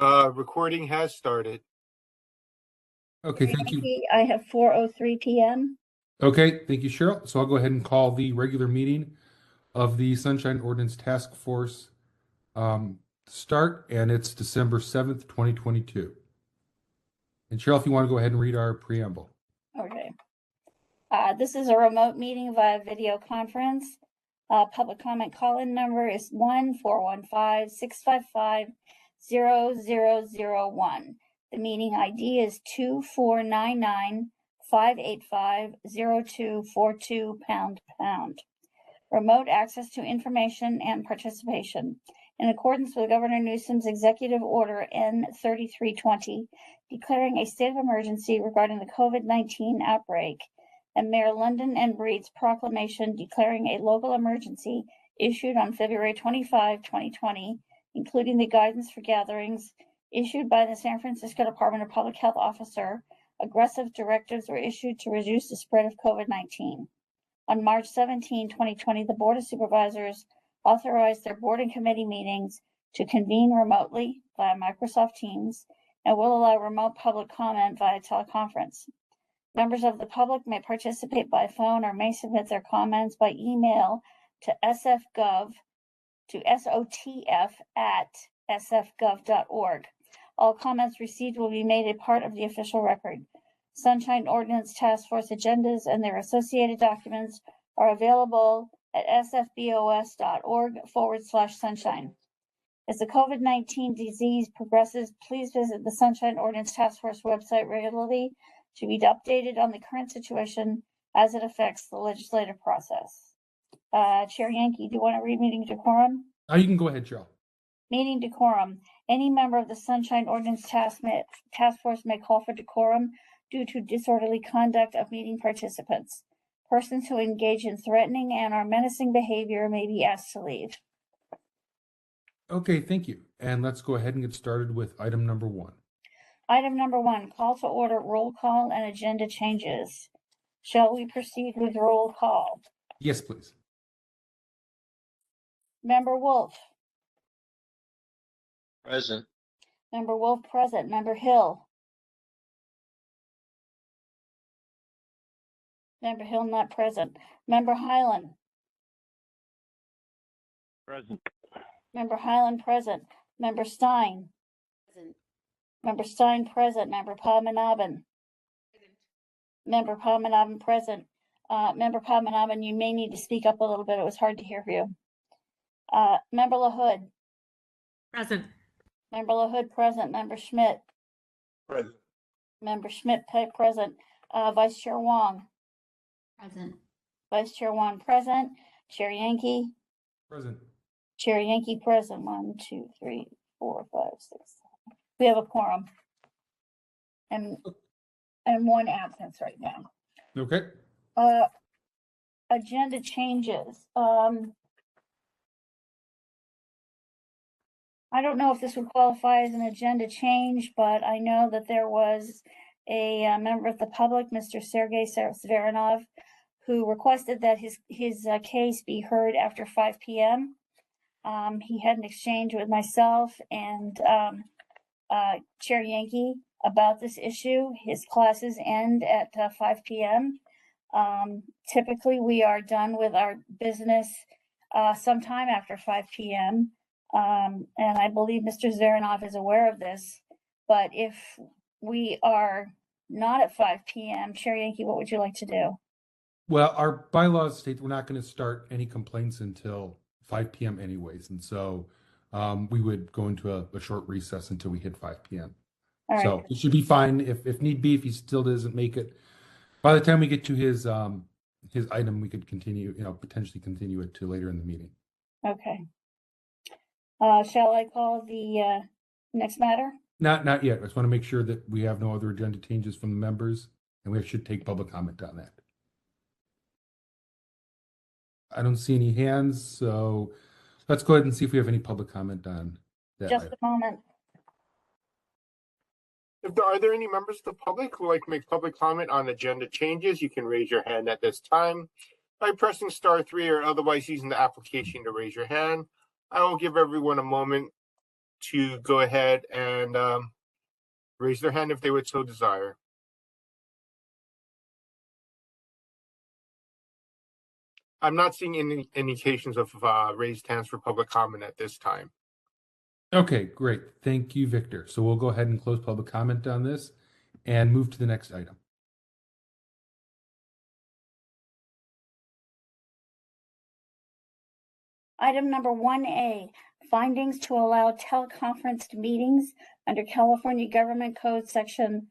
Recording has started. Okay, thank you. I have 4:03 p.m. Okay, thank you, Cheryl. So I'll go ahead and call the regular meeting of the Sunshine Ordinance Task Force start, and it's December 7th, 2022. And Cheryl, if you want to go ahead and read our preamble. Okay. This is a remote meeting via video conference. Public comment call-in number is 1-415-655-0001. The meeting ID is 2499-585-0242 #. Remote access to information and participation. In accordance with Governor Newsom's Executive Order N3320, declaring a state of emergency regarding the COVID-19 outbreak, and Mayor London and Breed's proclamation declaring a local emergency issued on February 25, 2020, including the guidance for gatherings issued by the San Francisco Department of Public Health officer, aggressive directives were issued to reduce the spread of COVID-19. On March 17, 2020, the Board of Supervisors authorized their board and committee meetings to convene remotely via Microsoft Teams and will allow remote public comment via teleconference. Members of the public may participate by phone or may submit their comments by email to sotf@sfgov.org. All comments received will be made a part of the official record. Sunshine Ordinance Task Force agendas and their associated documents are available at sfbos.org/sunshine. As the COVID-19 disease progresses, please visit the Sunshine Ordinance Task Force website regularly to be updated on the current situation as it affects the legislative process. Chair Yankee, do you want to read meeting decorum? You can go ahead, Cheryl. Meeting decorum. Any member of the Sunshine Ordinance Task Force may call for decorum due to disorderly conduct of meeting participants. Persons who engage in threatening and or menacing behavior may be asked to leave. Okay, thank you. And let's go ahead and get started with item number 1. Item number 1, call to order, roll call, and agenda changes. Shall we proceed with roll call? Yes, please. Member Wolf. Present. Member Wolf present. Member Hill. Member Hill not present. Member Highland. Present. Member Highland present. Member Stein. Present. Member Stein present. Member Padmanabhan. Member Padmanabhan present. Member Padmanabhan, you may need to speak up a little bit. It was hard to hear you. Member LaHood. Present. Member LaHood present. Member Schmidt. Present. Member Schmidt present. Vice Chair Wong. Present. Vice Chair Wong present. Chair Yankee. Present. Chair Yankee present. 1, 2, 3, 4, 5, 6, 7. We have a quorum. And one absence right now. Okay. Agenda changes. I don't know if this would qualify as an agenda change, but I know that there was a member of the public, Mr. Sergei Zveranov, who requested that his case be heard after 5 p.m. He had an exchange with myself and Chair Yankee about this issue. His classes end at 5 p.m. Typically, we are done with our business sometime after 5 p.m. And I believe Mr. Zveranov is aware of this. But if we are not at 5 p.m., Chair Yankee, what would you like to do? Well, our bylaws state we're not going to start any complaints until 5 p.m. anyways. And so we would go into a short recess until we hit 5 p.m. All right. So it should be fine. If need be, if he still doesn't make it, by the time we get to his item, we could continue, potentially continue it to later in the meeting. Okay. Shall I call the next matter? Not yet. I just want to make sure that we have no other agenda changes from the members, and we should take public comment on that. I don't see any hands, so let's go ahead and see if we have any public comment on that. Just a moment. Are there any members of the public who would like to make public comment on agenda changes? You can raise your hand at this time by pressing *3 or otherwise using the application to raise your hand. I will give everyone a moment to go ahead and raise their hand if they would so desire. I'm not seeing any indications of raised hands for public comment at this time. Okay, great. Thank you, Victor. So we'll go ahead and close public comment on this and move to the next item. Item number 1A, findings to allow teleconferenced meetings under California Government Code Section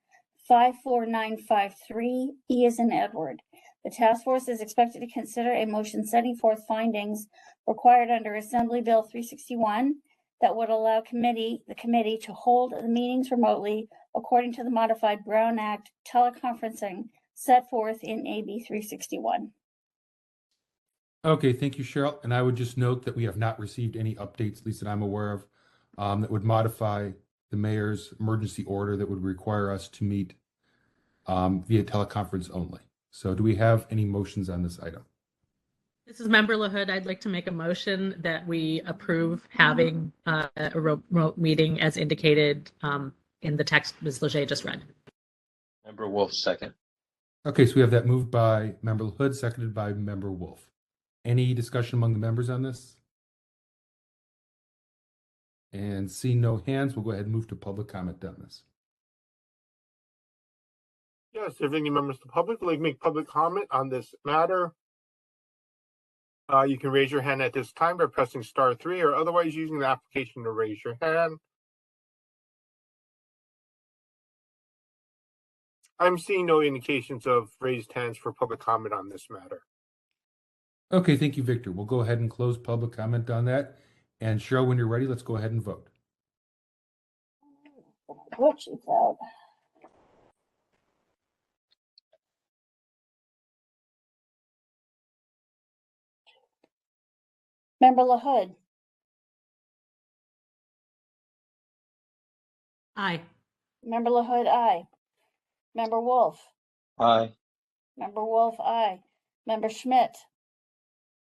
54953, E as in Edward. The task force is expected to consider a motion setting forth findings required under Assembly Bill 361 that would allow the committee to hold the meetings remotely according to the modified Brown Act teleconferencing set forth in AB 361. Okay, thank you, Cheryl. And I would just note that we have not received any updates, at least that I'm aware of, that would modify the mayor's emergency order that would require us to meet via teleconference only. So do we have any motions on this item? This is Member LaHood. I'd like to make a motion that we approve having a remote meeting as indicated in the text Ms. Leger just read. Member Wolf, second. Okay, so we have that moved by Member LaHood, seconded by Member Wolf. Any discussion among the members on this? And seeing no hands, we'll go ahead and move to public comment on this. Yes, if any members of the public would like to make public comment on this matter, you can raise your hand at this time by pressing *3 or otherwise using the application to raise your hand. I'm seeing no indications of raised hands for public comment on this matter. Okay, thank you, Victor. We'll go ahead and close public comment on that. And Cheryl, when you're ready, let's go ahead and vote. Vote sheets out. Member LaHood, Aye. Member LaHood, aye. Member Wolf, Aye. Member Wolf, aye. Member Schmidt,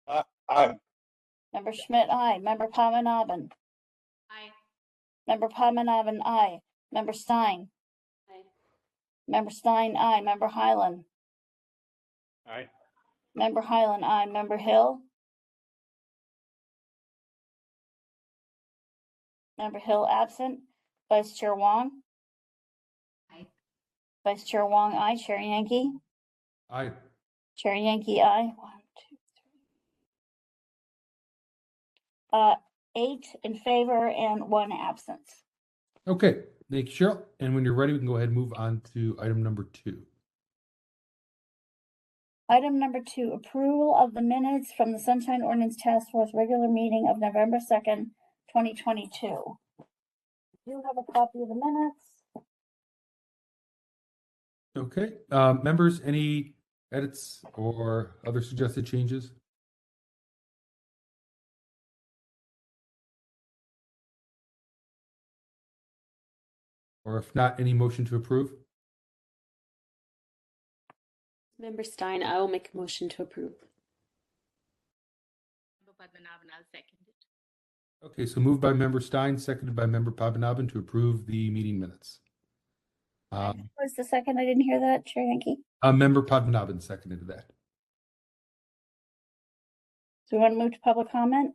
Aye. Member Schmidt, aye. Member Padmanabhan, Aye. Member Padmanabhan, aye. Member Stein, Aye. Member Stein, aye. Member Highland, Aye. Member Highland, aye. Member Hill, Member Hill absent. Vice Chair Wong, Aye. Vice Chair Wong, aye. Chair Yankee, Aye. Chair Yankee, aye. 1, 2, 3. 8 in favor and 1 absence. Okay, thank you, Cheryl. And when you're ready, we can go ahead and move on to item number 2. Item number 2, approval of the minutes from the Sunshine Ordinance Task Force regular meeting of November 2nd, 2022. You have a copy of the minutes. Okay, members, any edits or other suggested changes? Or if not, any motion to approve? Member Stein, I will make a motion to approve. Member Padmanabhan, I'll second it. Okay, so moved by Member Stein, seconded by Member Padmanabhan to approve the meeting minutes. What was the second? I didn't hear that, Chair Yankee. Member Padmanabhan seconded that. So we want to move to public comment?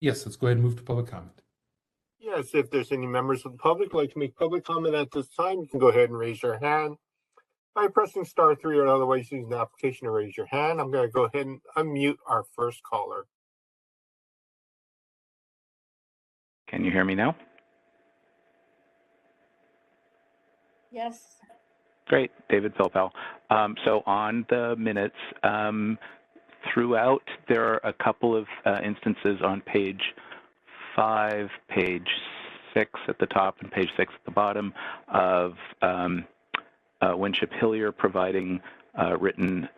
Yes, let's go ahead and move to public comment. Yes, if there's any members of the public who like to make public comment at this time, you can go ahead and raise your hand by pressing *3 or otherwise using the application to raise your hand. I'm going to go ahead and unmute our first caller. Can you hear me now? Yes. Great, David Philpell. So on the minutes, throughout, there are a couple of instances on page 5, page 6 at the top, and page 6 at the bottom of Winship Hillier providing written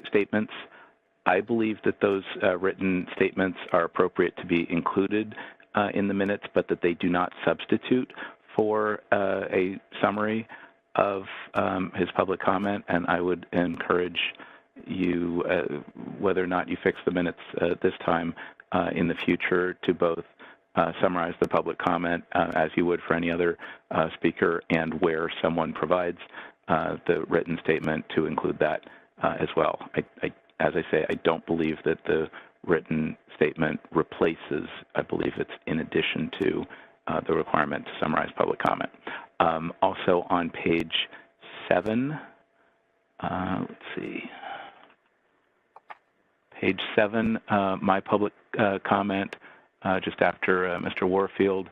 statements. I believe that those written statements are appropriate to be included in the minutes, but that they do not substitute for a summary of his public comment, and I would encourage you, whether or not you fix the minutes this time, in the future, to both summarize the public comment as you would for any other speaker, and where someone provides the written statement to include that as well. As I say, I don't believe that the written statement replaces, I believe it's in addition to the requirement to summarize public comment. Also on page 7, let's see, page 7, my public comment just after Mr. Warfield,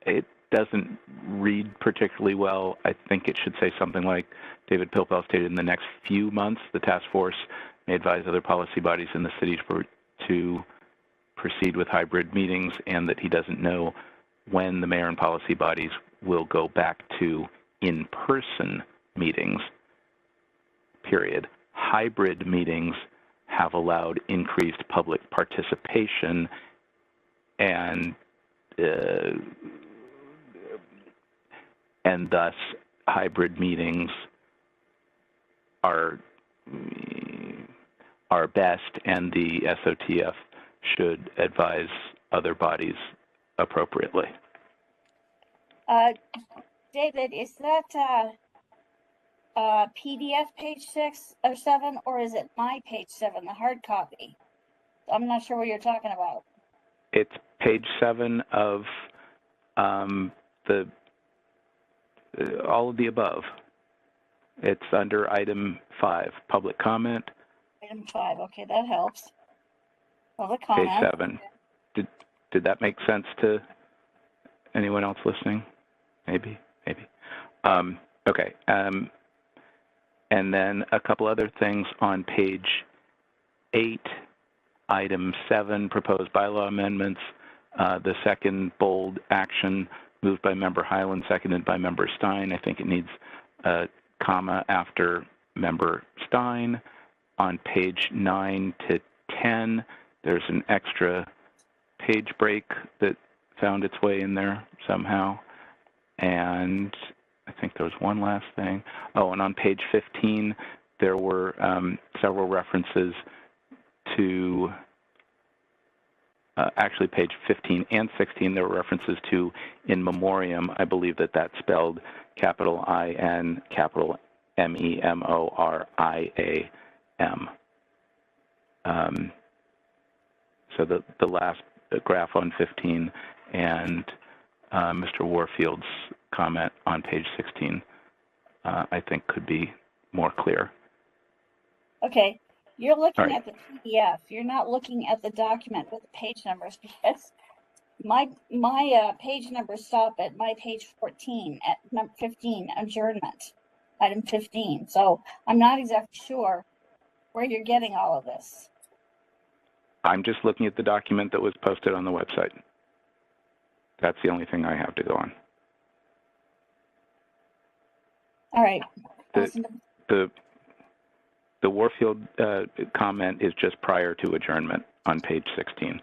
it doesn't read particularly well. I think it should say something like, David Pilpel stated, in the next few months, the task force may advise other policy bodies in the city to proceed with hybrid meetings, and that he doesn't know when the mayor and policy bodies will go back to in-person meetings, period. Hybrid meetings have allowed increased public participation, and thus hybrid meetings are best, and the SOTF should advise other bodies appropriately. David, is that PDF page 6 or 7, or is it my page 7, the hard copy? I'm not sure what you're talking about. It's page 7 of all of the above. It's under item 5, public comment. Item 5, okay, that helps. Public comment. Page 7. Did that make sense to anyone else listening? Maybe. Okay. And then a couple other things on page 8, item 7, proposed bylaw amendments. The second bold action moved by Member Highland, seconded by Member Stein. I think it needs a comma after Member Stein. On page 9 to 10, there's an extra page break that found its way in there somehow. And I think there was one last thing. Oh, and on page 15, there were several references to, actually page 15 and 16, there were references to in memoriam. I believe that that's spelled capital I-N, capital M-E-M-O-R-I-A-M. So the last graph on 15 and Mr. Warfield's comment on page 16, I think could be more clear. Okay, you're looking Right. at the PDF. You're not looking at the document with the page numbers, because my page numbers stop at my page 14 at number 15, adjournment, item 15. So I'm not exactly sure where you're getting all of this. I'm just looking at the document that was posted on the website. That's the only thing I have to go on. All right. The Warfield comment is just prior to adjournment on page 16.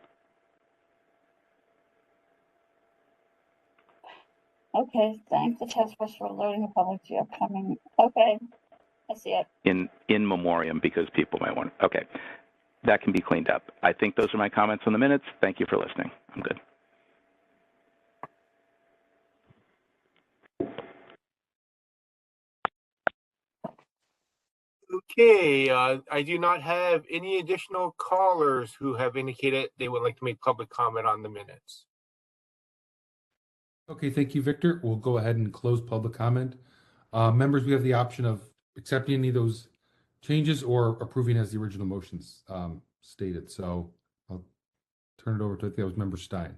Okay, thank the task force for alerting the public to upcoming. Okay, I see it. In memoriam, because people might want. Okay, that can be cleaned up. I think those are my comments on the minutes. Thank you for listening. I'm good. Okay, I do not have any additional callers who have indicated they would like to make public comment on the minutes. Okay, thank you, Victor. We'll go ahead and close public comment. Members, we have the option of accepting any of those changes or approving as the original motions stated. So I'll turn it over to, I think that was Member Stein.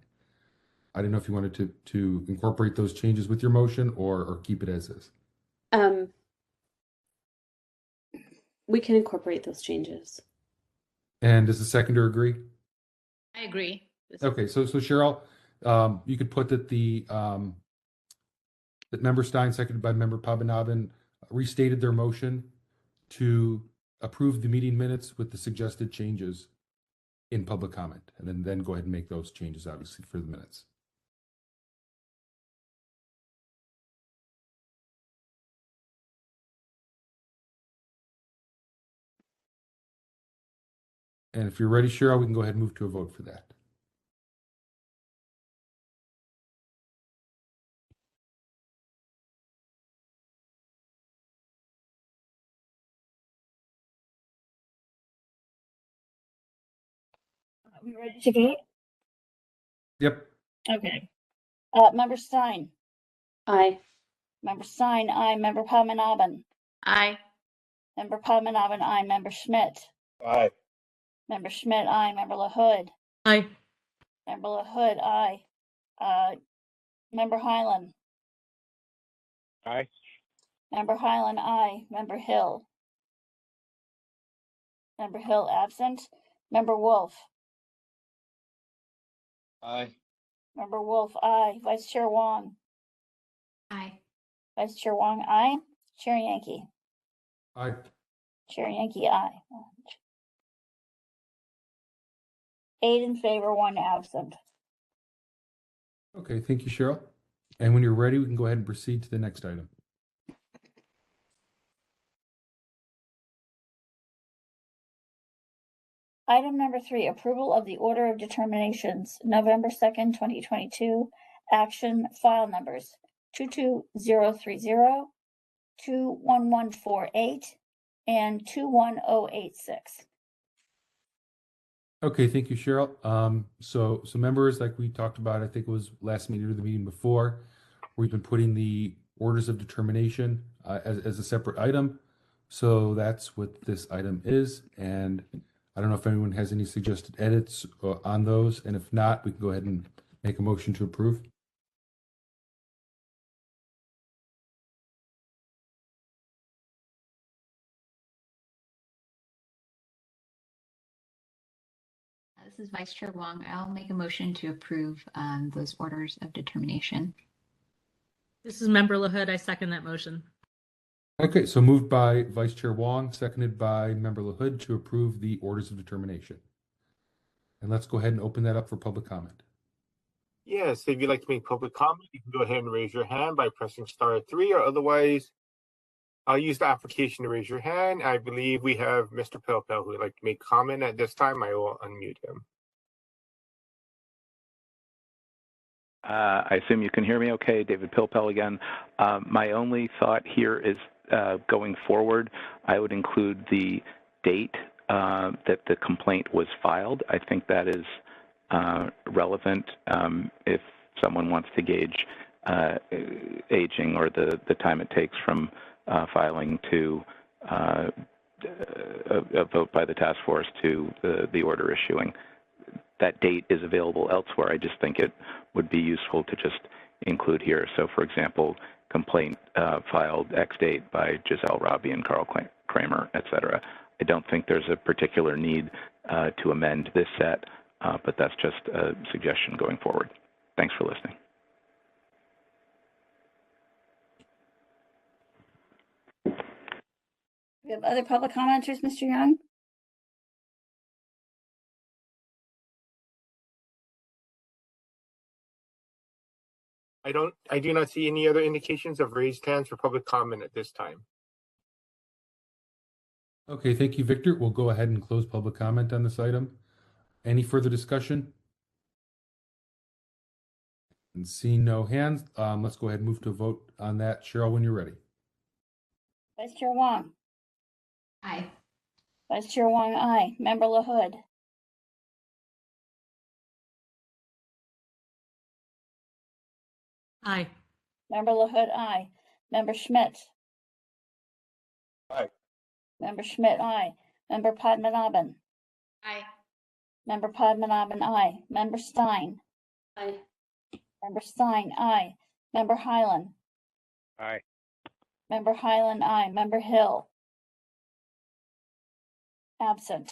I didn't know if you wanted to incorporate those changes with your motion or keep it as is. We can incorporate those changes. And does the seconder agree? I agree. Okay, so Cheryl, you could put that that Member Stein, seconded by Member Pavanabhan, restated their motion to approve the meeting minutes with the suggested changes in public comment, and then go ahead and make those changes, obviously, for the minutes. And if you're ready, Cheryl, we can go ahead and move to a vote for that. Are we ready to vote? Yep. Okay. Member Stein. Aye. Member Stein, aye. Member Padmanabhan. Aye. Member Padmanabhan, aye. Member Schmidt. Aye. Member Schmidt, aye. Member LaHood. Aye. Member LaHood, aye. Member Highland. Aye. Member Highland, aye. Member Hill. Member Hill absent. Member Wolf. Aye. Member Wolf, aye. Vice Chair Wong. Aye. Vice Chair Wong, aye. Chair Yankee. Aye. Chair Yankee, aye. 8 in favor, 1 absent. Okay, thank you, Cheryl. And when you're ready, we can go ahead and proceed to the next item. Item number 3, approval of the order of determinations, November 2nd, 2022. Action file numbers 22030, 21148, and 21086. Okay, thank you, Cheryl. So members, like we talked about, I think it was last meeting or the meeting before, we've been putting the orders of determination as a separate item. So that's what this item is. And I don't know if anyone has any suggested edits on those. And if not, we can go ahead and make a motion to approve. This is Vice Chair Wong. I'll make a motion to approve those orders of determination. This is Member LaHood. I second that motion. Okay, so moved by Vice Chair Wong, seconded by Member LaHood to approve the orders of determination. And let's go ahead and open that up for public comment. Yes, if you'd like to make public comment, you can go ahead and raise your hand by pressing *3, or otherwise, I'll use the application to raise your hand. I believe we have Mr. Pelpel who would like to make comment at this time. I will unmute him. I assume you can hear me okay. David Pilpel again. My only thought here is going forward, I would include the date that the complaint was filed. I think that is relevant if someone wants to gauge aging or the time it takes from filing to a vote by the task force to the order issuing. That date is available elsewhere. I just think it would be useful to just include here. So, for example, complaint filed X date by Giselle Robbie and Carl Kramer, et cetera. I don't think there's a particular need to amend this set, but that's just a suggestion going forward. Thanks for listening. We have other public commenters, Mr. Young? I do not see any other indications of raised hands for public comment at this time. Okay, thank you, Victor. We'll go ahead and close public comment on this item. Any further discussion? And seeing no hands, let's go ahead and move to a vote on that. Cheryl, when you're ready. Vice Chair Wong. Aye. Vice Chair Wong, aye. Member LaHood. Aye. Member LaHood, aye. Member Schmidt. Aye. Member Schmidt, aye. Member Padmanabhan. Aye. Member Padmanabhan, aye. Member Stein. Aye. Member Stein, aye. Member Highland. Aye. Member Highland, aye. Member Hill. Absent.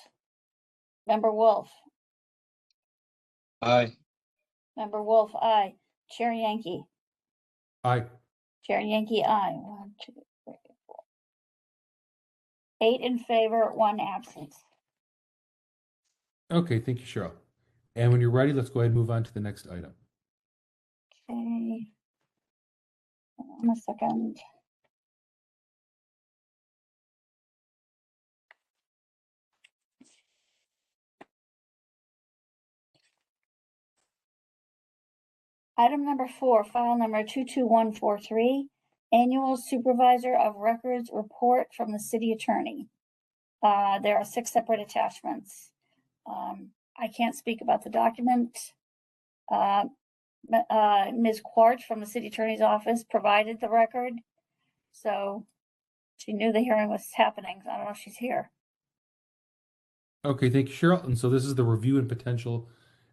Member Wolf. Aye. Member Wolf, aye. Chair Yankee. Aye. Chair Yankee, aye. 1, 2, 3, 4. 8 in favor, 1 absent. Okay, thank you, Cheryl. And when you're ready, let's go ahead and move on to the next item. Okay. Hold on a second. Item number 4, file number 22143, Annual Supervisor of Records Report from the City Attorney. There are 6 separate attachments. I can't speak about the document. Ms. Quartz from the City Attorney's Office provided the record, so she knew the hearing was happening. I don't know if she's here. Okay, thank you, Cheryl. And so this is the review and potential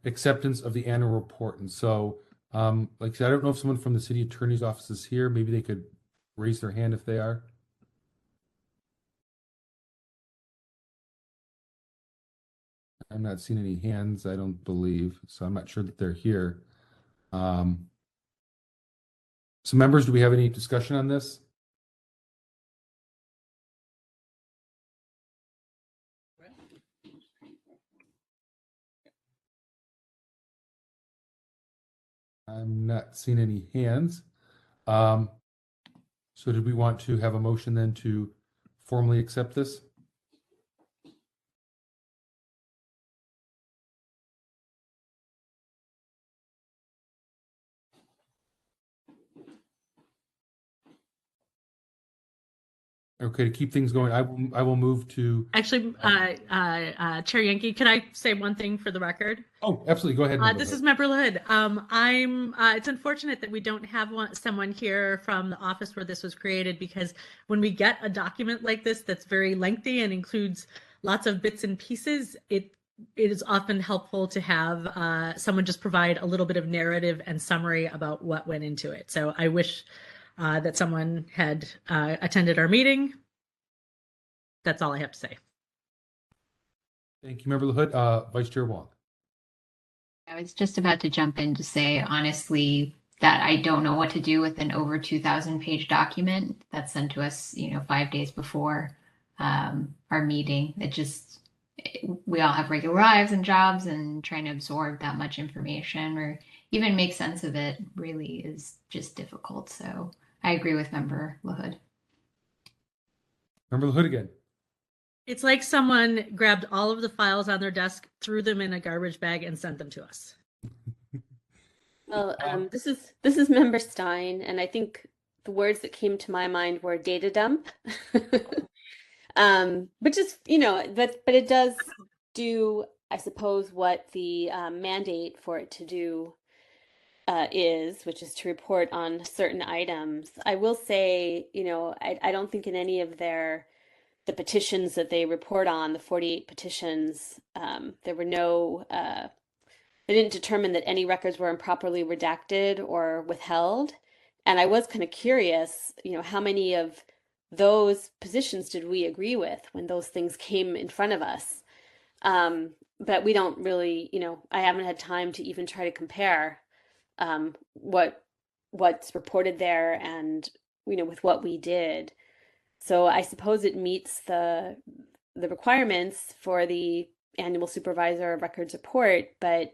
acceptance of the annual report. And so, like I said, I don't know if someone from the City Attorney's Office is here. Maybe they could raise their hand if they are. I'm not seeing any hands, I don't believe, so I'm not sure that they're here. So members, do we have any discussion on this? I'm not seeing any hands. So did we want to have a motion then to formally accept this? Okay, to keep things going, I will move to. Actually, Chair Yankee, can I say one thing for the record? Oh, absolutely. Go ahead. This is Member LaHood. It's unfortunate that we don't have someone here from the office where this was created, because when we get a document like this that's very lengthy and includes lots of bits and pieces, it is often helpful to have someone just provide a little bit of narrative and summary about what went into it. So I wish that someone had attended our meeting. That's all I have to say. Thank you, Member LaHood. Vice Chair Wong. I was just about to jump in to say, honestly, that I don't know what to do with an over 2,000 page document that's sent to us, 5 days before our meeting. We all have regular lives and jobs, and trying to absorb that much information or even make sense of it really is just difficult. So I agree with Member LaHood. Member LaHood again. It's like someone grabbed all of the files on their desk, threw them in a garbage bag, and sent them to us. Well, this is Member Stein, and I think the words that came to my mind were data dump. But just, but it does do, I suppose, what the mandate for it to do is, which is to report on certain items. I will say, I don't think in any of the petitions that they report on, the 48 petitions, there were they didn't determine that any records were improperly redacted or withheld. And I was kind of curious, how many of those positions did we agree with when those things came in front of us? But we don't really, I haven't had time to even try to compare what's reported there and, with what we did. So I suppose it meets the requirements for the annual supervisor of records report, but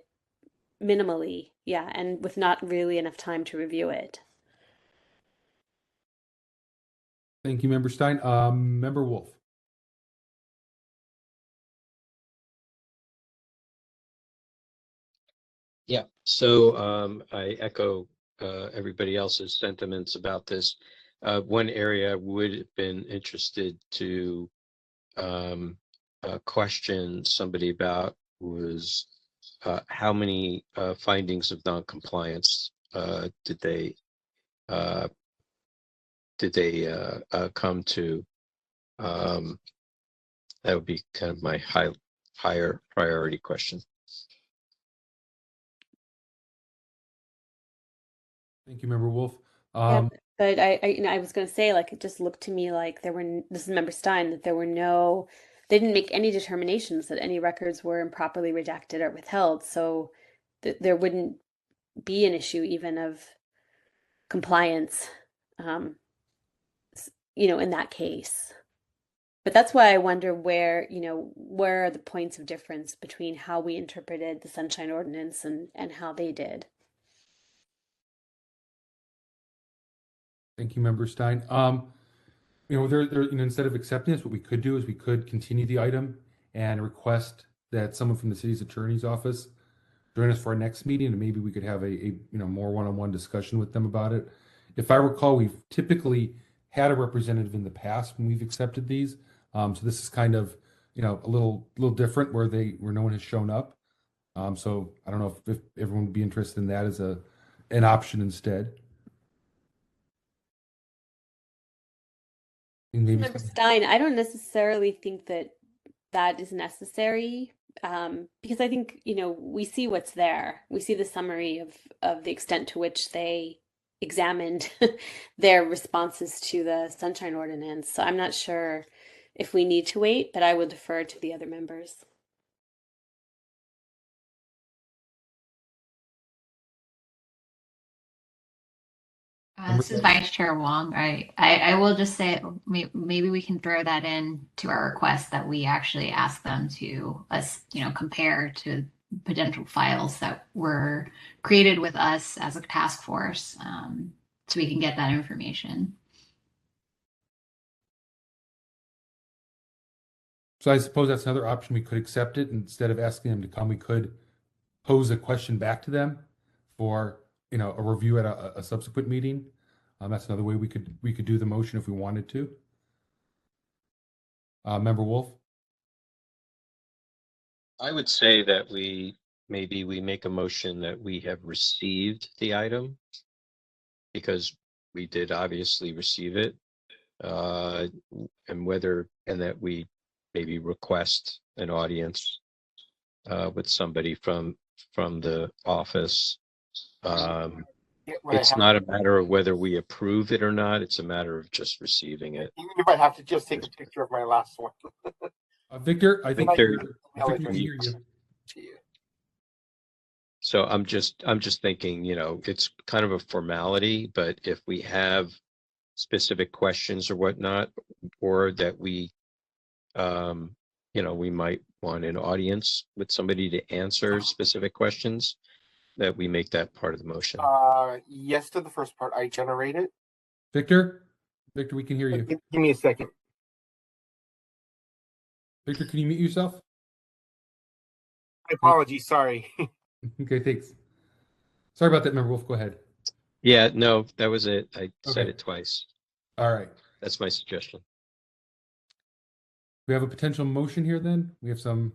minimally, yeah, and with not really enough time to review it. Thank you, Member Stein. Member Wolf. Yeah, so I echo everybody else's sentiments about this. One area I would have been interested to question somebody about was how many findings of noncompliance did they come to? That would be kind of my higher priority question. Thank you, Member Wolf. Yeah, but I was going to say, like, it just looked to me like this is Member Stein, that they didn't make any determinations that any records were improperly redacted or withheld. So there wouldn't be an issue even of compliance, in that case. But that's why I wonder where are the points of difference between how we interpreted the Sunshine Ordinance and how they did. Thank you, Member Stein. Instead of accepting this, what we could do is we could continue the item and request that someone from the city's attorney's office join us for our next meeting, and maybe we could have a more one-on-one discussion with them about it. If I recall, we've typically had a representative in the past when we've accepted these. So this is kind of a little different where no one has shown up. So I don't know if everyone would be interested in that as an option instead. And maybe Member Stein, I don't necessarily think that is necessary, because I think, we see what's there. We see the summary of the extent to which they examined their responses to the Sunshine Ordinance. So I'm not sure if we need to wait, but I will defer to the other members. This is Vice Chair Wong. I will just say maybe we can throw that in to our request that we actually ask them to compare to potential files that were created with us as a task force, so we can get that information. So I suppose that's another option. We could accept it instead of asking them to come. We could pose a question back to them for a review at a subsequent meeting. That's another way we could do the motion if we wanted to. Member Wolf? I would say that maybe we make a motion that we have received the item, because we did obviously receive it, and that we maybe request an audience with somebody from the office. It's not a matter of whether we approve it or not. It's a matter of just receiving it. You might have to just take a picture of my last one. Victor, I think we can hear you. So I'm just thinking, it's kind of a formality, but if we have specific questions or whatnot, or that we might want an audience with somebody to answer specific questions, that we make that part of the motion. Yes to the first part. I generate it. Victor, we can hear you. Give me a second. Victor, can you mute yourself? My apologies. Sorry. Okay, thanks. Sorry about that, Member Wolf. Go ahead. Yeah, no, that was it. I said it twice. All right. That's my suggestion. We have a potential motion here then. We have some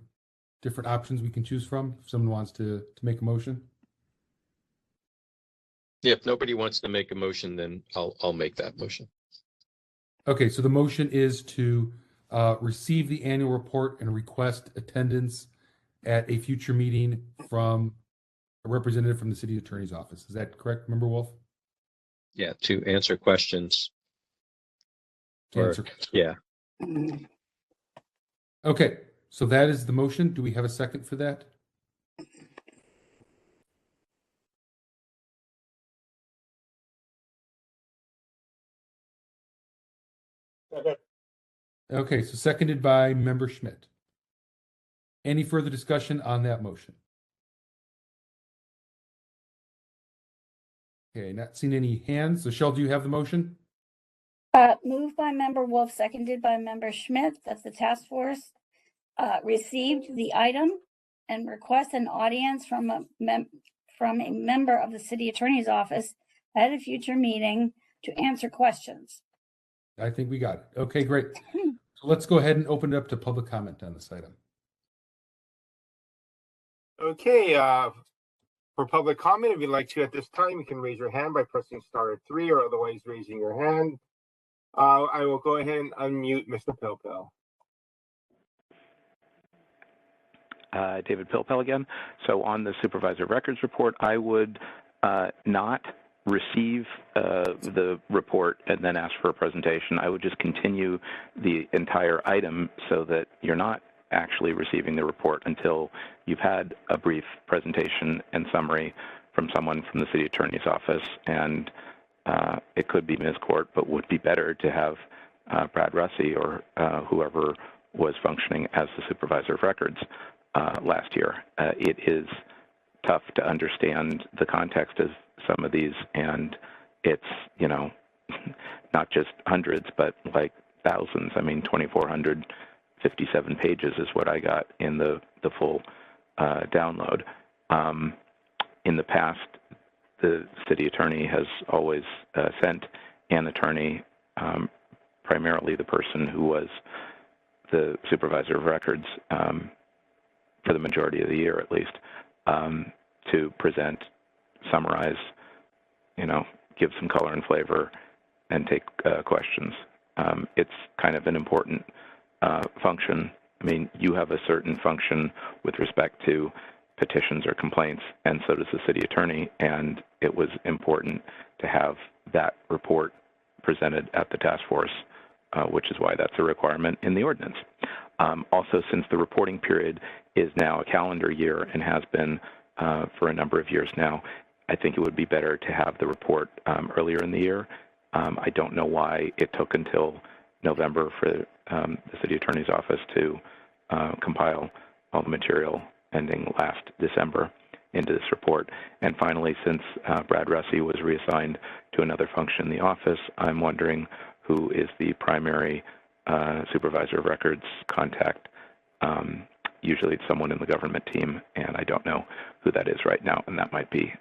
different options we can choose from if someone wants to make a motion. Yeah, if nobody wants to make a motion, then I'll make that motion. Okay, so the motion is to receive the annual report and request attendance at a future meeting from a representative from the city attorney's office. Is that correct, Member Wolf? Yeah, to answer questions. Yeah. Okay, so that is the motion. Do we have a second for that? Okay, so seconded by Member Schmidt. Any further discussion on that motion? Okay, not seeing any hands. So, Shell, do you have the motion? Moved by Member Wolf, seconded by Member Schmidt, that the task force received the item and request an audience from a member of the city attorney's office at a future meeting to answer questions. I think we got it. Okay, great. So let's go ahead and open it up to public comment on this item. Okay, for public comment, if you'd like to at this time, you can raise your hand by pressing *3 or otherwise raising your hand. I will go ahead and unmute Mr. Pilpel. David Pilpel again. So on the supervisor records report, I would not receive the report and then ask for a presentation. I would just continue the entire item so that you're not actually receiving the report until you've had a brief presentation and summary from someone from the city attorney's office. And it could be Ms. Court, but would be better to have Brad Russey or whoever was functioning as the supervisor of records last year. It is tough to understand the context of some of these, and it's, not just hundreds, but like thousands. I mean, 2,457 pages is what I got in the full download. In the past, the city attorney has always sent an attorney, primarily the person who was the supervisor of records for the majority of the year at least, to present, summarize, give some color and flavor, and take questions. It's kind of an important function. I mean, you have a certain function with respect to petitions or complaints, and so does the city attorney, and it was important to have that report presented at the task force, which is why that's a requirement in the ordinance. Also, since the reporting period is now a calendar year and has been for a number of years now, I think it would be better to have the report earlier in the year. I don't know why it took until November for the city attorney's office to compile all the material ending last December into this report. And finally, since Brad Russi was reassigned to another function in the office, I'm wondering who is the primary supervisor of records contact. Usually it's someone in the government team, and I don't know who that is right now, and that might be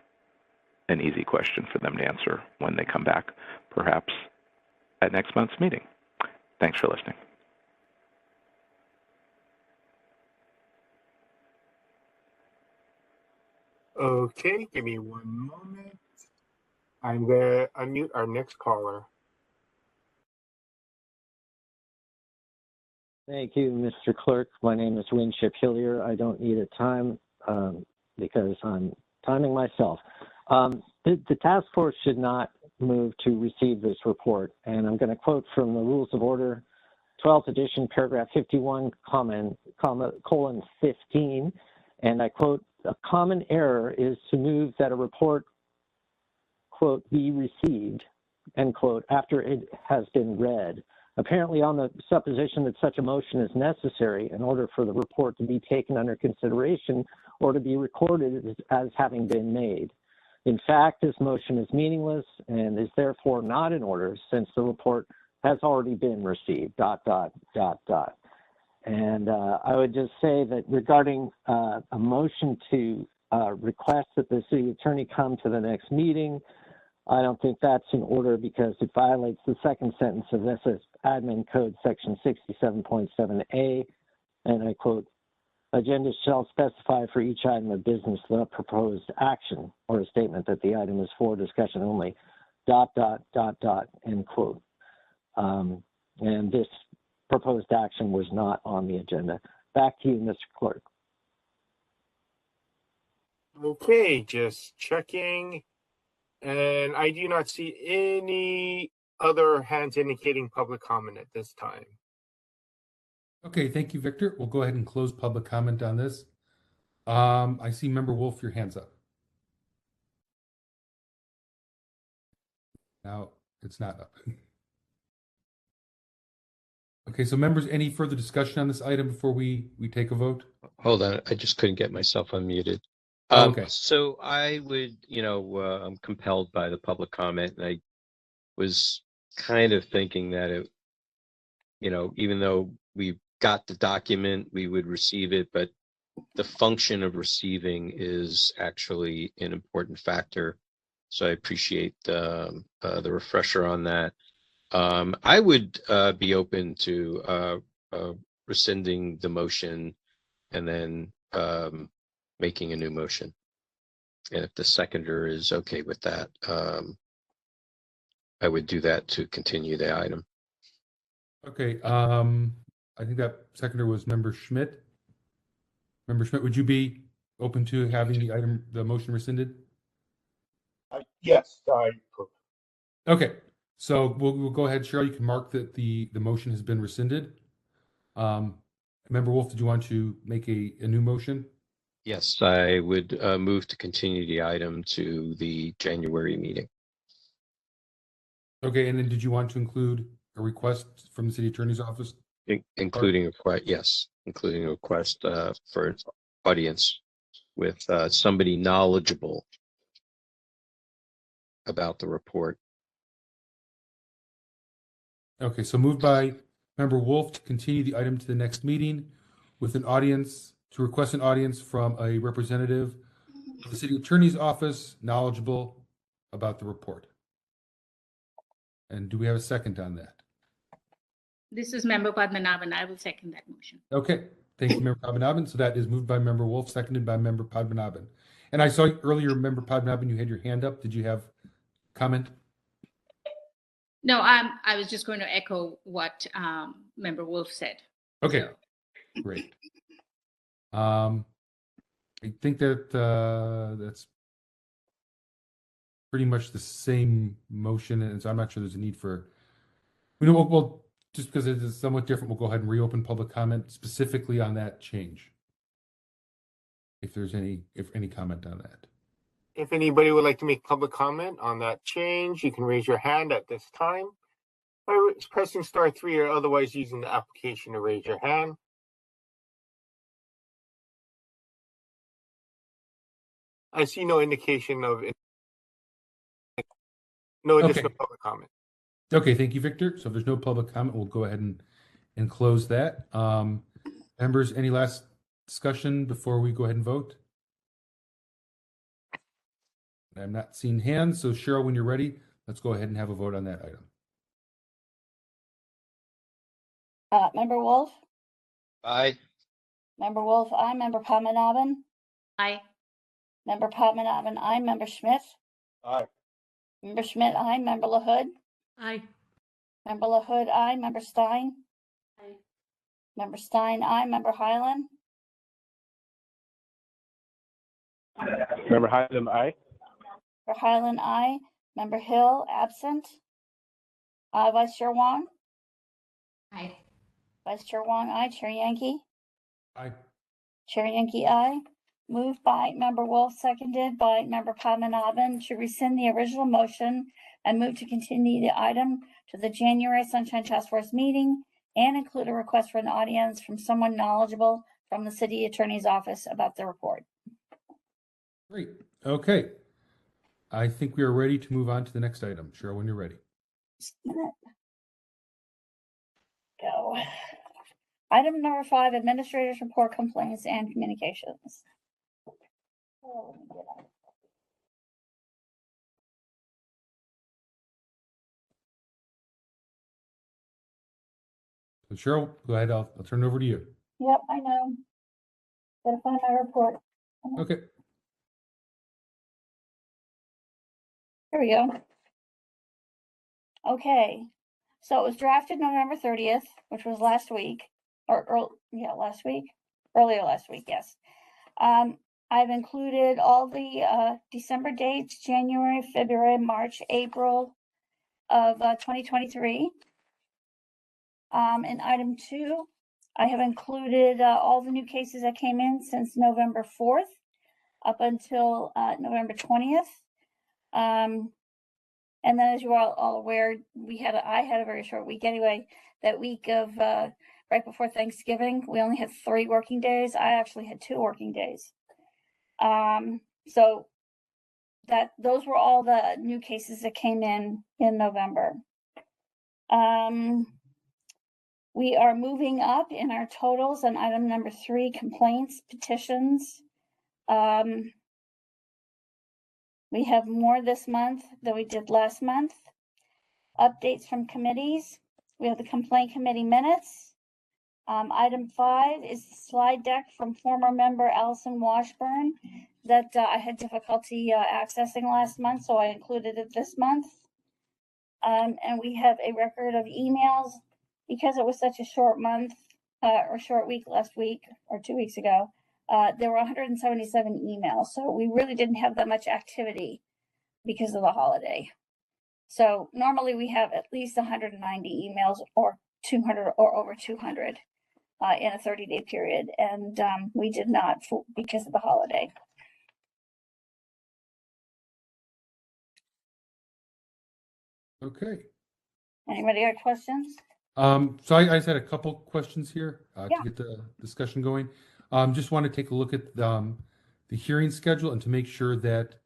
an easy question for them to answer when they come back, perhaps at next month's meeting. Thanks for listening. Okay, give me one moment. I'm going to unmute our next caller. Thank you, Mr. Clerk. My name is Winship Hillier. I don't need a time because I'm timing myself. The task force should not move to receive this report, and I'm going to quote from the Rules of Order, 12th edition, paragraph 51, colon 15, and I quote, "A common error is to move that a report, quote, be received, end quote, after it has been read, apparently on the supposition that such a motion is necessary in order for the report to be taken under consideration or to be recorded as having been made. In fact, this motion is meaningless and is therefore not in order since the report has already been received, ... And I would just say that regarding a motion to request that the city attorney come to the next meeting, I don't think that's in order because it violates the second sentence of SS Admin Code Section 67.7A, and I quote, "Agenda shall specify for each item of business the proposed action," or a statement that the item is for discussion only, ... end quote. And this proposed action was not on the agenda. Back to you, Mr. Clerk. Okay, just checking. And I do not see any other hands indicating public comment at this time. Okay, thank you, Victor. We'll go ahead and close public comment on this. I see Member Wolf, your hand's up. Now it's not up. Okay, so members, any further discussion on this item before we take a vote? Hold on, I just couldn't get myself unmuted. Okay. So I would, I'm compelled by the public comment, and I was kind of thinking that it, even though we got the document, we would receive it, but the function of receiving is actually an important factor. So I appreciate the refresher on that. I would be open to rescinding the motion and then making a new motion. And if the seconder is okay with that, I would do that to continue the item. Okay, I think that seconder was Member Schmidt. Member Schmidt, would you be open to having the motion rescinded? Yes, Okay, so we'll go ahead, Cheryl. You can mark that the motion has been rescinded. Member Wolf, did you want to make a new motion? Yes, I would move to continue the item to the January meeting. Okay, and then did you want to include a request from the city attorney's office? Including a request, yes, including a request for an audience with somebody knowledgeable about the report. Okay, so moved by Member Wolf to continue the item to the next meeting with an audience, to request an audience from a representative of the city attorney's office knowledgeable about the report. And do we have a second on that? This is Member Padmanabhan. I will second that motion. Okay, thank you, Member Padmanabhan. So that is moved by Member Wolf, seconded by Member Padmanabhan. And I saw earlier, Member Padmanabhan, you had your hand up. Did you have comment? No, I was just going to echo what Member Wolf said. Okay, great. I think that that's pretty much the same motion, and so I'm not sure there's a need for. We'll just because it is somewhat different, we'll go ahead and reopen public comment specifically on that change. If there's any comment on that. If anybody would like to make public comment on that change, you can raise your hand at this time by pressing *3 or otherwise using the application to raise your hand. I see no indication of no additional public comment. Okay, thank you, Victor. So if there's no public comment, we'll go ahead and close that. Members, any last discussion before we go ahead and vote? I'm not seeing hands, so Cheryl, when you're ready, let's go ahead and have a vote on that item. Member Wolf? Aye. Member Wolf, aye. Member Padmanabhan? Aye. Member Padmanabhan, aye. Member Schmidt? Aye. Member Schmidt, aye. Member LaHood? Aye. Member LaHood, aye. Member Stein? Aye. Member Stein, aye. Member Highland? Member Hyland, aye. Member Highland, aye. Member Hill, absent. Vice Chair Wong? Aye. Vice Chair Wong, aye. Chair Yankee? Aye. Chair Yankee, aye. Moved by Member Wolf, seconded by Member Padmanabhan to rescind the original motion and move to continue the item to the January Sunshine Task Force meeting and include a request for an audience from someone knowledgeable from the city attorney's office about the report. Great. Okay. I think we are ready to move on to the next item. Cheryl, when you're ready. Just a minute. Go. Item number 5, Administrator's Report, Complaints, and Communications. Oh, let me get out. So Cheryl, go ahead. I'll turn it over to you. Yep, I know. Gotta find my report. Okay. Here we go. Okay, so it was drafted November 30th, which was last week, earlier last week, yes. I've included all the December dates, January, February, March, April of 2023. In item 2, I have included all the new cases that came in since November 4th up until November 20th. And then, as you are all aware, I had a very short week anyway. That week of right before Thanksgiving, we only had 3 working days. I actually had 2 working days. So those were all the new cases that came in November. We are moving up in our totals on item number 3, complaints, petitions. We have more this month than we did last month. Updates from committees. We have the complaint committee minutes. Item 5 is the slide deck from former member Allison Washburn that I had difficulty accessing last month, so I included it this month. And we have a record of emails because it was such a short month or short week last week or 2 weeks ago. There were 177 emails, so we really didn't have that much activity because of the holiday. So normally we have at least 190 emails or 200 or over 200 in a 30-day period, and we did not because of the holiday. Okay. Anybody got questions? So I just had a couple questions here Yeah. to get the discussion going. Just want to take a look at the hearing schedule and to make sure that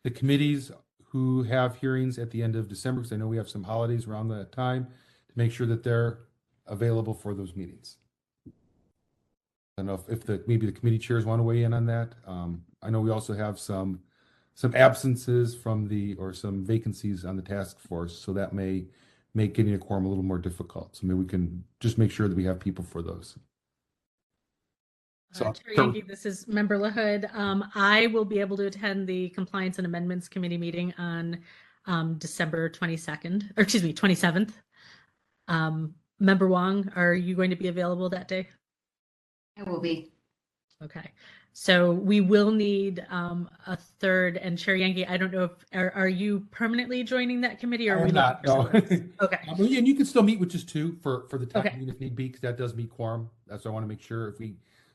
the committees who have hearings at the end of December, because I know we have some holidays around that time, to make sure that they're available for those meetings. I don't know if maybe the committee chairs want to weigh in on that. I know we also have some absences from or some vacancies on the task force, so that may make getting a quorum a little more difficult. So maybe we can just make sure that we have people for those. Chair Yankee, this is Member LaHood. I will be able to attend the Compliance and Amendments Committee meeting on December 27th. Member Wong, are you going to be available that day? I will be. Okay. So we will need a third. And Chair Yankee, I don't know if are you permanently joining that committee or are we not? No. Okay. And you can still meet with just two for the time Okay. being if need be, because that does meet quorum. That's why I want to make sure if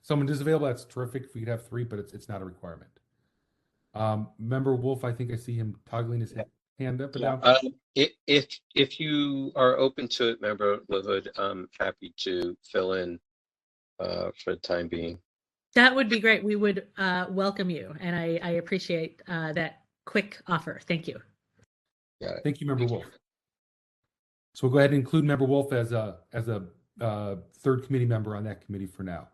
someone is available, that's terrific. If we could have three, but it's not a requirement. Member Wolf, I think I see him toggling his hand up and down. If you are open to it, Member LaHood, I'm happy to fill in for the time being. That would be great. We would welcome you, and I appreciate that quick offer. Thank you. Yeah. Thank you, Member Wolf. So we'll go ahead and include Member Wolf as a third committee member on that committee for now.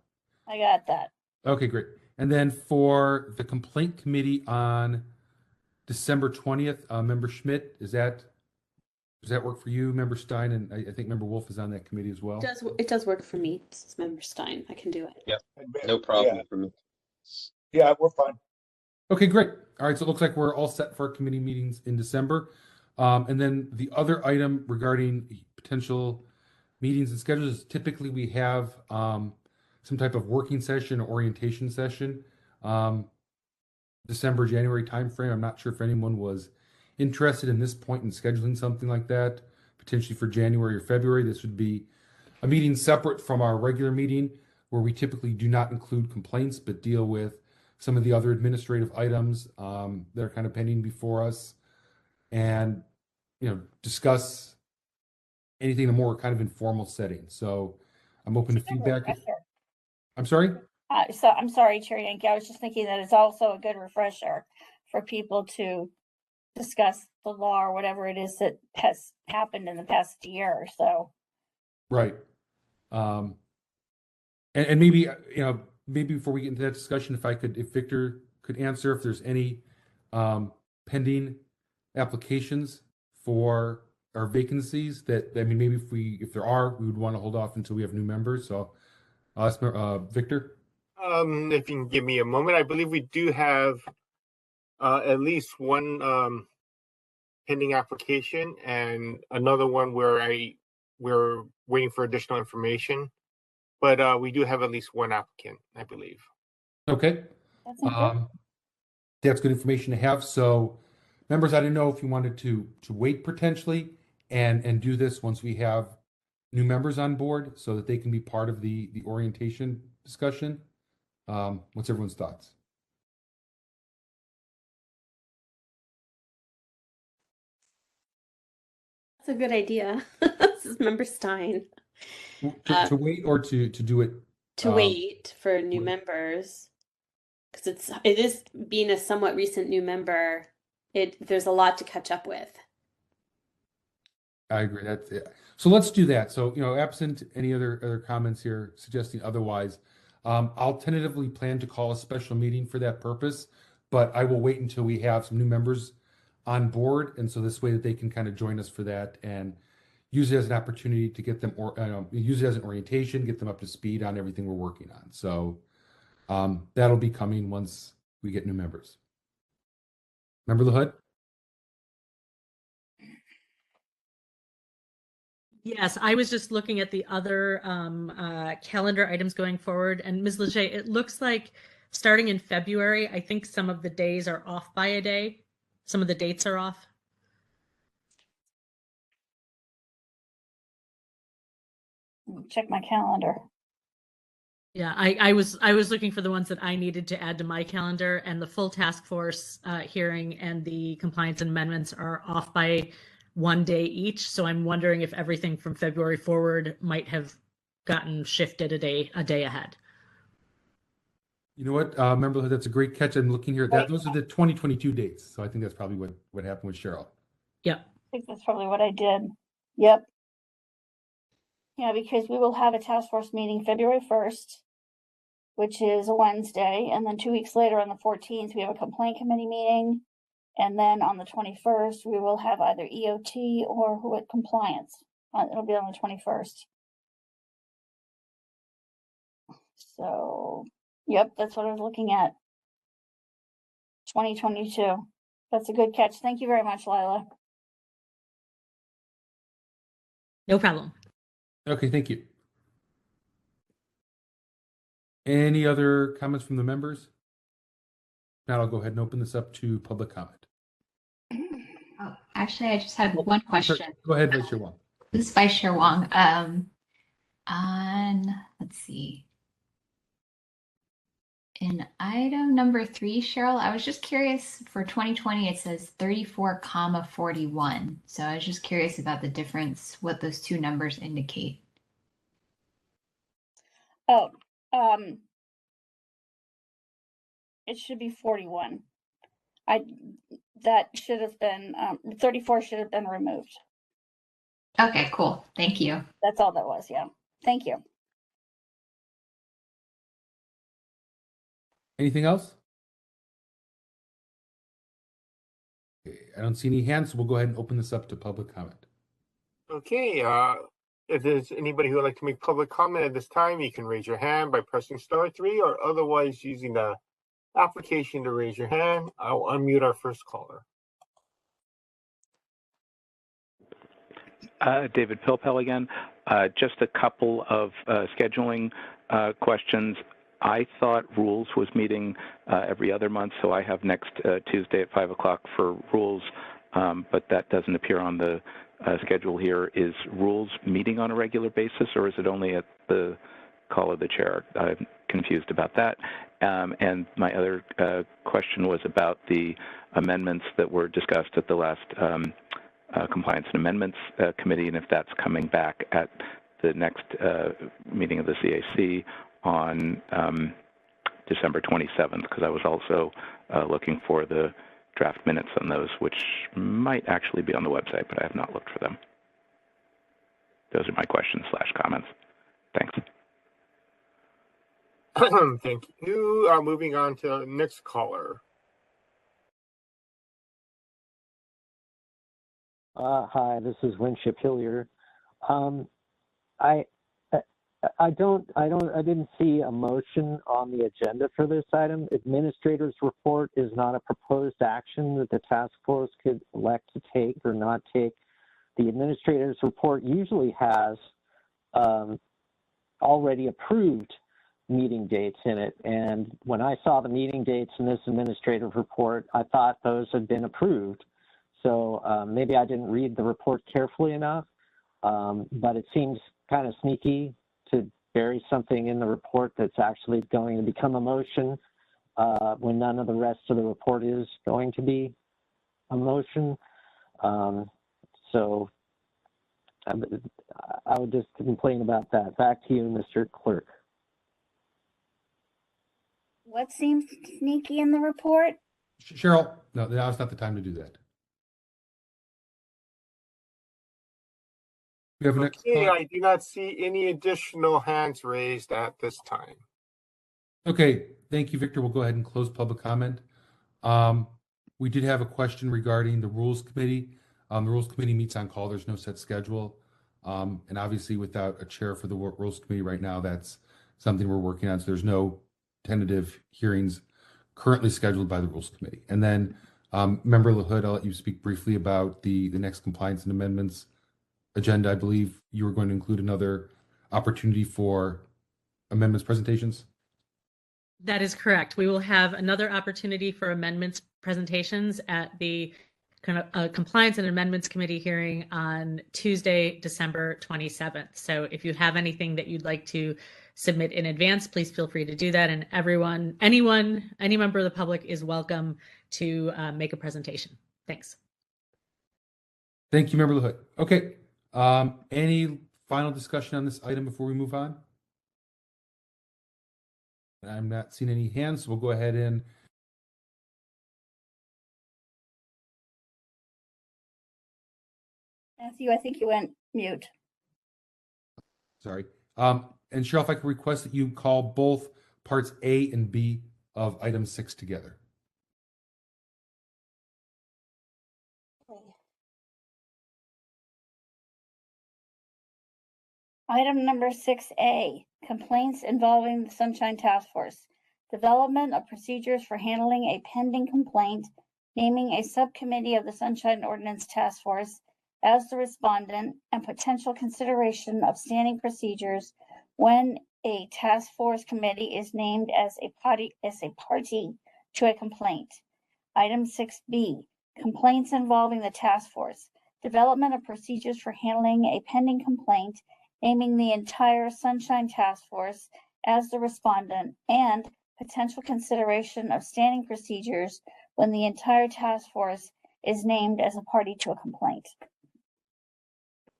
I got that. Okay, great. And then for the complaint committee on December 20th, Member Schmidt, does that work for you, Member Stein? And I think Member Wolf is on that committee as well. It does work for me. This is Member Stein. I can do it. Yeah, no problem for me. Yeah, we're fine. Okay, great. All right, so it looks like we're all set for our committee meetings in December. And then the other item regarding potential meetings and schedules is typically we have some type of working session or orientation session. December, January timeframe. I'm not sure if anyone was interested in this point in scheduling something like that, potentially for January or February. This would be a meeting separate from our regular meeting where we typically do not include complaints, but deal with some of the other administrative items that are kind of pending before us and, discuss anything in a more kind of informal setting. So I'm open to feedback. I'm sorry? So I'm sorry, Chair Yankee. I was just thinking that it's also a good refresher for people to discuss the law or whatever it is that has happened in the past year or so. Right. And maybe, maybe before we get into that discussion, if Victor could answer if there's any pending applications for our vacancies maybe if there are, we would want to hold off until we have new members. So I'll ask Victor. If you can give me a moment, I believe we do have at least one pending application and another one where we're waiting for additional information. But we do have at least one applicant, I believe. Okay. That's good information to have. So members, I didn't know if you wanted to wait potentially and do this once we have new members on board so that they can be part of the orientation discussion. What's everyone's thoughts? That's a good idea. This is Member Stein. To wait or to do it? To wait for new members, because it is being a somewhat recent new member. There's a lot to catch up with. I agree. That's it. So let's do that. So absent any other comments here suggesting otherwise, I'll tentatively plan to call a special meeting for that purpose, but I will wait until we have some new members on board, and so this way that they can kind of join us for that and use it as an opportunity to get them, use it as an orientation, get them up to speed on everything we're working on. So that'll be coming once we get new members. Member LaHood? Yes, I was just looking at the other calendar items going forward, and Ms. Leger, it looks like starting in February, I think some of the days are off by a day. Some of the dates are off. Check my calendar. Yeah, I was looking for the ones that I needed to add to my calendar, and the full task force hearing and the compliance and amendments are off by one day each. So I'm wondering if everything from February forward might have gotten shifted a day ahead. You know what, member, that's a great catch. I'm looking here. Those are the 2022 dates. So I think that's probably what happened with Cheryl. Yep. I think that's probably what I did. Yep. Yeah, because we will have a task force meeting February 1st. which is a Wednesday. And then 2 weeks later on the 14th, we have a complaint committee meeting. And then on the 21st, we will have either EOT or compliance. It'll be on the 21st. So, yep, that's what I was looking at. 2022. That's a good catch. Thank you very much, Lila. No problem. Okay, thank you. Any other comments from the members? Now I'll go ahead and open this up to public comment. Oh, actually, I just had one question. Go ahead, Vice Chair Wong. This is Vice Chair Wong. Let's see. In item number 3, Cheryl, I was just curious, for 2020, it says 34,41. So I was just curious about the difference, what those two numbers indicate. Oh, it should be 41. That should have been 34 should have been removed. Okay, cool. Thank you. That's all that was. Yeah. Thank you. Anything else? Okay, I don't see any hands, so we'll go ahead and open this up to public comment. Okay, if there's anybody who would like to make public comment at this time, you can raise your hand by pressing *3 or otherwise using the application to raise your hand. I'll unmute our first caller. David Pilpel again. Just a couple of scheduling questions. I thought Rules was meeting every other month, so I have next Tuesday at 5 o'clock for Rules, but that doesn't appear on the schedule here. Is Rules meeting on a regular basis, or is it only at the call of the chair? I'm confused about that. And my other question was about the amendments that were discussed at the last Compliance and Amendments Committee, and if that's coming back at the next meeting of the CAC on December 27th, because I was also looking for the draft minutes on those, which might actually be on the website, but I have not looked for them. Those are my questions / comments. Thanks. Thank you. Moving on to the next caller. Hi, this is Winship Hillier. I didn't see a motion on the agenda for this item. Administrator's report is not a proposed action that the task force could elect to take or not take. The administrator's report usually has already approved meeting dates in it. And when I saw the meeting dates in this administrative report, I thought those had been approved. So maybe I didn't read the report carefully enough, but it seems kind of sneaky to bury something in the report that's actually going to become a motion when none of the rest of the report is going to be a motion. So I would just complain about that. Back to you, Mr. Clerk. What seems sneaky in the report? Cheryl, no, now's not the time to do that. We have next Okay, call. I do not see any additional hands raised at this time. Okay, thank you, Victor. We'll go ahead and close public comment. We did have a question regarding the Rules Committee. The Rules Committee meets on call. There's no set schedule. And obviously, without a chair for the Rules Committee right now, that's something we're working on. So there's no tentative hearings currently scheduled by the Rules Committee. And then, Member LaHood, I'll let you speak briefly about the next Compliance and Amendments agenda. I believe you were going to include another opportunity for amendments presentations. That is correct. We will have another opportunity for amendments presentations at the Compliance and Amendments Committee hearing on Tuesday, December 27th. So if you have anything that you'd like to submit in advance, please feel free to do that. And any member of the public is welcome to make a presentation. Thanks. Thank you, Member LaHood. Okay. Any final discussion on this item before we move on? I'm not seeing any hands, so we'll go ahead and Matthew, I think you went mute. sorry. And Cheryl, if I could request that you call both parts A and B of item 6 together. Item number 6A, complaints involving the Sunshine Task Force. Development of procedures for handling a pending complaint, naming a subcommittee of the Sunshine Ordinance Task Force as the respondent, and potential consideration of standing procedures when a task force committee is named as a party to a complaint. Item 6B, complaints involving the task force. Development of procedures for handling a pending complaint, naming the entire Sunshine Task Force as the respondent, and potential consideration of standing procedures when the entire task force is named as a party to a complaint.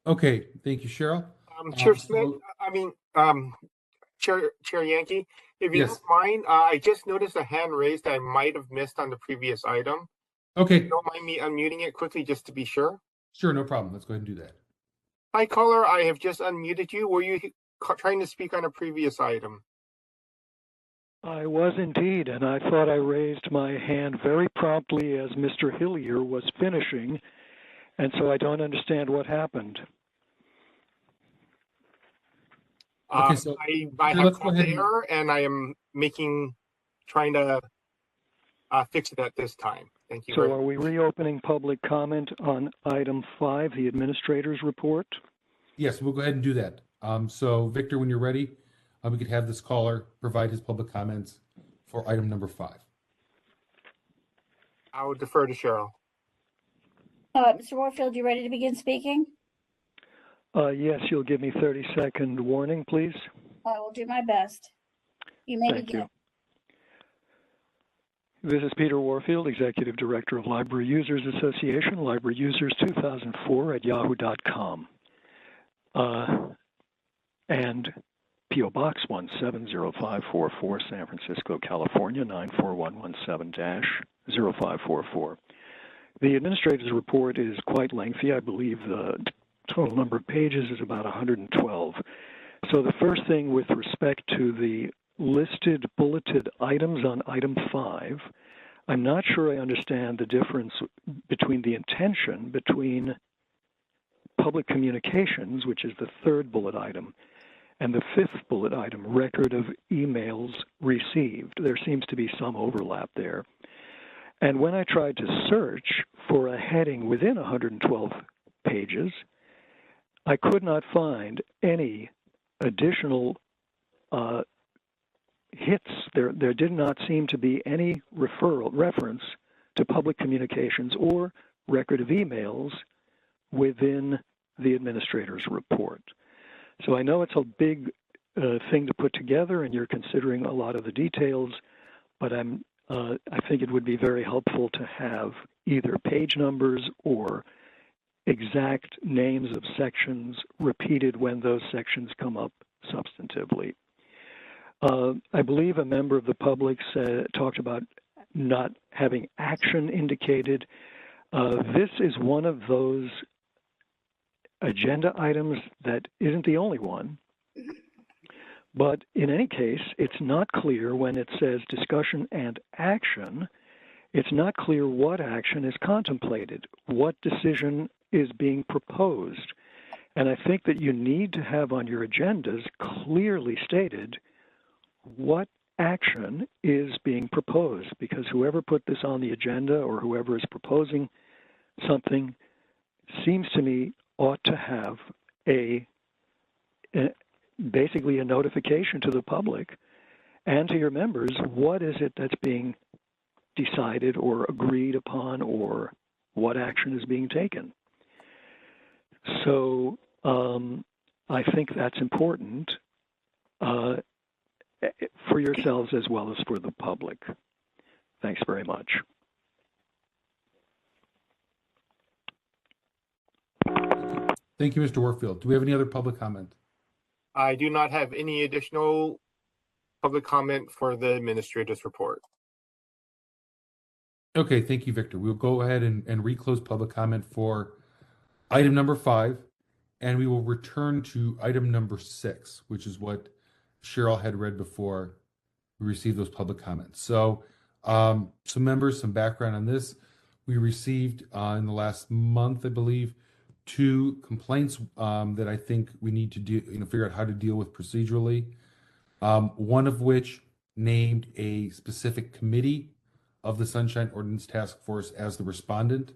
Okay, thank you, Cheryl. Chair Smith, Chair Yankee, if you don't mind, I just noticed a hand raised I might have missed on the previous item. Okay. If you don't mind me unmuting it quickly just to be sure? Sure, no problem. Let's go ahead and do that. Hi, caller. I have just unmuted you. Were you trying to speak on a previous item? I was indeed, and I thought I raised my hand very promptly as Mr. Hillier was finishing, and so I don't understand what happened. Okay, so I have caught the error, and I am trying to fix it at this time. Thank you. So are we reopening public comment on item 5, the administrator's report? Yes, we'll go ahead and do that. So Victor, when you're ready, we could have this caller provide his public comments for item number 5. I would defer to Cheryl. Mr. Warfield, you ready to begin speaking? Yes, you'll give me 30-second warning, please. I will do my best. You may Thank begin. you. This is Peter Warfield, Executive Director of Library Users Association, Library Users 2004 at yahoo.com. And P.O. Box 170544, San Francisco, California, 94117-0544. The administrator's report is quite lengthy. I believe the total number of pages is about 112. So the first thing with respect to the listed bulleted items on item 5, I'm not sure I understand the difference between the intention between public communications, which is the third bullet item, and the fifth bullet item, record of emails received. There seems to be some overlap there. And when I tried to search for a heading within 112 pages, I could not find any additional hits. There did not seem to be any reference to public communications or record of emails within the administrator's report. So I know it's a big thing to put together, and you're considering a lot of the details, but I think it would be very helpful to have either page numbers or exact names of sections repeated when those sections come up substantively. I believe a member of the public talked about not having action indicated. This is one of those agenda items that isn't the only one. But in any case, it's not clear when it says discussion and action. It's not clear what action is contemplated, what decision is being proposed. And I think that you need to have on your agendas clearly stated what action is being proposed, because whoever put this on the agenda or whoever is proposing something seems to me ought to have basically a notification to the public and to your members, what is it that's being decided or agreed upon, or what action is being taken. So I think that's important for yourselves as well as for the public. Thanks very much. Thank you, Mr. Warfield. Do we have any other public comment? I do not have any additional public comment for the administrator's report. Okay, thank you, Victor. We'll go ahead and reclose public comment for item number 5, and we will return to item number 6, which is what Cheryl had read before we received those public comments. So some members, some background on this. We received in the last month, I believe, 2 complaints that I think we need to do, figure out how to deal with procedurally. One of which named a specific committee of the Sunshine Ordinance Task Force as the respondent.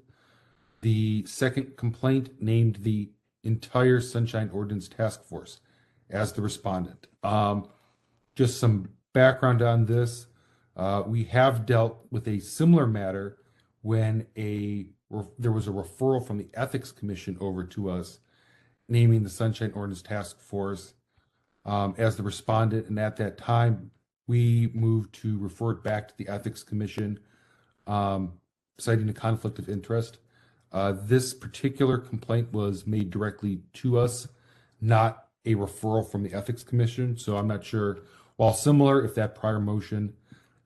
The second complaint named the entire Sunshine Ordinance Task Force as the respondent. Just some background on this. We have dealt with a similar matter when there was a referral from the Ethics Commission over to us, naming the Sunshine Ordinance Task Force as the respondent. And at that time, we moved to refer it back to the Ethics Commission, citing a conflict of interest. This particular complaint was made directly to us, not a referral from the Ethics Commission. So I'm not sure, while similar, if that prior motion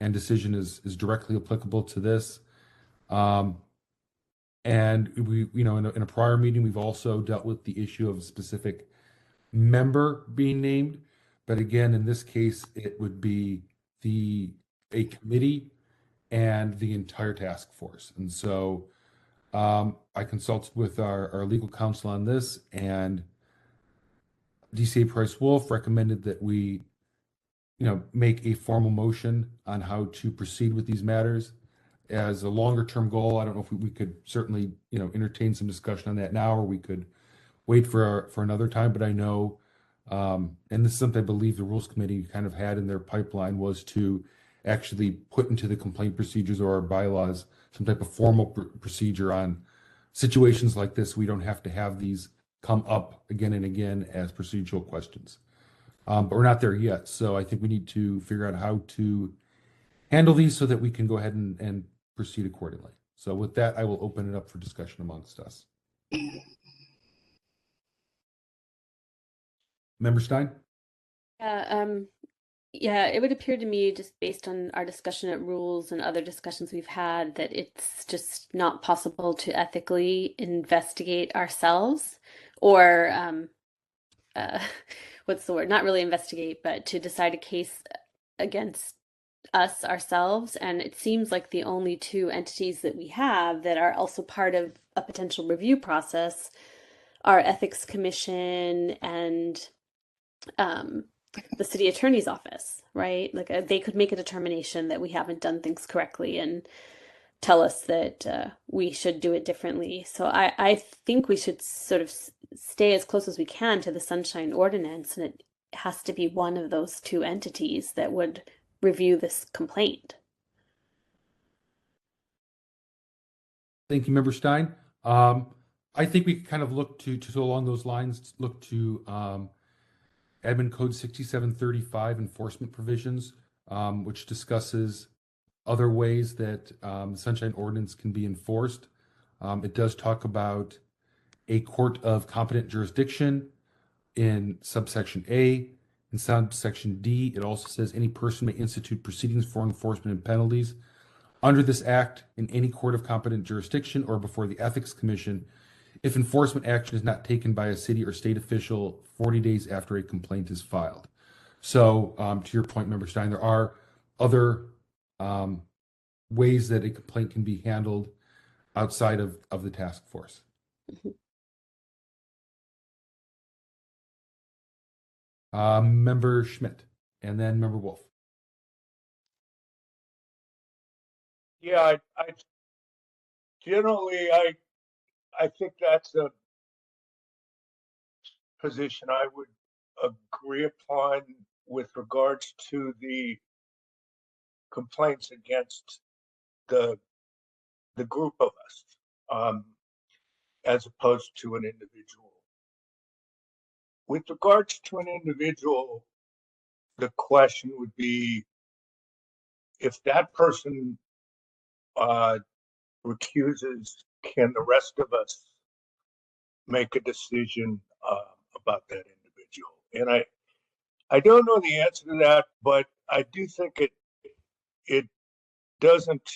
and decision is directly applicable to this. And we, in a prior meeting, we've also dealt with the issue of a specific member being named. But again, in this case, it would be a committee and the entire task force. And so I consulted with our legal counsel on this, and DCA Price Wolf recommended that we, make a formal motion on how to proceed with these matters. As a longer term goal, I don't know if we could certainly, entertain some discussion on that now, or we could wait for another time. But I know, and this is something I believe the Rules Committee kind of had in their pipeline, was to actually put into the complaint procedures or our bylaws some type of formal procedure on situations like this. We don't have to have these come up again and again as procedural questions. But we're not there yet. So I think we need to figure out how to handle these so that we can go ahead and proceed accordingly. So with that, I will open it up for discussion amongst us. Member Stein? Yeah, it would appear to me, just based on our discussion at Rules and other discussions we've had, that it's just not possible to ethically investigate ourselves, or what's the word? Not really investigate, but to decide a case against us ourselves. And it seems like the only 2 entities that we have that are also part of a potential review process are Ethics Commission and the city attorney's office, right? Like they could make a determination that we haven't done things correctly and tell us that we should do it differently. So I think we should sort of stay as close as we can to the Sunshine Ordinance, and it has to be one of those 2 entities that would review this complaint. Thank you, Member Stein. I think we kind of look to along those lines, look to Admin Code 6735 enforcement provisions, which discusses other ways that the Sunshine Ordinance can be enforced. It does talk about a court of competent jurisdiction in subsection A. In subsection D, it also says any person may institute proceedings for enforcement and penalties under this act in any court of competent jurisdiction or before the Ethics Commission if enforcement action is not taken by a city or state official 40 days after a complaint is filed. So to your point, Member Stein, there are other ways that a complaint can be handled outside of the task force. Member Schmidt, and then Member Wolf. Yeah, I generally, I think that's a position I would agree upon with regards to the complaints against the group of us, as opposed to an individual. With regards to an individual, the question would be, if that person recuses, can the rest of us make a decision about that individual? And I don't know the answer to that, but I do think it doesn't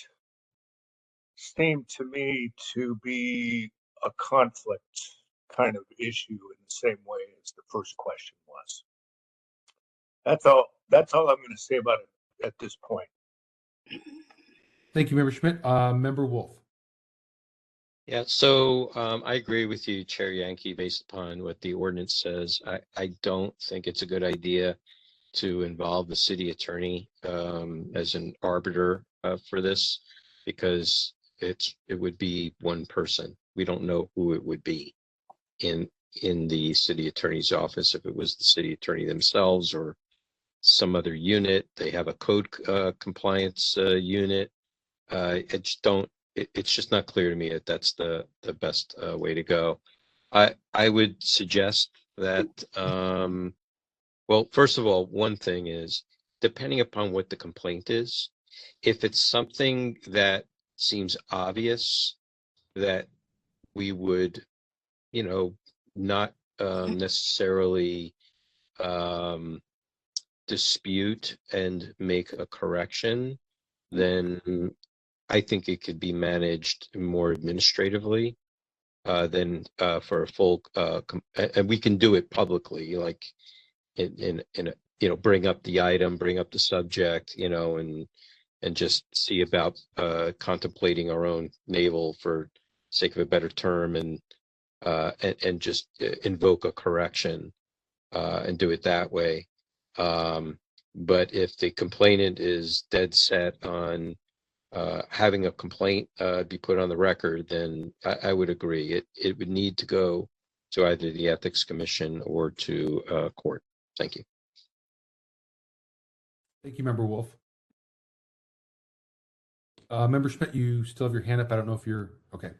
seem to me to be a conflict kind of issue in the same way as the first question was. That's all I'm going to say about it at this point. Thank you, Member Schmidt. Member Wolf. Yeah, so I agree with you, Chair Yankee, based upon what the ordinance says. I don't think it's a good idea to involve the city attorney as an arbiter for this, because it would be one person. We don't know who it would be in the city attorney's office, if it was the city attorney themselves or some other unit. They have a code compliance unit. It's just not clear to me that that's the best way to go. I would suggest that, well, first of all, one thing is, depending upon what the complaint is, if it's something that seems obvious that we would, not necessarily dispute and make a correction, then I think it could be managed more administratively than for a full, and we can do it publicly, like in a, bring up the item, bring up the subject, and just see about contemplating our own navel, for sake of a better term, and just invoke a correction and do it that way. But if the complainant is dead set on having a complaint be put on the record, then I would agree. It would need to go to either the Ethics Commission or to court. Thank you. Thank you, Member Wolf. Member Schmidt, you still have your hand up. I don't know if you're okay.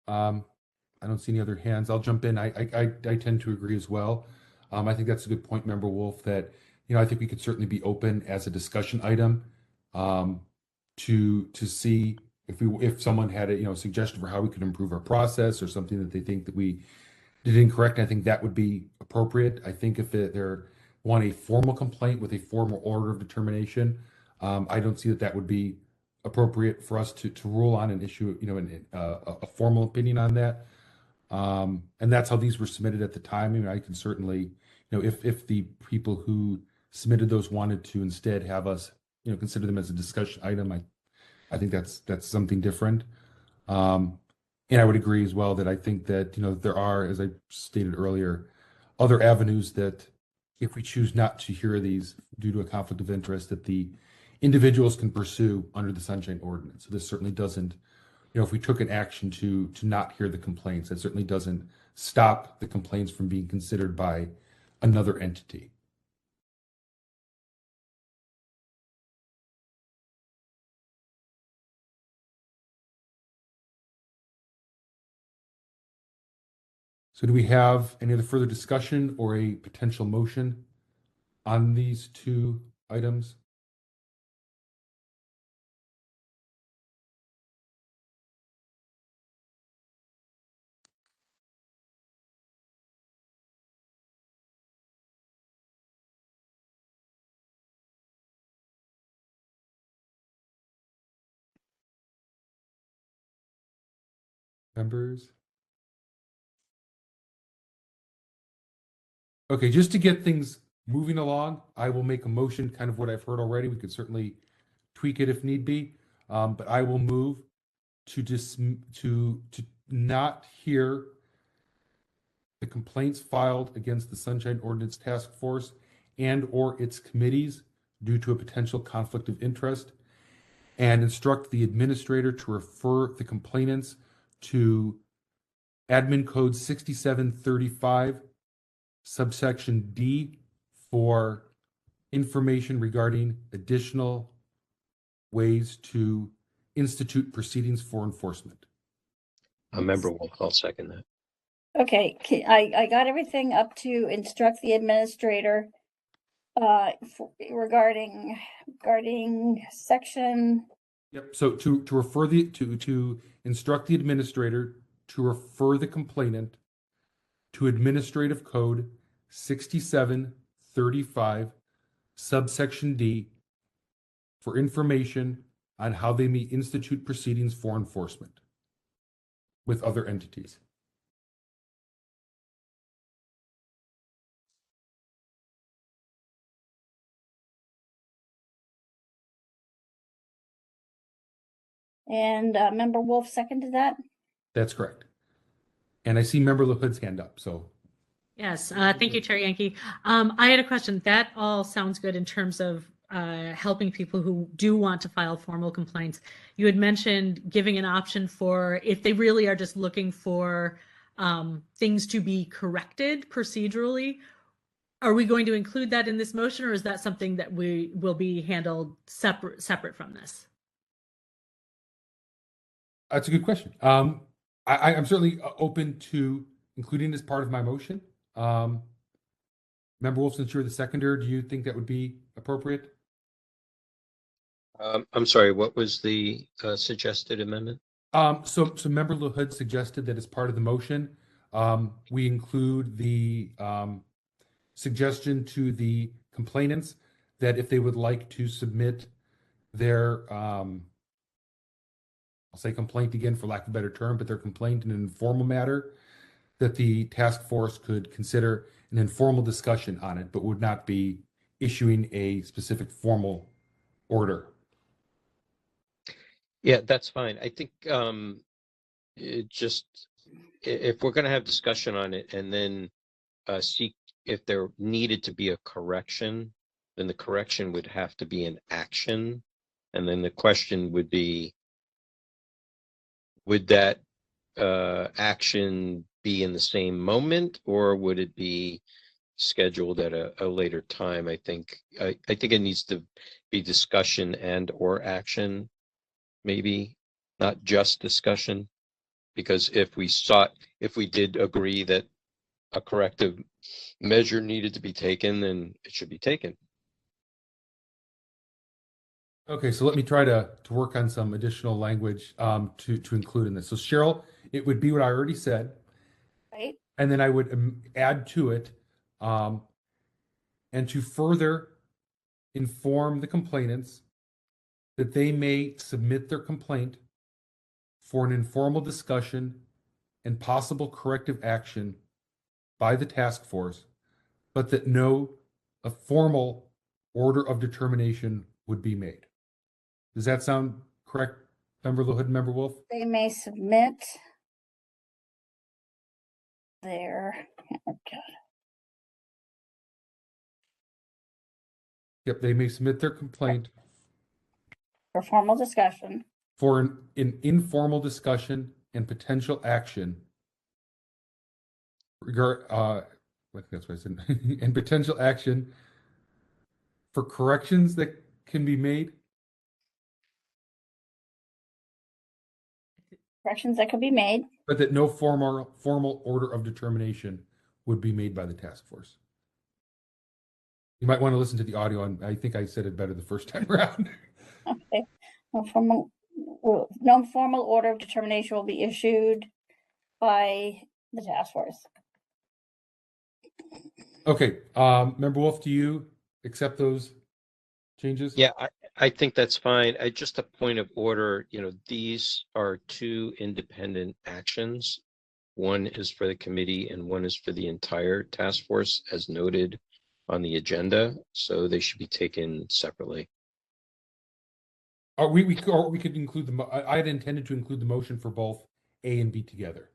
I don't see any other hands. I'll jump in. I tend to agree as well. I think that's a good point, Member Wolf, that, I think we could certainly be open as a discussion item to see if someone had a suggestion for how we could improve our process, or something that they think that we did incorrect. I think that would be appropriate. I think if they're want a formal complaint with a formal order of determination, I don't see that would be appropriate for us to rule on and issue a formal opinion on that. And that's how these were submitted at the time. I can certainly, if the people who submitted those wanted to instead have us, consider them as a discussion item, I think that's something different. And I would agree as well that I think that, there are, as I stated earlier, other avenues that, if we choose not to hear these due to a conflict of interest, that the individuals can pursue under the Sunshine Ordinance. So this certainly doesn't, if we took an action to not hear the complaints, that certainly doesn't stop the complaints from being considered by another entity. So do we have any other further discussion or a potential motion on these two items? Members? Okay, just to get things moving along, I will make a motion, kind of what I've heard already. We could certainly tweak it if need be, but I will move to not hear the complaints filed against the Sunshine Ordinance Task Force and or its committees due to a potential conflict of interest, and instruct the administrator to refer the complainants to Admin Code 6735, subsection D, for information regarding additional ways to institute proceedings for enforcement. Member Wolf, I'll second that. Okay, I got everything up to instruct the administrator regarding section. Yep. So to refer to instruct the administrator to refer the complainant to Administrative Code 6735, subsection D, for information on how they may institute proceedings for enforcement with other entities. And Member Wolf seconded that. That's correct. And I see Member LaHood's hand up, so. Yes, thank you, Chair Yankee. I had a question. That all sounds good in terms of helping people who do want to file formal complaints. You had mentioned giving an option for if they really are just looking for things to be corrected procedurally. Are we going to include that in this motion, or is that something that we will be handled separate from this? That's a good question. I'm certainly open to including this part of my motion. Member Wolf, since you're the seconder, do you think that would be appropriate? I'm sorry, what was the suggested amendment? So Member LaHood suggested that as part of the motion, we include the suggestion to the complainants that if they would like to submit their, I'll say complaint again for lack of a better term, but their complaint in an informal matter, that the task force could consider an informal discussion on it, but would not be issuing a specific formal order. Yeah, that's fine. I think if we're going to have discussion on it and then seek if there needed to be a correction, then the correction would have to be an action. And then the question would be, would that action be in the same moment, or would it be scheduled at a later time? I think it needs to be discussion and or action, maybe not just discussion, because if we did agree that a corrective measure needed to be taken, then it should be taken. Okay, so let me try to work on some additional language to include in this. So Cheryl, it would be what I already said, Right. and then I would add to it, and to further inform the complainants that they may submit their complaint for an informal discussion and possible corrective action by the task force, but that a formal order of determination would be made. Does that sound correct, Member LaHood and Member Wolf? They may submit their, oh God. Yep, they may submit their complaint For formal discussion. for an informal discussion and potential action I think that's what I said, and potential action for corrections that can be made. Corrections that could be made. But that no formal order of determination would be made by the task force. You might want to listen to the audio. I think I said it better the first time around. Okay. No formal order of determination will be issued by the task force. Okay. Member Wolf, do you accept those changes? Yeah, I think that's fine. Just a point of order, these are two independent actions. One is for the committee and one is for the entire task force, as noted on the agenda. So they should be taken separately. We could include I had intended to include the motion for both A and B together.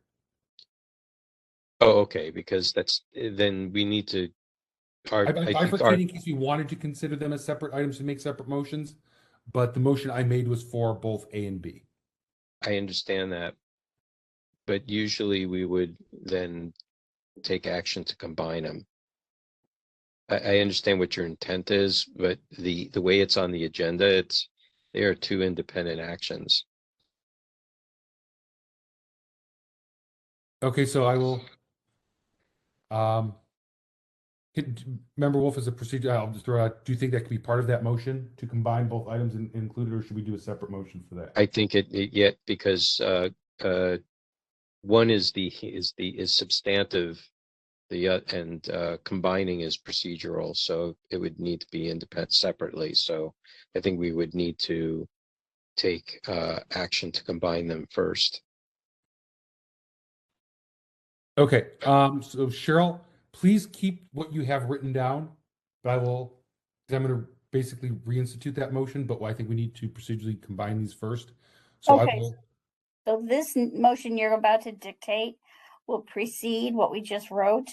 Oh, okay, because then we need to. I bifurcated in case we wanted to consider them as separate items to make separate motions, but the motion I made was for both A and B. I understand that, but usually we would then take action to combine them. I understand what your intent is, but the way it's on the agenda, they are two independent actions. Okay, so I will. Member Wolf, as a procedure, I'll just throw out. Do you think that could be part of that motion to combine both items and include it, or should we do a separate motion for that? I think it because one is substantive, and combining is procedural, so it would need to be independent separately. So I think we would need to take action to combine them first. Okay. So Cheryl, please keep what you have written down, but I'm going to basically reinstitute that motion, but I think we need to procedurally combine these first. So I Okay. will, So this motion you're about to dictate will precede what we just wrote.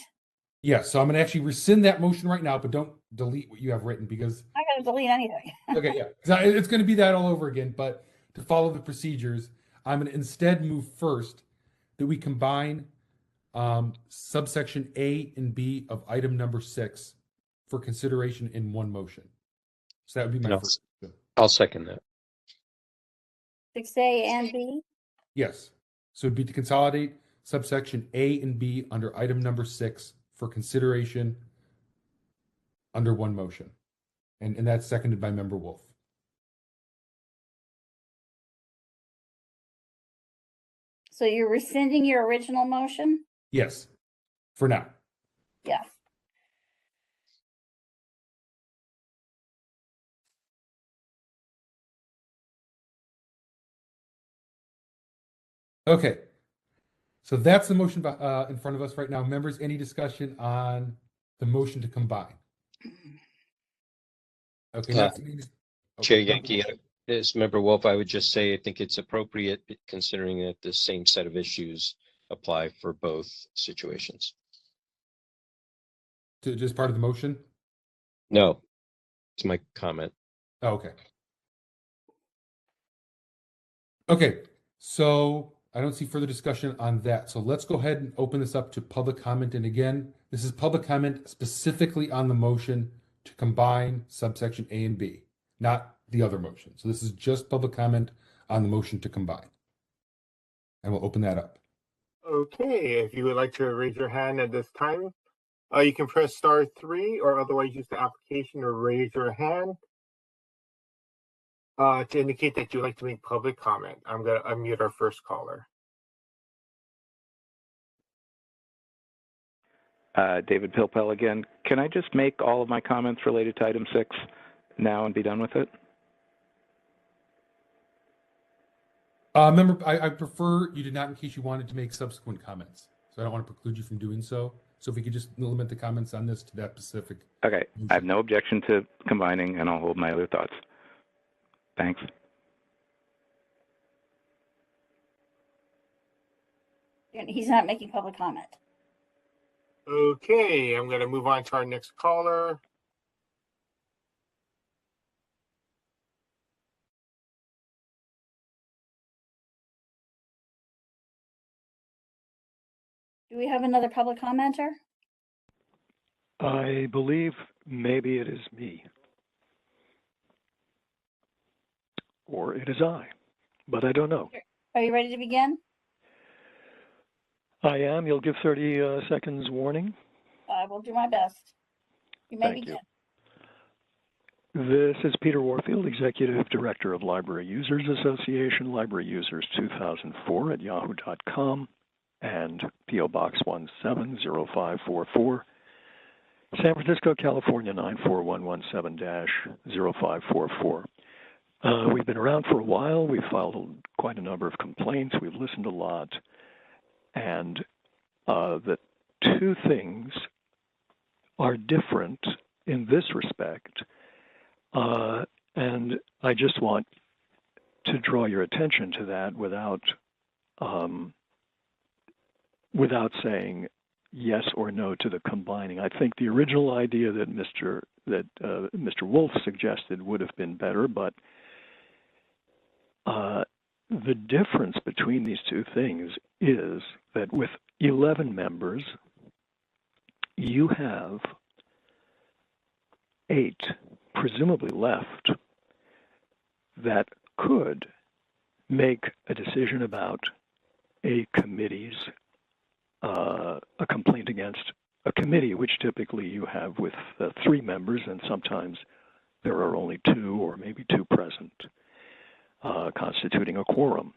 yes, so I'm gonna actually rescind that motion right now, but don't delete what you have written because, I'm not gonna delete anything. okay, yeah, 'cause it's gonna be that all over again, but to follow the procedures, I'm gonna instead move first that we combine subsection A and B of item number 6 for consideration in one motion. So that would be my No. first. I'll second that. 6A and B. Yes. So it'd be to consolidate subsection A and B under item number 6 for consideration under one motion. And that's seconded by Member Wolf. So you're rescinding your original motion? Yes, for now. Yeah. Okay. So that's the motion in front of us right now. Members, any discussion on the motion to combine? Okay. Chair Yankee, as Member Wolf, I would just say I think it's appropriate considering that the same set of issues apply for both situations. To just part of the motion? No, it's my comment. Oh, okay. Okay, so I don't see further discussion on that. So let's go ahead and open this up to public comment. And again, this is public comment specifically on the motion to combine subsection A and B, not the other motion. So this is just public comment on the motion to combine. And we'll open that up. Okay, if you would like to raise your hand at this time, you can press *3 or otherwise use the application to raise your hand to indicate that you'd like to make public comment. I'm going to unmute our first caller. David Pilpel again. Can I just make all of my comments related to item 6 now and be done with it? Member, I prefer you did not in case you wanted to make subsequent comments. So I don't want to preclude you from doing so. So if we could just limit the comments on this to that specific. Okay, I have no objection to combining, and I'll hold my other thoughts. Thanks. He's not making public comment. Okay, I'm going to move on to our next caller. Do we have another public commenter? I believe maybe it is me. Or it is I, but I don't know. Are you ready to begin? I am. You'll give 30 seconds warning. I will do my best. You may Thank begin. This is Peter Warfield, Executive Director of Library Users Association, Library Users 2004 at yahoo.com, and P.O. Box 170544, San Francisco, California 94117-0544. We've been around for a while. We've filed quite a number of complaints. We've listened a lot. And the two things are different in this respect. And I just want to draw your attention to that without saying yes or no to the combining. I think the original idea that Mr. Wolf suggested would have been better, but the difference between these two things is that with 11 members, you have 8 presumably left that could make a decision about a committee's a complaint against a committee, which typically you have with 3 members, and sometimes there are only 2 or maybe 2 present, constituting a quorum.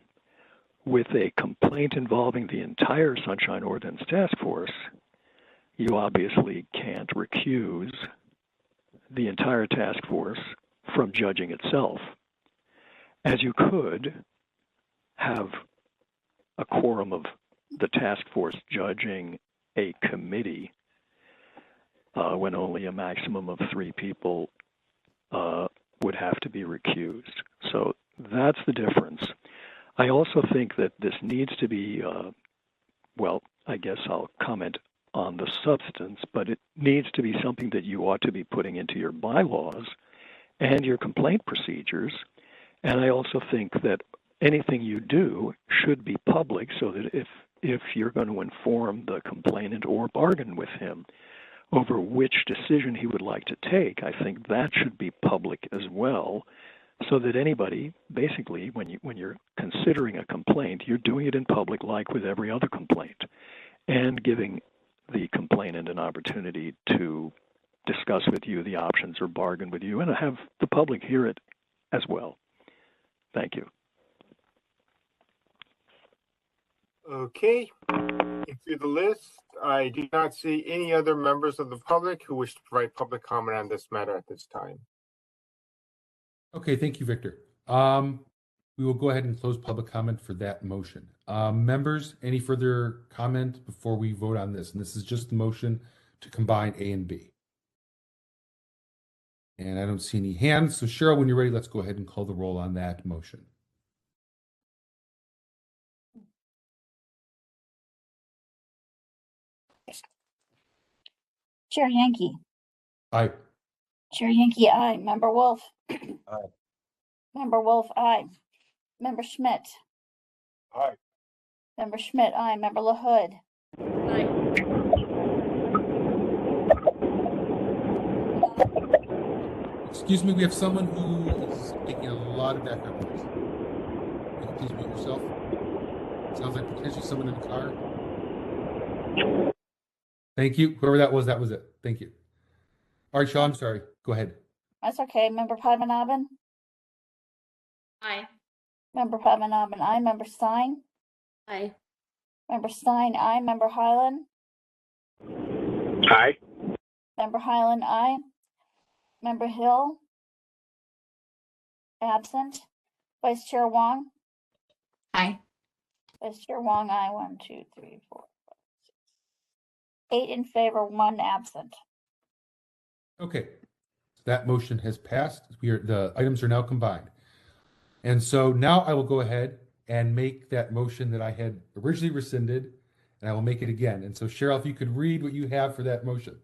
With a complaint involving the entire Sunshine Ordinance Task Force, you obviously can't recuse the entire task force from judging itself, as you could have a quorum of the task force judging a committee when only a maximum of 3 people would have to be recused. So that's the difference. I also think that this needs to be, well, I guess I'll comment on the substance, but it needs to be something that you ought to be putting into your bylaws and your complaint procedures. And I also think that anything you do should be public, so that if you're going to inform the complainant or bargain with him over which decision he would like to take, I think that should be public as well, so that anybody, basically, when you're considering a complaint, you're doing it in public like with every other complaint, and giving the complainant an opportunity to discuss with you the options or bargain with you, and have the public hear it as well. Thank you. Okay. Through the list, I do not see any other members of the public who wish to provide public comment on this matter at this time. Okay, thank you, Victor. We will go ahead and close public comment for that motion. Members, any further comment before we vote on this? And this is just the motion to combine A and B. And I don't see any hands. So Cheryl, when you're ready, let's go ahead and call the roll on that motion. Chair Yankee. Aye. Chair Yankee, aye. Member Wolf. Aye. Member Wolf, aye. Member Schmidt. Aye. Member Schmidt, aye. Member LaHood. Aye. Excuse me, we have someone who is making a lot of background noise. Can you please mute yourself? Sounds like potentially someone in the car. Thank you. Whoever that was it. Thank you. All right, Sean, I'm sorry. Go ahead. That's okay. Member Padmanabhan. Aye. Member Padmanabhan, aye. Member Stein. Aye. Member Stein, aye. Member Highland. Aye. Member Highland, aye. Member Hill. Absent. Vice Chair Wong. Aye. Vice Chair Wong, aye. 1, 2, 3, 4, 5, 6. 8 in favor, 1 absent. Okay. That motion has passed. The items are now combined. And so now I will go ahead and make that motion that I had originally rescinded, and I will make it again. And so Cheryl, if you could read what you have for that motion.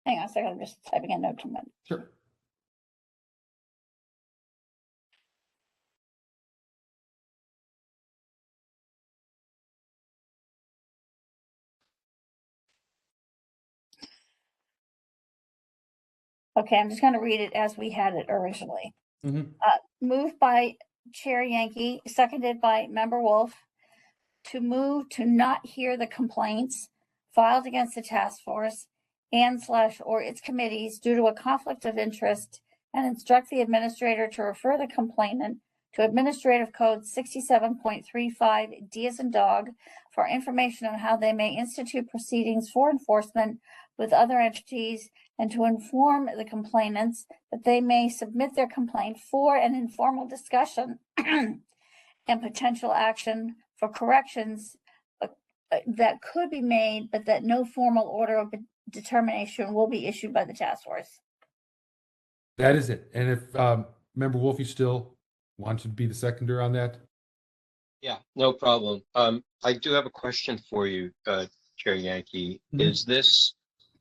Hang on a second, I'm just typing a note to me. Sure. Okay, I'm just going to read it as we had it originally. Mm-hmm. Moved by Chair Yankee, seconded by Member Wolf, to move to not hear the complaints filed against the task force and/or its committees due to a conflict of interest, and instruct the administrator to refer the complainant to Administrative Code 67.35 D as in dog for information on how they may institute proceedings for enforcement with other entities, and to inform the complainants that they may submit their complaint for an informal discussion and potential action for corrections that could be made, but that no formal order of determination will be issued by the task force. That is it. And if Member Wolf, you still want to be the seconder on that? Yeah, no problem. I do have a question for you, Chair Yankee. Mm-hmm. Is this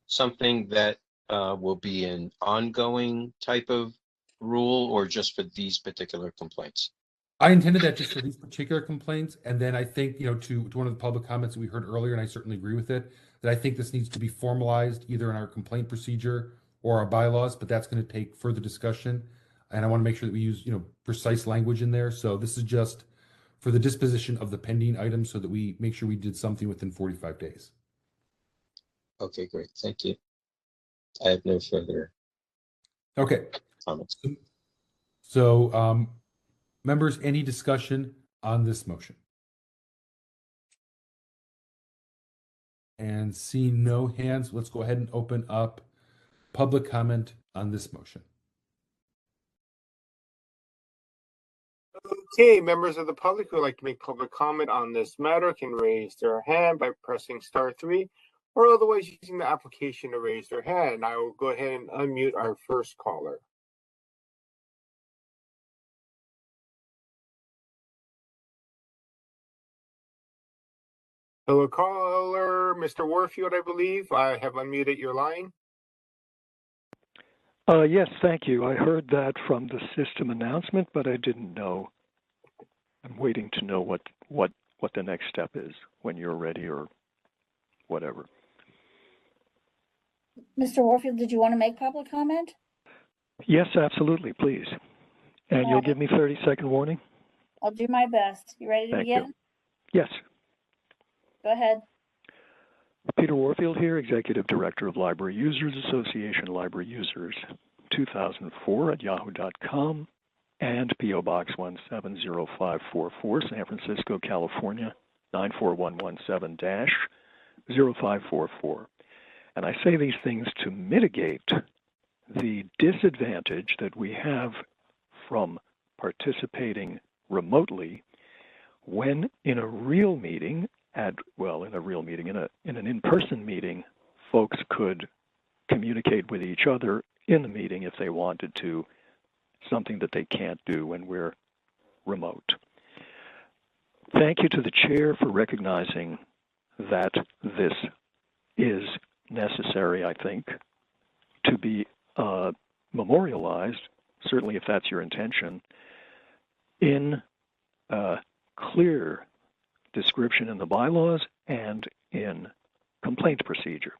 something that will be an ongoing type of rule, or just for these particular complaints? I intended that just for these particular complaints, and then I think, to one of the public comments that we heard earlier, and I certainly agree with it, that I think this needs to be formalized either in our complaint procedure or our bylaws, but that's going to take further discussion, and I want to make sure that we use, precise language in there. So this is just for the disposition of the pending items, so that we make sure we did something within 45 days. Okay, great. Thank you. I have no further comments. So, members, any discussion on this motion? And seeing no hands, let's go ahead and open up public comment on this motion. Okay, members of the public who would like to make public comment on this matter can raise their hand by pressing *3, or otherwise using the application to raise their hand. I will go ahead and unmute our first caller. Hello, caller, Mr. Warfield, I believe. I have unmuted your line. Yes, thank you. I heard that from the system announcement, but I didn't know. I'm waiting to know what the next step is when you're ready or whatever. Mr. Warfield, did you want to make public comment? Yes, absolutely, please. And you'll give me 30-second warning? I'll do my best. You ready to Thank begin? you. Yes. Go ahead. Peter Warfield here, Executive Director of Library Users Association, Library Users 2004 at yahoo.com, and P.O. Box 170544, San Francisco, California, 94117-0544. And I say these things to mitigate the disadvantage that we have from participating remotely when in a real meeting, in an in-person meeting, folks could communicate with each other in the meeting if they wanted to, something that they can't do when we're remote. Thank you to the chair for recognizing that this is necessary, I think, to be memorialized, certainly if that's your intention, in a clear description in the bylaws and in complaint procedure.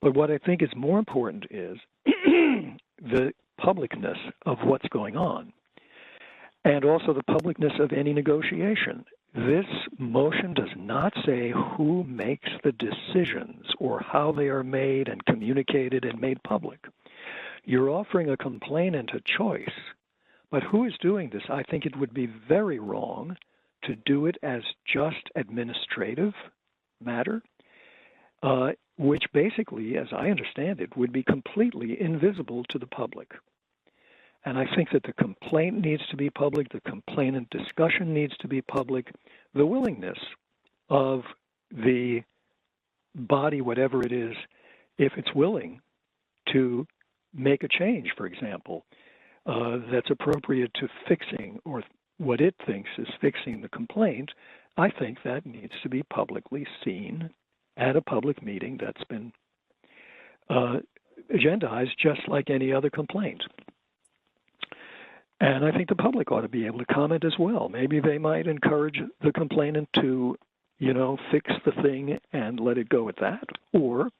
But what I think is more important is the publicness of what's going on, and also the publicness of any negotiation. This motion does not say who makes the decisions or how they are made and communicated and made public. You're offering a complainant a choice, but who is doing this? I think it would be very wrong to do it as just administrative matter, which basically, as I understand it, would be completely invisible to the public. And I think that the complaint needs to be public, the complainant discussion needs to be public, the willingness of the body, whatever it is, if it's willing to make a change, for example, that's appropriate to fixing or what it thinks is fixing the complaint, I think that needs to be publicly seen at a public meeting that's been agendized just like any other complaint. And I think the public ought to be able to comment as well. Maybe they might encourage the complainant to, fix the thing and let it go at that. Or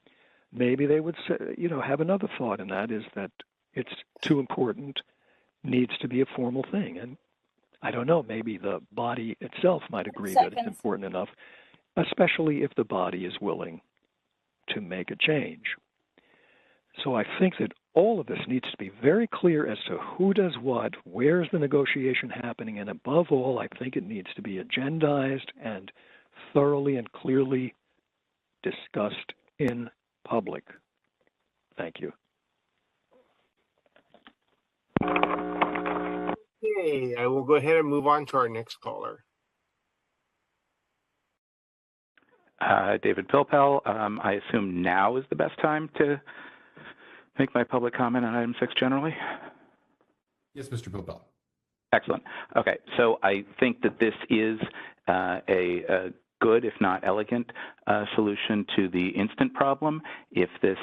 maybe they would say, have another thought, and that is that it's too important, needs to be a formal thing. And I don't know, maybe the body itself might agree that it's important enough, especially if the body is willing to make a change. So I think that all of this needs to be very clear as to who does what, where's the negotiation happening, and above all, I think it needs to be agendized and thoroughly and clearly discussed in public. Thank you. Okay, I will go ahead and move on to our next caller. David Pilpel, I assume now is the best time to make my public comment on item 6 generally? Yes, Mr. Pilpel. Excellent. Okay, so I think that this is a good, if not elegant, solution to the instant problem. If this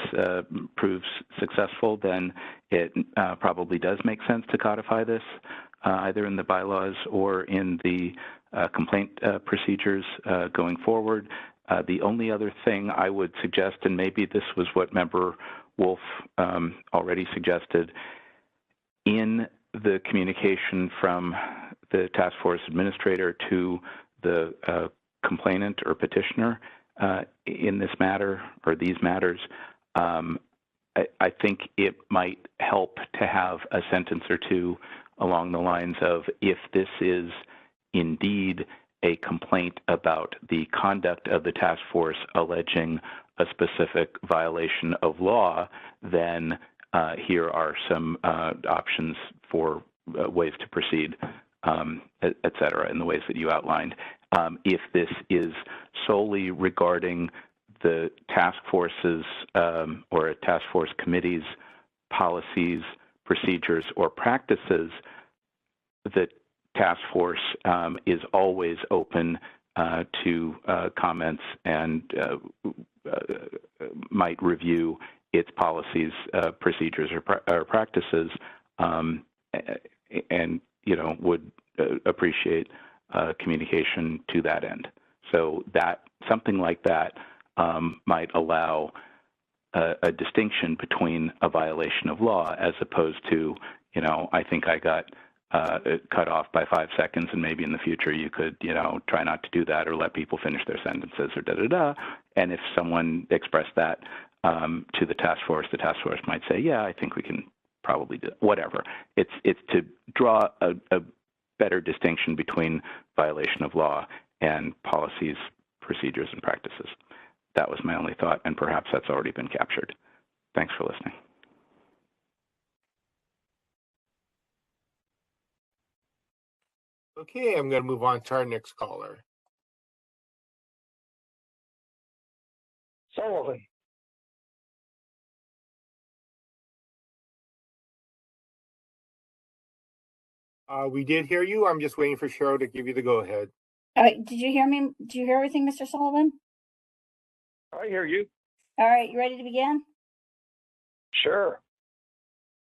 proves successful, then it probably does make sense to codify this either in the bylaws or in the complaint procedures going forward. The only other thing I would suggest, and maybe this was what Member Wolf already suggested, in the communication from the task force administrator to the complainant or petitioner in this matter or these matters, I think it might help to have a sentence or two along the lines of, if this is indeed a complaint about the conduct of the task force alleging a specific violation of law, then here are some options for ways to proceed, et cetera, in the ways that you outlined. If this is solely regarding the task force's or a task force committee's policies, procedures, or practices, the task force is always open to comments and might review its policies, procedures, or practices, and would appreciate communication to that end. So that something like that might allow a distinction between a violation of law as opposed to, I think I got cut off by 5 seconds, and maybe in the future you could, try not to do that or let people finish their sentences or da-da-da. And if someone expressed that to the task force might say, yeah, I think we can probably do it. Whatever. It's to draw a better distinction between violation of law and policies, procedures, and practices. That was my only thought, and perhaps that's already been captured. Thanks for listening. Okay, I'm going to move on to our next caller. Sullivan. We did hear you. I'm just waiting for Cheryl to give you the go-ahead. All right, did you hear me? Did you hear everything, Mr. Sullivan? I hear you. All right, you ready to begin? Sure.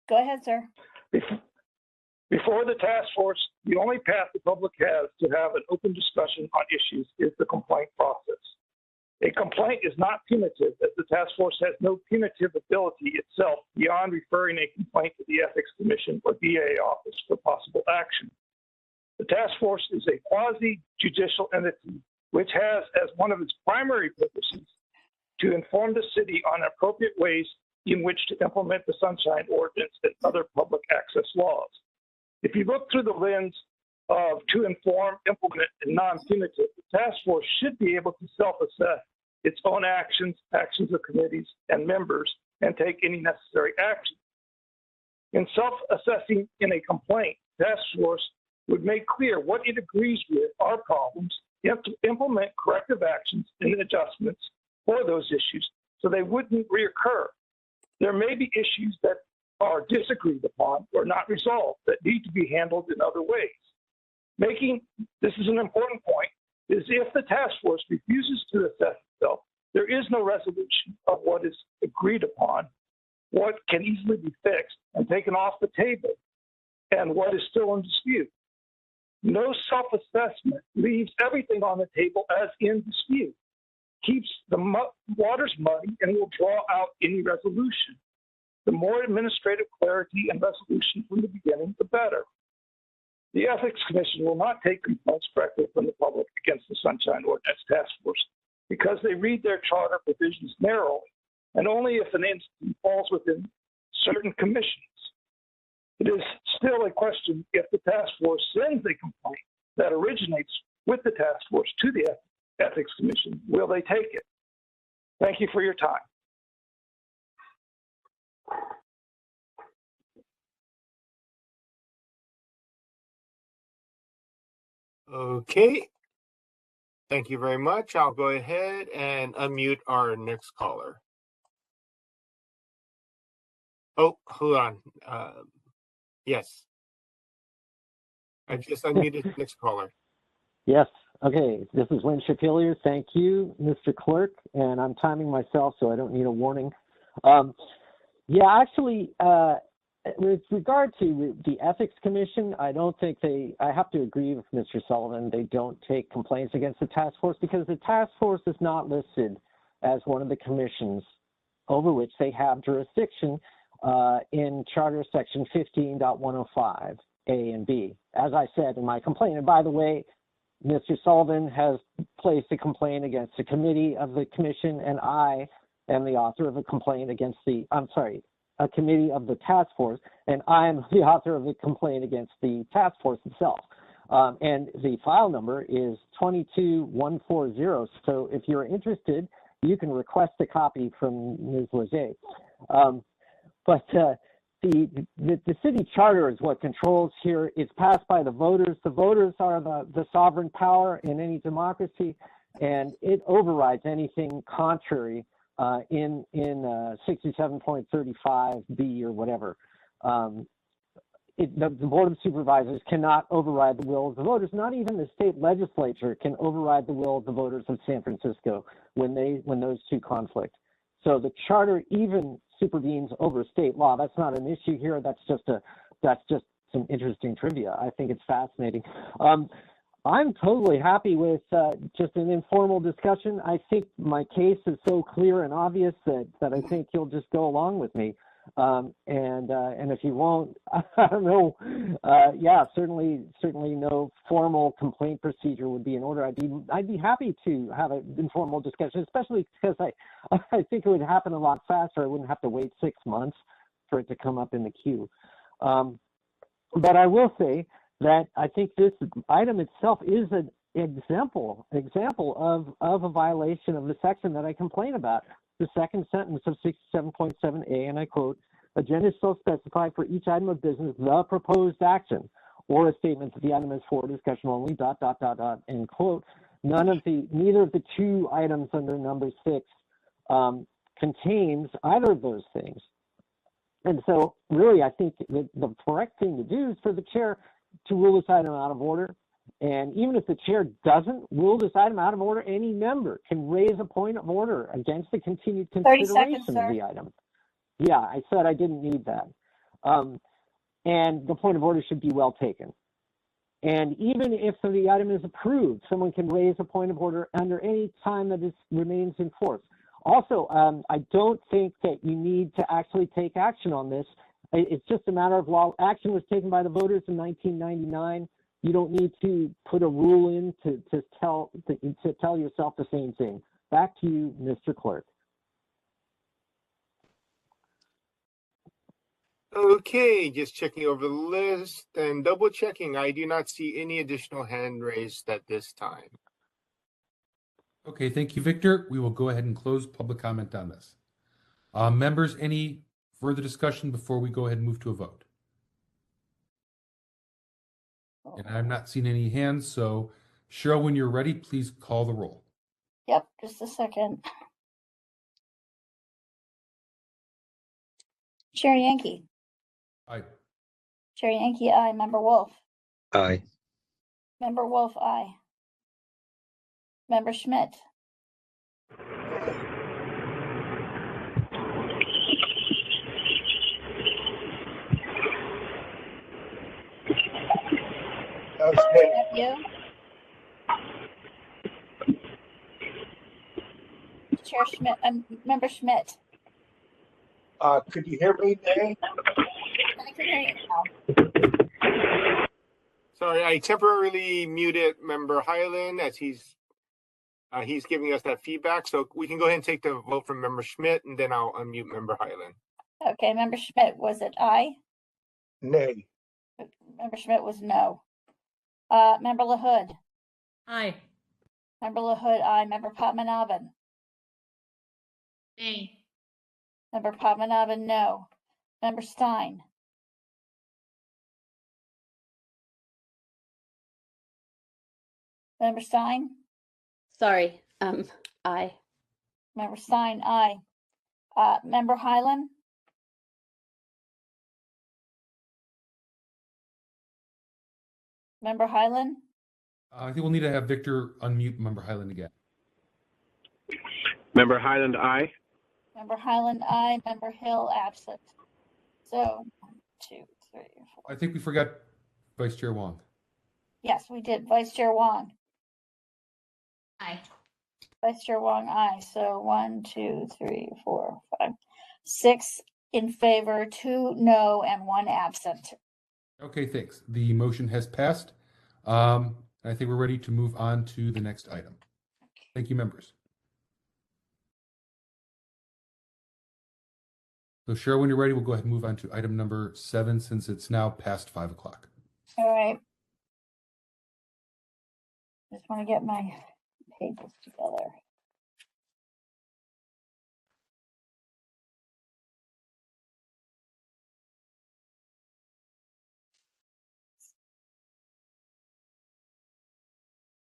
Go ahead, sir. Before the task force, the only path the public has to have an open discussion on issues is the complaint process. A complaint is not punitive, as the task force has no punitive ability itself beyond referring a complaint to the Ethics Commission or DA office for possible action. The task force is a quasi-judicial entity which has as one of its primary purposes to inform the city on appropriate ways in which to implement the Sunshine Ordinance and other public access laws. If you look through the lens of to inform, implement, and non-punitive, the task force should be able to self-assess its own actions, actions of committees and members, and take any necessary action. In self-assessing in a complaint, the task force would make clear what it agrees with are problems, implement corrective actions and adjustments for those issues so they wouldn't reoccur. There may be issues that are disagreed upon or not resolved that need to be handled in other ways. This is an important point, is if the task force refuses to assess itself, there is no resolution of what is agreed upon, what can easily be fixed and taken off the table, and what is still in dispute. No self-assessment leaves everything on the table as in dispute, keeps the waters muddy, and will draw out any resolution. The more administrative clarity and resolution from the beginning, the better. The Ethics Commission will not take complaints directly from the public against the Sunshine Ordinance Task Force because they read their charter provisions narrowly, and only if an entity falls within certain commissions. It is still a question if the task force sends a complaint that originates with the task force to the Ethics Commission, will they take it? Thank you for your time. Okay. Thank you very much. I'll go ahead and unmute our next caller. Oh, hold on. Yes. I just unmuted the next caller. Yes. Okay. This is Winship Hillier. Thank you, Mr. Clerk. And I'm timing myself, so I don't need a warning. Yeah, actually, with regard to the Ethics Commission, I don't think I have to agree with Mr. Sullivan. They don't take complaints against the task force because the task force is not listed as one of the commissions over which they have jurisdiction in Charter Section 15.105 A and B, as I said in my complaint. And by the way, Mr. Sullivan has placed a complaint against the committee of the commission, and I am the author of a complaint against a committee of the task force, and I'm the author of a complaint against the task force itself. And the file number is 22140. So if you're interested, you can request a copy from Ms. Leger. But the city charter is what controls here. It's passed by the voters. The voters are the sovereign power in any democracy, and it overrides anything contrary in 67.35B or whatever. the Board of Supervisors cannot override the will of the voters. Not even the state legislature can override the will of the voters of San Francisco when those two conflict. So the charter even supervenes over state law. That's not an issue here. That's just some interesting trivia. I think it's fascinating. I'm totally happy with just an informal discussion. I think my case is so clear and obvious that I think you'll just go along with me. And if you won't, I don't know. Yeah, certainly no formal complaint procedure would be in order. I'd be happy to have an informal discussion, especially because I think it would happen a lot faster. I wouldn't have to wait 6 months for it to come up in the queue. But I will say that I think this item itself is an example of a violation of the section that I complain about. The second sentence of 67.7a, and I quote, agenda shall specify for each item of business the proposed action, or a statement that the item is for discussion only, ... end quote. Neither of the two items under number 6 contains either of those things. And so really, I think that the correct thing to do is for the chair to rule this item out of order. And even if the chair doesn't rule this item out of order, any member can raise a point of order against the continued consideration of the item. Yeah, I said I didn't need that. And the point of order should be well taken. And even if the item is approved, someone can raise a point of order under any time that it remains in force. Also, I don't think that you need to actually take action on this. It's just a matter of law. Action was taken by the voters in 1999. You don't need to put a rule in to tell yourself the same thing. Back to you, Mr. Clerk. Okay, just checking over the list and double checking. I do not see any additional hand raised at this time. Okay, thank you, Victor. We will go ahead and close public comment on this. Members, any further discussion before we go ahead and move to a vote? And I'm not seeing any hands, so Cheryl, when you're ready, please call the roll. Yep, just a second. Chair Yankee. Aye. Chair Yankee, aye. Member Wolf. Aye. Member Wolf, aye. Member Schmidt. Okay. You? Chair Schmidt, Member Schmidt. Could you hear me, Nay? I can hear you now. Sorry, I temporarily muted Member Highland as he's giving us that feedback. So we can go ahead and take the vote from Member Schmidt, and then I'll unmute Member Highland. Okay, Member Schmidt, was it aye? Nay. Member Schmidt was no. Member LaHood. Aye. Member LaHood, aye. Member Padmanabhan. Nay. Member Padmanabhan, no. Member Stein. Member Stein? Sorry, aye. Member Stein, aye. Member Highland? Member Highland? I think we'll need to have Victor unmute Member Highland again. Member Highland, aye. Member Highland, aye. Member Hill, absent. So, 1, 2, 3, 4. I think we forgot Vice Chair Wong. Yes, we did. Vice Chair Wong. Aye. Vice Chair Wong, aye. So 1, 2, 3, 4, 5, 6 in favor, 2 no, and 1 absent. Okay, thanks. The motion has passed. I think we're ready to move on to the next item. Thank you, members. So Cheryl, when you're ready, we'll go ahead and move on to item number 7 since it's now past 5 o'clock. All right. Just want to get my pages together.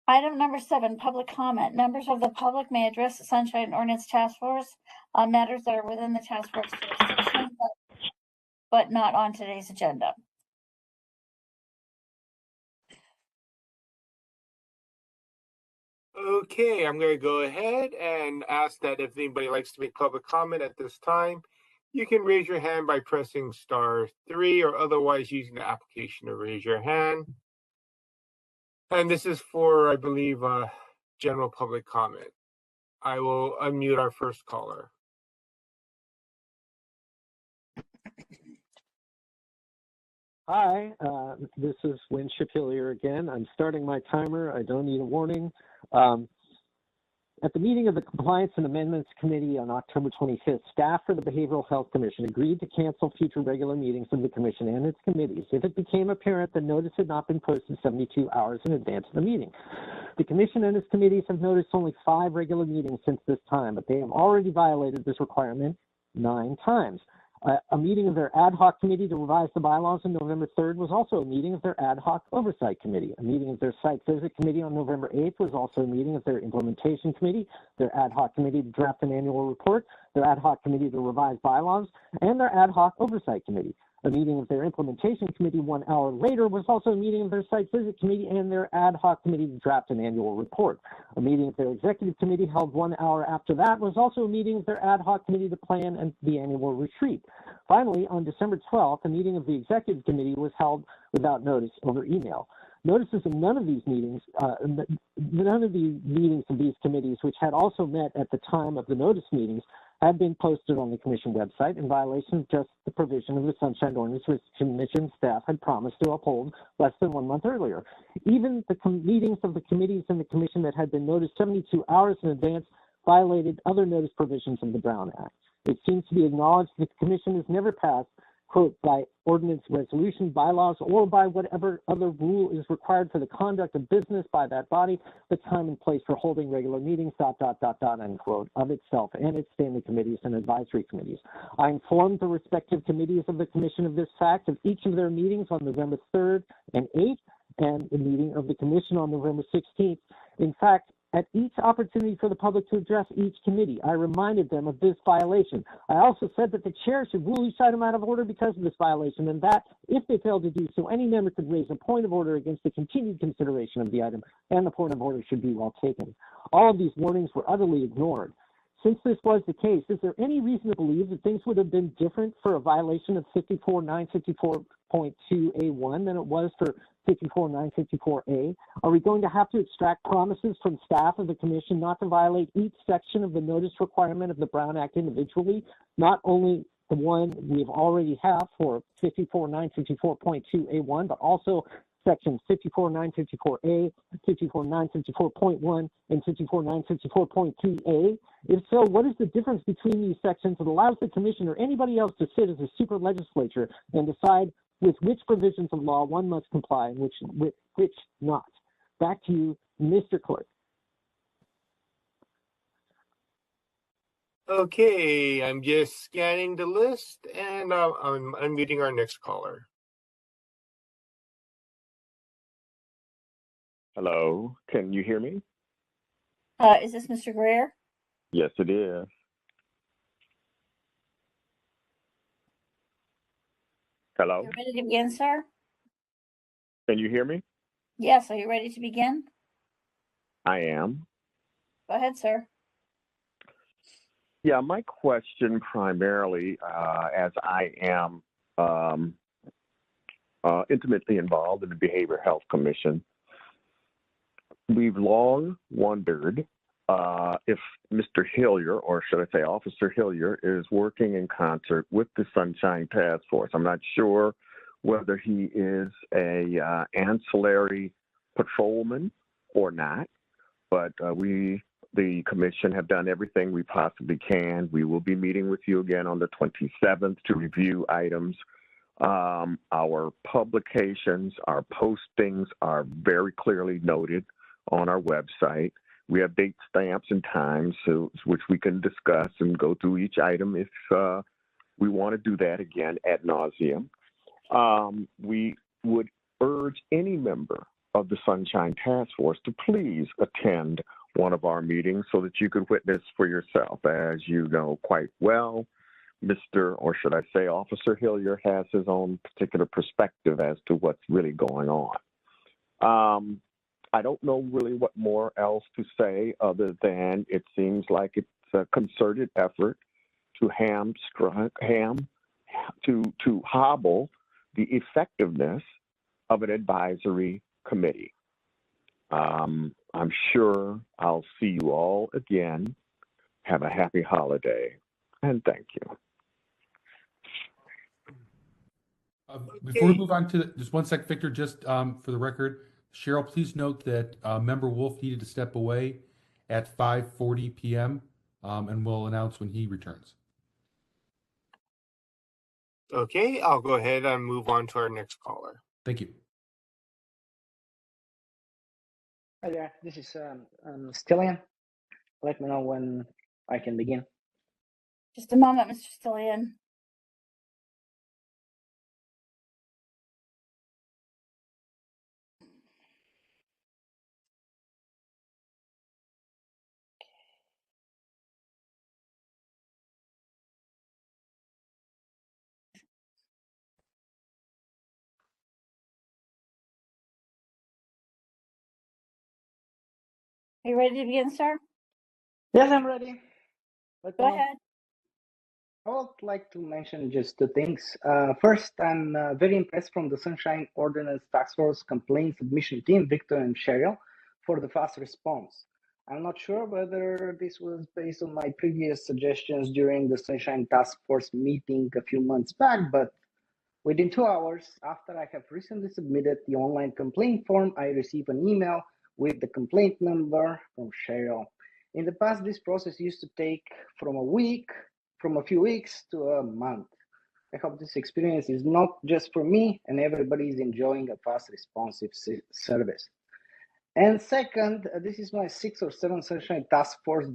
Item number 7, public comment. Members of the public may address the Sunshine Ordinance Task Force on matters that are within the task force jurisdiction, but not on today's agenda. Okay, I'm going to go ahead and ask that if anybody likes to make public comment at this time, you can raise your hand by pressing *3 or otherwise using the application to raise your hand. And this is for, I believe, general public comment. I will unmute our first caller. Hi, this is Winship Hillier again. I'm starting my timer. I don't need a warning. At the meeting of the Compliance and Amendments Committee on October 25th, staff for the Behavioral Health Commission agreed to cancel future regular meetings of the Commission and its committees if it became apparent that notice had not been posted 72 hours in advance of the meeting. The Commission and its committees have noticed only 5 regular meetings since this time, but they have already violated this requirement 9 times. A meeting of their ad hoc committee to revise the bylaws on November 3rd was also a meeting of their ad hoc oversight committee. A meeting of their site visit committee on November 8th was also a meeting of their implementation committee, their ad hoc committee to draft an annual report, their ad hoc committee to revise bylaws, and their ad hoc oversight committee. A meeting of their implementation committee 1 hour later was also a meeting of their site visit committee and their ad hoc committee to draft an annual report. A meeting of their executive committee held 1 hour after that was also a meeting of their ad hoc committee to plan and the annual retreat. Finally, on December 12th, a meeting of the executive committee was held without notice over email. Notices of none of these meetings, none of the meetings of these committees, which had also met at the time of the notice meetings, had been posted on the Commission website in violation of just the provision of the Sunshine Ordinance, which Commission staff had promised to uphold less than 1 month earlier. Even the meetings of the committees and the Commission that had been noticed 72 hours in advance violated other notice provisions of the Brown Act. It seems to be acknowledged that the Commission has never passed, quote, by ordinance, resolution, bylaws, or by whatever other rule is required for the conduct of business by that body, the time and place for holding regular meetings, ... unquote, of itself and its standing committees and advisory committees. I informed the respective committees of the Commission of this fact of each of their meetings on November 3rd and 8th, and the meeting of the Commission on November 16th. In fact, at each opportunity for the public to address each committee, I reminded them of this violation. I also said that the chair should rule each item out of order because of this violation, and that if they failed to do so, any member could raise a point of order against the continued consideration of the item, and the point of order should be well taken. All of these warnings were utterly ignored. Since this was the case, is there any reason to believe that things would have been different for a violation of 54.954.2A1 than it was for 54.954A? Are we going to have to extract promises from staff of the Commission not to violate each section of the notice requirement of the Brown Act individually, not only the one we already have for 54.954.2A1, but also sections 54.954A, 54.954.1, and 54.954.2A? If so, what is the difference between these sections that allows the Commission or anybody else to sit as a super legislature and decide with which provisions of law one must comply and with which not? Back to you, Mr. Clerk. Okay, I'm just scanning the list and I'm unmuting our next caller. Hello, can you hear me? Is this Mr. Greer? Yes, it is. Hello? You ready to begin, sir? Can you hear me? Yes, are you ready to begin? I am. Go ahead, sir. Yeah, my question primarily, as I am intimately involved in the Behavioral Health Commission, we've long wondered if Mr. Hillier, or should I say Officer Hillier, is working in concert with the Sunshine Task Force. I'm not sure whether he is a ancillary patrolman or not, but we, the Commission, have done everything we possibly can. We will be meeting with you again on the 27th to review items. Our publications, our postings are very clearly noted on our website. We have date stamps and times which we can discuss and go through each item if we want to do that again ad nauseum. We would urge any member of the Sunshine Task Force to please attend one of our meetings so that you could witness for yourself. As you know quite well, Mr., or should I say Officer Hillier, has his own particular perspective as to what's really going on. I don't know really what more else to say other than it seems like it's a concerted effort to hobble the effectiveness of an advisory committee. I'm sure I'll see you all again. Have a happy holiday, and thank you. Before we move on to just one sec, Victor, just for the record, Cheryl, please note that Member Wolf needed to step away at 5:40 p.m. And we'll announce when he returns. Okay, I'll go ahead and move on to our next caller. Thank you. Hi there, this is Stillian. Let me know when I can begin. Just a moment, Mr. Stillian. Are you ready to begin, sir? Yes, I'm ready. Go ahead. I would like to mention just two things. First, I'm very impressed from the Sunshine Ordinance Task Force complaint submission team, Victor and Cheryl, for the fast response. I'm not sure whether this was based on my previous suggestions during the Sunshine Task Force meeting a few months back, but within 2 hours after I have recently submitted the online complaint form, I received an email with the complaint number from Cheryl. In the past, this process used to take from a few weeks to a month. I hope this experience is not just for me and everybody is enjoying a fast, responsive service. And second, this is my 6th or 7th Sunshine Task Force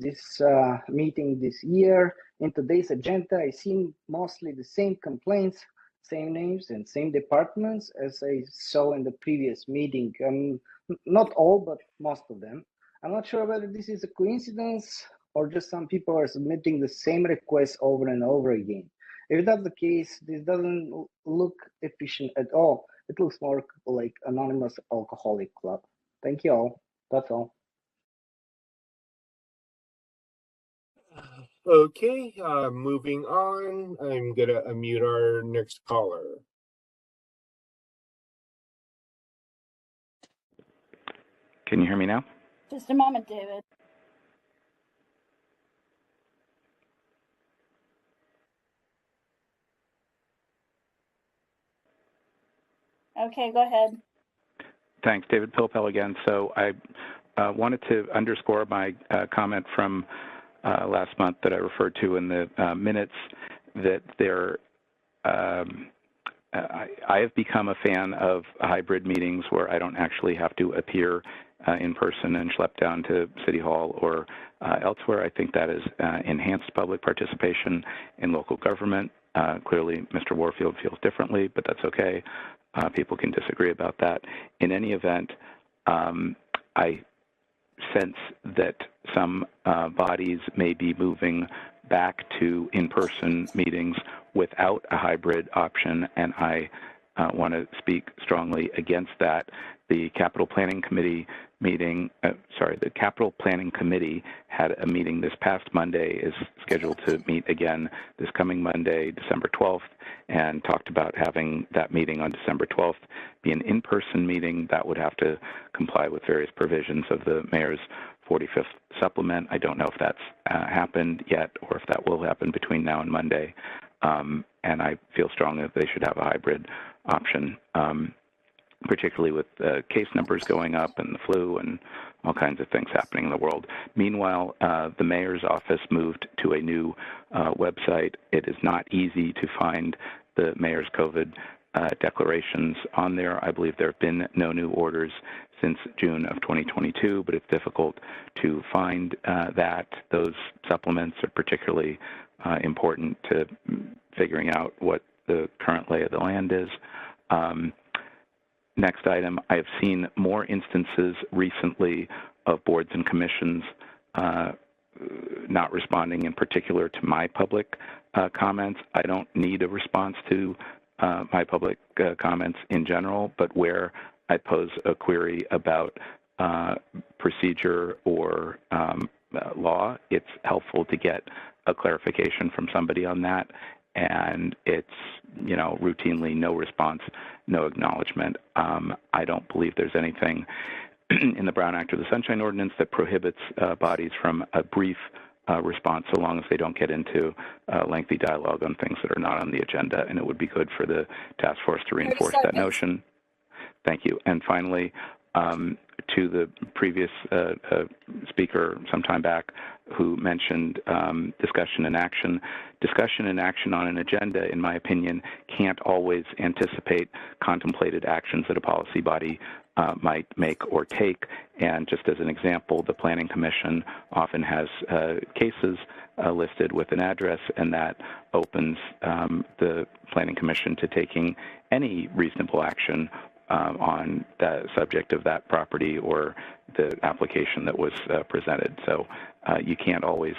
meeting this year. In today's agenda, I see mostly the same complaints, same names, and same departments as I saw in the previous meeting. Not all, but most of them. I'm not sure whether this is a coincidence or just some people are submitting the same requests over and over again. If that's the case, this doesn't look efficient at all. It looks more like anonymous alcoholic club. Thank you all. That's all. Okay, moving on. I'm gonna unmute our next caller. Can you hear me now? Just a moment, David. Okay, go ahead. Thanks, David Pilpel again. So I wanted to underscore my comment from last month that I referred to in the minutes that I have become a fan of hybrid meetings where I don't actually have to appear in person and schlep down to City Hall or elsewhere. I think that is enhanced public participation in local government. Clearly, Mr. Warfield feels differently, but that's okay. People can disagree about that. In any event, I sense that some bodies may be moving back to in-person meetings without a hybrid option, and I want to speak strongly against that. The Capital Planning Committee the Capital Planning Committee had a meeting this past Monday, is scheduled to meet again this coming Monday, December 12th, and talked about having that meeting on December 12th be an in-person meeting. That would have to comply with various provisions of the mayor's 45th supplement. I don't know if that's happened yet or if that will happen between now and Monday. And I feel strongly that they should have a hybrid option, particularly with case numbers going up and the flu and all kinds of things happening in the world. Meanwhile, the mayor's office moved to a new website. It is not easy to find the mayor's COVID declarations on there. I believe there have been no new orders since June of 2022, but it's difficult to find those supplements are particularly important to figuring out what the current lay of the land is. Next item, I have seen more instances recently of boards and commissions not responding in particular to my public comments. I don't need a response to my public comments in general, but where I pose a query about procedure or law, it's helpful to get a clarification from somebody on that. And it's, routinely no response, no acknowledgement. I don't believe there's anything in the Brown Act or the Sunshine Ordinance that prohibits bodies from a brief response so long as they don't get into lengthy dialogue on things that are not on the agenda. And it would be good for the task force to reinforce that notion. Thank you. And finally, to the previous speaker some time back who mentioned discussion and action. Discussion and action on an agenda, in my opinion, can't always anticipate contemplated actions that a policy body might make or take. And just as an example, the Planning Commission often has cases listed with an address, and that opens the Planning Commission to taking any reasonable action on the subject of that property or the application that was presented. So you can't always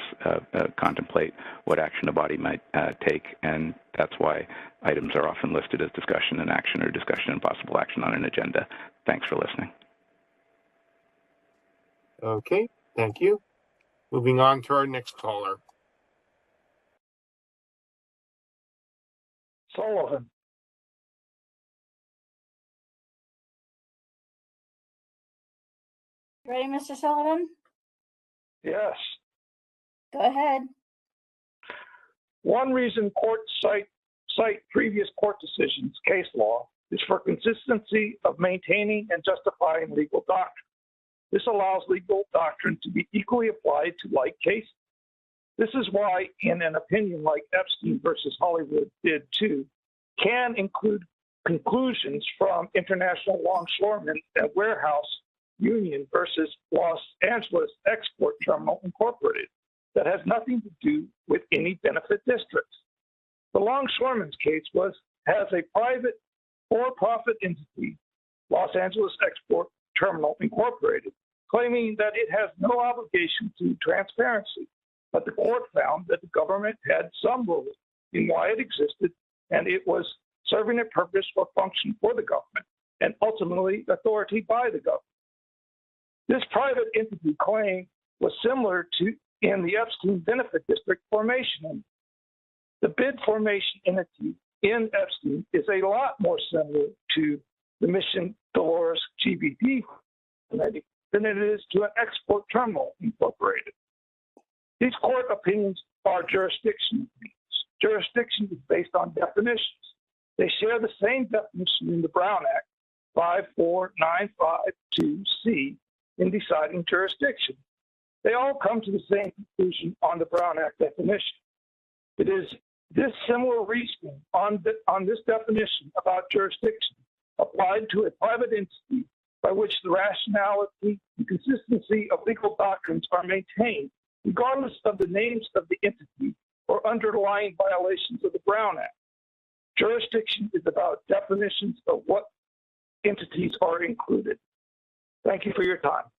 contemplate what action a body might take, and that's why items are often listed as discussion and action or discussion and possible action on an agenda. Thanks for listening. Okay, thank you. Moving on to our next caller. Sullivan. Ready, Mr. Sullivan? Yes. Go ahead. One reason courts cite previous court decisions, case law, is for consistency of maintaining and justifying legal doctrine. This allows legal doctrine to be equally applied to like cases. This is why, in an opinion like Epstein versus Hollywood did too, can include conclusions from International Longshoremen and Warehouse Union versus Los Angeles Export Terminal Incorporated that has nothing to do with any benefit districts. The Longshoremen's case has a private for-profit entity, Los Angeles Export Terminal Incorporated, claiming that it has no obligation to transparency, but the court found that the government had some role in why it existed, and it was serving a purpose or function for the government, and ultimately authority by the government. This private entity claim was similar to in the Epstein Benefit District formation. The bid formation entity in Epstein is a lot more similar to the Mission Dolores GBD committee than it is to an export terminal incorporated. These court opinions are jurisdiction opinions. Jurisdiction is based on definitions. They share the same definition in the Brown Act, 54952C, in deciding jurisdiction. They all come to the same conclusion on the Brown Act definition. It is this similar reasoning on this definition about jurisdiction applied to a private entity by which the rationality and consistency of legal doctrines are maintained, regardless of the names of the entity or underlying violations of the Brown Act. Jurisdiction is about definitions of what entities are included. Thank you for your time.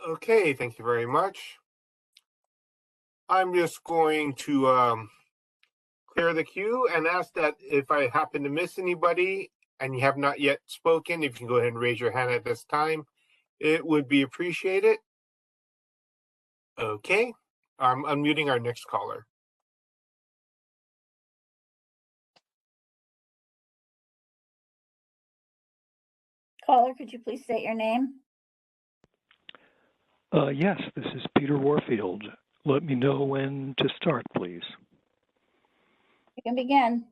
Okay, thank you very much. I'm just going to clear the queue and ask that if I happen to miss anybody and you have not yet spoken, if you can go ahead and raise your hand at this time, it would be appreciated. Okay, I'm unmuting our next caller. Caller, could you please state your name? Yes, this is Peter Warfield. Let me know when to start, please. You can begin.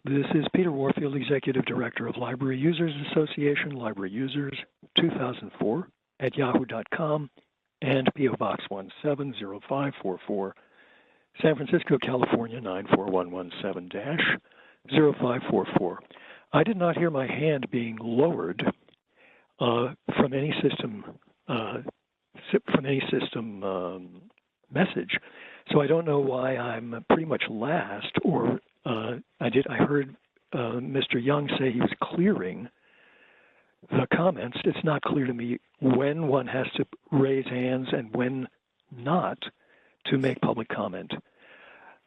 This is Peter Warfield, Executive Director of Library Users Association, Library Users 2004 at yahoo.com, and P.O. Box 170544, San Francisco, California 94117-0544. I did not hear my hand being lowered from any system message, so I don't know why I'm pretty much last. Or I heard Mr. Young say he was clearing the comments. It's not clear to me when one has to raise hands and when not to make public comment.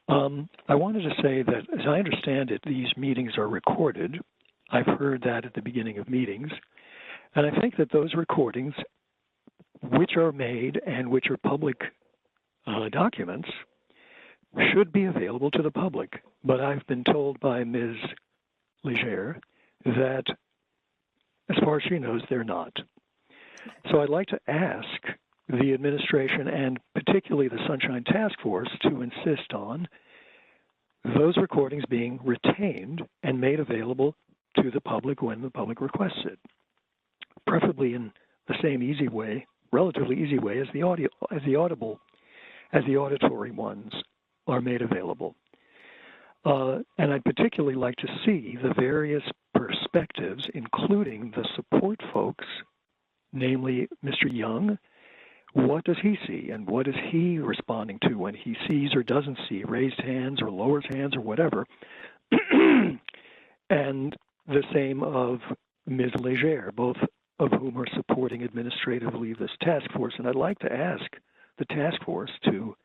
I wanted to say that, as I understand it, these meetings are recorded. I've heard that at the beginning of meetings. And I think that those recordings, which are made and which are public documents, should be available to the public. But I've been told by Ms. Leger that, as far as she knows, they're not. So I'd like to ask the administration and particularly the Sunshine Task Force to insist on those recordings being retained and made available to the public when the public requests it, preferably in the same easy way, relatively easy way as the auditory ones are made available. And I'd particularly like to see the various perspectives, including the support folks, namely Mr. Young. What does he see and what is he responding to when he sees or doesn't see raised hands or lowers hands or whatever? And the same of Ms. Leger, both of whom are supporting administratively this task force. And I'd like to ask the task force to,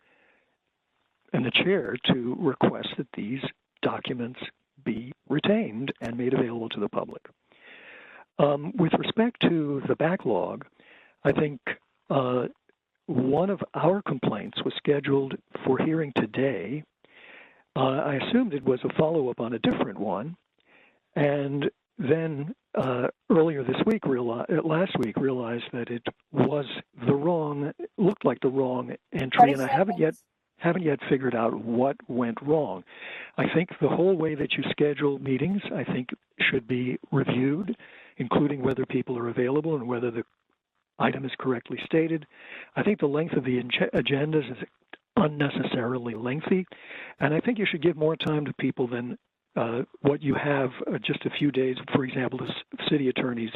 and the chair to request that these documents be retained and made available to the public. With respect to the backlog, I think one of our complaints was scheduled for hearing today. I assumed it was a follow-up on a different one, and then earlier this week, last week, realized that it was the wrong, looked like the wrong entry, and I haven't yet figured out what went wrong. I think the whole way that you schedule meetings, I think, should be reviewed, including whether people are available and whether the item is correctly stated. I think the length of the agendas is unnecessarily lengthy, and I think you should give more time to people than what you have just a few days. For example, the city attorney's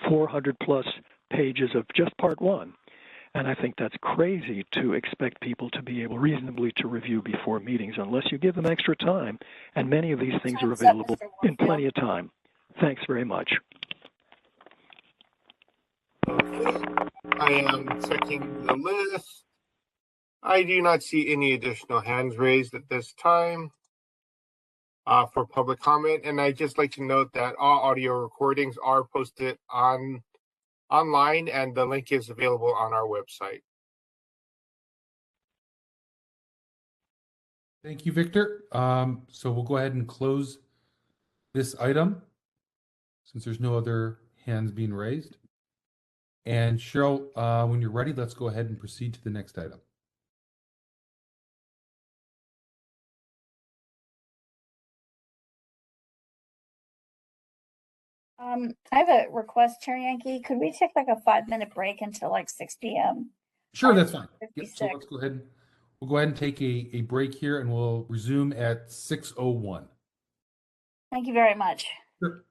400 plus pages of just part one. And I think that's crazy to expect people to be able reasonably to review before meetings unless you give them extra time. And many of these things are available in plenty of time. Thanks very much. Okay. I am checking the list. I do not see any additional hands raised at this time for public comment. And I'd just like to note that all audio recordings are posted online, and the link is available on our website. Thank you, Victor. So we'll go ahead and close this item since there's no other hands being raised. And Cheryl, when you're ready, let's go ahead and proceed to the next item. I have a request, Chair Yankee. Could we take like a 5-minute break until like 6 p.m.? Sure, that's fine. Yep, so let's go ahead. We'll go ahead and take a break here, and we'll resume at 6:01. Thank you very much. Sure.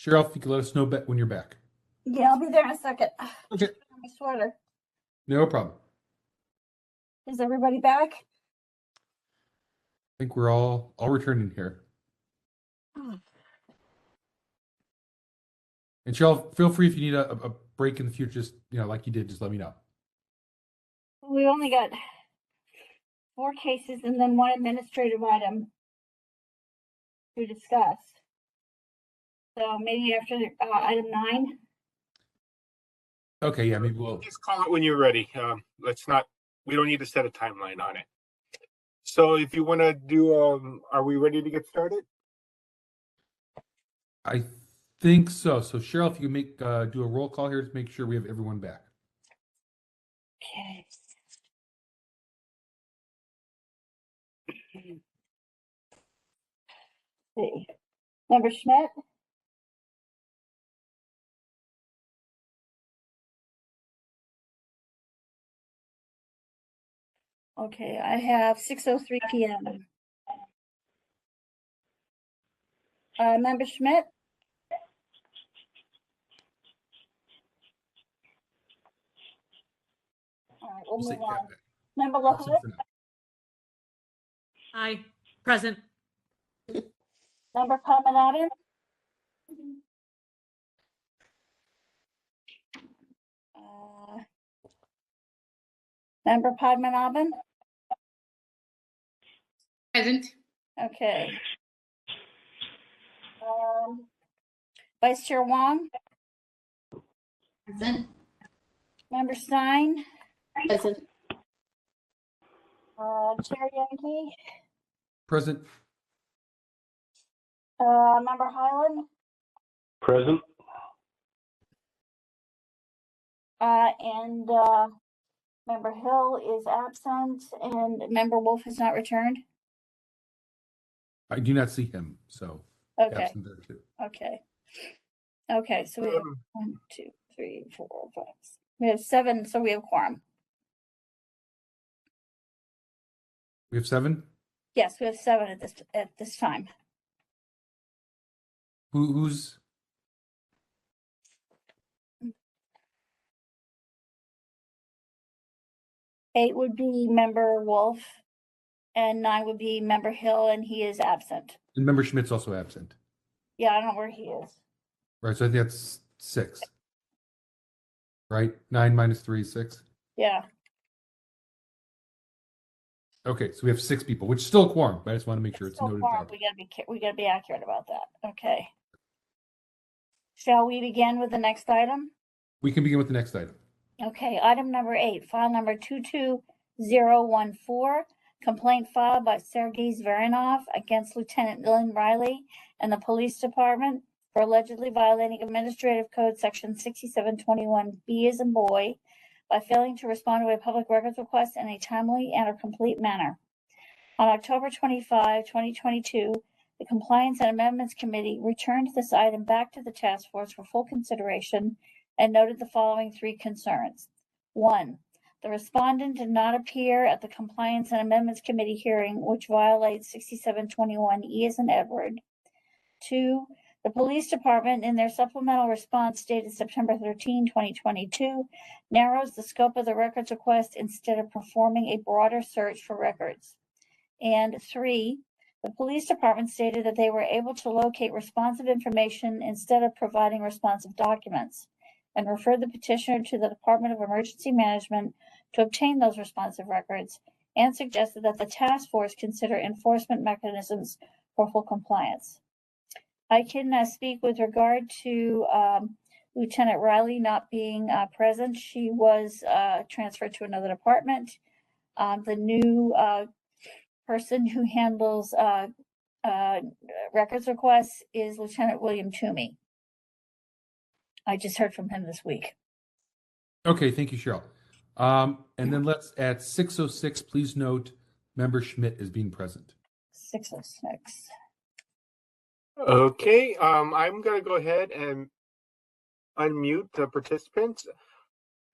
Cheryl, if you could let us know when you're back. Yeah, I'll be there in a second. Okay. My sweater. No problem. Is everybody back? I think we're all returning here. And Cheryl, feel free if you need a break in the future, just like you did, just let me know. We only got 4 cases and then 1 administrative item to discuss. So maybe after item 9. Okay, yeah, maybe we'll just call it when you're ready. We don't need to set a timeline on it. So if you want to do, are we ready to get started? I think so. So Cheryl, if you make do a roll call here to make sure we have everyone back. Okay. See. Member Schmidt? Okay, I have 6:03 p.m. Member Schmidt? All right, we'll move on. Member LaHood? Aye. Present. Member Padmanabhan? Member Padmanabhan? Present. Okay. Vice Chair Wong? Present. Member Stein? Present. Chair Yankee? Present. Member Highland? Present. And Member Hill is absent, and Member Wolf has not returned. I do not see him, so Okay. absent there too. Okay. Okay, so we have 1, 2, 3, 4, 5. We have 7, so we have quorum. We have 7. Yes, we have 7 at this time. Who's? Eight would be Member Wolf, and 9 would be Member Hill, and he is absent. And Member Schmidt's also absent. Yeah, I don't know where he is. Right, so I think that's 6. Right? 9 minus 3 is 6. Yeah. Okay, so we have 6 people, which is still a quorum, but I just want to make sure it's Still noted quorum. properly. We gotta be accurate about that. Okay. Shall we begin with the next item? We can begin with the next item. Okay, item number 8, file number 22014, complaint filed by Sergei Zverinov against Lieutenant Lynn Riley and the police department for allegedly violating Administrative Code Section 6721B as in boy by failing to respond to a public records request in a timely and or complete manner. On October 25, 2022, the Compliance and Amendments Committee returned this item back to the task force for full consideration and noted the following 3 concerns. 1, the respondent did not appear at the Compliance and Amendments Committee hearing, which violates 6721E as in Edward. 2, the police department, in their supplemental response dated September 13, 2022, narrows the scope of the records request instead of performing a broader search for records. And 3, the police department stated that they were able to locate responsive information instead of providing responsive documents, and referred the petitioner to the Department of Emergency Management to obtain those responsive records, and suggested that the task force consider enforcement mechanisms for full compliance. I can speak with regard to Lieutenant Riley not being present. She was transferred to another department. The new person who handles records requests is Lieutenant William Toomey. I just heard from him this week. Okay, thank you, Cheryl. And then let's at 6:06, please note Member Schmidt is being present. 6:06. Okay, I'm going to go ahead and unmute the participants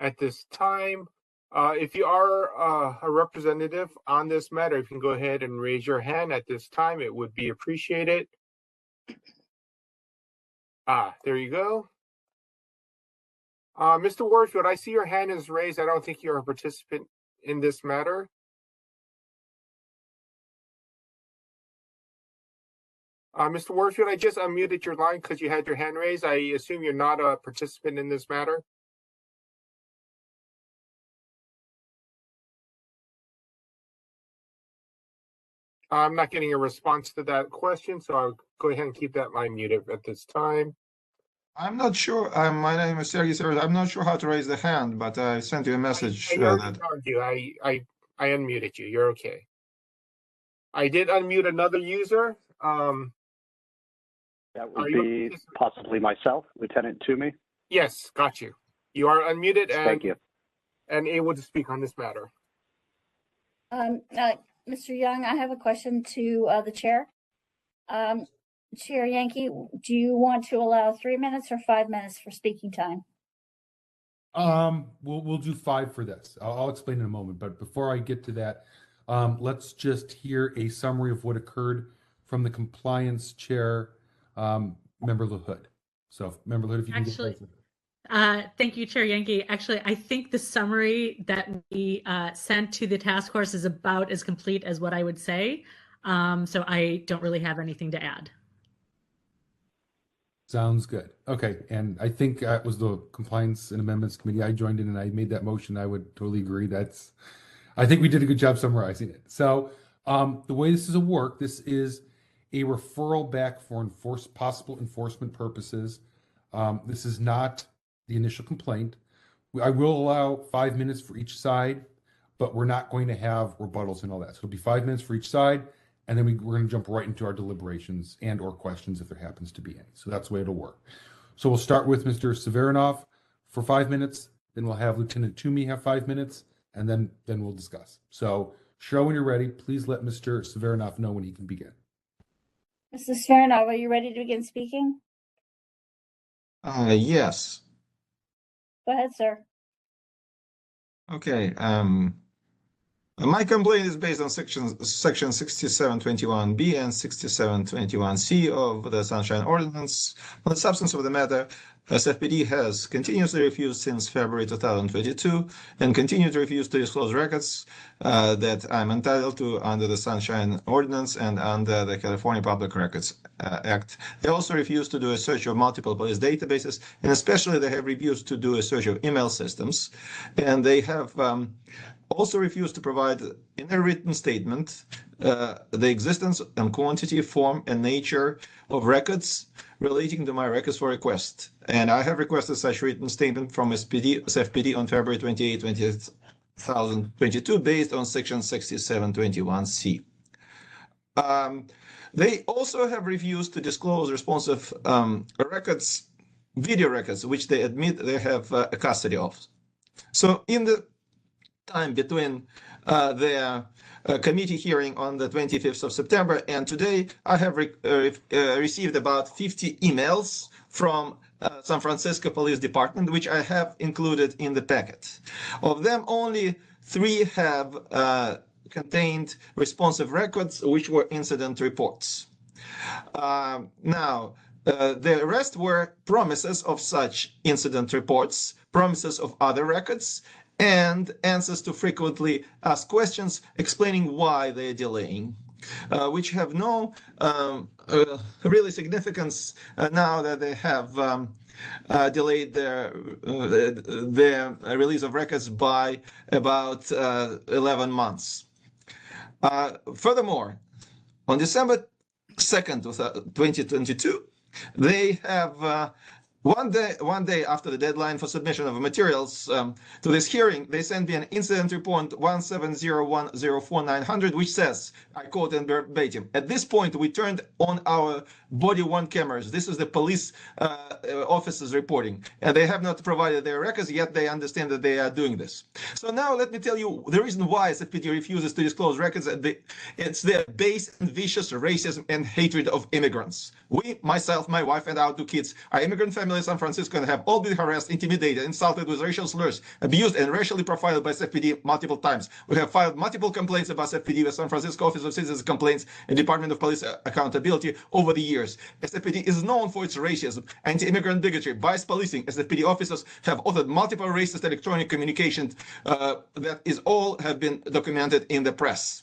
at this time. If you are a representative on this matter, if you can go ahead and raise your hand at this time, it would be appreciated. There you go. Mr. Warfield, I see your hand is raised. I don't think you're a participant in this matter. Mr. Warfield, I just unmuted your line because you had your hand raised. I assume you're not a participant in this matter. I'm not getting a response to that question, so I'll go ahead and keep that line muted at this time. I'm not sure. My name is Sergey Severov. I'm not sure how to raise the hand, but I sent you a message. I unmuted you. You're okay. I did unmute another user. That would be possibly myself, Lieutenant Toomey. Yes, got you. You are unmuted Thank you. And able to speak on this matter. Mr. Young, I have a question to the chair. Chair Yankee, do you want to allow 3 minutes or 5 minutes for speaking time? We'll do 5 for this. I'll explain in a moment, but before I get to that, let's just hear a summary of what occurred from the compliance chair, Member LaHood. So, Member LaHood, if you can get thank you, Chair Yankee. Actually, I think the summary that we sent to the task force is about as complete as what I would say. So I don't really have anything to add. Sounds good. Okay, and I think it was the Compliance and Amendments Committee. I joined in and I made that motion. I would totally agree. I think we did a good job summarizing it. So the way this is a work, this is a referral back for possible enforcement purposes. This is not the initial complaint. I will allow 5 minutes for each side, but we're not going to have rebuttals and all that. So it'll be 5 minutes for each side, and then we're going to jump right into our deliberations and or questions if there happens to be any. So that's the way it'll work. So we'll start with Mr. Severinov for 5 minutes, then we'll have Lieutenant Toomey have 5 minutes, and then we'll discuss. So Cheryl, when you're ready, please let Mr. Severinov know when he can begin. Mr. Severinov, are you ready to begin speaking? Yes. Go ahead, sir. Okay. My complaint is based on section 6721B and 6721C of the Sunshine Ordinance. On the substance of the matter, SFPD has continuously refused since February 2022 and continued to refuse to disclose records that I'm entitled to under the Sunshine Ordinance and under the California Public Records Act. They also refuse to do a search of multiple police databases, and especially they have refused to do a search of email systems. And they have also refused to provide in a written statement the existence and quantity, form, and nature of records relating to my records for request. And I have requested such written statement from SFPD on February 28, 2022, based on section 6721C. They also have refused to disclose responsive records, video records, which they admit they have a custody of. So in the time between their committee hearing on the 25th of September and today, I have received about 50 emails from San Francisco Police Department, which I have included in the packet. Of them, only 3 have contained responsive records, which were incident reports. Now, the rest were promises of such incident reports, promises of other records, and answers to frequently asked questions explaining why they're delaying, which have no really significance now that they have delayed their release of records by about 11 months. Furthermore, on December 2nd, 2022, they have one day after the deadline for submission of materials to this hearing, they sent me an incident report 170104900, which says, I quote in verbatim, "At this point, we turned on our body-worn cameras." This is the police officers reporting, and they have not provided their records, yet they understand that they are doing this. So now let me tell you the reason why SFPD refuses to disclose records. It's their base and vicious racism and hatred of immigrants. We, myself, my wife, and our 2 kids are immigrant families. family in San Francisco and have all been harassed, intimidated, insulted with racial slurs, abused, and racially profiled by SFPD multiple times. We have filed multiple complaints about SFPD with San Francisco Office of Citizens Complaints and Department of Police Accountability over the years. SFPD is known for its racism, anti-immigrant bigotry, biased policing. SFPD officers have authored multiple racist electronic communications that is all have been documented in the press.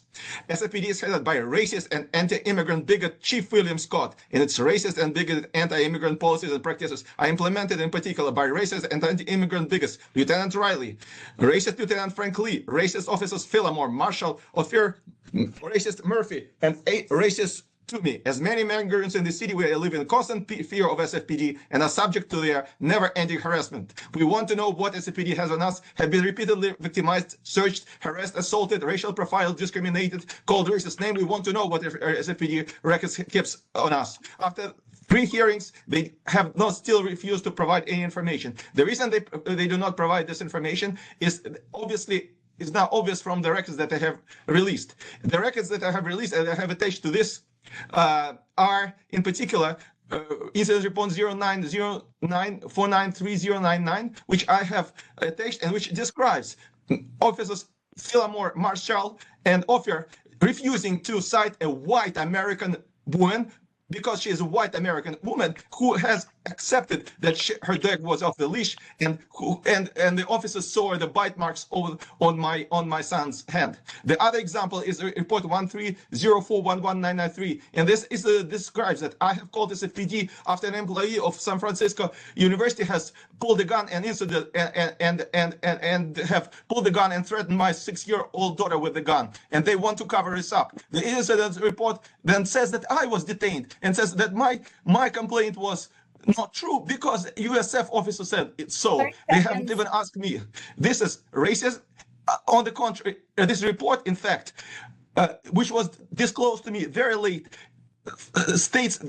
SFPD is headed by racist and anti-immigrant bigot Chief William Scott, and its racist and bigoted anti-immigrant policies and practices are implemented in particular by racist and anti-immigrant bigots Lieutenant Riley, racist Lieutenant Frank Lee, racist officers Fillmore, Marshall, Ophir, racist Murphy, and racist to me, as many migrants in the city where live in constant fear of SFPD and are subject to their never-ending harassment. We want to know what SFPD has on us, have been repeatedly victimized, searched, harassed, assaulted, racial profiled, discriminated, called racist name. We want to know what SFPD records keeps on us. After 3 hearings, they have not still refused to provide any information. The reason they do not provide this information is obviously is now obvious from the records that I have released. The records that I have released and I have attached to this are in particular incident report 0909493099, which I have attached and which describes officers Fillmore, Marshall, and Ophir refusing to cite a white American woman because she is a white American woman who has accepted that her dog was off the leash, and the officers saw the bite marks on my son's hand. The other example is report 1304119993, and this is describes that I have called SFPD after an employee of San Francisco University has pulled a gun and have pulled the gun and threatened my 6-year-old daughter with the gun, and they want to cover this up. The incident report then says that I was detained and says that my complaint was not true because USF officer said it's so. They haven't even asked me. This is racist. On the contrary, this report, in fact, which was disclosed to me very late, states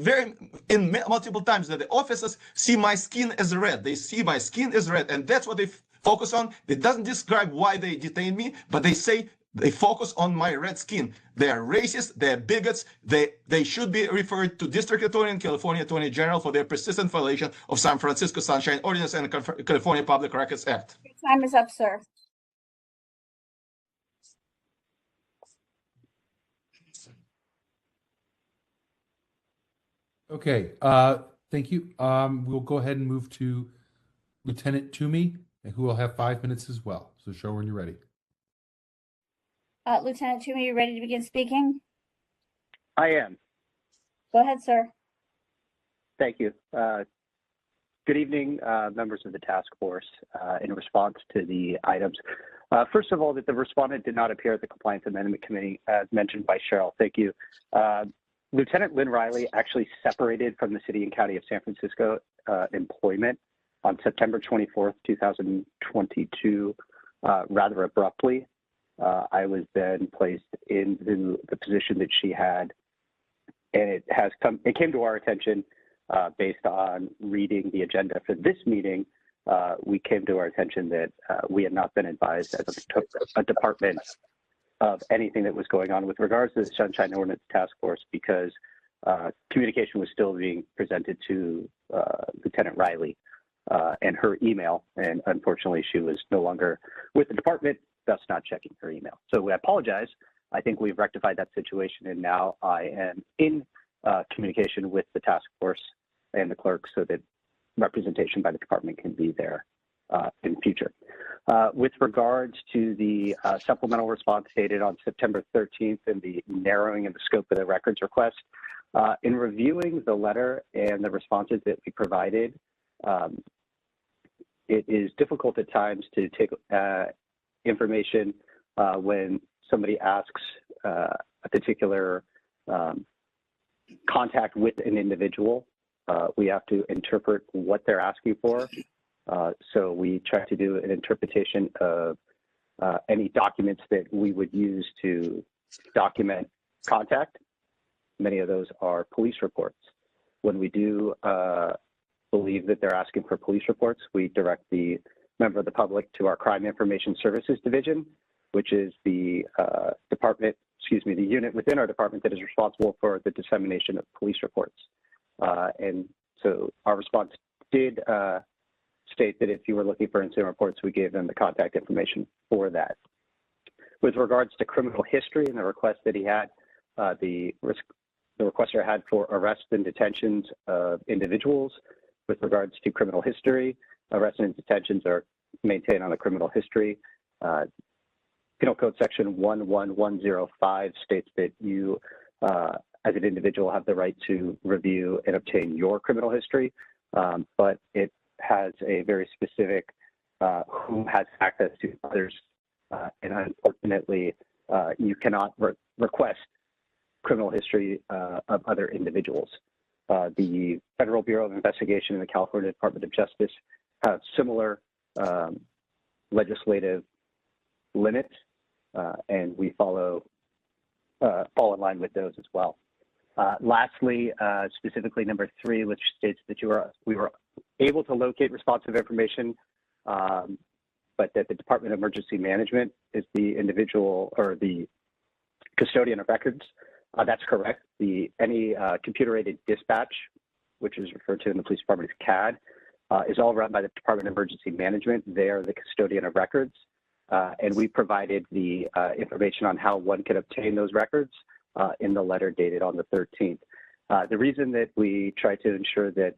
multiple times that the officers see my skin as red. They see my skin as red, and that's what they focus on. It doesn't describe why they detain me, but they say they focus on my red skin. They are racist, they are bigots, they should be referred to District Attorney and California Attorney General for their persistent violation of San Francisco Sunshine Ordinance and the California Public Records Act. Your time is up, sir. Okay, thank you. We'll go ahead and move to Lieutenant Toomey, who will have 5 minutes as well. So show when you're ready. Lieutenant Toomey, you ready to begin speaking? I am. Go ahead, sir. Thank you. Good evening, members of the task force. In response to the items, first of all, that the respondent did not appear at the Compliance Amendment Committee, as mentioned by Cheryl. Thank you. Lieutenant Lynn Riley actually separated from the City and County of San Francisco employment on September 24th, 2022, rather abruptly. I was then placed into the position that she had, and it came to our attention based on reading the agenda for this meeting. We came to our attention that we had not been advised as a department of anything that was going on with regards to the Sunshine Ordinance Task Force, because communication was still being presented to Lieutenant Riley and her email, and unfortunately she was no longer with the department, thus not checking her email. So I apologize. I think we've rectified that situation, and now I am in communication with the task force and the clerk so that representation by the department can be there in future. With regards to the supplemental response dated on September 13th and the narrowing of the scope of the records request, in reviewing the letter and the responses that we provided, it is difficult at times to take information when somebody asks a particular contact with an individual. We have to interpret what they're asking for. So we try to do an interpretation of any documents that we would use to document contact. Many of those are police reports. When we do believe that they're asking for police reports, we direct the member of the public to our Crime Information Services Division, which is the the unit within our department that is responsible for the dissemination of police reports. And so our response did state that if you were looking for incident reports, we gave them the contact information for that. With regards to criminal history and the request that he had, the requester had for arrests and detentions of individuals. With regards to criminal history, arrests and detentions are maintained on the criminal history. Penal Code Section 11105 states that you, as an individual, have the right to review and obtain your criminal history, but it has a very specific who has access to others, and unfortunately, you cannot request criminal history of other individuals. The Federal Bureau of Investigation and the California Department of Justice have similar legislative limits, and we fall in line with those as well. Lastly, specifically number 3, which states that we were able to locate responsive information, but that the Department of Emergency Management is the individual or the custodian of records. That's correct. Any computer-aided dispatch, which is referred to in the police department as CAD, is all run by the Department of Emergency Management. They are the custodian of records, and we provided the information on how one can obtain those records in the letter dated on the 13th. The reason that we try to ensure that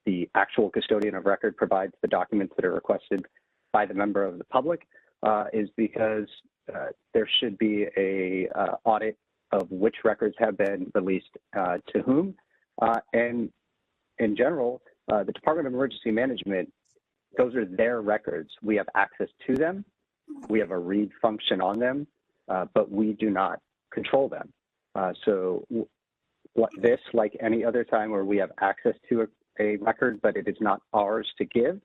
the actual custodian of record provides the documents that are requested by the member of the public is because there should be a audit of which records have been released to whom. And in general, the Department of Emergency Management, those are their records. We have access to them. We have a read function on them, but we do not control them. So this, like any other time where we have access to a record, but it is not ours to give,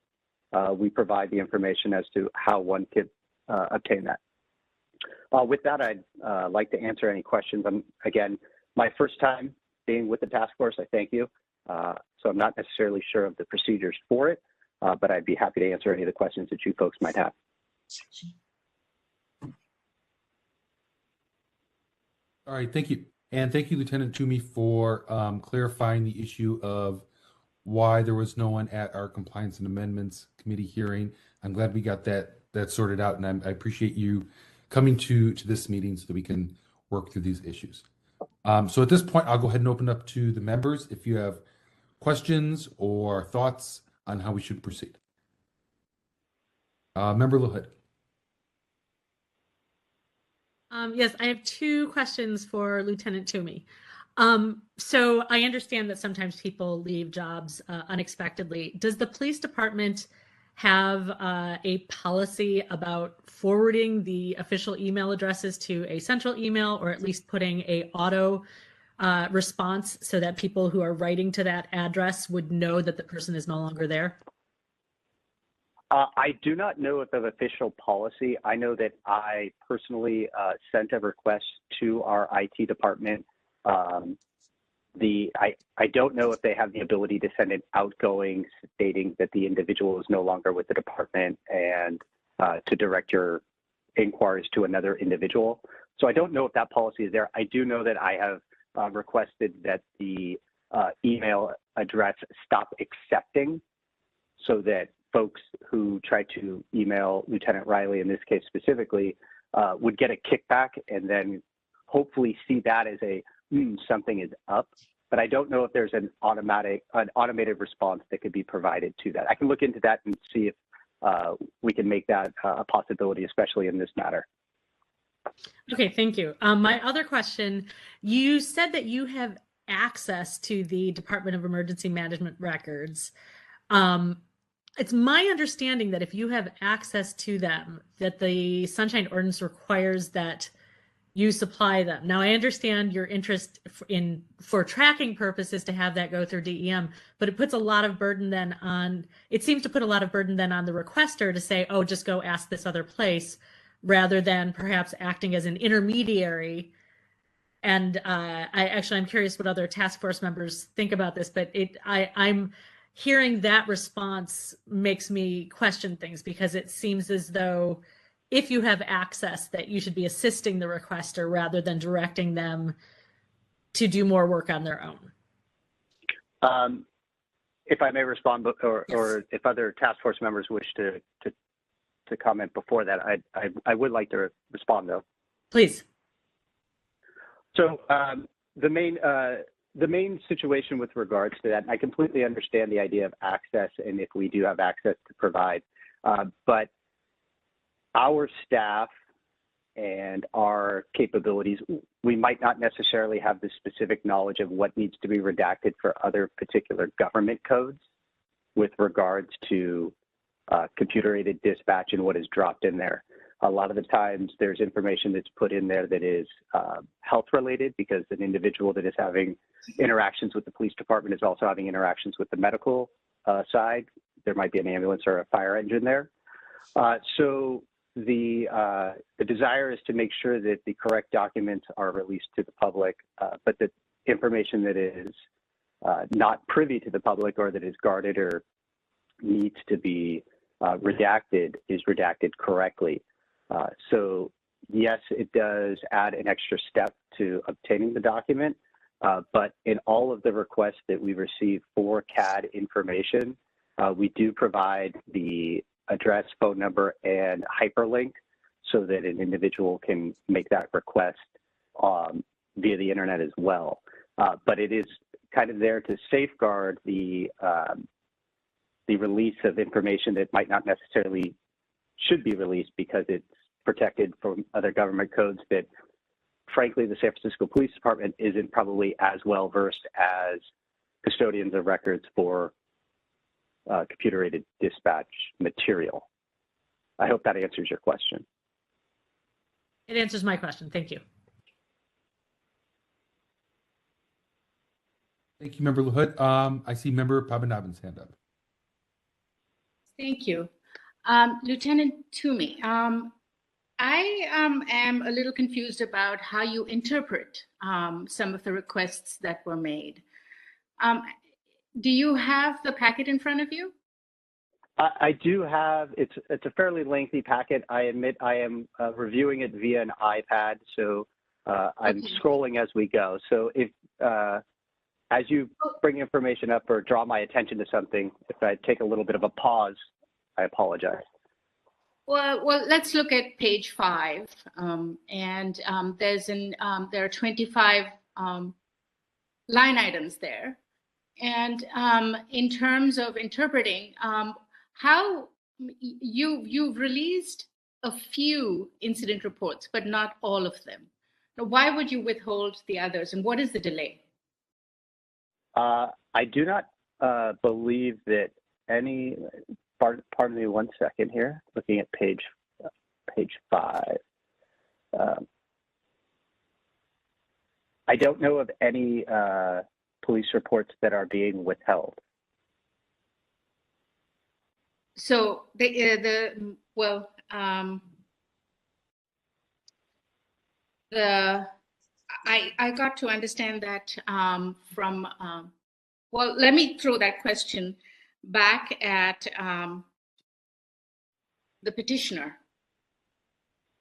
we provide the information as to how one could obtain that. With that, I'd like to answer any questions. Again, my first time being with the task force, I thank you. So I'm not necessarily sure of the procedures for it, but I'd be happy to answer any of the questions that you folks might have. All right, thank you. And thank you, Lieutenant Toomey, for clarifying the issue of why there was no one at our Compliance and Amendments Committee hearing. I'm glad we got that sorted out, and I appreciate you coming to this meeting so that we can work through these issues. So at this point, I'll go ahead and open up to the members if you have questions or thoughts on how we should proceed. Member LaHood. Yes, I have 2 questions for Lieutenant Toomey. So I understand that sometimes people leave jobs unexpectedly. Does the police department have a policy about forwarding the official email addresses to a central email, or at least putting a auto response so that people who are writing to that address would know that the person is no longer there? I do not know of an official policy. I know that I personally sent a request to our IT department. I don't know if they have the ability to send an outgoing stating that the individual is no longer with the department and to direct your inquiries to another individual. So I don't know if that policy is there. I do know that I have requested that the email address stop accepting so that folks who try to email Lieutenant Riley, in this case specifically, would get a kickback and then hopefully see that as a something is up. But I don't know if there's an automated response that could be provided to that. I can look into that and see if we can make that a possibility, especially in this matter. Okay, thank you. My other question, you said that you have access to the Department of Emergency Management records. It's my understanding that if you have access to them, that the Sunshine Ordinance requires that you supply them. Now, I understand your interest for tracking purposes to have that go through DEM, but it puts a lot of burden then on, it seems to put a lot of burden then on the requester to say, oh, just go ask this other place, rather than perhaps acting as an intermediary. And I'm curious what other task force members think about this, but I'm hearing that response makes me question things, because it seems as though if you have access, that you should be assisting the requester rather than directing them to do more work on their own. if I may respond, or if other task force members wish to comment before that, I would like to respond though. Please. So the main situation with regards to that, I completely understand the idea of access, and if we do have access to provide, but our staff and our capabilities, we might not necessarily have the specific knowledge of what needs to be redacted for other particular government codes with regards to computer-aided dispatch and what is dropped in there. A lot of the times there's information that's put in there that is health-related, because an individual that is having interactions with the police department is also having interactions with the medical side. There might be an ambulance or a fire engine there. So the desire is to make sure that the correct documents are released to the public, but the information that is not privy to the public or that is guarded or needs to be redacted is redacted correctly. So yes, it does add an extra step to obtaining the document, but in all of the requests that we receive for CAD information, we do provide the address, phone number, and hyperlink so that an individual can make that request via the internet as well. But it is kind of there to safeguard the release of information that might not necessarily should be released, because it's protected from other government codes that, frankly, the San Francisco Police Department isn't probably as well versed as custodians of records for computer-aided dispatch material. I hope that answers your question. It answers my question. Thank you. Thank you, Member LaHood. I see Member Pabanabin's hand up. Thank you. Lieutenant Toomey, I am a little confused about how you interpret some of the requests that were made. Do you have the packet in front of you? I do have, it's a fairly lengthy packet. I admit I am reviewing it via an iPad, so I'm scrolling as we go. So if, as you bring information up or draw my attention to something, if I take a little bit of a pause, I apologize. Well, let's look at page 5, and there are 25 line items there. And in terms of interpreting, how you've released a few incident reports, but not all of them. Now, why would you withhold the others, and what is the delay? I do not believe that any. Pardon me 1 second here. Looking at page 5. I don't know of any police reports that are being withheld. So I got to understand that from well, let me throw that question back at the petitioner.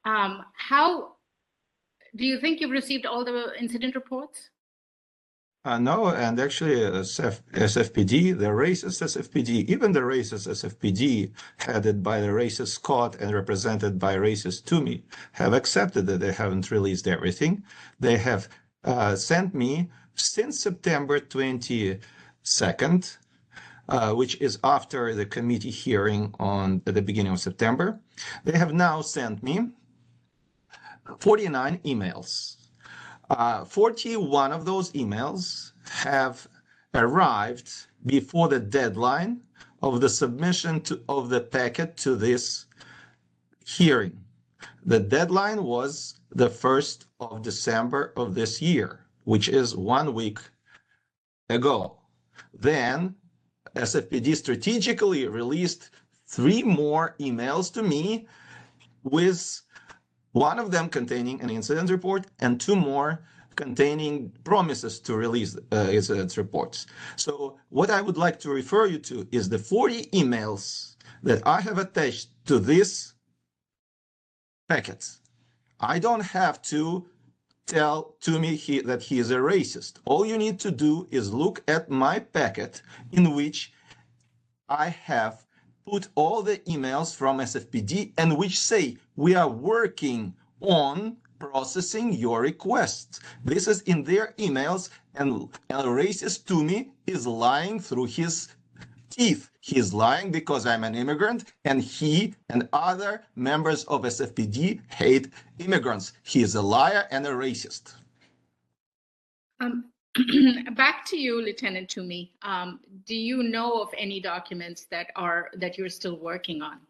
How do you think you've received all the incident reports? No, and actually SFPD, the racist SFPD, even the racist SFPD headed by the racist Scott and represented by racist Toomey have accepted that they haven't released everything. They have sent me since September 22nd, which is after the committee hearing at the beginning of September. They have now sent me 49 emails. 41 of those emails have arrived before the deadline of the submission of the packet to this hearing. The deadline was the 1st of December of this year, which is 1 week ago. Then SFPD strategically released 3 more emails to me, with one of them containing an incident report and 2 more containing promises to release incident reports. So what I would like to refer you to is the 40 emails that I have attached to this packet. I don't have to tell Toomey that he is a racist. All you need to do is look at my packet in which I have put all the emails from SFPD and which say we are working on processing your requests. This is in their emails, and a racist Toomey is lying through his teeth. He is lying because I'm an immigrant, and he and other members of SFPD hate immigrants. He is a liar and a racist. Back to you, Lieutenant Toomey. Do you know of any documents that you're still working on?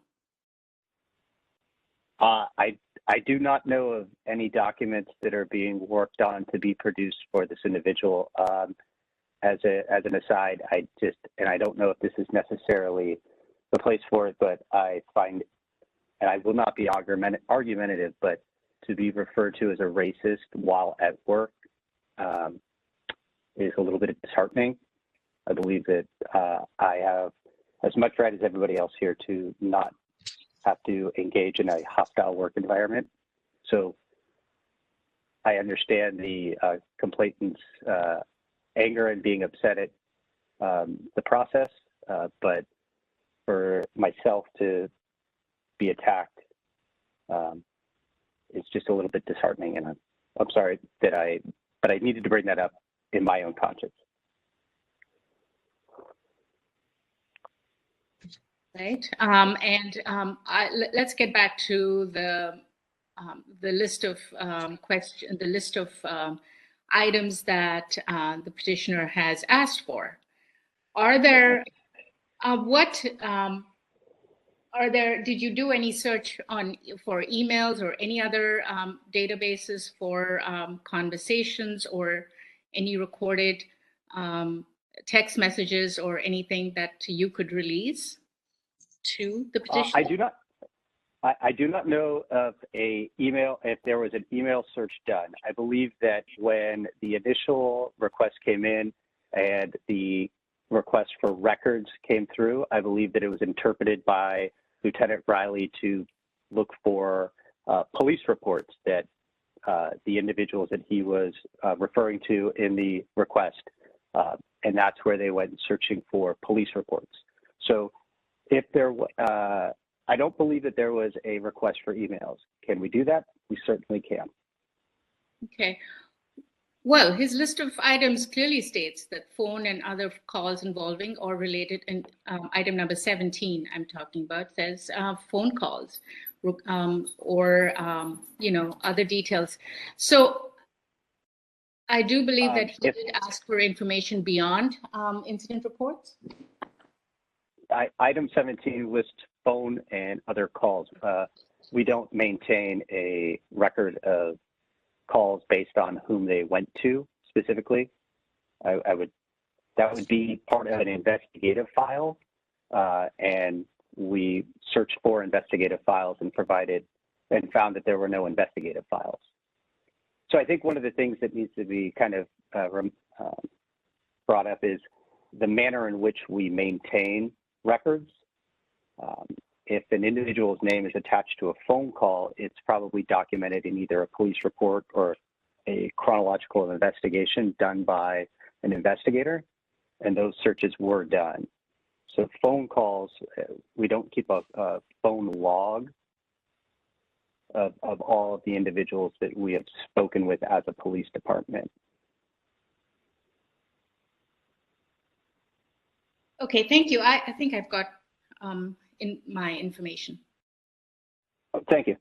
I do not know of any documents that are being worked on to be produced for this individual. As an aside, I don't know if this is necessarily the place for it, but I find, and I will not be argumentative, but to be referred to as a racist while at work is a little bit disheartening. I believe that I have as much right as everybody else here to not have to engage in a hostile work environment. So I understand the complainant's anger and being upset at the process, but for myself to be attacked is just a little bit disheartening, and I'm sorry that but I needed to bring that up in my own conscience. Right, let's get back to the list of items that the petitioner has asked for. Are there did you do any search for emails or any other databases for conversations or any recorded text messages or anything that you could release to the petitioner? I do not know of if there was an email search done. I believe that when the initial request came in and the request for records came through, I believe that it was interpreted by Lieutenant Riley to look for police reports that the individuals that he was referring to in the request, and that's where they went searching for police reports. So if there I don't believe that there was a request for emails. Can we do that? We certainly can. Okay. Well, his list of items clearly states that phone and other calls involving or related, and item number 17 I'm talking about says phone calls or other details. So I do believe that he did ask for information beyond incident reports. Item 17 lists phone and other calls. We don't maintain a record of calls based on whom they went to specifically. That would be part of an investigative file, and we searched for investigative files and found that there were no investigative files. So I think one of the things that needs to be kind of brought up is the manner in which we maintain records. If an individual's name is attached to a phone call, it's probably documented in either a police report or a chronological investigation done by an investigator, and those searches were done. So phone calls, we don't keep a phone log of all of the individuals that we have spoken with as a police department. Okay, thank you. I think I've got in my information. Thank you.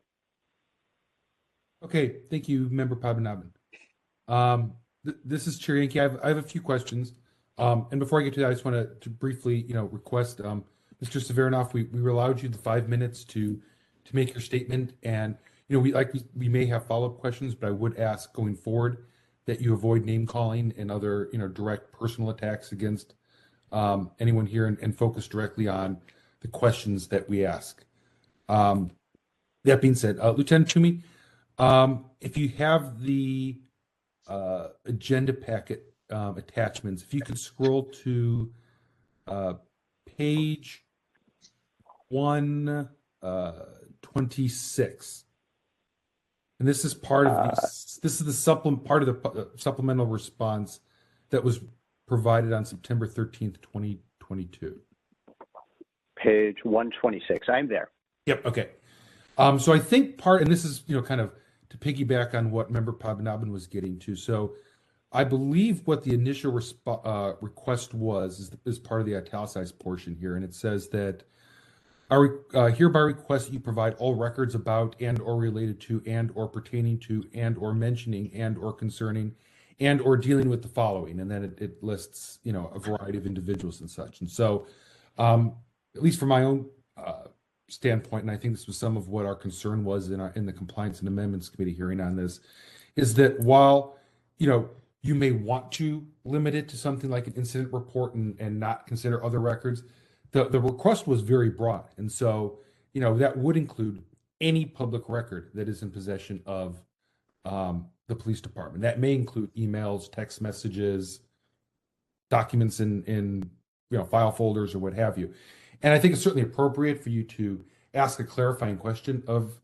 Okay, thank you, Member Padmanabhan. This is Chair Yankee. I have a few questions. And before I get to that, I just want to briefly, request, Mr. Severinoff, we allowed you the 5 minutes to make your statement. And, we may have follow-up questions, but I would ask going forward that you avoid name calling and other, direct personal attacks against anyone here and focus directly on the questions that we ask. That being said, Lieutenant Toomey, if you have the agenda packet attachments, if you could scroll to page 126. And this is part of this is the part of the supplemental response that was provided on September 13th, 2022. Page 126. I'm there. Yep. Okay. So I think and this is, kind of to piggyback on what Member Padmanabhan was getting to. So I believe what the initial request was is part of the italicized portion here. And it says that I hereby request that you provide all records about and or related to and or pertaining to and or mentioning and or concerning and or dealing with the following. And then it lists, a variety of individuals and such. And so at least from my own standpoint, and I think this was some of what our concern was in the Compliance and Amendments Committee hearing on this, is that while, you may want to limit it to something like an incident report and not consider other records, the request was very broad. And so, that would include any public record that is in possession of the police department. That may include emails, text messages, documents in file folders or what have you. And I think it's certainly appropriate for you to ask a clarifying question of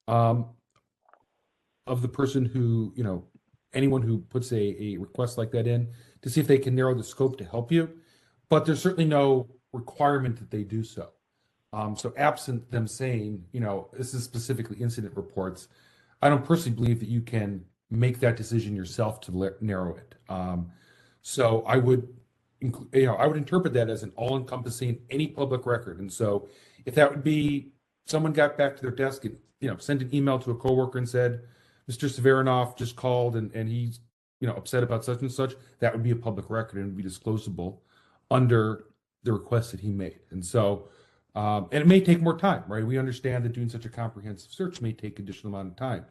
the person who, anyone who puts a request like that in, to see if they can narrow the scope to help you. But there's certainly no requirement that they do so. So absent them saying, this is specifically incident reports, I don't personally believe that you can make that decision yourself to narrow it. So I would interpret that as an all-encompassing any public record. And so if that would be someone got back to their desk and, sent an email to a coworker and said, Mr. Severinoff just called and he's, upset about such and such, that would be a public record and would be disclosable under the request that he made. And so, and it may take more time, right? We understand that doing such a comprehensive search may take additional amount of time,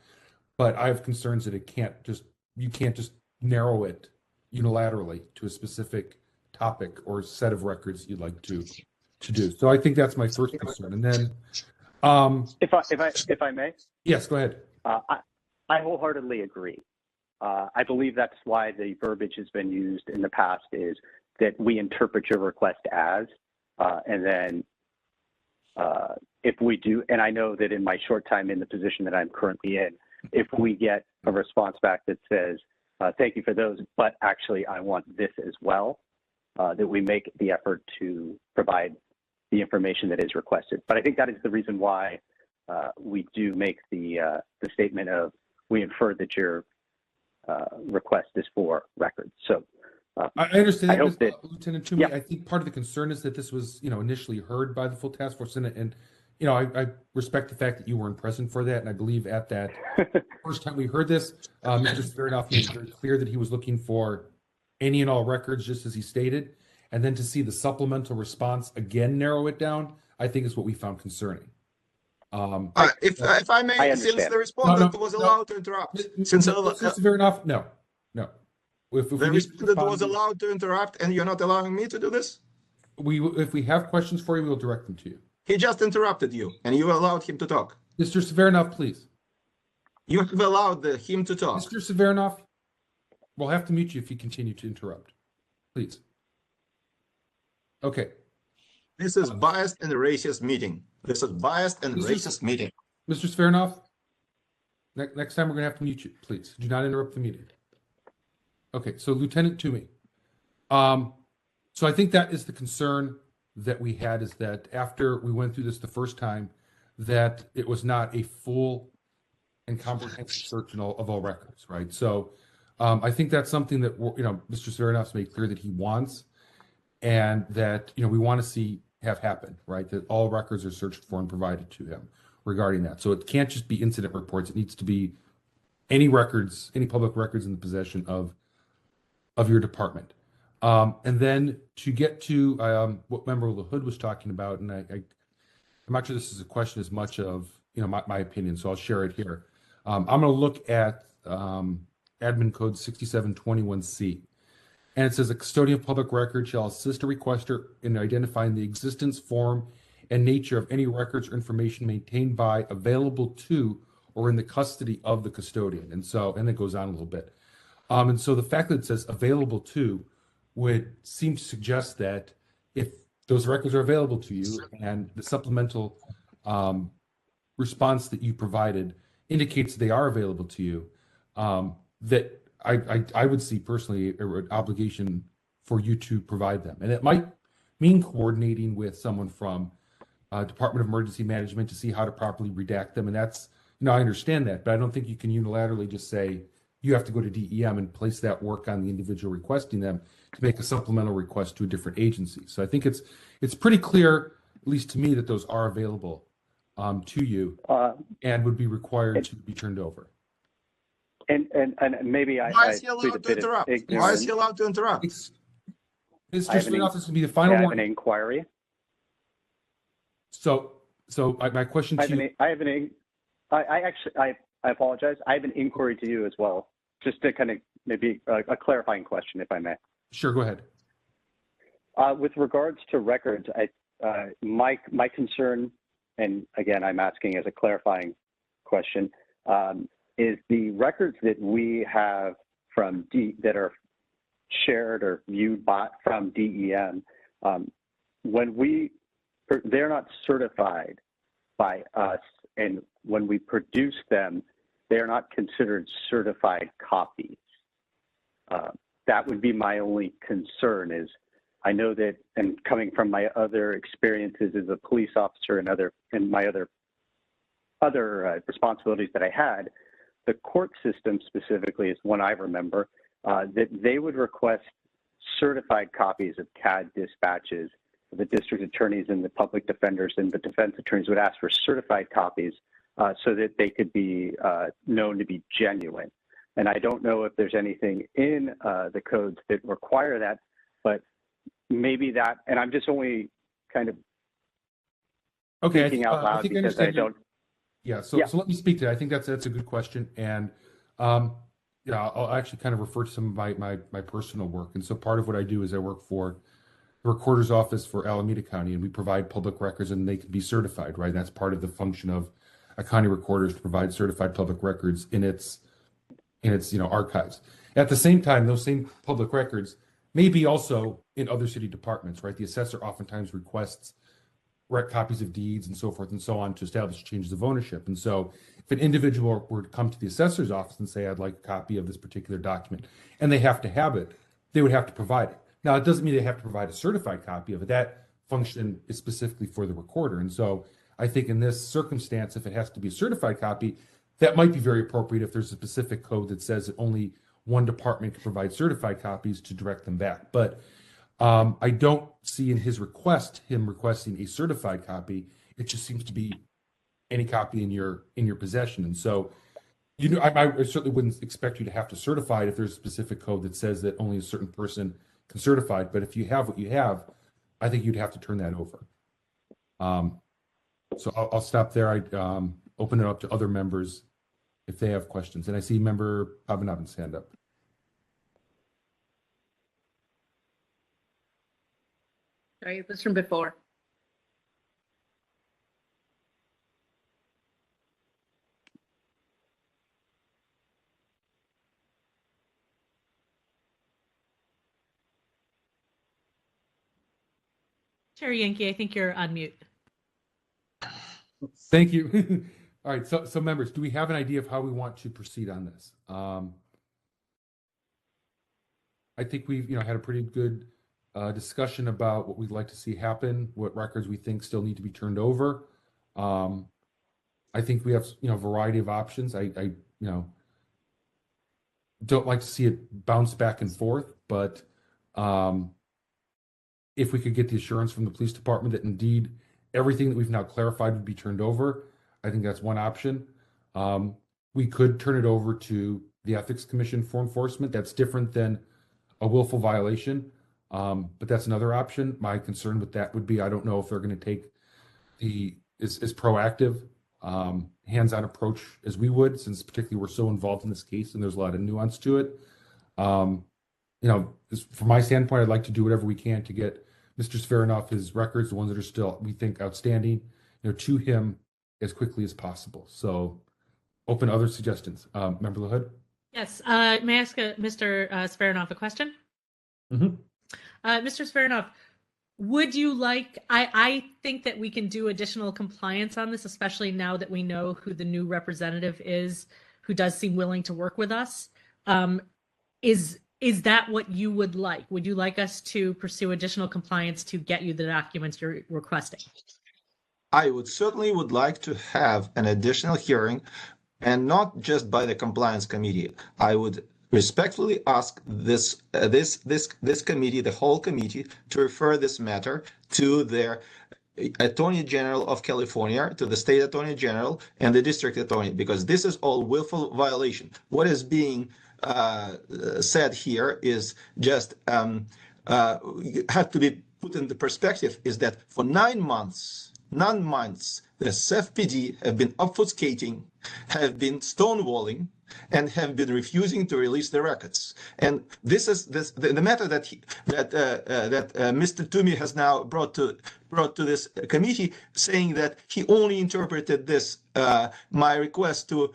but I have concerns that you can't just narrow it unilaterally to a specific topic or set of records you'd like to do. So I think that's my first concern. And then, if I may, yes, go ahead. I wholeheartedly agree. I believe that's why the verbiage has been used in the past is that we interpret your request as, and then if we do, and I know that in my short time in the position that I'm currently in, if we get a response back that says, thank you for those, but actually I want this as well, that we make the effort to provide the information that is requested. But I think that is the reason why we do make the statement of we infer that your request is for records. So I understand. I hope that, Lieutenant Toomey, I think part of the concern is that this was, initially heard by the full task force, and I respect the fact that you weren't present for that, and I believe at that first time we heard this, Mr. Severinoff made it very clear that he was looking for any and all records, just as he stated, and then to see the supplemental response again narrow it down, I think is what we found concerning. If I may, since the respondent was allowed to interrupt, since Mr. Severinoff, no. If the respondent was allowed to interrupt, and you're not allowing me to do this, if we have questions for you, we'll direct them to you. He just interrupted you, and you allowed him to talk. Mr. Severinoff, please. You have allowed him to talk. Mr. Severinoff, we'll have to mute you if you continue to interrupt. Please. Okay. This is biased and racist meeting. This is biased and racist meeting. Mr. Severinoff, next time we're going to have to mute you, please. Do not interrupt the meeting. Okay, so Lieutenant Toomey. So I think that is the concern that we had, is that after we went through this the first time, that it was not a full and comprehensive search of all records, right? So I think that's something that, Mr. Severinoff's made clear that he wants, and that, we want to have happen, right? That all records are searched for and provided to him regarding that. So it can't just be incident reports. It needs to be any records, any public records in the possession of your department. And then to get to what Member LaHood was talking about, and I'm not sure this is a question as much of, my opinion, so I'll share it here. I'm going to look at Admin Code 6721C. And it says a custodian of public record shall assist a requester in identifying the existence, form, and nature of any records or information maintained by, available to, or in the custody of the custodian. And it goes on a little bit. And so the fact that it says available to would seem to suggest that if those records are available to you and the supplemental response that you provided, indicates they are available to you, that I would see personally an obligation for you to provide them. And it might mean coordinating with someone from Department of Emergency Management to see how to properly redact them. And that's, I understand that, but I don't think you can unilaterally just say you have to go to DEM and place that work on the individual requesting them to make a supplemental request to a different agency. So I think it's pretty clear, at least to me, that those are available to you and would be required to be turned over. And maybe Why is he allowed to interrupt? Why is he allowed to interrupt? It's just enough. This will be the final one. I one. have an inquiry. So my question to you. I apologize. I have an inquiry to you as well, just to kind of maybe a clarifying question, if I may. Sure, go ahead. With regards to records, my concern, and again, I'm asking as a clarifying question, is the records that we have from that are shared or viewed from DEM, they're not certified by us, and when we produce them, they're not considered certified copies. That would be my only concern. Is I know that, and coming from my other experiences as a police officer and my other responsibilities that I had, the court system specifically is one I remember, that they would request certified copies of CAD dispatches. The district attorneys and the public defenders and the defense attorneys would ask for certified copies so that they could be known to be genuine. And I don't know if there's anything in the codes that require that, but maybe that, and I'm just only kind of thinking out loud because I don't. Yeah, so let me speak to that. I think that's a good question. And I'll actually kind of refer to some of my personal work. And so part of what I do is I work for the Recorder's Office for Alameda County, and we provide public records and they can be certified, right? That's part of the function of a county recorder is to provide certified public records in its archives. At the same time, those same public records may be also in other city departments, right? The assessor oftentimes requests copies of deeds and so forth and so on to establish changes of ownership. And so if an individual were to come to the assessor's office and say, I'd like a copy of this particular document, and they have to have it, they would have to provide it. Now, it doesn't mean they have to provide a certified copy of it. That function is specifically for the recorder. And so I think in this circumstance, if it has to be a certified copy, that might be very appropriate if there's a specific code that says that only one department can provide certified copies to direct them back. But I don't see in his request him requesting a certified copy. It just seems to be any copy in your possession. And so, I certainly wouldn't expect you to have to certify it if there's a specific code that says that only a certain person can certify it. But if you have what you have, I think you'd have to turn that over. So I'll stop there. I'd open it up to other members if they have questions. And I see member Pavanovan's hand up. Sorry, it was from before. Chair Yankee, I think you're on mute. Thank you. All right, so members, do we have an idea of how we want to proceed on this? I think we've had a pretty good discussion about what we'd like to see happen, what records we think still need to be turned over. I think we have a variety of options. I don't like to see it bounce back and forth, but if we could get the assurance from the police department that indeed everything that we've now clarified would be turned over, I think that's one option. We could turn it over to the Ethics Commission for enforcement. That's different than a willful violation, but that's another option. My concern with that would be I don't know if they're going to take as proactive, hands-on approach as we would, since particularly we're so involved in this case and there's a lot of nuance to it. From my standpoint, I'd like to do whatever we can to get Mr. Sveranoff his records, the ones that are still, we think, outstanding, to him as quickly as possible. So open to other suggestions. Member LaHood? Yes. May I ask Mr. Sveranoff a question? Mm-hmm. Mr. Sveranoff, Would you like, I think that we can do additional compliance on this, especially now that we know who the new representative is, who does seem willing to work with us. Is that what you would like? Would you like us to pursue additional compliance to get you the documents you're requesting? I certainly would like to have an additional hearing, and not just by the compliance committee. I would respectfully ask this committee, the whole committee, to refer this matter to their Attorney General of California, to the state Attorney General and the district attorney, because this is all willful violation. What is being said here is just have to be put into perspective, is that for 9 months, the SFPD have been obfuscating, have been stonewalling, and have been refusing to release the records. And this is the matter that Mr. Toomey has now brought to this committee, saying that he only interpreted this my request to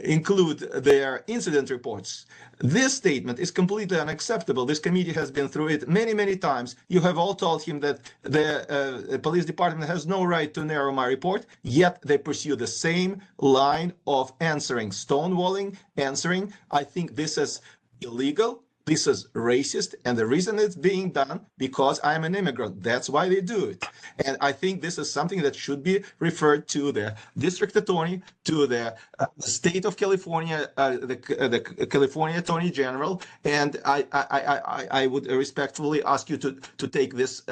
include their incident reports. This statement is completely unacceptable. This committee has been through it many, many times. You have all told him that the police department has no right to narrow my report, yet they pursue the same line of answering, stonewalling, answering. I think this is illegal. This is racist, and the reason it's being done because I'm an immigrant. That's why they do it. And I think this is something that should be referred to the district attorney, to the state of California, the California Attorney General, and I would respectfully ask you to take this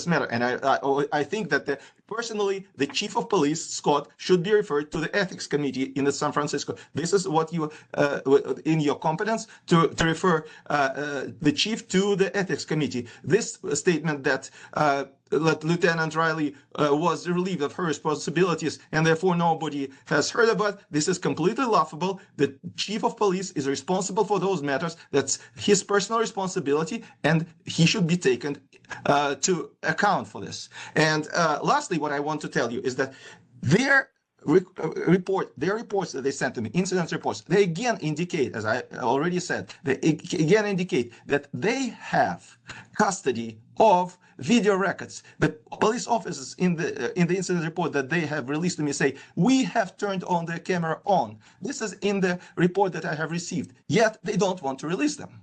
matter. And I think that personally, the chief of police, Scott, should be referred to the ethics committee in the San Francisco. This is what you, in your competence, to refer the chief to the ethics committee. This statement that Lieutenant Riley was relieved of her responsibilities and therefore nobody has heard about, this is completely laughable. The chief of police is responsible for those matters. That's his personal responsibility, and he should be taken to account for this. And lastly, what I want to tell you is that their reports that they sent to me, incident reports, they again indicate, as I already said, they again indicate that they have custody of video records. The police officers in the incident report that they have released to me say, we have turned on the camera on. This is in the report that I have received, yet they don't want to release them.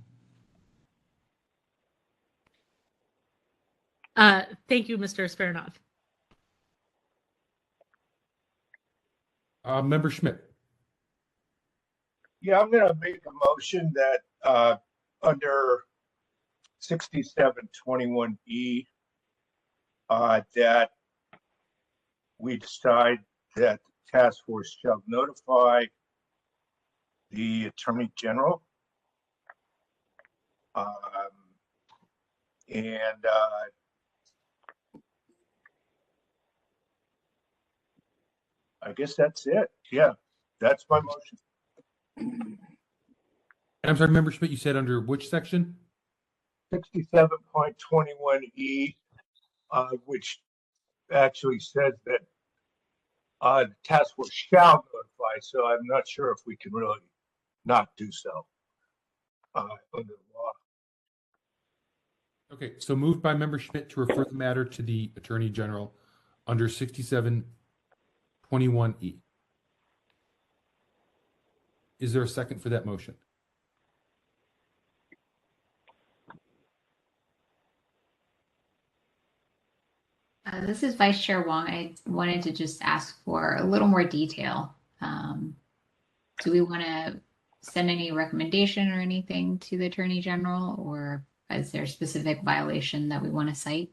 Thank you, Mr. Smirnov. Member Schmidt. Yeah, I'm going to make a motion that under 6721E, that we decide that the task force shall notify the Attorney General and I guess that's it. Yeah, that's my motion. I'm sorry, Member Schmidt, you said under which section? 67.21E, which actually says that the task force shall notify, so I'm not sure if we can really not do so under the law. Okay, so moved by Member Schmidt to refer the matter to the Attorney General under 6721E. Is there a second for that motion? This is Vice Chair Wong. I wanted to just ask for a little more detail. Do we want to send any recommendation or anything to the Attorney General, or is there a specific violation that we want to cite?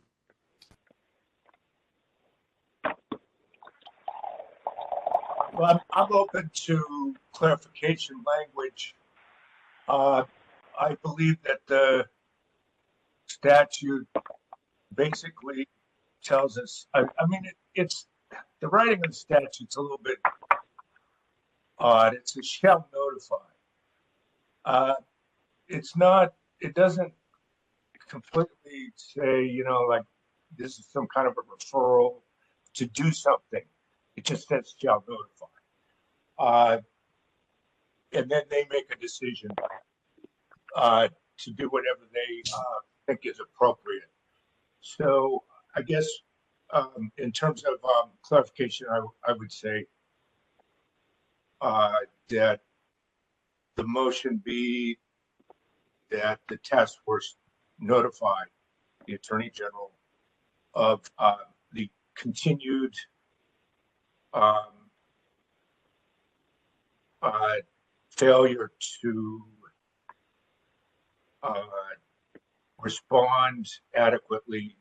Well, I'm open to clarification language. I believe that the statute basically tells us, I mean, it's the writing of the statute's a little bit odd. It's a shall notify. It's not, it doesn't completely say, you know, like this is some kind of a referral to do something. It just says shall notify. And then they make a decision to do whatever they think is appropriate. So I guess in terms of clarification, I would say that the motion be that the task force notify the Attorney General of the continued failure to respond adequately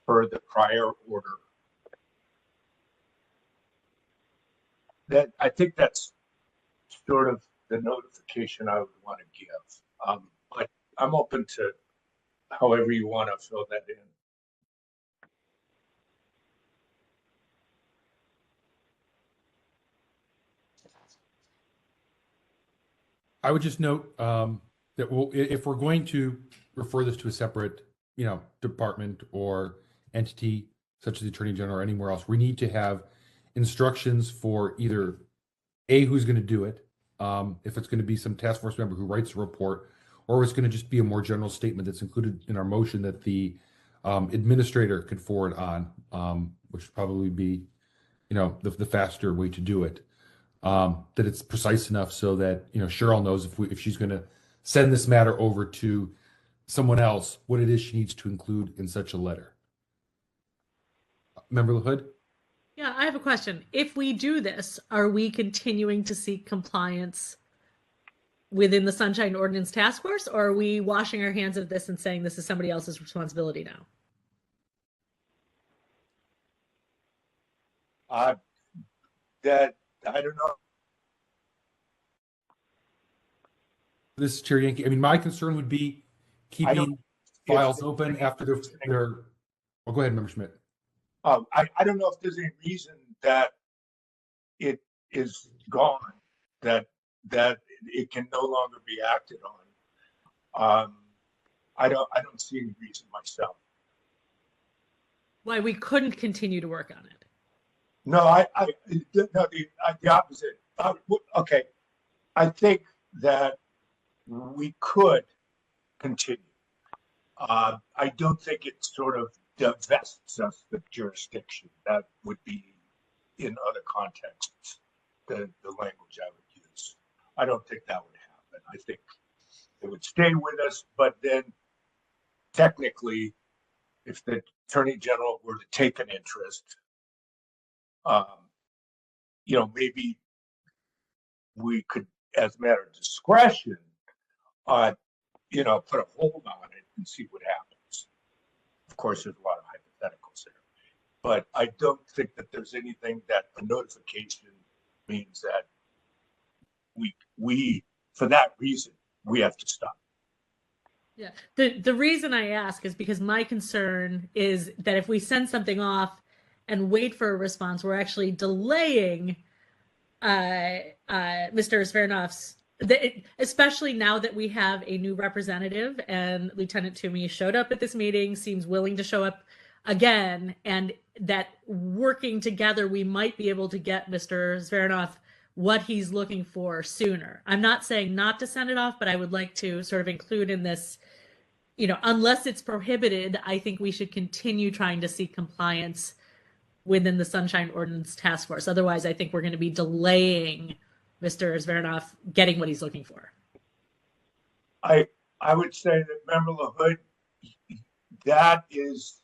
per the prior order. That I think that's sort of the notification I would want to give. But I'm open to however you want to fill that in. I would just note that if we're going to refer this to a separate, department or entity such as the Attorney General or anywhere else, we need to have instructions for either A, who's going to do it, if it's going to be some task force member who writes a report, or it's going to just be a more general statement that's included in our motion that the administrator could forward on, which would probably be, the faster way to do it. That it's precise enough so that Cheryl knows if she's going to send this matter over to someone else, what it is she needs to include in such a letter. Member LaHood? Yeah, I have a question. If we do this, are we continuing to seek compliance within the Sunshine Ordinance Task Force, or are we washing our hands of this and saying this is somebody else's responsibility now? That I don't know. This is Chair Yankee. I mean, my concern would be keeping files open after they're. Well, go ahead, Member Schmidt. I don't know if there's any reason that it is gone, that it can no longer be acted on. I don't see any reason myself. Why we couldn't continue to work on it? No, the opposite. Okay, I think that we could continue. I don't think it sort of divests us of jurisdiction. That would be in other contexts, the language I would use. I don't think that would happen. I think it would stay with us, but then technically, if the Attorney General were to take an interest, maybe we could, as a matter of discretion, put a hold on it and see what happens. Of course, there's a lot of hypotheticals there, but I don't think that there's anything that the notification means that we for that reason, we have to stop. Yeah, the reason I ask is because my concern is that if we send something off and wait for a response, we're actually delaying Mr. Svernoff's, especially now that we have a new representative and Lieutenant Toomey showed up at this meeting, seems willing to show up again, and that working together, we might be able to get Mr. Svernoff what he's looking for sooner. I'm not saying not to send it off, but I would like to sort of include in this, unless it's prohibited, I think we should continue trying to seek compliance within the Sunshine Ordinance Task Force. Otherwise, I think we're going to be delaying Mr. Svernoff getting what he's looking for. I would say that, Member LaHood, that is,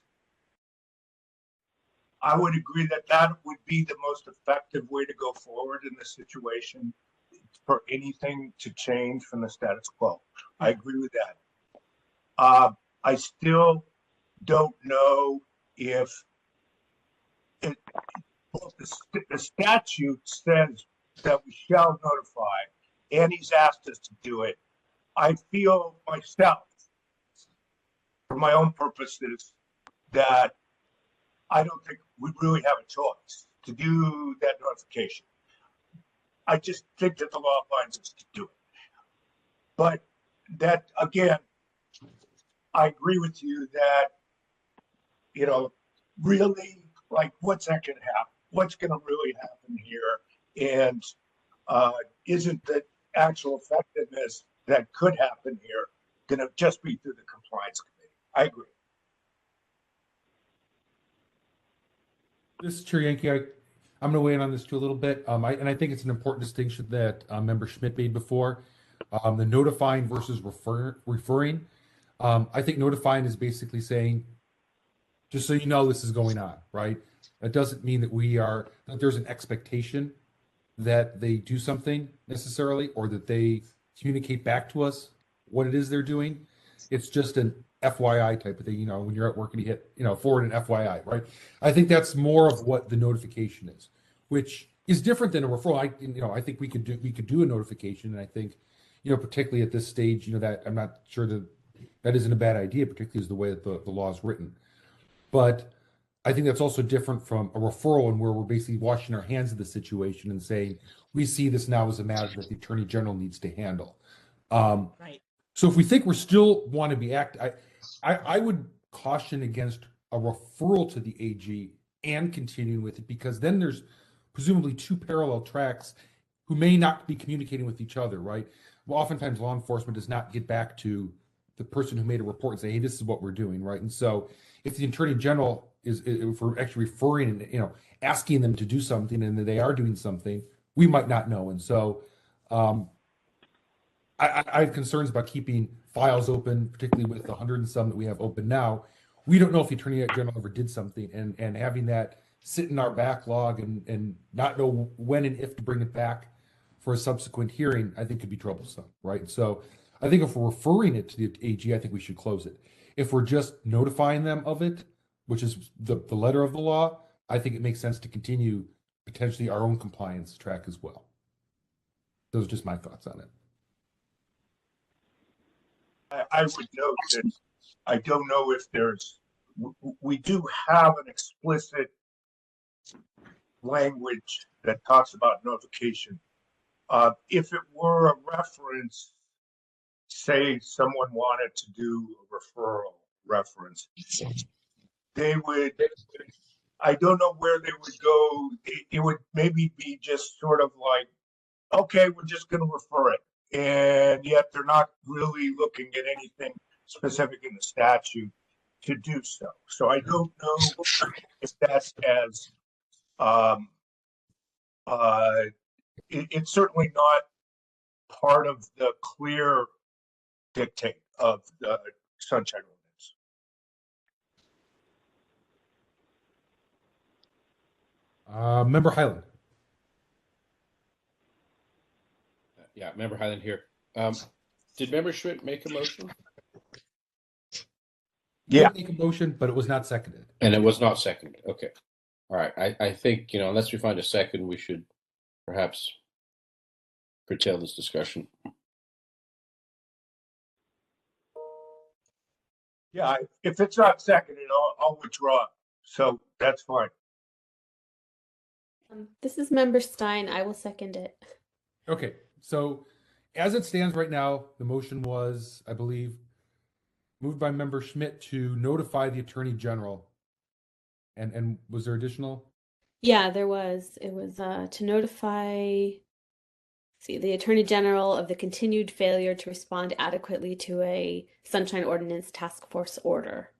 I would agree that would be the most effective way to go forward in this situation for anything to change from the status quo. I agree with that. I still don't know if the statute says that we shall notify, and he's asked us to do it. I feel myself, for my own purposes, that I don't think we really have a choice to do that notification. I just think that the law binds us to do it. But that, again, I agree with you that, really, like, what's that going to happen? What's going to really happen here? And isn't the actual effectiveness that could happen here going to just be through the compliance committee. I agree. This is Chair Yankee. I'm going to weigh in on this too a little bit. I think it's an important distinction that Member Schmidt made before. The notifying versus referring. I think notifying is basically saying, just so you know, this is going on, right? That doesn't mean that that there's an expectation that they do something necessarily, or that they communicate back to us what it is they're doing. It's just an FYI type of thing, you know, when you're at work and you hit, forward an FYI, right? I think that's more of what the notification is, which is different than a referral. I think we could do a notification, and I think, particularly at this stage, that I'm not sure that isn't a bad idea, particularly as the way that the law is written. But I think that's also different from a referral, and where we're basically washing our hands of the situation and saying, we see this now as a matter that the Attorney General needs to handle. Right. So if we think we're still want to be I would caution against a referral to the AG and continuing with it, because then there's presumably two parallel tracks who may not be communicating with each other, right? Well, oftentimes law enforcement does not get back to the person who made a report and say, hey, this is what we're doing, right? And so if the Attorney General if we're actually referring and asking them to do something and that they are doing something, we might not know. And so I have concerns about keeping files open, particularly with the 100 and some that we have open now. We don't know if the Attorney General ever did something, and having that sit in our backlog and not know when and if to bring it back for a subsequent hearing, I think could be troublesome, right? So I think if we're referring it to the AG, I think we should close it. If we're just notifying them of it, which is the letter of the law, I think it makes sense to continue potentially our own compliance track as well. Those are just my thoughts on it. I would note that I don't know if we do have an explicit language that talks about notification. If it were a reference, say someone wanted to do a referral reference, they would, I don't know where they would go. It would maybe be just sort of like, okay, we're just going to refer it. And yet they're not really looking at anything specific in the statute to do so. So I don't know if that's as, it's certainly not part of the clear dictate of the Sunshine Ordinance. Member Highland. Yeah, Member Highland here. Did Member Schmidt make a motion? Yeah. Make a motion, but it was not seconded. And it was not seconded. Okay. All right. I think, unless we find a second, we should perhaps curtail this discussion. Yeah, if it's not seconded, I'll withdraw. So that's fine. This is Member Stein. I will second it. Okay. So as it stands right now, the motion was, I believe, moved by Member Schmidt to notify the Attorney General. And was there additional? Yeah, there was. It was to notify the Attorney General of the continued failure to respond adequately to a Sunshine Ordinance Task Force order.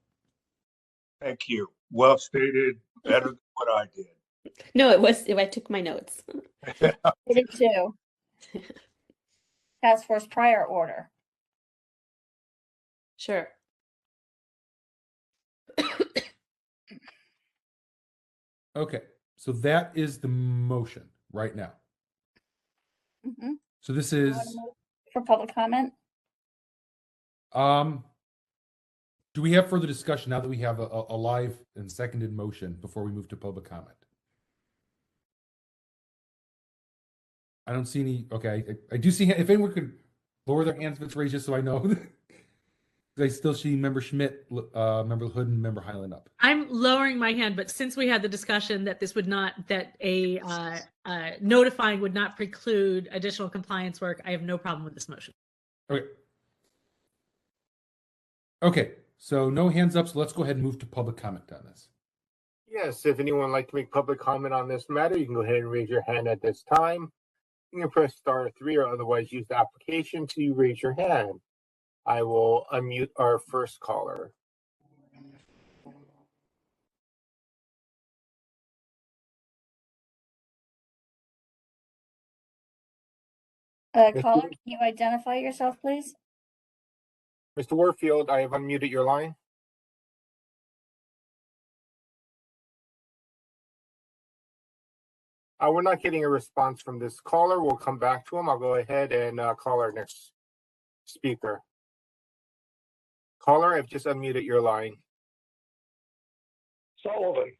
Thank you. Well stated. Better than what I did. No, it was. I took my notes. I did too. Task Force prior order. Sure. Okay, so that is the motion right now. Mm-hmm. So this is for public comment. Do we have further discussion now that we have a live and seconded motion before we move to public comment? I don't see any. Okay, I do see. If anyone could lower their hands if it's raised, just so I know. I still see Member Schmidt, Member Hood, and Member Highland up. I'm lowering my hand, but since we had the discussion that this would not, that a notifying would not preclude additional compliance work, I have no problem with this motion. Okay. Okay, so no hands up, so let's go ahead and move to public comment on this. Yes, if anyone would like to make public comment on this matter, you can go ahead and raise your hand at this time. You can press *3 or otherwise use the application to raise your hand. I will unmute our first caller. Caller, can you identify yourself, please? Mr. Warfield, I have unmuted your line. We're not getting a response from this caller. We'll come back to him. I'll go ahead and call our next speaker. Caller, I've just unmuted your line. Sullivan.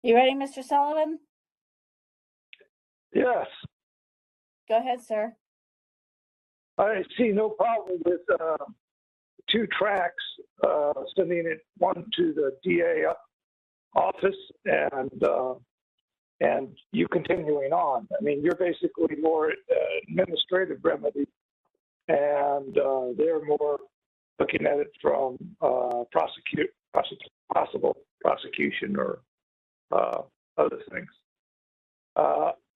You ready, Mr. Sullivan? Yes. Go ahead, sir. I see no problem with 2 tracks, sending it one to the DA office and you continuing on. I mean, you're basically more administrative remedy, and they're more looking at it from possible prosecution or other things.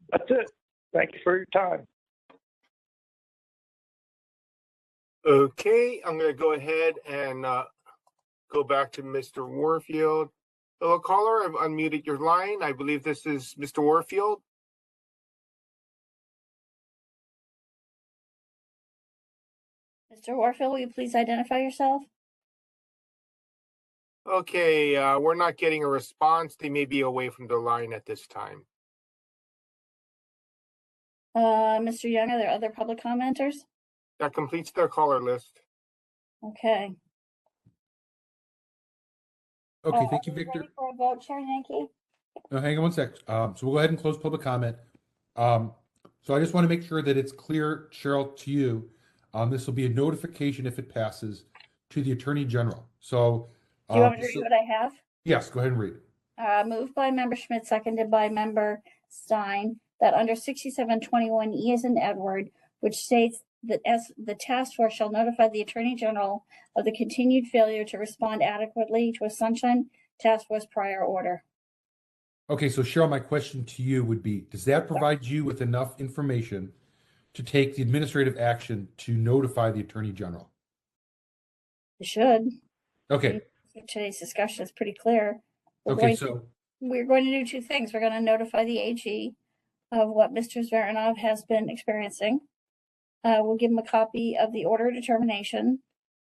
That's it. Thank you for your time. Okay, I'm going to go ahead and go back to Mr. Warfield. Hello, caller. I've unmuted your line. I believe this is Mr. Warfield. Mr. Warfield, will you please identify yourself? Okay, we're not getting a response. They may be away from the line at this time. Mr. Young, are there other public commenters? That completes their caller list. Okay. Okay, thank you, Victor. Ready for a vote, Chair Yankee? No, hang on one sec. So we'll go ahead and close public comment. So I just want to make sure that it's clear, Cheryl, to you. This will be a notification if it passes to the Attorney General. So, do you want me to read what I have? Yes, go ahead and read it. Moved by Member Schmidt, seconded by Member Stein, that under 6721E as in Edward, which states that as the task force shall notify the Attorney General of the continued failure to respond adequately to a Sunshine Task Force prior order. Okay, so Cheryl, my question to you would be, does that provide you with enough information to take the administrative action to notify the Attorney General? It should. Okay. Today's discussion is pretty clear. Okay, We're going to do 2 things. We're going to notify the AG of what Mr. Zveranov has been experiencing. We'll give him a copy of the order of determination,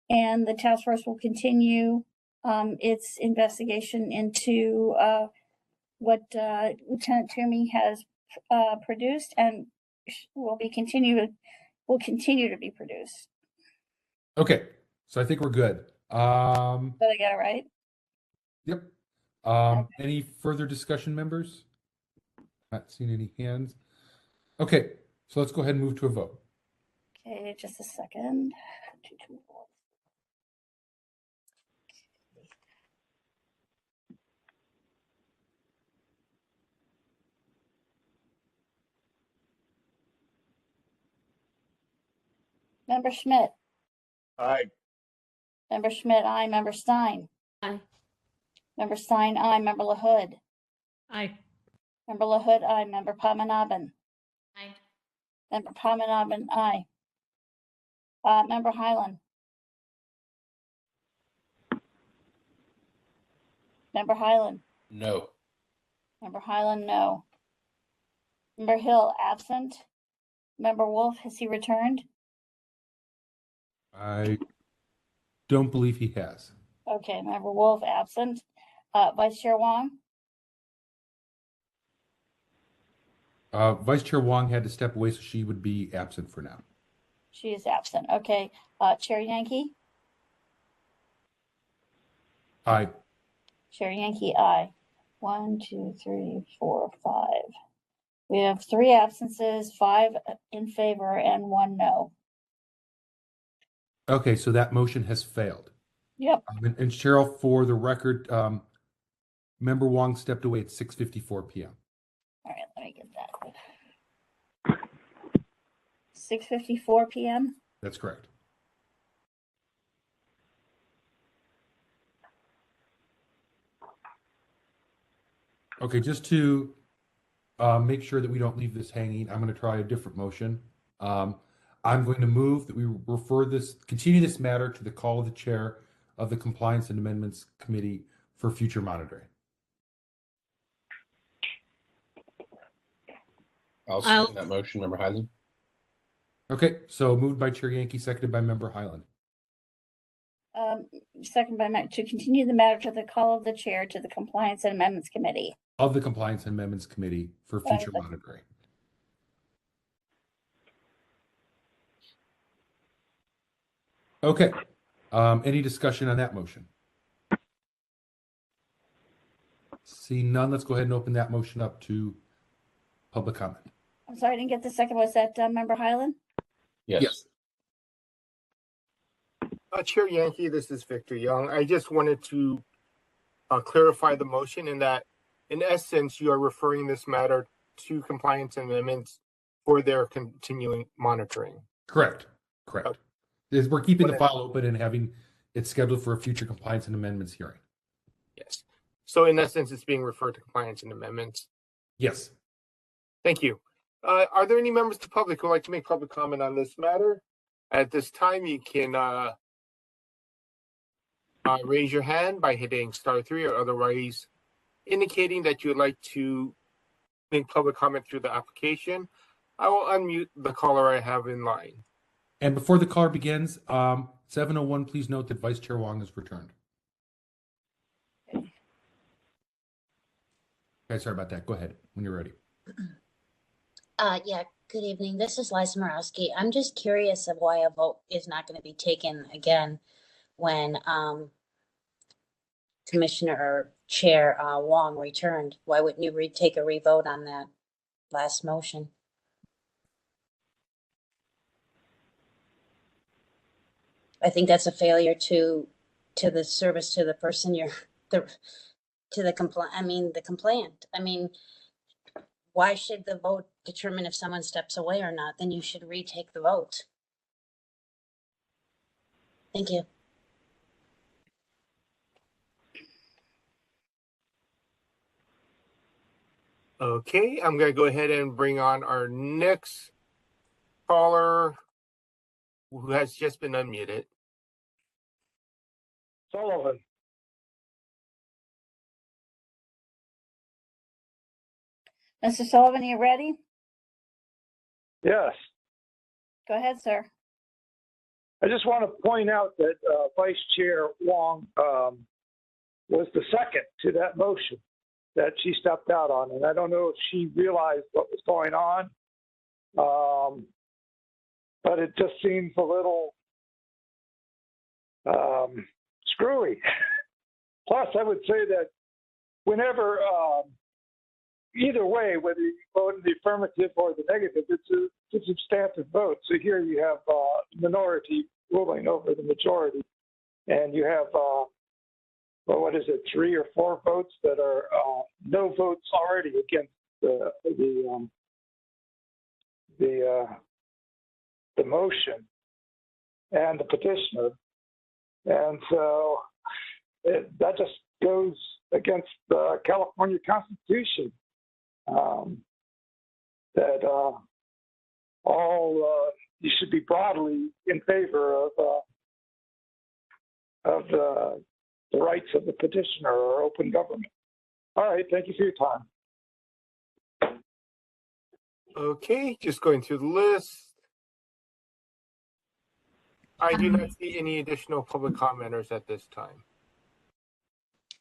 and the task force will continue its investigation into what Lieutenant Toomey has produced, and will continue to be produced. Okay, so I think we're good. Did I get it right? Yep. Any further discussion, members? Not seeing any hands. Okay, so let's go ahead and move to a vote. Okay, just a second. Member Schmidt. Aye. Member Schmidt, aye. Member Stein. Aye. Member Stein, aye. Member LaHood. Aye. Member LaHood, aye. Member Padmanabhan. Aye. Member Padmanabhan, aye. Member Highland. Member Highland. No. Member Highland, no. Member Hill, absent. Member Wolf, has he returned? I don't believe he has. Okay, Member Wolf, absent. Vice Chair Wong? Vice Chair Wong had to step away, so she would be absent for now. She is absent. Okay. Chair Yankee? Aye. Chair Yankee, aye. 1, 2, 3, 4, 5. We have 3 absences, 5 in favor, and 1 no. Okay, so that motion has failed. Yep. And Cheryl, for the record, Member Wong stepped away at 6:54 p.m. All right, let me get that. 6:54 p.m. That's correct. Okay, just to make sure that we don't leave this hanging, I'm going to try a different motion. I'm going to move that we continue this matter to the call of the chair of the Compliance and Amendments Committee for future monitoring. I'll second that motion, Member Hyland. Okay, so moved by Chair Yankee, seconded by Member Hyland. Second by Matt, to continue the matter to the call of the chair to the Compliance and Amendments Committee. Of the Compliance and Amendments Committee for future monitoring. Okay, any discussion on that motion? See none, let's go ahead and open that motion up to public comment. I'm sorry, I didn't get the second. Was that Member Hyland? Yes. Chair Yankee, this is Victor Young. I just wanted to clarify the motion in that, in essence, you are referring this matter to Compliance and Amendments for their continuing monitoring. Correct. We're keeping the file open and having it scheduled for a future Compliance and Amendments hearing. Yes. So in essence, it's being referred to Compliance and Amendments. Yes. Thank you. Are there any members of the public who would like to make public comment on this matter? At this time, you can raise your hand by hitting *3 or otherwise indicating that you would like to make public comment through the application. I will unmute the caller I have in line. And before the caller begins, 7:01, please note that Vice Chair Wong has returned. Okay, sorry about that. Go ahead when you're ready. Yeah, good evening. This is Liza Morawski. I'm just curious of why a vote is not going to be taken again when Commissioner or Chair Wong returned. Why wouldn't you take a revote on that last motion? I think that's a failure to the service to the person the complainant. I mean, why should the vote determine if someone steps away or not? Then you should retake the vote. Thank you. Okay, I'm going to go ahead and bring on our next caller who has just been unmuted. Sullivan. Mr. Sullivan, are you ready? Yes. Go ahead, sir. I just want to point out that Vice Chair Wong was the second to that motion that she stepped out on. And I don't know if she realized what was going on, but it just seems a little screwy. Plus, I would say that whenever, either way, whether you vote in the affirmative or the negative, it's a substantive vote. So here you have minority ruling over the majority, and you have, what is it, 3 or 4 votes that are no votes already against the motion and the petitioner, and so that just goes against the California Constitution. That you should be broadly in favor of the rights of the petitioner or open government. All right, thank you for your time. Okay, just going through the list. I do not see any additional public commenters at this time.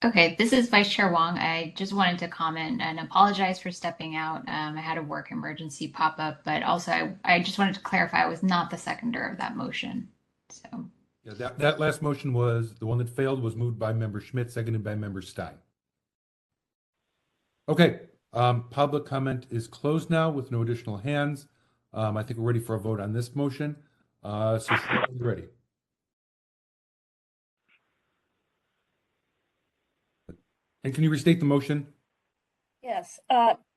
Okay, this is Vice Chair Wong. I just wanted to comment and apologize for stepping out. I had a work emergency pop up, but also I just wanted to clarify I was not the seconder of that motion. So yeah, that last motion was the one that failed, was moved by Member Schmidt, seconded by Member Stein. Okay, public comment is closed now with no additional hands. I think we're ready for a vote on this motion. So Cheryl, you're ready. And can you restate the motion? Yes.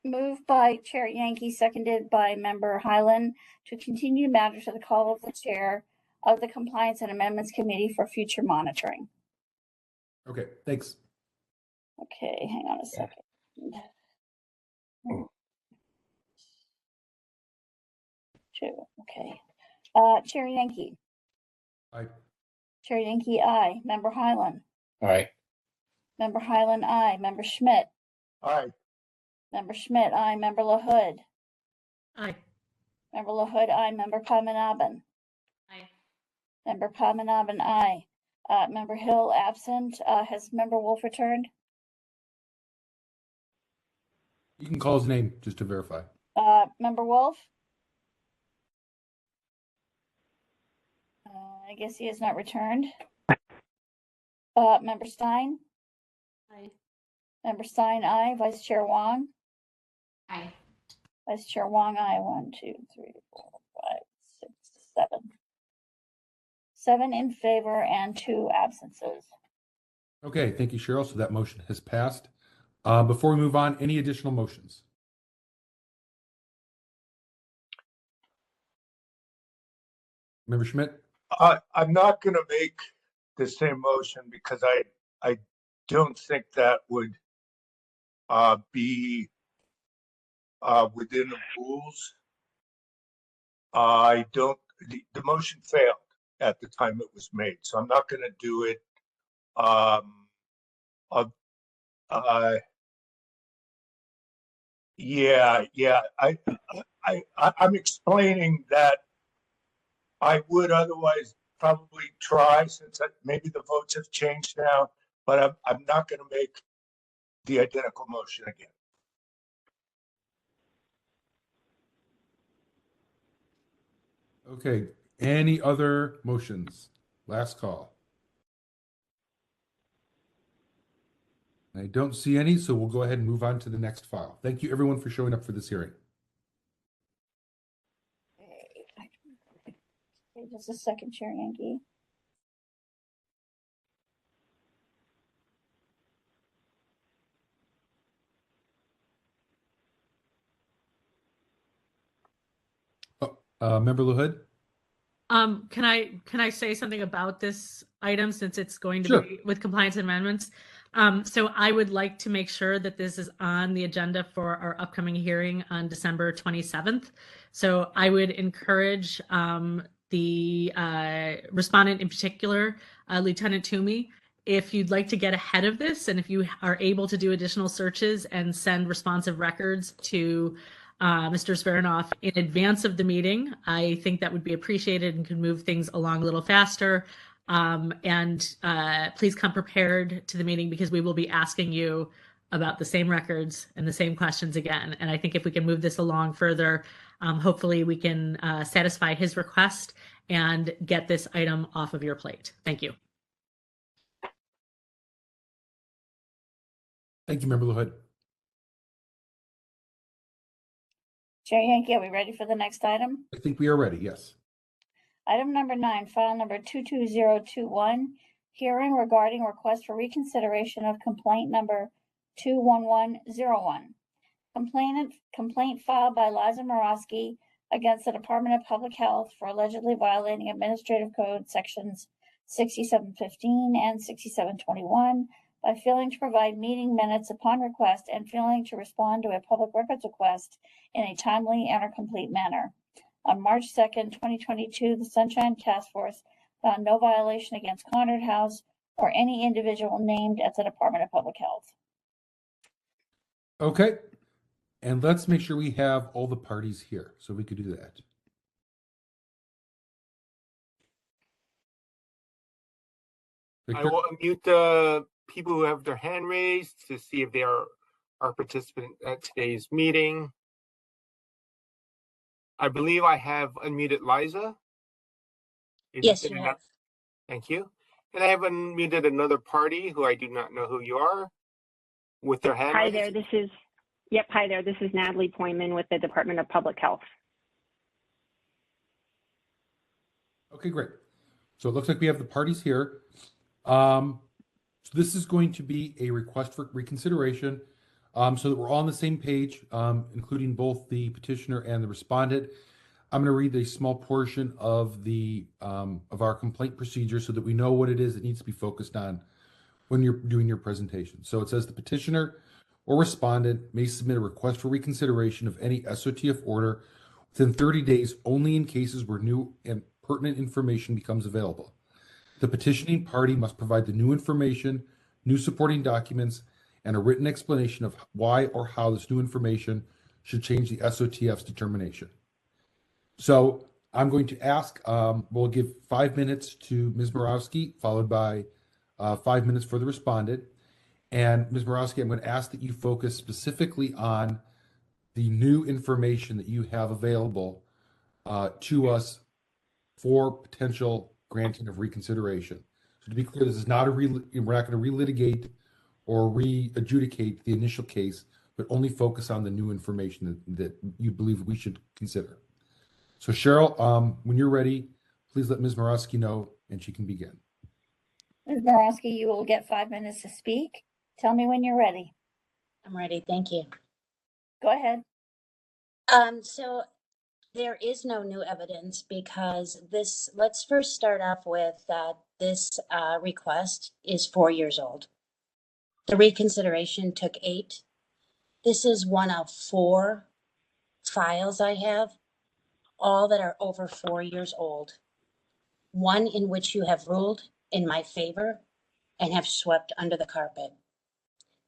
Moved by Chair Yankee, seconded by Member Hyland, to continue matters to the call of the chair of the Compliance and Amendments Committee for future monitoring. Okay, thanks. Okay, hang on a second. Okay. Chair Yankee. Aye. Chair Yankee, aye. Member Highland. Aye. Member Highland, aye. Member Schmidt. Aye. Member Schmidt, aye. Member LaHood. Aye. Member LaHood, aye. Member Padmanabhan. Aye. Member Padmanabhan, aye. Member Hill, absent. Has Member Wolf returned? You can call his name just to verify. Member Wolf? I guess he has not returned. Member Stein? Aye. Member Stein, aye. Vice Chair Wong? Aye. Vice Chair Wong, aye. 1, 2, 3, 4, 5, 6, 7. 7 in favor and 2 absences. Okay, thank you, Cheryl. So that motion has passed. Before we move on, any additional motions? Member Schmidt? I'm not going to make the same motion because I don't think that would be within the rules. The motion failed at the time it was made, so I'm not going to do it. I'm explaining that I would otherwise probably try, since maybe the votes have changed now, but I'm not going to make the identical motion again. Okay, any other motions? Last call. I don't see any, so we'll go ahead and move on to the next file. Thank you, everyone, for showing up for this hearing. Okay, just a second, Chair Yankee. Member LaHood? Can I say something about this item since it's going to Sure. be with compliance amendments? So I would like to make sure that this is on the agenda for our upcoming hearing on December 27th. So I would encourage the respondent in particular, Lieutenant Toomey, if you'd like to get ahead of this and if you are able to do additional searches and send responsive records to Mr. Svernoff in advance of the meeting, I think that would be appreciated and could move things along a little faster. And please come prepared to the meeting because we will be asking you about the same records and the same questions again. And I think if we can move this along further, hopefully we can satisfy his request and get this item off of your plate. Thank you. Thank you, Member LaHood. Chair Yankee, are we ready for the next item? I think we are ready, yes. Item number 9, file number 22021, hearing regarding request for reconsideration of complaint number 21101. Complaint filed by Liza Morosky against the Department of Public Health for allegedly violating Administrative Code sections 6715 and 6721 by failing to provide meeting minutes upon request and failing to respond to a public records request in a timely and or complete manner. On March 2nd, 2022, the Sunshine Task Force found no violation against Conard House or any individual named at the Department of Public Health. Okay, and let's make sure we have all the parties here so we could do that. I will unmute the people who have their hand raised to see if they are participant at today's meeting. I believe I have unmuted Liza. Yes, you have. Thank you. And I have unmuted another party who I do not know who you are with their hand Hi raised. there, hi there, this is Natalie Poyman with the Department of Public Health. Okay, great. So it looks like we have the parties here. So this is going to be a request for reconsideration so that we're all on the same page, including both the petitioner and the respondent. I'm going to read a small portion of the of our complaint procedure so that we know what it is that needs to be focused on when you're doing your presentation. So it says the petitioner or respondent may submit a request for reconsideration of any SOTF order within 30 days only in cases where new and pertinent information becomes available. The petitioning party must provide the new information, new supporting documents, and a written explanation of why or how this new information should change the SOTF's determination. So I'm going to ask, we'll give 5 minutes to Ms. Borowski, followed by 5 minutes for the respondent. And Ms. Borowski, I'm going to ask that you focus specifically on the new information that you have available to us for potential granting of reconsideration. So to be clear, this is not we're not going to relitigate or re-adjudicate the initial case, but only focus on the new information that you believe we should consider. So Cheryl, when you're ready, please let Ms. Borowski know and she can begin. Ms. Borowski, you will get 5 minutes to speak. Tell me when you're ready. I'm ready. Thank you. Go ahead. So there is no new evidence because let's first start off with that this request is 4 years old. The reconsideration took 8. This is one of 4 files I have, all that are over 4 years old. One in which you have ruled in my favor and have swept under the carpet.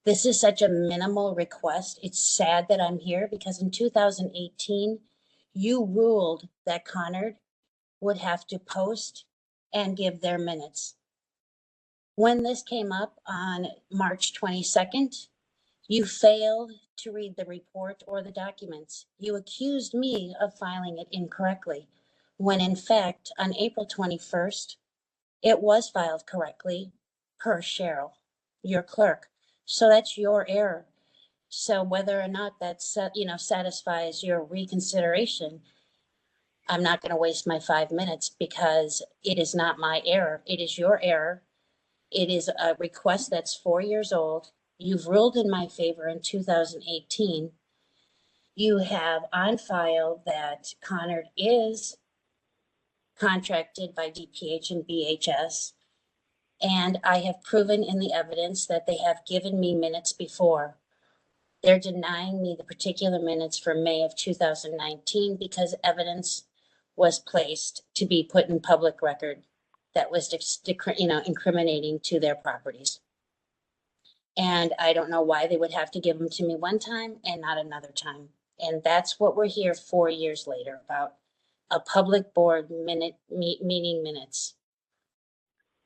This is such a minimal request. It's sad that I'm here because in 2018, you ruled that Conard would have to post and give their minutes. When this came up on March 22nd, you failed to read the report or the documents. You accused me of filing it incorrectly, when in fact, on April 21st, it was filed correctly per Cheryl, your clerk. So that's your error. So whether or not that satisfies your reconsideration, I'm not going to waste my 5 minutes because it is not my error. It is your error. It is a request that's 4 years old. You've ruled in my favor in 2018. You have on file that Conard is contracted by DPH and BHS. And I have proven in the evidence that they have given me minutes before. They're denying me the particular minutes for May of 2019 because evidence was placed to be put in public record that was, incriminating to their properties. And I don't know why they would have to give them to me one time and not another time. And that's what we're here 4 years later about, a public board meeting minutes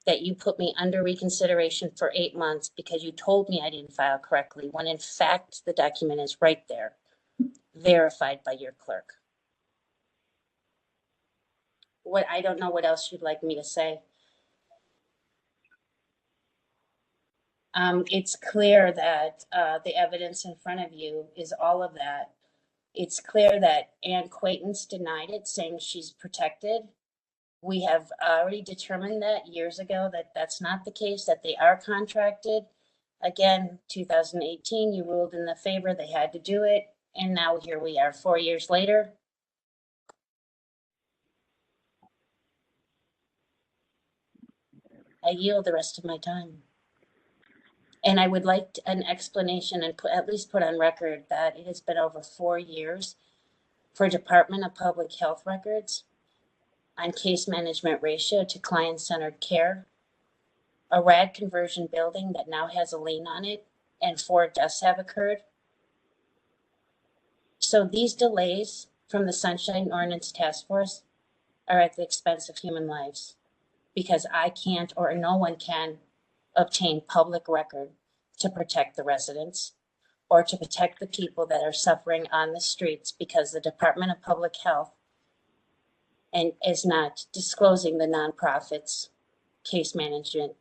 that you put me under reconsideration for 8 months because you told me I didn't file correctly, when in fact the document is right there, verified by your clerk. I don't know what else you'd like me to say. It's clear that the evidence in front of you is all of that. It's clear that Ann Quaintance denied it, saying she's protected. We have already determined that years ago that that's not the case, that they are contracted. Again, 2018, you ruled in the favor, they had to do it. And now here we are 4 years later. I yield the rest of my time. And I would like an explanation and at least put on record that it has been over 4 years for Department of Public Health records on case management ratio to client-centered care, a RAD conversion building that now has a lien on it, and 4 deaths have occurred. So these delays from the Sunshine Ordinance Task Force are at the expense of human lives because I can't, or no one can, obtain public record to protect the residents or to protect the people that are suffering on the streets because the Department of Public Health and is not disclosing the nonprofits case management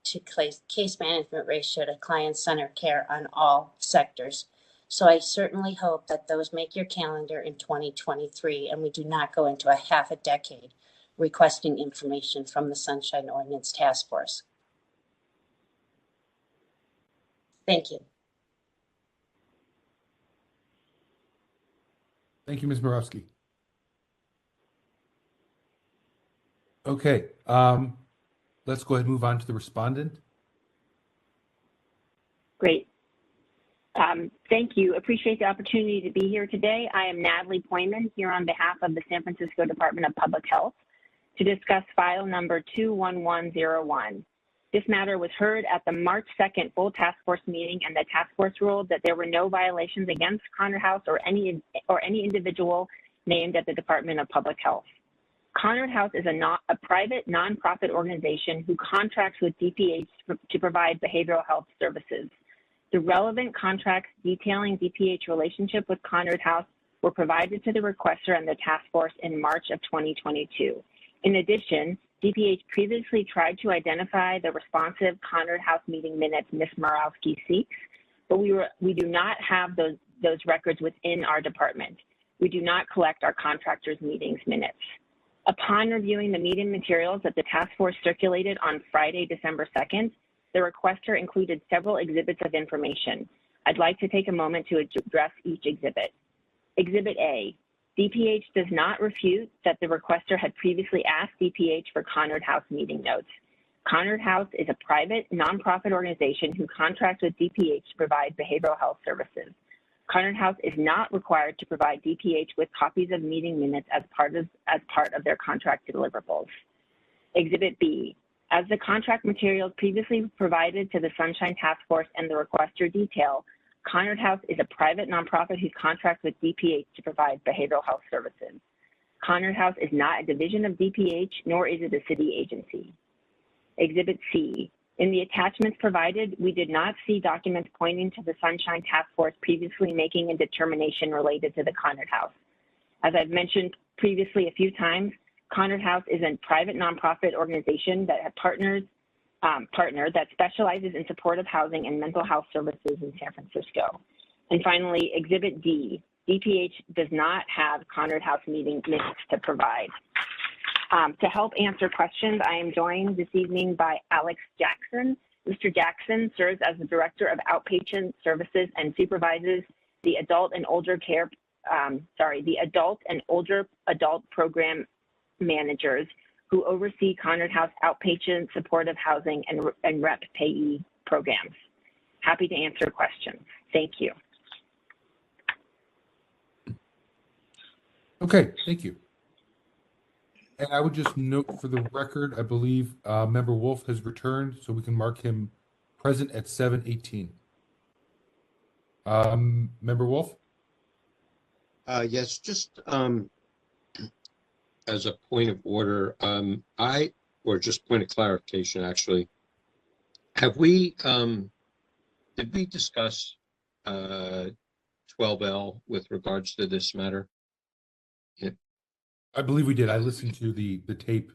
ratio to client-centered care on all sectors. So I certainly hope that those make your calendar in 2023 and we do not go into a half a decade requesting information from the Sunshine Ordinance Task Force. Thank you. Thank you, Ms. Borowski. Okay, let's go ahead and move on to the respondent. Great. Thank you. Appreciate the opportunity to be here today. I am Natalie Poyman here on behalf of the San Francisco Department of Public Health to discuss file number 21101. This matter was heard at the March 2nd full task force meeting, and the task force ruled that there were no violations against Conard House or any individual named at the Department of Public Health. Conard House is a private nonprofit organization who contracts with DPH to provide behavioral health services. The relevant contracts detailing DPH relationship with Conard House were provided to the requester and the task force in March of 2022. In addition, DPH previously tried to identify the responsive Conard House meeting minutes Ms. Morawski seeks, but we do not have those records within our department. We do not collect our contractors' meetings minutes. Upon reviewing the meeting materials that the task force circulated on Friday, December 2nd, the requester included several exhibits of information. I'd like to take a moment to address each exhibit. Exhibit A, DPH does not refute that the requester had previously asked DPH for Conard House meeting notes. Conard House is a private nonprofit organization who contracts with DPH to provide behavioral health services. Conard House is not required to provide DPH with copies of meeting minutes as part of their contract deliverables. Exhibit B, as the contract materials previously provided to the Sunshine Task Force and the requester detail, Conard House is a private nonprofit who contracts with DPH to provide behavioral health services. Conard House is not a division of DPH, nor is it a city agency. Exhibit C, in the attachments provided, we did not see documents pointing to the Sunshine Task Force previously making a determination related to the Conard House. As I've mentioned previously a few times, Conard House is a private nonprofit organization that partner that specializes in supportive housing and mental health services in San Francisco. And finally, Exhibit D, DPH does not have Conard House meeting minutes to provide. To help answer questions, I am joined this evening by Alex Jackson. Mr. Jackson serves as the Director of Outpatient Services and supervises the Adult and Older Adult Program Managers who oversee Conard House outpatient supportive housing and REP payee programs. Happy to answer questions. Thank you. Okay, thank you. And I would just note for the record, I believe Member Wolf has returned, so we can mark him present at 7:18. Member Wolf? Yes, just as a point of order, or just point of clarification, actually, did we discuss 12L with regards to this matter? Yeah. I believe we did. I listened to the tape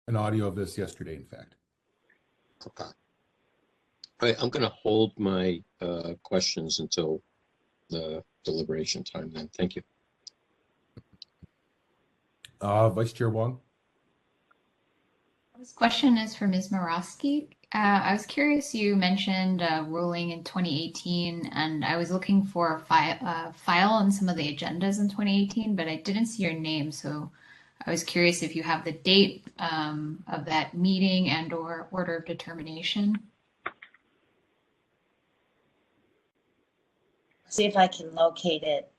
and audio of this yesterday, in fact. Okay. All right, I'm going to hold my questions until the deliberation time then. Thank you. Vice Chair Wong. This question is for Ms. Morawski. I was curious, you mentioned ruling in 2018, and I was looking for a file on some of the agendas in 2018, but I didn't see your name, so I was curious if you have the date of that meeting and or order of determination. See if I can locate it.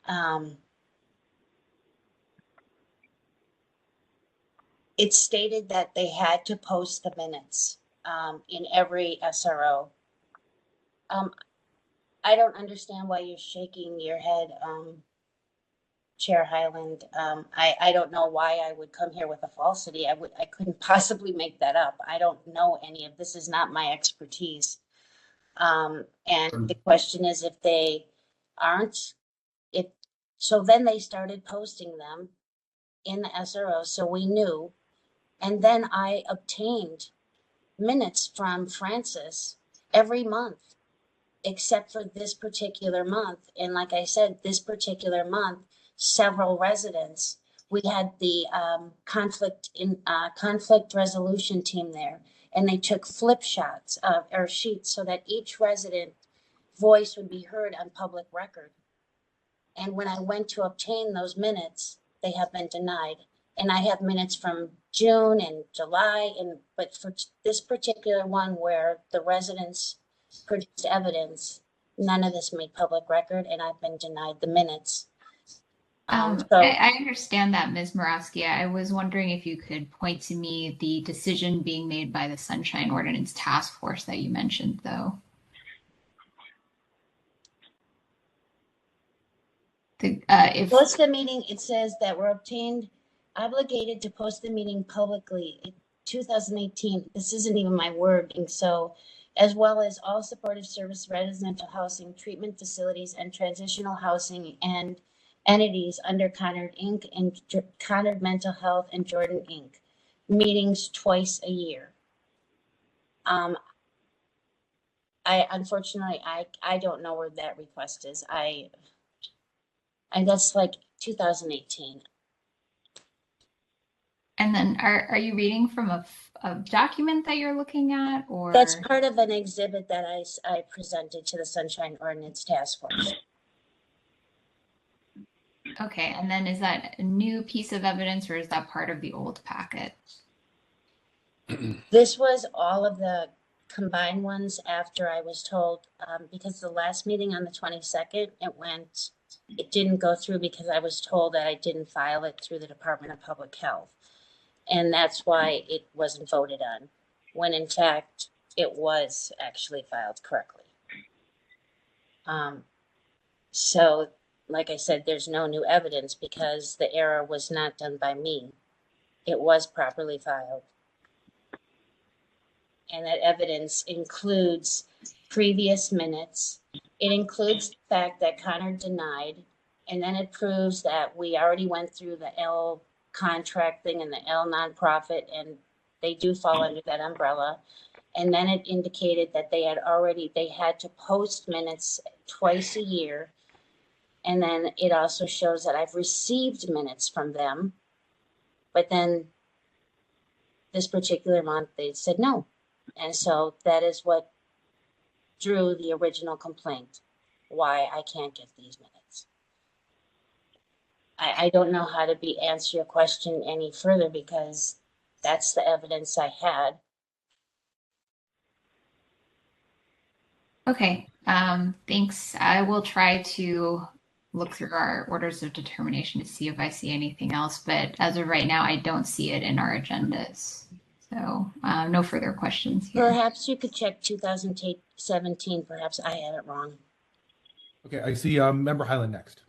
It stated that they had to post the minutes in every SRO. I don't understand why you're shaking your head, Chair Hyland. I don't know why I would come here with a falsity. I couldn't possibly make that up. I don't know any of this. Is not my expertise. And the question is, if they aren't, so then they started posting them in the SRO, so we knew. And then I obtained minutes from Francis every month, except for this particular month. And like I said, this particular month, several residents, we had the conflict resolution team there, and they took flip shots or sheets so that each resident voice would be heard on public record. And when I went to obtain those minutes, they have been denied. And I have minutes from June and July, but for this particular one where the residents produced evidence, none of this made public record, and I've been denied the minutes. I understand that, Ms. Morawski. I was wondering if you could point to me the decision being made by the Sunshine Ordinance Task Force that you mentioned, though. Post the meeting, it says that we're obligated to post the meeting publicly in 2018. This isn't even my wording. So, as well as all supportive service, residential housing, treatment facilities, and transitional housing and entities under Conard Inc. and Conard Mental Health and Jordan Inc. Meetings twice a year. Unfortunately, I don't know where that request is. And that's like 2018. And then are you reading from a document that you're looking at, or? That's part of an exhibit that I presented to the Sunshine Ordinance Task Force. Okay, and then is that a new piece of evidence, or is that part of the old packet? This was all of the combined ones after I was told, because the last meeting on the 22nd, it didn't go through because I was told that I didn't file it through the Department of Public Health. And that's why it wasn't voted on, when in fact it was actually filed correctly. So, like I said, there's no new evidence because the error was not done by me. It was properly filed. And that evidence includes previous minutes. It includes the fact that Conard denied, and then it proves that we already went through the L contract thing and the L nonprofit, and they do fall under that umbrella. And then it indicated that they had to post minutes twice a year. And then it also shows that I've received minutes from them. But then this particular month, they said no. And so that is what drew the original complaint, why I can't get these minutes. I don't know how to answer your question any further because that's the evidence I had. Okay, thanks. I will try to look through our orders of determination to see if I see anything else, but as of right now, I don't see it in our agendas. So no further questions here. Perhaps you could check 2017. Perhaps I had it wrong. Okay, I see Member Highland next.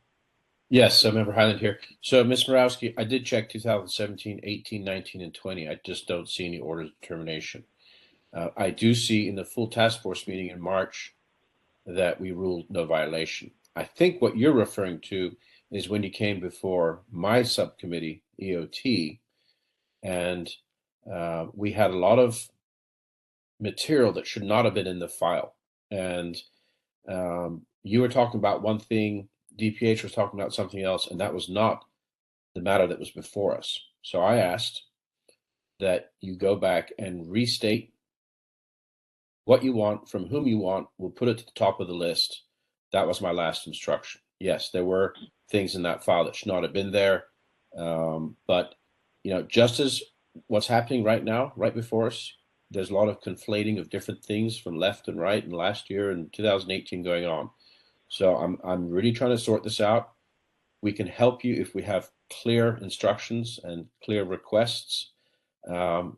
Yes, Member Highland here. So, Ms. Morawski, I did check 2017, 18, 19, and 20. I just don't see any orders of determination. I do see in the full task force meeting in March that we ruled no violation. I think what you're referring to is when you came before my subcommittee, EOT, and we had a lot of material that should not have been in the file. And you were talking about one thing, DPH was talking about something else, and that was not the matter that was before us. So I asked that you go back and restate what you want, from whom you want. We'll put it to the top of the list. That was my last instruction. Yes, there were things in that file that should not have been there. But, just as what's happening right now, right before us, there's a lot of conflating of different things from left and right and last year and 2018 going on. So I'm really trying to sort this out. We can help you if we have clear instructions and clear requests. And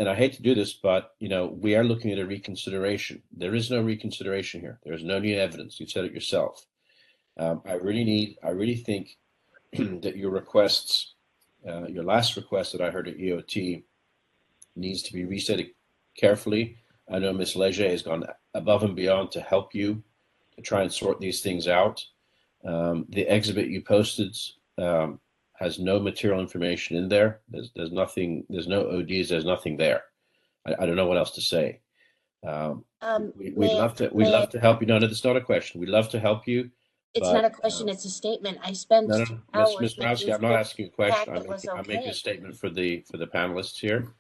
I hate to do this, but we are looking at a reconsideration. There is no reconsideration here. There is no new evidence. You said it yourself. I really think that your requests, your last request that I heard at EOT, needs to be reset carefully. I know Ms. Leger has gone above and beyond to help you to try and sort these things out. The exhibit you posted has no material information in there. There's nothing. There's no ODs. There's nothing there. I don't know what else to say. We'd love to help you. No, that's not a question. We'd love to help you. It's not a question. It's a statement. I spent hours. Ms. Morawski, I'm not asking a question. I'm making a statement for the panelists here.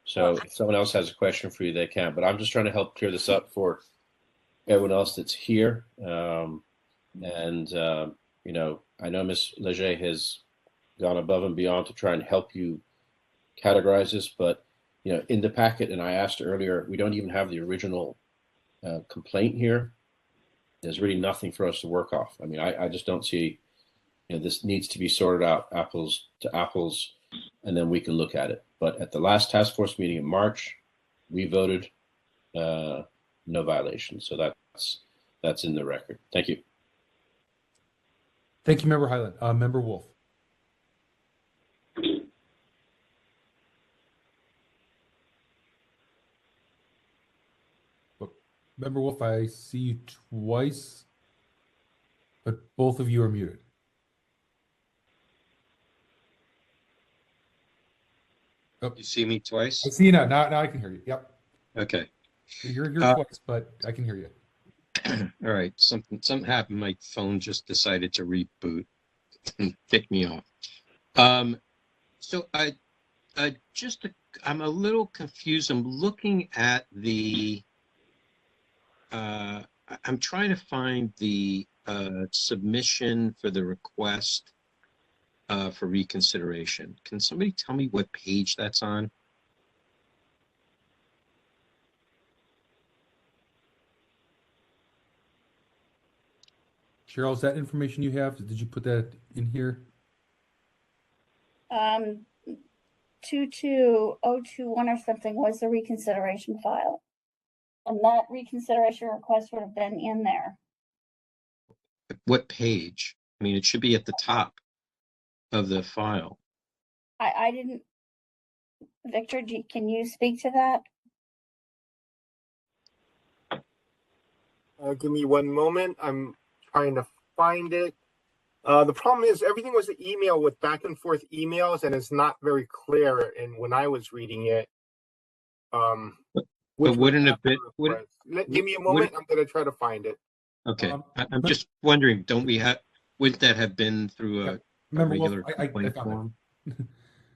So if someone else has a question for you, they can. But I'm just trying to help clear this up for everyone else that's here. I know Ms. Leger has gone above and beyond to try and help you categorize this, but in the packet, and I asked earlier, we don't even have the original complaint here. there's really nothing for us to work off. I mean, I just don't see, this needs to be sorted out apples to apples, and then we can look at it. But at the last task force meeting in March, we voted no violation. So that's in the record. Thank you. Thank you, Member Highland. Member Wolf. Member Wolf, I see you twice, but both of you are muted. Oh, you see me twice? I see you now. Now I can hear you. Yep. Okay. You're twice, but I can hear you. All right. Something happened. My phone just decided to reboot and kick me off. So I'm a little confused. I'm looking at the. I'm trying to find the submission for the request for reconsideration. Can somebody tell me what page that's on? Cheryl, is that information you have? Did you put that in here? 22021 or something was the reconsideration file. And that reconsideration request would have been in there. What page? I mean, it should be at the top of the file. I didn't. Victor, can you speak to that? Give me one moment. I'm trying to find it. The problem is everything was an email with back and forth emails, and it's not very clear. And when I was reading it, but wouldn't it be? Give me a moment. I'm going to try to find it. Okay, I'm just wondering. Wouldn't that have been through a regular complaint form?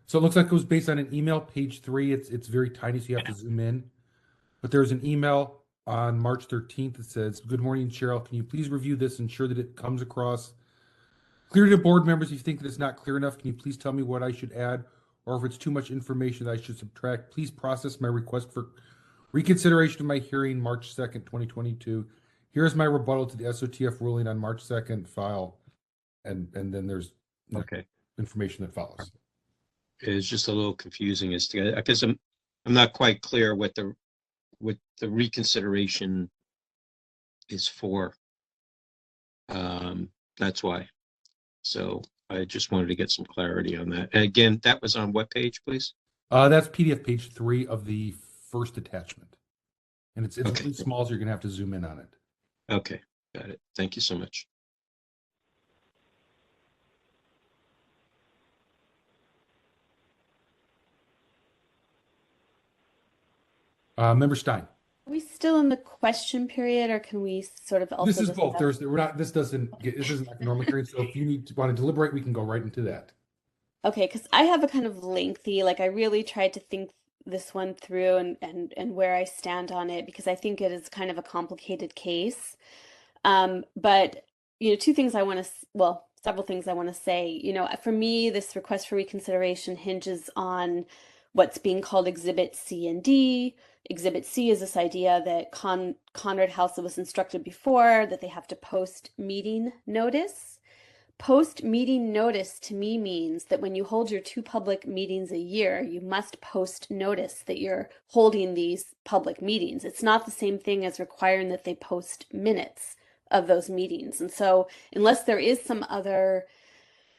So it looks like it was based on an email. Page 3. It's very tiny, so you have to zoom in. But there's an email on March 13th that says, "Good morning, Cheryl. Can you please review this, ensure that it comes across clear to board members? If you think that it's not clear enough, can you please tell me what I should add, or if it's too much information that I should subtract? Please process my request for reconsideration of my hearing March 2nd, 2022. Here's my rebuttal to the SOTF ruling on March 2nd file." And then there's information that follows. It's just a little confusing as to, because I'm not quite clear what the reconsideration is for. That's why. So I just wanted to get some clarity on that. And again, that was on what page, please? That's PDF page 3 of the first attachment. And it's really small, so you're going to have to zoom in on it. Okay, got it. Thank you so much. Member Stein. Are we still in the question period, or can we sort of also? This is both. This isn't like a normal hearing. So if you want to deliberate, we can go right into that. Okay, because I have a kind of lengthy, I really tried to think this one through and where I stand on it, because I think it is kind of a complicated case. But several things I want to say. For me, this request for reconsideration hinges on what's being called Exhibit C and D. Exhibit C is this idea that Conrad House was instructed before that they have to post meeting notice. Post meeting notice to me means that when you hold your 2 public meetings a year, you must post notice that you're holding these public meetings. It's not the same thing as requiring that they post minutes of those meetings. And so unless there is some other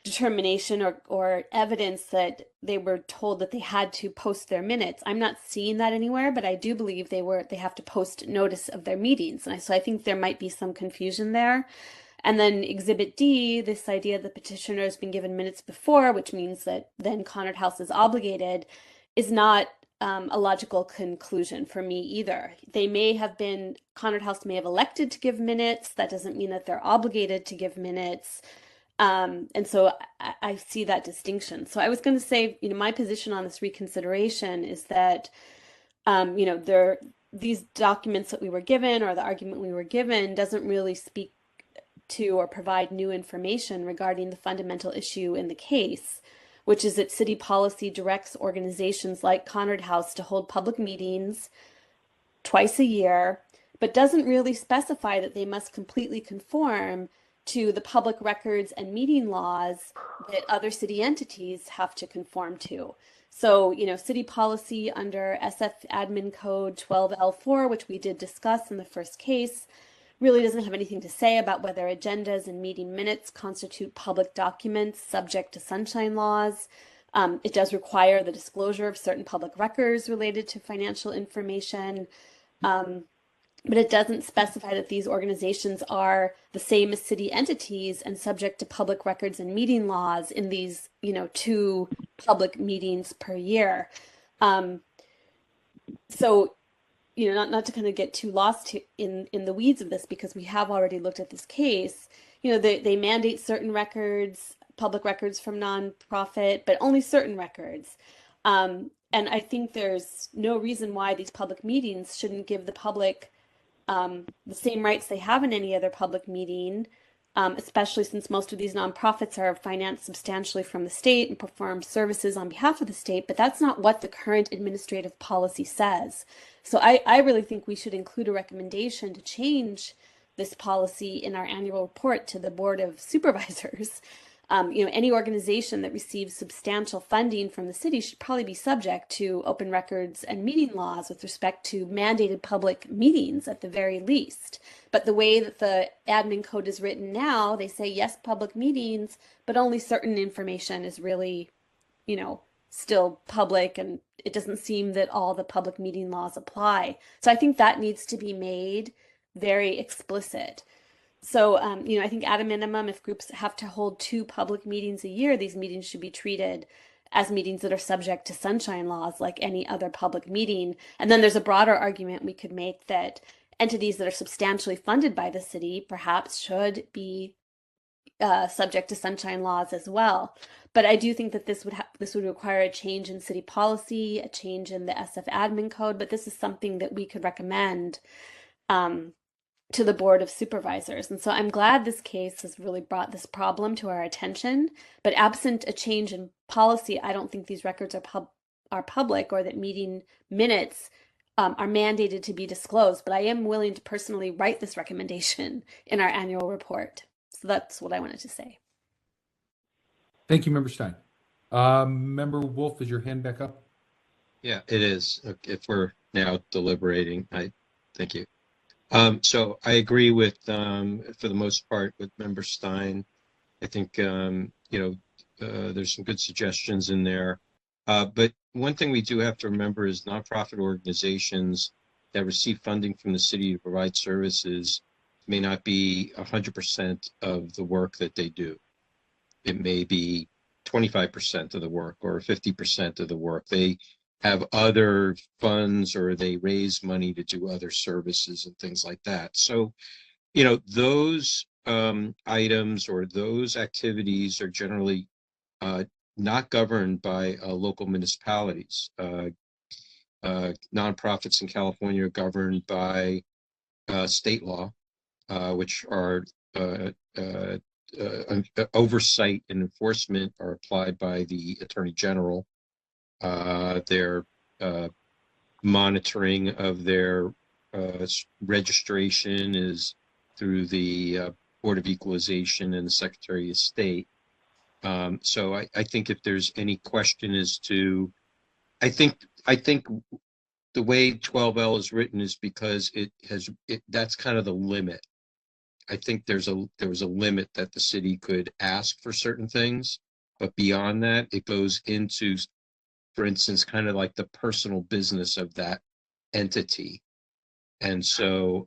determination or evidence that they were told that they had to post their minutes, I'm not seeing that anywhere, but I do believe they have to post notice of their meetings. And so I think there might be some confusion there. And then Exhibit D, this idea that the petitioner has been given minutes before, which means that then Conrad House is obligated, is not a logical conclusion for me either. Conrad House may have elected to give minutes. That doesn't mean that they're obligated to give minutes. And so I see that distinction. So I was going to say, my position on this reconsideration is that, these documents that we were given, or the argument we were given, doesn't really speak to or provide new information regarding the fundamental issue in the case, which is that city policy directs organizations like Conrad House to hold public meetings twice a year but doesn't really specify that they must completely conform to the public records and meeting laws that other city entities have to conform to. So, city policy under SF Admin Code 12L4, which we did discuss in the first case, really doesn't have anything to say about whether agendas and meeting minutes constitute public documents subject to sunshine laws. It does require the disclosure of certain public records related to financial information. But it doesn't specify that these organizations are the same as city entities and subject to public records and meeting laws in these, 2 public meetings per year. So, not to kind of get too lost in the weeds of this, because we have already looked at this case. They mandate certain records, public records from nonprofit, but only certain records. And I think there's no reason why these public meetings shouldn't give the public the same rights they have in any other public meeting, especially since most of these nonprofits are financed substantially from the state and perform services on behalf of the state, but that's not what the current administrative policy says. So I really think we should include a recommendation to change this policy in our annual report to the Board of Supervisors. Any organization that receives substantial funding from the city should probably be subject to open records and meeting laws with respect to mandated public meetings at the very least. But the way that the admin code is written now, they say yes, public meetings, but only certain information is really, still public, and it doesn't seem that all the public meeting laws apply. So I think that needs to be made very explicit. So, I think at a minimum, if groups have to hold 2 public meetings a year, these meetings should be treated as meetings that are subject to sunshine laws like any other public meeting. And then there's a broader argument we could make that entities that are substantially funded by the city perhaps should be subject to sunshine laws as well. But I do think that this would require a change in city policy, a change in the SF admin code, but this is something that we could recommend to the Board of Supervisors. And so I'm glad this case has really brought this problem to our attention. But absent a change in policy, I don't think these records are public, or that meeting minutes are mandated to be disclosed. But I am willing to personally write this recommendation in our annual report. So that's what I wanted to say. Thank you, Member Stein. Member Wolf, is your hand back up? Yeah, it is. If we're now deliberating, thank you. So I agree with, for the most part, with Member Stein. I think, there's some good suggestions in there. But one thing we do have to remember is nonprofit organizations that receive funding from the city to provide services may not be 100% of the work that they do. It may be 25% of the work or 50% of the work. They have other funds, or they raise money to do other services and things like that. So, those items or those activities are generally not governed by local municipalities. Nonprofits in California are governed by state law, which are oversight and enforcement are applied by the Attorney General. Their monitoring of their registration is through the Board of Equalization and the Secretary of State. So I think if there's any question as to, I think the way 12L is written is because that's kind of the limit. I think there was a limit that the city could ask for certain things, but beyond that, it goes into, for instance, kind of like the personal business of that entity. And so,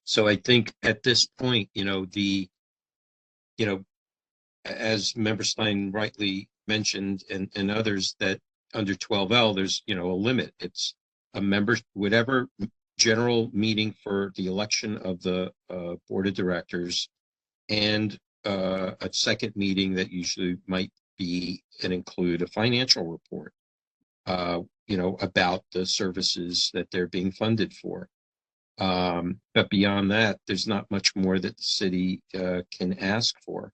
so I think at this point, as Member Stein rightly mentioned, and others, that under 12L, there's, a limit. It's a member, whatever general meeting for the election of the Board of Directors, and a second meeting that usually might be and include a financial report, about the services that they're being funded for. But beyond that, there's not much more that the city can ask for.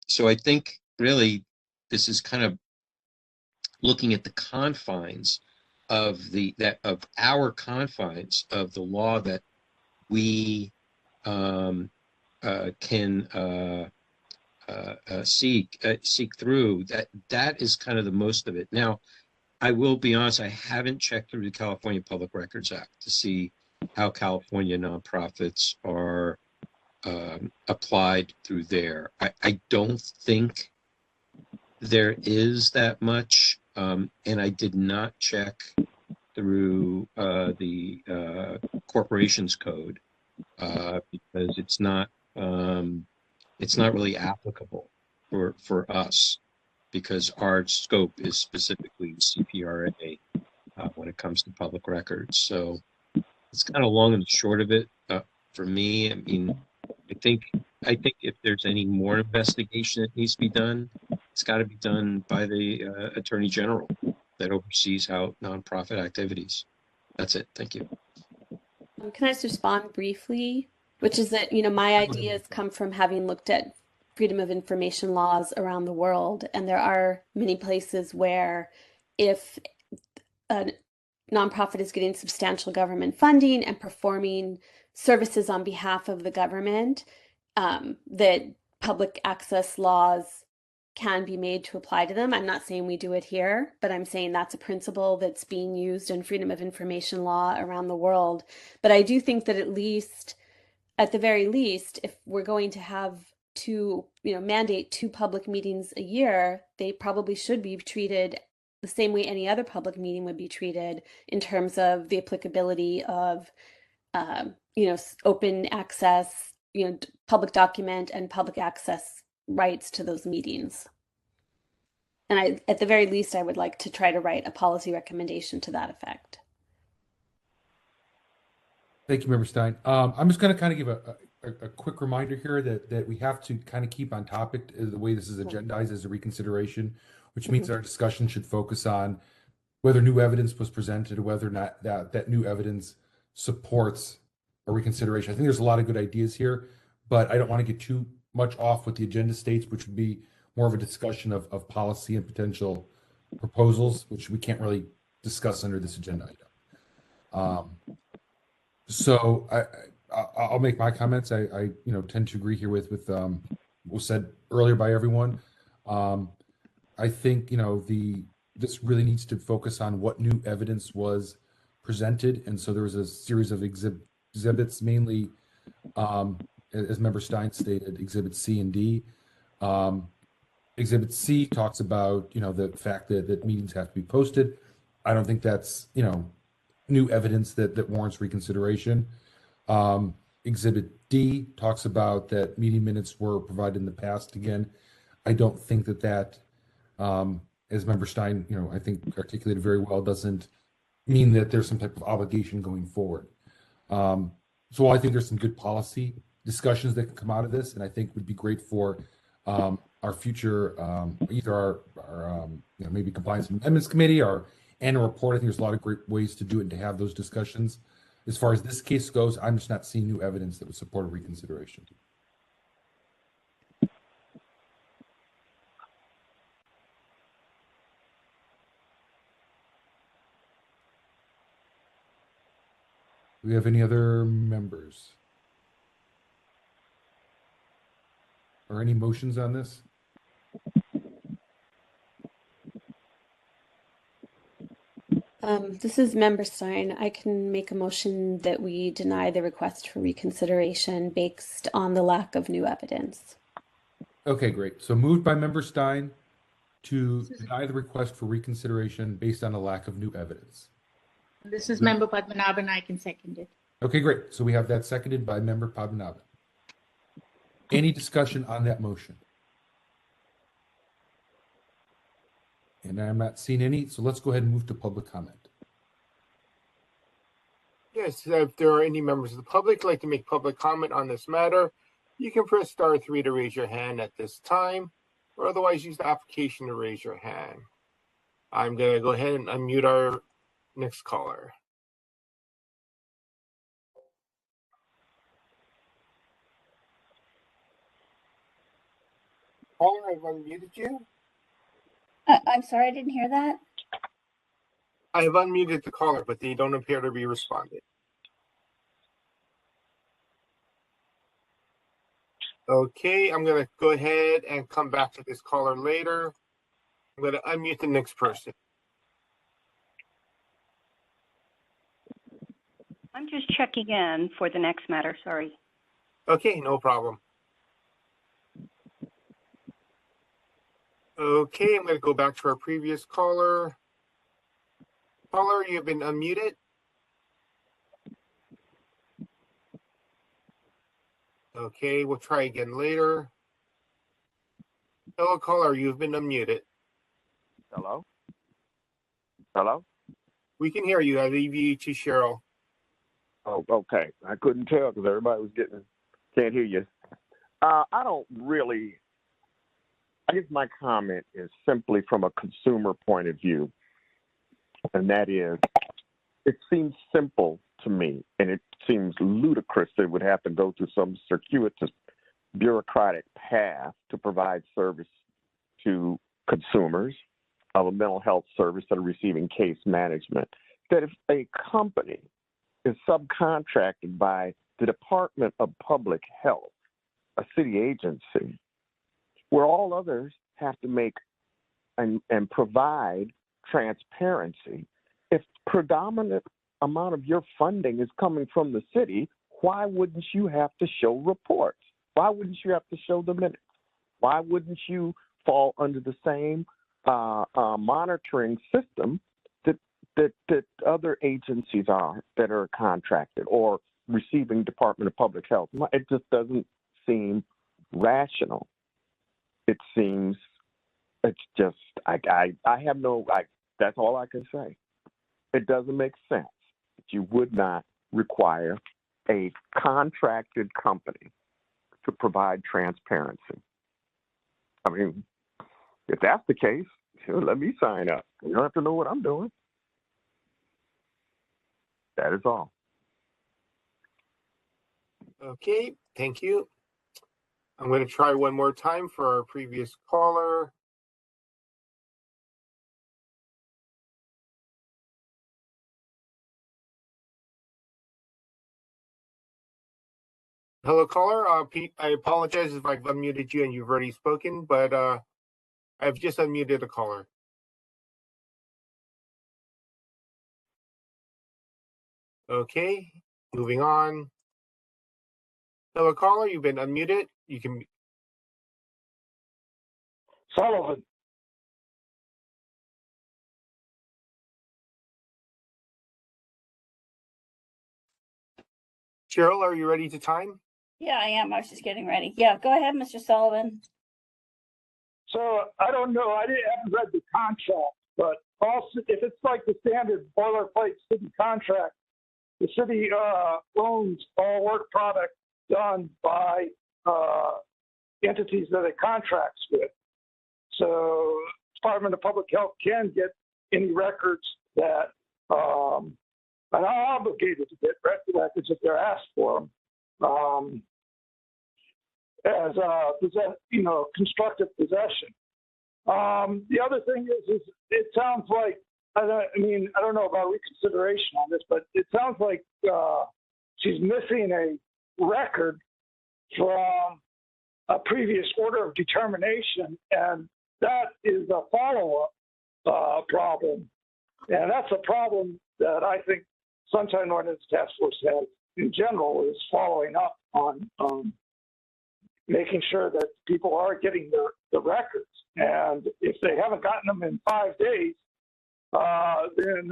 So I think really this is kind of looking at the confines of our confines of the law that we can seek through. That is kind of the most of it. Now, I will be honest, I haven't checked through the California Public Records Act to see how California nonprofits are applied through there. I don't think there is that much, and I did not check through the Corporations Code because it's not really applicable for us because our scope is specifically CPRA when it comes to public records. So it's kind of long and short of it for me. I mean, I think if there's any more investigation that needs to be done, it's got to be done by the Attorney General that oversees how nonprofit activities. That's it. Thank you. Can I just respond briefly? Which is that, my ideas come from having looked at freedom of information laws around the world. And there are many places where if a nonprofit is getting substantial government funding and performing services on behalf of the government, that public access laws can be made to apply to them. I'm not saying we do it here, but I'm saying that's a principle that's being used in freedom of information law around the world. But I do think that at the very least, if we're going to have mandate 2 public meetings a year, they probably should be treated the same way any other public meeting would be treated in terms of the applicability of, open access, public document and public access rights to those meetings. And at the very least, I would like to try to write a policy recommendation to that effect. Thank you, Member Stein. I'm just going to kind of give a quick reminder here that we have to kind of keep on topic the way this is agendized as a reconsideration, which means our discussion should focus on whether new evidence was presented or whether or not that new evidence supports a reconsideration. I think there's a lot of good ideas here, but I don't want to get too much off what the agenda states, which would be more of a discussion of policy and potential proposals, which we can't really discuss under this agenda item. So I'll make my comments. I tend to agree here with what was said earlier by everyone. I think this really needs to focus on what new evidence was presented, and so there was a series of exhibits, mainly as Member Stein stated, Exhibit C and D. Exhibit C talks about the fact that meetings have to be posted. I don't think that's new evidence that warrants reconsideration. Exhibit D talks about that meeting minutes were provided in the past. Again, I don't think that as Member Stein, I think articulated very well, doesn't mean that there's some type of obligation going forward. So I think there's some good policy discussions that can come out of this, and I think would be great for our future, either our maybe compliance and amendments committee or annual report. I think there's a lot of great ways to do it and to have those discussions. As far as this case goes, I'm just not seeing new evidence that would support a reconsideration. Do we have any other members? Or any motions on this? This is Member Stein. I can make a motion that we deny the request for reconsideration based on the lack of new evidence. Okay, great. So moved by Member Stein to deny the request for reconsideration based on a lack of new evidence. This is Member Padmanabhan. I can second it. Okay, great. So we have that seconded by Member Padmanabhan. Any discussion on that motion? And I'm not seeing any, so let's go ahead and move to public comment. Yes, if there are any members of the public who'd like to make public comment on this matter, you can press *3 to raise your hand at this time, or otherwise use the application to raise your hand. I'm going to go ahead and unmute our next caller. Caller, I've unmuted you. I'm sorry, I didn't hear that. I have unmuted the caller, but they don't appear to be responding. Okay, I'm going to go ahead and come back to this caller later. I'm going to unmute the next person. I'm just checking in for the next matter, sorry. Okay, no problem. Okay, I'm going to go back to our previous caller. Caller, you've been unmuted. Okay, we'll try again later. Hello, caller, you've been unmuted. Hello? Hello? We can hear you. I leave you to Cheryl. Oh, okay. I couldn't tell because everybody was can't hear you. I guess my comment is simply from a consumer point of view. And that is, it seems simple to me, and it seems ludicrous that it would have to go through some circuitous bureaucratic path to provide service to consumers of a mental health service that are receiving case management. That if a company is subcontracted by the Department of Public Health, a city agency, where all others have to make and provide transparency, if predominant amount of your funding is coming from the city, why wouldn't you have to show reports? Why wouldn't you have to show the minutes? Why wouldn't you fall under the same monitoring system that other agencies are that are contracted or receiving Department of Public Health? It just doesn't seem rational. It seems, it's just, that's all I can say. It doesn't make sense that you would not require a contracted company to provide transparency. I mean, if that's the case, sure, let me sign up. You don't have to know what I'm doing. That is all. Okay, thank you. I'm going to try one more time for our previous caller. Hello, caller. Pete, I apologize if I've unmuted you and you've already spoken, but I've just unmuted a caller. Okay, moving on. Hello, caller. You've been unmuted. You can. Sullivan. Cheryl, are you ready to time? Yeah, I am. I was just getting ready. Yeah, go ahead, Mr. Sullivan. So I don't know. I haven't read the contract, but also if it's like the standard boilerplate city contract, the city owns all work product done by entities that it contracts with. So Department of Public Health can get any records that and are obligated to get records if they're asked for them as constructive possession. The other thing is it sounds like, I don't know about reconsideration on this, but it sounds like she's missing a record from a previous order of determination, and that is a follow-up problem. And that's a problem that I think Sunshine Ordinance Task Force has in general, is following up on making sure that people are getting the records. And if they haven't gotten them in 5 days, then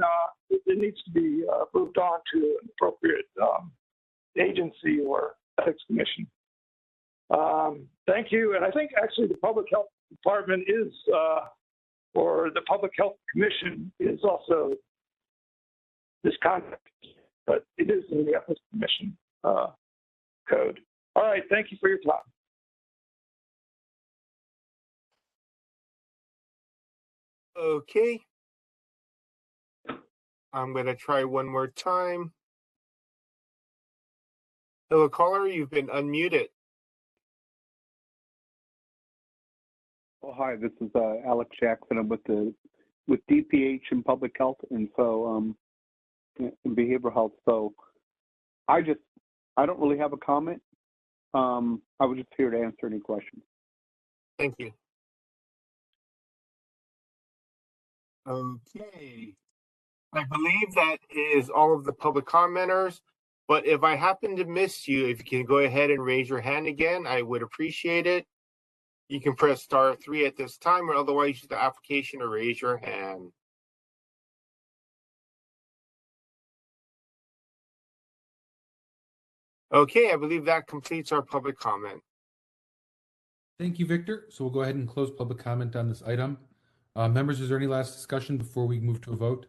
it needs to be moved on to an appropriate agency or ethics commission. Thank you. And I think actually the Public Health Department is, or the Public Health Commission is also this contract, but it is in the Ethics Commission code. All right. Thank you for your time. Okay. I'm going to try one more time. Hello, caller. You've been unmuted. Oh, hi. This is Alex Jackson. I'm with the DPH and public health, and so and behavioral health. So I don't really have a comment. I was just here to answer any questions. Thank you. Okay. I believe that is all of the public commenters, but if I happen to miss you, if you can go ahead and raise your hand again, I would appreciate it. You can press *3 at this time, or otherwise use the application to raise your hand. Okay, I believe that completes our public comment. Thank you, Victor. So we'll go ahead and close public comment on this item. Members, is there any last discussion before we move to a vote?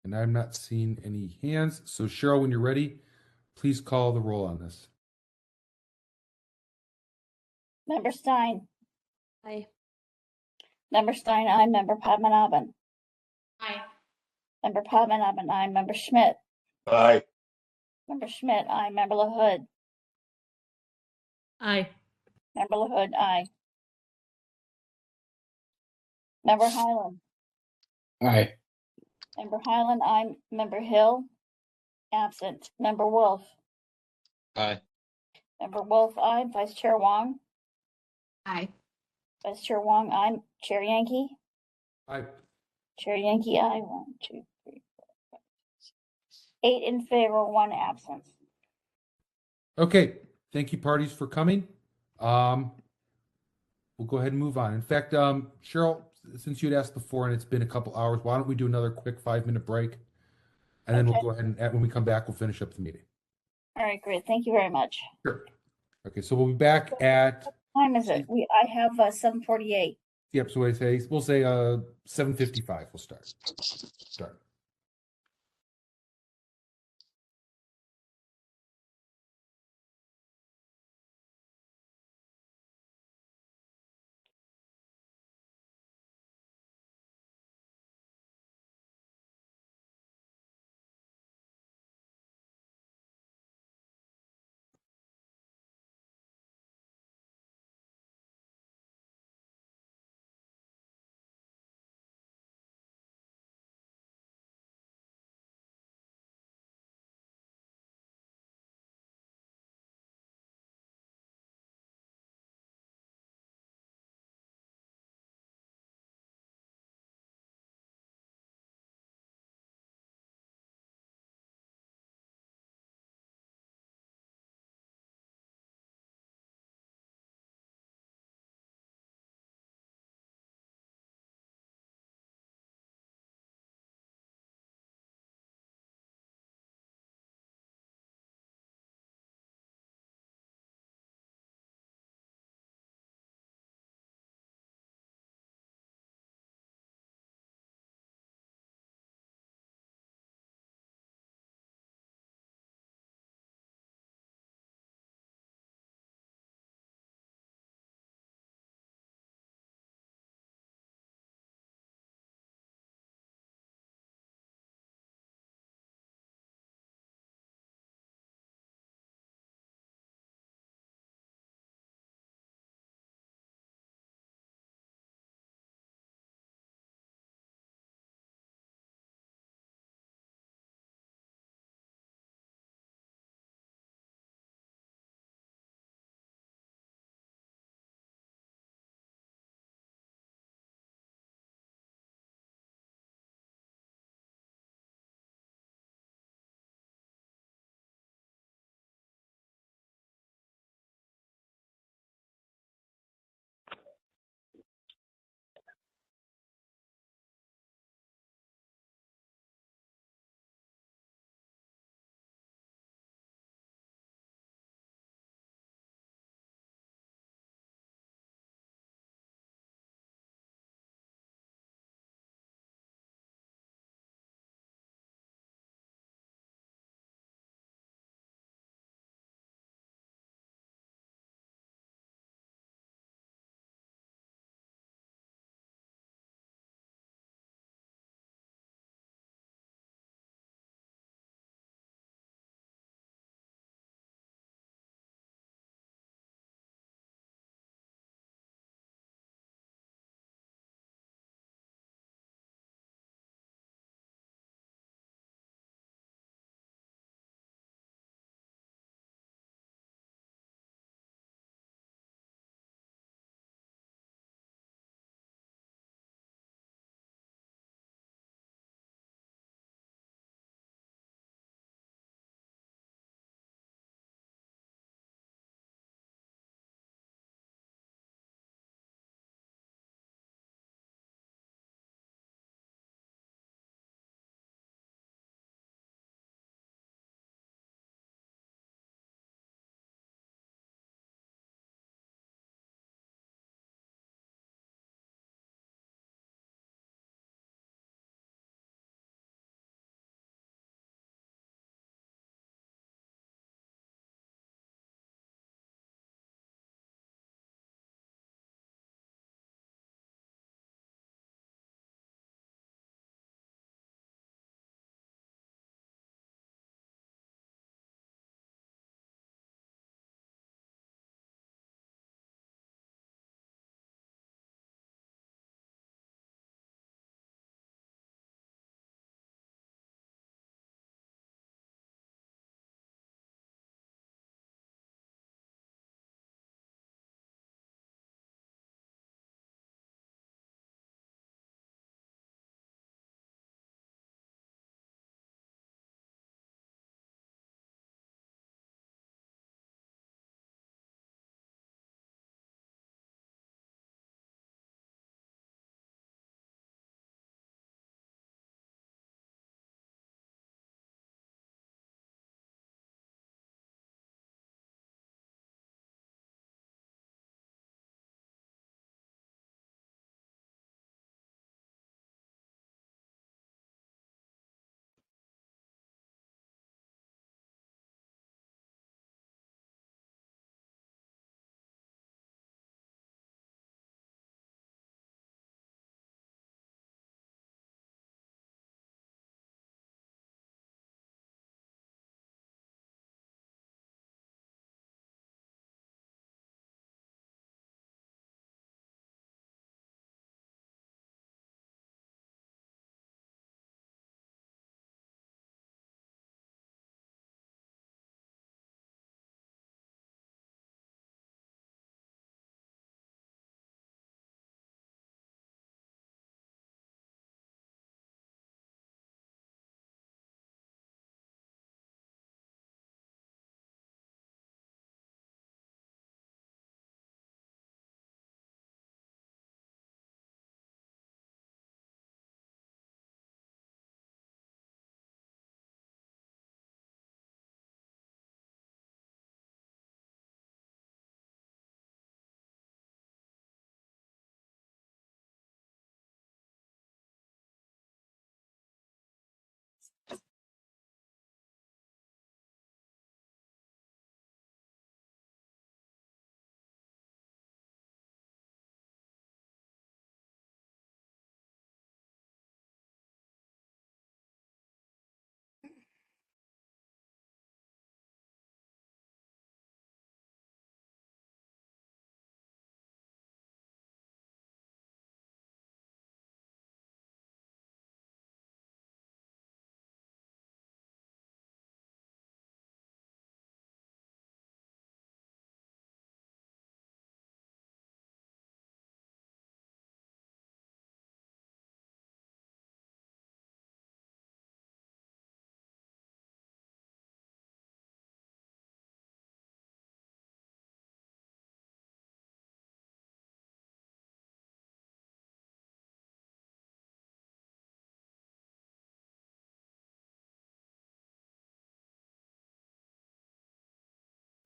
And I'm not seeing any hands. So Cheryl, when you're ready, please call the roll on this. Member Stein. Aye. Member Stein, aye. Member Padmanabhan. Aye. Member Padmanabhan, aye. Member Schmidt. Aye. Member Schmidt, aye. Member LaHood. Aye. Member LaHood, aye. Member Highland. Aye. Member Highland, aye. Member Hill, absent. Member Wolf. Aye. Member Wolf, aye. Vice Chair Wong. Aye. Vice Chair Wong, aye. Chair Yankee. Aye. Chair Yankee, aye. 1, 2, 3, 4, 5, 6. 8 in favor, 1 absent. Okay. Thank you, parties, for coming. We'll go ahead and move on. In fact, Cheryl, since you'd asked before and it's been a couple hours, why don't we do another quick 5-minute break? And then we'll go ahead and when we come back, we'll finish up the meeting. All right, great. Thank you very much. Sure. Okay, so we'll be back at. What time is it? I have 7:48. Yep. So we'll say 7:55. We'll start.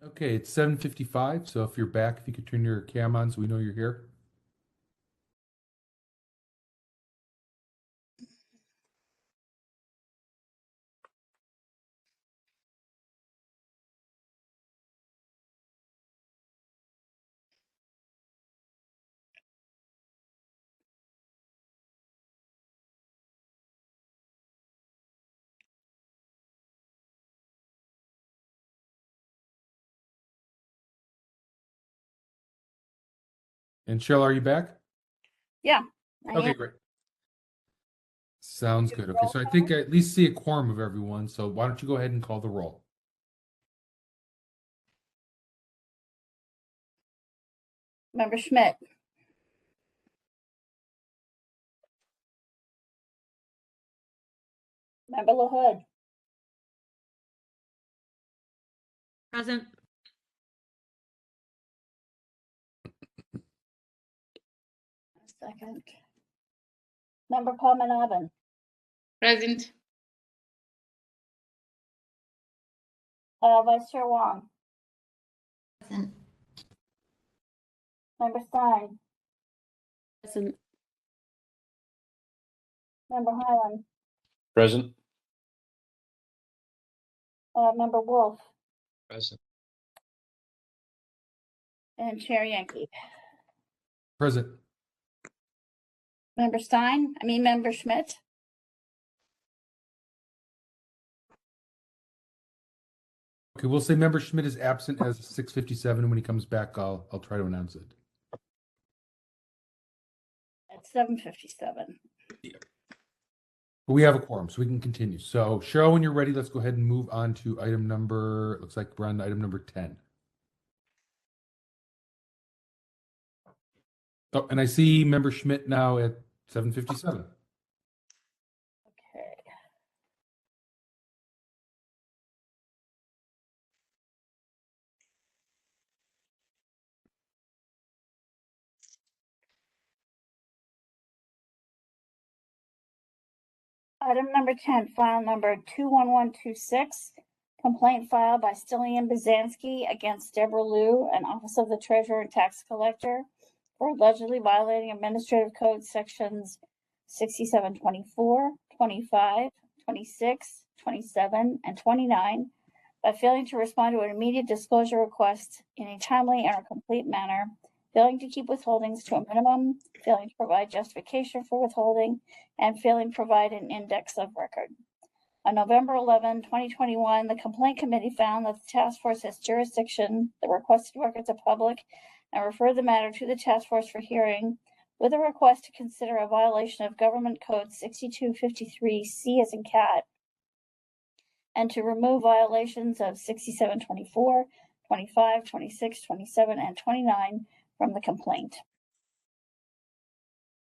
Okay, it's 7:55, so if you're back, if you could turn your cam on so we know you're here. And Cheryl, are you back? Yeah. I Okay, am. great. Sounds good. Okay, so I think I at least see a quorum of everyone, so why don't you go ahead and call the roll? Member Schmidt. Member LaHood. Present. Second. Member Palmanabin. Present. Vice Chair Wong. Present. Member Stein. Present. Member Highland. Present. Member Wolf. Present. And Chair Yankee. Present. Member Schmidt. Okay, we'll say Member Schmidt is absent as 6:57. When he comes back, I'll try to announce it. At 7:57. But we have a quorum, so we can continue. So Cheryl, when you're ready, let's go ahead and move on to item number, looks like we're on item number 10. Oh, and I see Member Schmidt now at 7:57. Okay. Item number 10, file number 21126, complaint filed by Stillian Bazansky against Deborah Liu, an Office of the Treasurer and Tax Collector, for allegedly violating Administrative Code sections 6724, 25, 26, 27, and 29 by failing to respond to an immediate disclosure request in a timely and complete manner, failing to keep withholdings to a minimum, failing to provide justification for withholding, and failing to provide an index of record. On November 11, 2021, the Complaint Committee found that the task force has jurisdiction, the requested records are public, and referred the matter to the task force for hearing with a request to consider a violation of Government Code 6253C as in cat, and to remove violations of 6724, 25, 26, 27, and 29 from the complaint.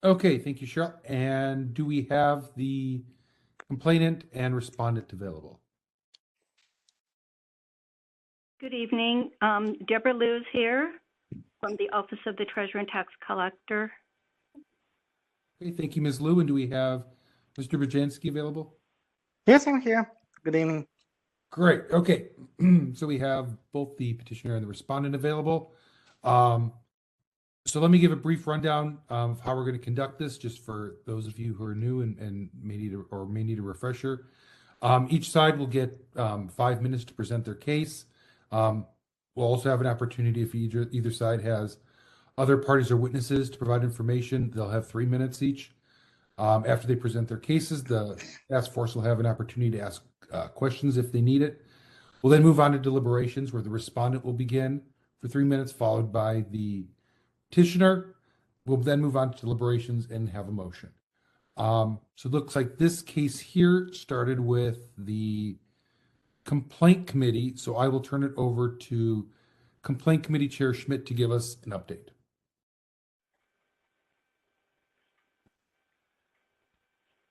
Okay, thank you, Cheryl. And do we have the complainant and respondent available? Good evening. Deborah Liu's here from the Office of the Treasurer and Tax Collector. Okay, thank you, Ms. Liu. And do we have Mr. Bajansky available? Yes, I'm here. Good evening. Great. Okay. So we have both the petitioner and the respondent available. So let me give a brief rundown of how we're going to conduct this, just for those of you who are new and may need a refresher. Each side will get 5 minutes to present their case. We'll also have an opportunity if either side has other parties or witnesses to provide information. They'll have 3 minutes each. After they present their cases, the task force will have an opportunity to ask questions if they need it. We'll then move on to deliberations, where the respondent will begin for 3 minutes, followed by the petitioner. We'll then move on to deliberations and have a motion. So it looks like this case here started with the Complaint Committee. So I will turn it over to Complaint Committee Chair Schmidt to give us an update.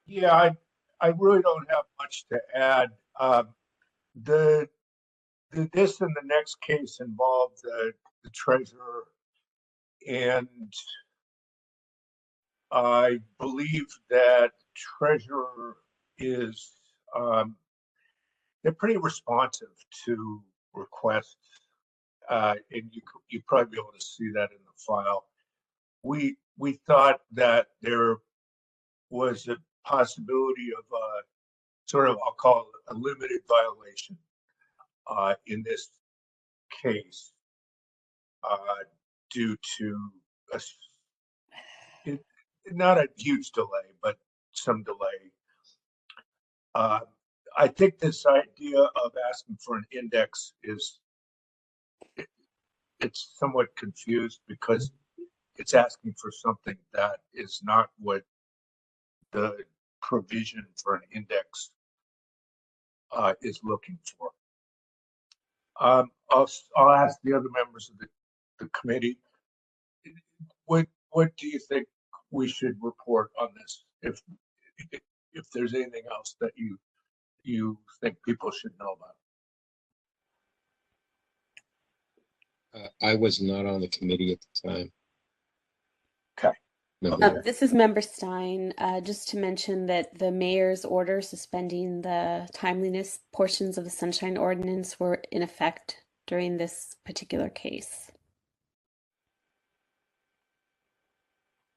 Yeah, I really don't have much to add. This and the next case involved the treasurer, and I believe that treasurer is they're pretty responsive to requests and you probably be able to see that in the file. We thought that there was a possibility of sort of, I'll call it a limited violation in this case due to not a huge delay, but some delay. I think this idea of asking for an index it's somewhat confused because it's asking for something that is not what the provision for an index is looking for. I'll ask the other members of the committee. What do you think we should report on this? If there's anything else that you think people should know about. I was not on the committee at the time. Okay. This is Member Stein. Just to mention that the mayor's order suspending the timeliness portions of the Sunshine Ordinance were in effect during this particular case.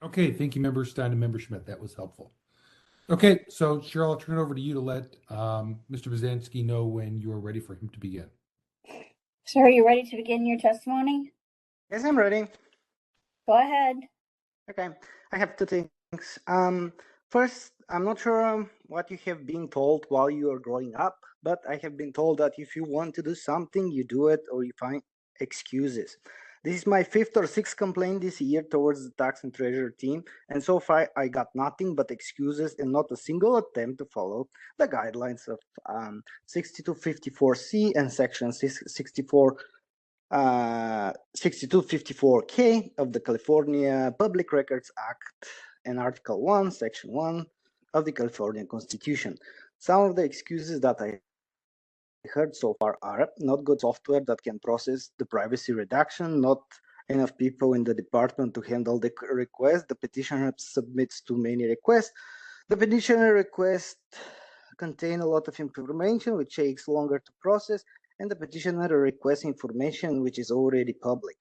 Okay, thank you, Member Stein and Member Schmidt. That was helpful. Okay, so Cheryl, I'll turn it over to you to let Mr. Bazansky know when you are ready for him to begin. Sir, are you ready to begin your testimony? Yes, I'm ready. Go ahead. Okay, I have two things. First, I'm not sure what you have been told while you are growing up, but I have been told that if you want to do something, you do it or you find excuses. This is my 5th or 6th complaint this year towards the tax and treasurer team, and so far I got nothing but excuses and not a single attempt to follow the guidelines of 6254C and section 6254K of the California Public Records Act and Article 1, Section 1 of the California Constitution. Some of the excuses that I heard so far are not good software that can process the privacy reduction, not enough people in the department to handle the request, the petitioner submits too many requests, the petitioner request contain a lot of information which takes longer to process, and the petitioner requests information which is already public.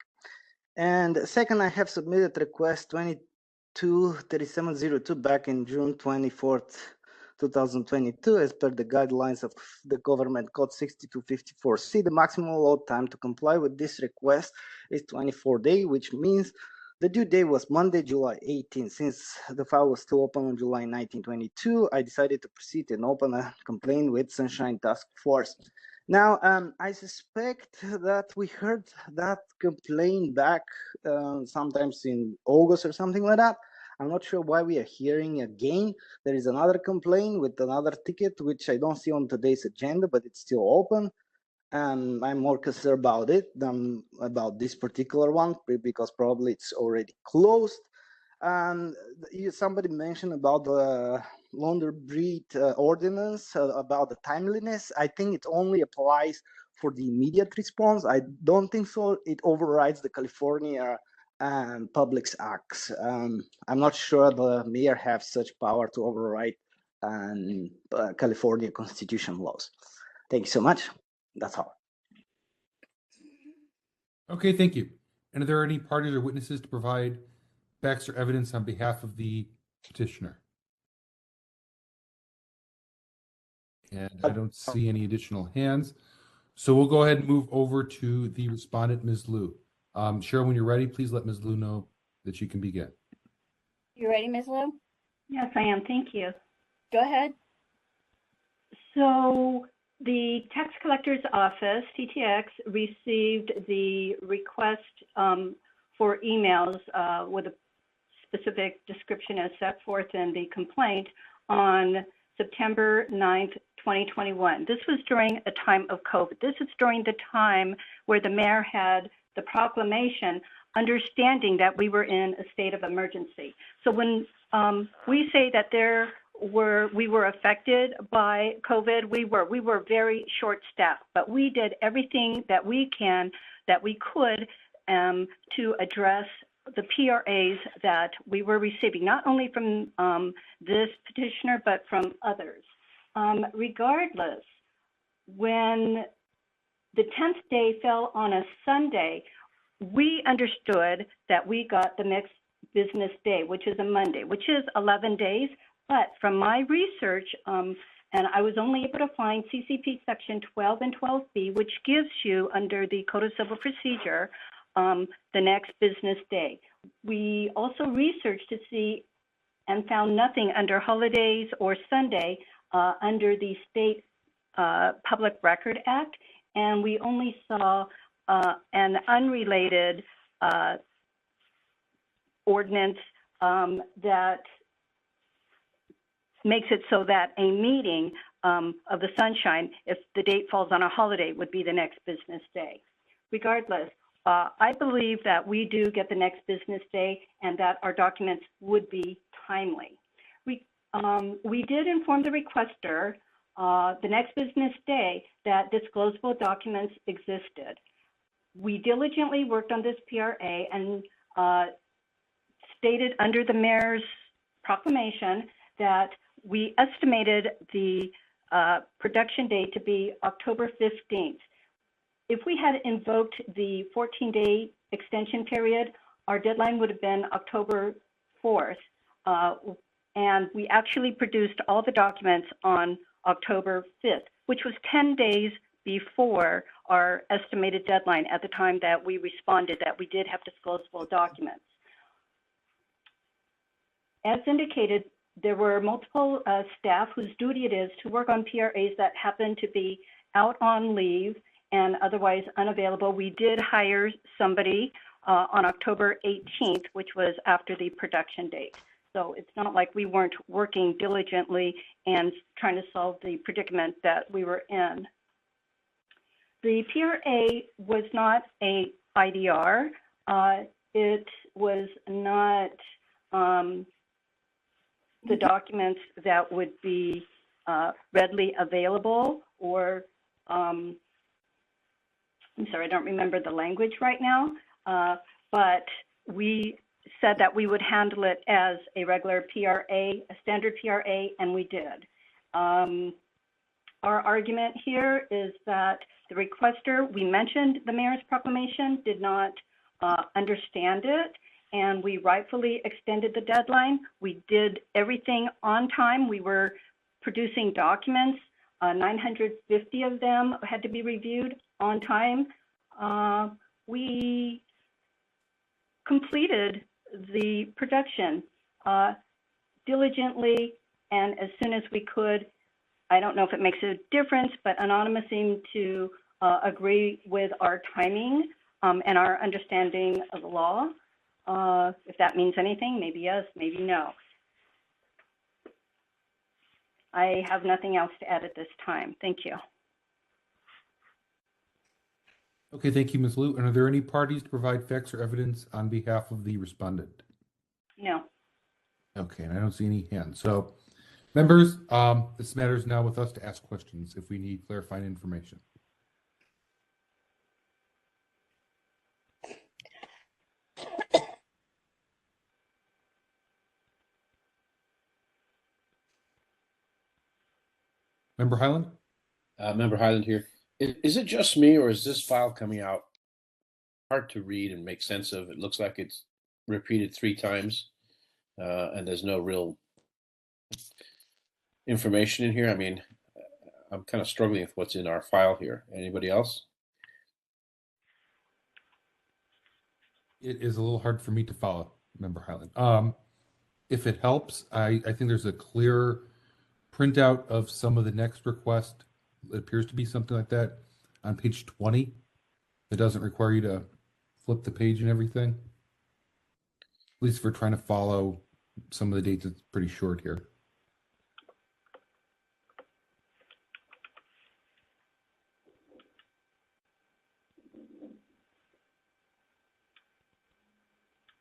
And second, I have submitted request 223702 back in June 24th, 2022, as per the guidelines of the government code 6254C. The maximum allowed time to comply with this request is 24 days, which means the due date was Monday, July 18. Since the file was still open on July 19, 2022, I decided to proceed and open a complaint with Sunshine Task Force. Now, I suspect that we heard that complaint back sometimes in August or something like that. I'm not sure why we are hearing again. There is another complaint with another ticket, which I don't see on today's agenda, but it's still open. And I'm more concerned about it than about this particular one, because probably it's already closed. Somebody mentioned about the launder breed ordinance, about the timeliness. I think it only applies for the immediate response. I don't think so. It overrides the California Public Acts. I'm not sure the mayor has such power to override California Constitution laws. Thank you so much. That's all. Okay, thank you. And are there any parties or witnesses to provide facts or evidence on behalf of the petitioner? And I don't see any additional hands. So we'll go ahead and move over to the respondent, Ms. Liu. Cheryl, when you're ready, please let Ms. Liu know that you can begin. You ready, Ms. Liu? Yes, I am. Thank you. Go ahead. So the Tax Collector's Office, TTX, received the request for emails with a specific description as set forth in the complaint on September 9th, 2021. This was during a time of COVID. This is during the time where the mayor had the proclamation understanding that we were in a state of emergency. So when we say that we were affected by COVID, we were very short-staffed, but we did everything that we could to address the PRAs that we were receiving, not only from this petitioner, but from others. Regardless, when the 10th day fell on a Sunday, we understood that we got the next business day, which is a Monday, which is 11 days. But from my research, and I was only able to find CCP section 12 and 12B, which gives you under the Code of Civil Procedure, the next business day. We also researched to see and found nothing under holidays or Sunday under the State Public Record Act, and we only saw an unrelated ordinance that makes it so that a meeting of the Sunshine, if the date falls on a holiday, would be the next business day. Regardless, I believe that we do get the next business day and that our documents would be timely. We did inform the requester the next business day that disclosable documents existed. We diligently worked on this PRA and stated under the mayor's proclamation that we estimated the production date to be October 15th. If we had invoked the 14-day extension period, our deadline would have been October 4th. And we actually produced all the documents on October 5th, which was 10 days before our estimated deadline at the time that we responded that we did have disclosable documents. As indicated, there were multiple staff whose duty it is to work on PRAs that happen to be out on leave and otherwise unavailable. We did hire somebody on October 18th, which was after the production date. So it's not like we weren't working diligently and trying to solve the predicament that we were in. The PRA was not a IDR. It was not the documents that would be readily available, or I'm sorry, I don't remember the language right now, but we said that we would handle it as a regular PRA, a standard PRA, and we did. Our argument here is that the requester, we mentioned the mayor's proclamation, did not understand it, and we rightfully extended the deadline. We did everything on time. We were producing documents. 950 of them had to be reviewed on time. We completed the production diligently and as soon as we could. I don't know if it makes a difference, but Anonymous seemed to agree with our timing and our understanding of the law. If that means anything, maybe yes, maybe no. I have nothing else to add at this time. Thank you. Okay, thank you, Ms. Liu. And are there any parties to provide facts or evidence on behalf of the respondent? No. Okay, and I don't see any hands. So, members, this matter is now with us to ask questions if we need clarifying information. Member Highland? Member Highland here. Is it just me, or is this file coming out hard to read and make sense of? It looks like it's repeated 3 times, and there's no real information in here. I mean, I'm kind of struggling with what's in our file here. Anybody else? It is a little hard for me to follow, Member Highland. If it helps, I think there's a clear printout of some of the next request. It appears to be something like that on page 20. It doesn't require you to flip the page and everything. At least if we're trying to follow some of the dates, it's pretty short here.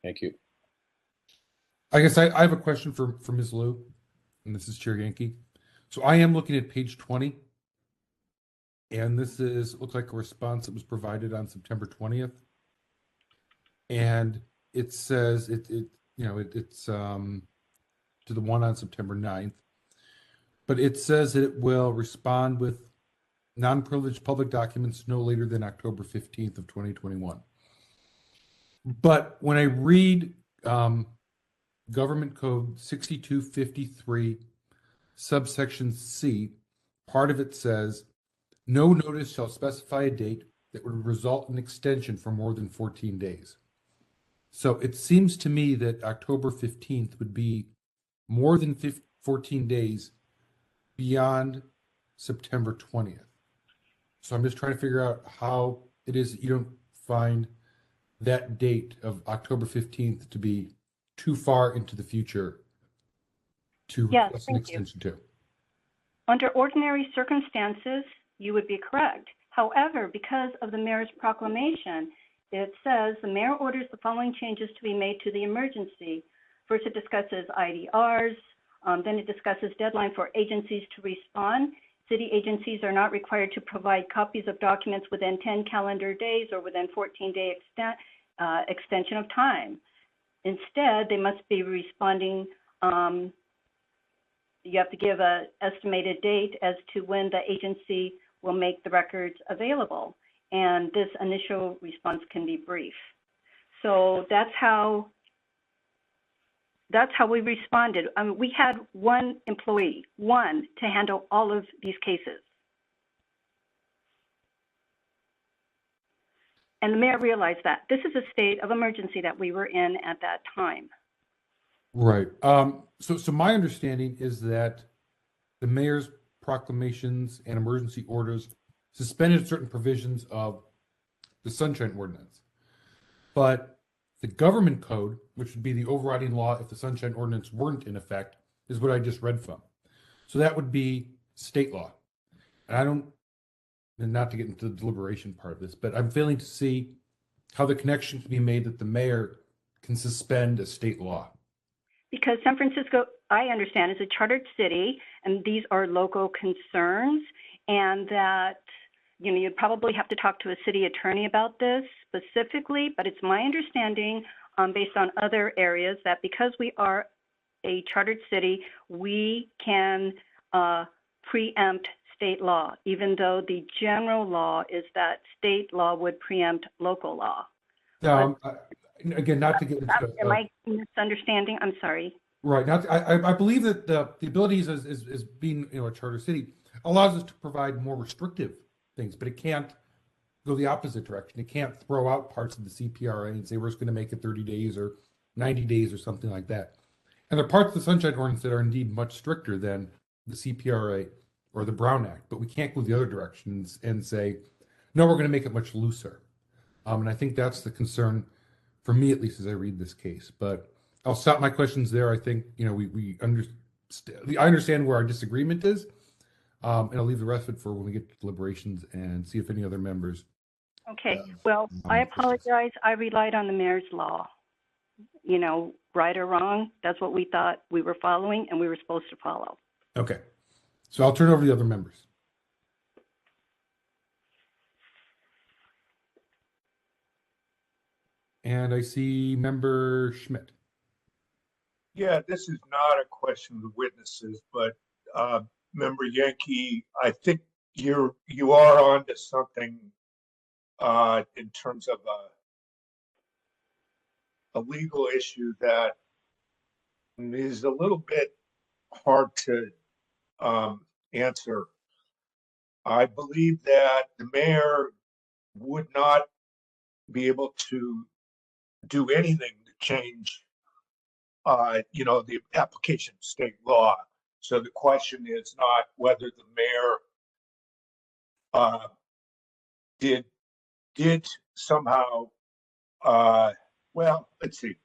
Thank you. I guess I have a question for Ms. Liu, and this is Chair Yankee. So I am looking at page 20, and this looks like a response that was provided on September 20th, and it says it's to the one on September 9th, but it says that it will respond with non-privileged public documents no later than October 15th of 2021. But when I read Government Code 6253, subsection C, part of it says, no notice shall specify a date that would result in extension for more than 14 days. So it seems to me that October 15th would be more than 14 days beyond September 20th. So I'm just trying to figure out how it is that you don't find that date of October 15th to be too far into the future to request an extension to. Under ordinary circumstances, you would be correct. However, because of the mayor's proclamation, it says the mayor orders the following changes to be made to the emergency. First, it discusses IDRs. Then it discusses deadline for agencies to respond. City agencies are not required to provide copies of documents within 10 calendar days or within 14-day extension of time. Instead, they must be responding. You have to give an estimated date as to when the agency will make the records available. And this initial response can be brief. So that's how we responded. We had one employee, to handle all of these cases. And the mayor realized that. This is a state of emergency that we were in at that time. Right. So my understanding is that the mayor's proclamations and emergency orders suspended certain provisions of the Sunshine Ordinance. But the government code, which would be the overriding law if the Sunshine Ordinance weren't in effect, is what I just read from. So that would be state law. And not to get into the deliberation part of this, but I'm failing to see how the connection can be made that the mayor can suspend a state law. Because San Francisco, I understand, is a chartered city, and these are local concerns, and that, you'd probably have to talk to a city attorney about this specifically, but it's my understanding, based on other areas, that because we are a chartered city, we can preempt state law, even though the general law is that state law would preempt local law. Now, again, not to get into am I misunderstanding? I'm sorry. Right. Now, I believe that the abilities as being a charter city allows us to provide more restrictive things, but it can't go the opposite direction. It can't throw out parts of the CPRA and say we're just going to make it 30 days or 90 days or something like that. And there are parts of the Sunshine Ordinance that are indeed much stricter than the CPRA or the Brown Act, but we can't go the other direction and say, no, we're going to make it much looser. And I think that's the concern for me, at least, as I read this case. But I'll stop my questions there. I think, we understand. I understand where our disagreement is. And I'll leave the rest of it for when we get to deliberations and see if any other members. Okay. Well, I apologize. I relied on the mayor's law. Right or wrong, that's what we thought we were following and we were supposed to follow. Okay. So I'll turn it over to the other members. And I see Member Schmidt. Yeah, this is not a question of the witnesses, but Member Yankee, I think you are onto something in terms of a legal issue that is a little bit hard to answer. I believe that the mayor would not be able to do anything to change the application of state law. So the question is not whether the mayor did somehow, well, let's see.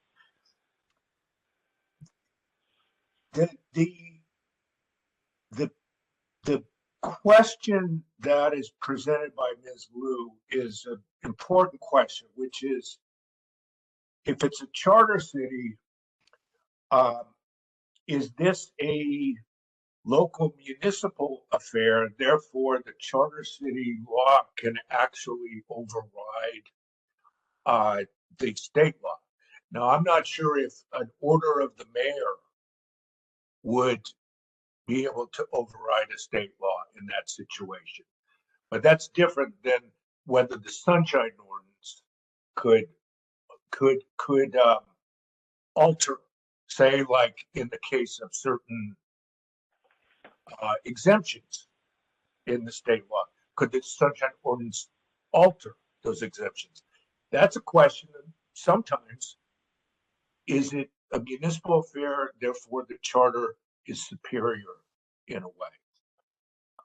The question that is presented by Ms. Liu is an important question, which is, if it's a charter city, is this a local municipal affair? Therefore, the charter city law can actually override the state law. Now, I'm not sure if an order of the mayor would be able to override a state law in that situation. But that's different than whether the sunshine ordinance could alter, say, like in the case of certain exemptions in the state law. Could the sunshine ordinance alter those exemptions? That's a question. Sometimes, is it a municipal affair, therefore the charter is superior in a way?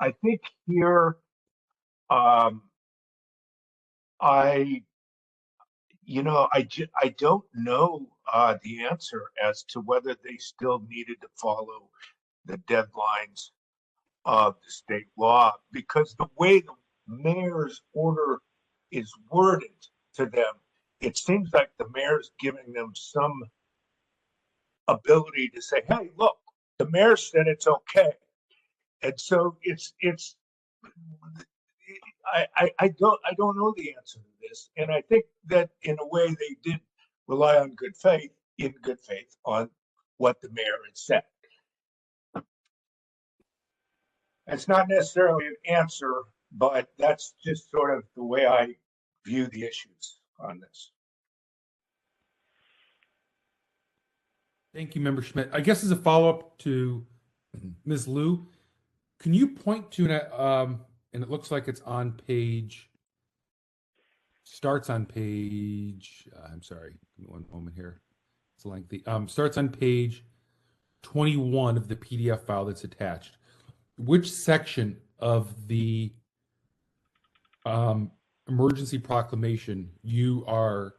I think here, I don't know the answer as to whether they still needed to follow the deadlines of the state law, because the way the mayor's order is worded to them, it seems like the mayor's giving them some ability to say, hey, look, the mayor said it's okay. And so I don't know the answer to this. And I think that in a way they did rely on good faith on what the mayor had said. It's not necessarily an answer, but that's just sort of the way I view the issues on this. Thank you, Member Schmidt. I guess as a follow-up to Ms. Liu, can you point to and it looks like it's on page, starts on page, I'm sorry, give me one moment here. It's lengthy. Starts on page 21 of the PDF file that's attached. Which section of the emergency proclamation you are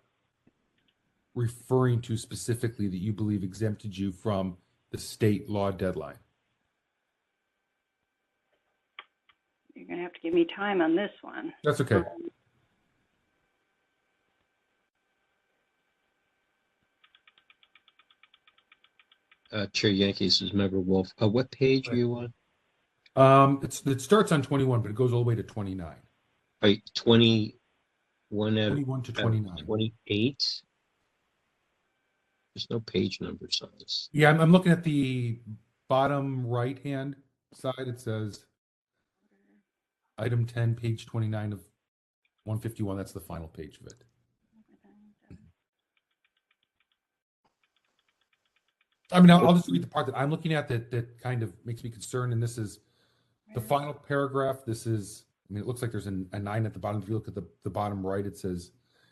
referring to specifically that you believe exempted you from the state law deadline? You're going to have to give me time on this one. That's okay. Chair Yankees is Member Wolf. What page are you on? It starts on 21, but it goes all the way to 29. Right, 21 to 29. 28. There's no page numbers on this. Yeah, I'm looking at the bottom right-hand side. It says item 10, page 29 of 151. That's the final page of it. I mean, I'll just read the part that I'm looking at that kind of makes me concerned. And this is the final paragraph. This is, I mean, it looks like there's a 9 at the bottom. If you look at the bottom right, it says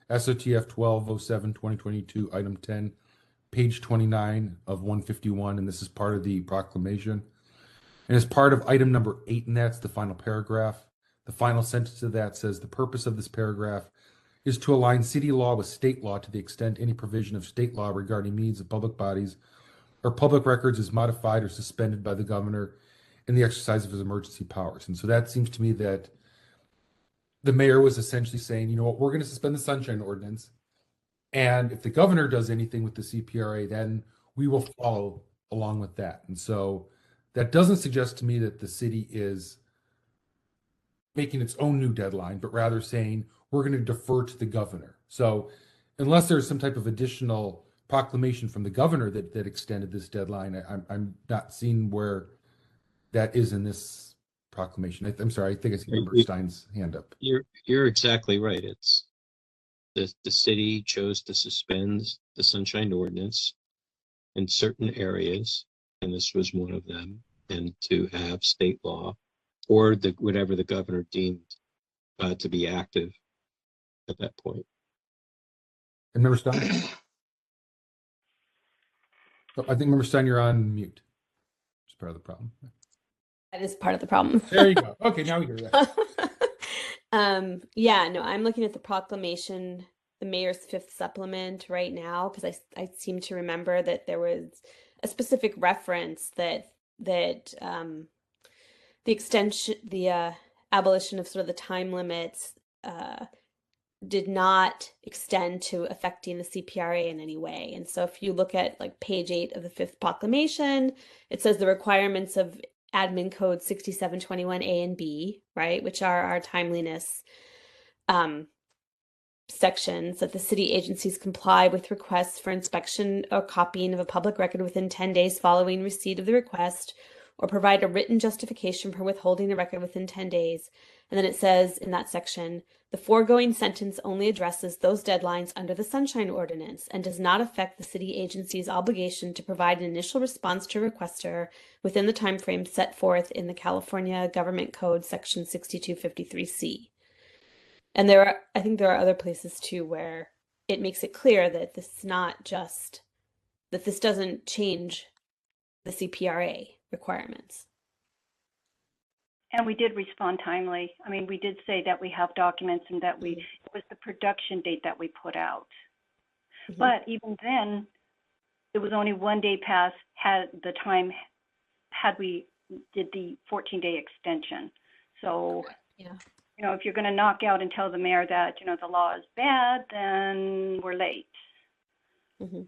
SOTF 1207-2022, item 10, page 29 of 151. And this is part of the proclamation. And as part of item number 8, and that's the final paragraph. The final sentence of that says the purpose of this paragraph is to align city law with state law to the extent any provision of state law regarding means of public bodies or public records is modified or suspended by the governor in the exercise of his emergency powers. And so that seems to me that the mayor was essentially saying, you know what, we're going to suspend the sunshine ordinance. And if the governor does anything with the CPRA, then we will follow along with that. And so that doesn't suggest to me that the city is making its own new deadline, but rather saying we're going to defer to the governor. So unless there's some type of additional proclamation from the governor that extended this deadline, I'm not seeing where that is in this proclamation. I'm sorry, I think I see Member Stein's hand up. You're exactly right. It's the city chose to suspend the sunshine ordinance in certain areas, and this was one of them, and to have state law or whatever the governor deemed to be active at that point. And Member Stein? I think Member Stein, you're on mute. It's part of the problem. That is part of the problem. There you go. Okay, now we hear that. Yeah, no, I'm looking at the proclamation, the mayor's 5th supplement right now, because I seem to remember that there was a specific reference that the extension, the abolition of sort of the time limits did not extend to affecting the CPRA in any way. And so if you look at like page 8 of the 5th proclamation, it says the requirements of admin code 6721A and B, right, which are our timeliness sections, that the city agencies comply with requests for inspection or copying of a public record within 10 days following receipt of the request, or provide a written justification for withholding the record within 10 days. And then it says in that section, the foregoing sentence only addresses those deadlines under the Sunshine Ordinance and does not affect the city agency's obligation to provide an initial response to a requester within the timeframe set forth in the California Government Code Section 6253C. And I think there are other places too where it makes it clear that this is not just, that this doesn't change the CPRA requirements. And we did respond timely. I mean, we did say that we have documents and that it was the production date that we put out. Mm-hmm. But even then, it was only 1 day past had we did the 14-day extension. So, yeah. If you're going to knock out and tell the mayor that, the law is bad, then we're late. Mm-hmm.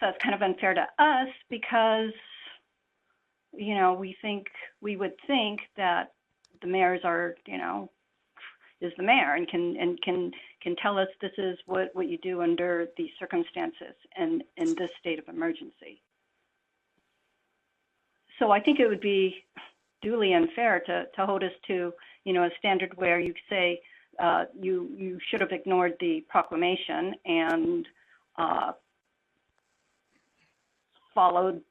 So it's kind of unfair to us because, we would think that the mayors are, is the mayor and can tell us this is what you do under these circumstances and in this state of emergency. So I think it would be duly unfair to hold us to, a standard where you say you should have ignored the proclamation and followed,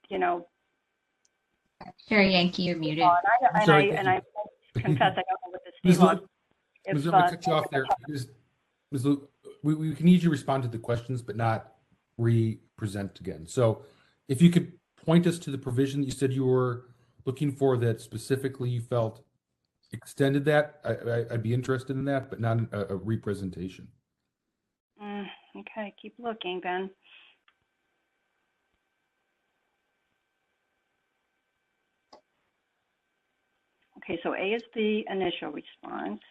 Sherry Yankee, you're muted. I confess I don't know what the state law. Ms. Luke, I cut you off there. Ms. Luke, we can need you to respond to the questions, but not re-present again. So if you could point us to the provision that you said you were looking for that specifically you felt extended that, I'd be interested in that, but not a re-presentation. Okay, keep looking then. Okay, so A is the initial response.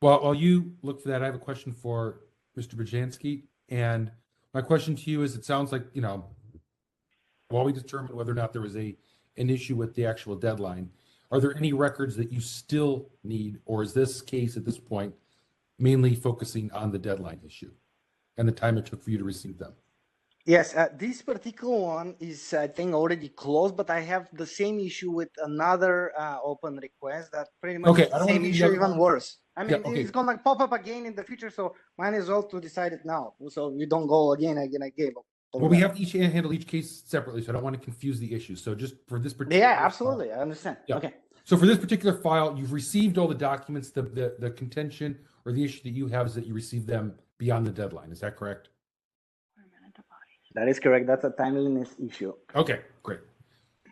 Well, while you look for that, I have a question for Mr. Bajanski. And my question to you is, it sounds like, while we determine whether or not there was an issue with the actual deadline, are there any records that you still need, or is this case at this point mainly focusing on the deadline issue and the time it took for you to receive them? Yes, this particular one is, I think, already closed, but I have the same issue with another open request that pretty much is the same issue, even worse. I mean, it's going to pop up again in the future, so might as well to decide it now, so we don't go again. Well, we have to handle each case separately, so I don't want to confuse the issues. So just for this particular Yeah, absolutely, I understand. Yeah. Okay. So for this particular file, you've received all the documents. The contention or the issue that you have is that you received them beyond the deadline. Is that correct? That is correct. That's a timeliness issue. Okay, great.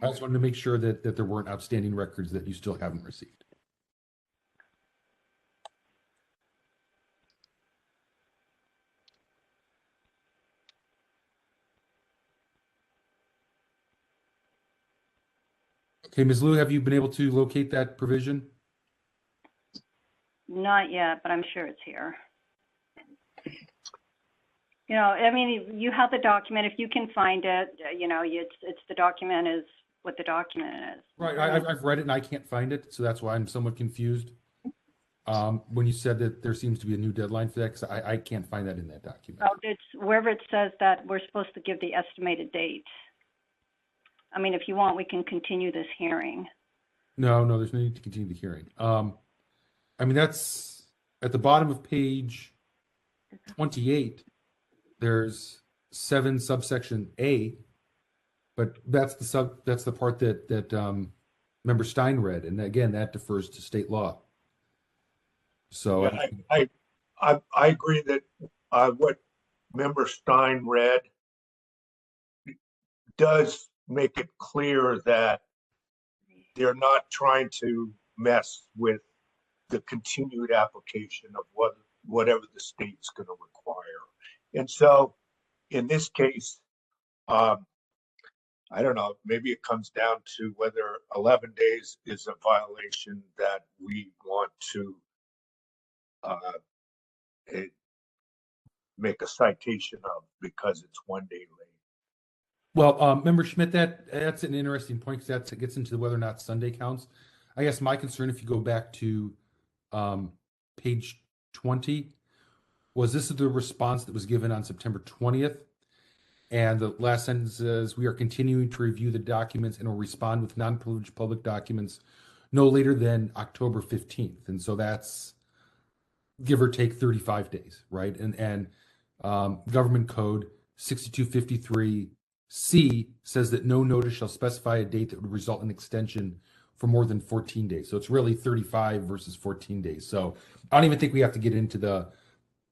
I just wanted to make sure that there weren't outstanding records that you still haven't received. Okay, Ms. Liu, have you been able to locate that provision? Not yet, but I'm sure it's here. I mean, you have the document. If you can find it, it's the document is what the document is. Right. I've read it and I can't find it, so that's why I'm somewhat confused. When you said that there seems to be a new deadline for that, because I can't find that in that document. Oh, it's wherever it says that we're supposed to give the estimated date. I mean, if you want, we can continue this hearing. No, there's no need to continue the hearing. I mean, that's at the bottom of page 28. There's 7 subsection A, but that's the part that Member Stein read, and again, that defers to state law. So yeah, I agree that what Member Stein read does make it clear that they're not trying to mess with the continued application of whatever the state's going to require. And so in this case, I don't know, maybe it comes down to whether 11 days is a violation that we want to make a citation of because it's 1 day late. Well, Member Schmidt, that's an interesting point because that gets into whether or not Sunday counts. I guess my concern, if you go back to page 20, was this is the response that was given on September 20th. And the last sentence says, we are continuing to review the documents and will respond with non-privileged public documents no later than October 15th. And so that's give or take 35 days, right? And Government Code 6253C says that no notice shall specify a date that would result in extension for more than 14 days. So it's really 35 versus 14 days. So I don't even think we have to get into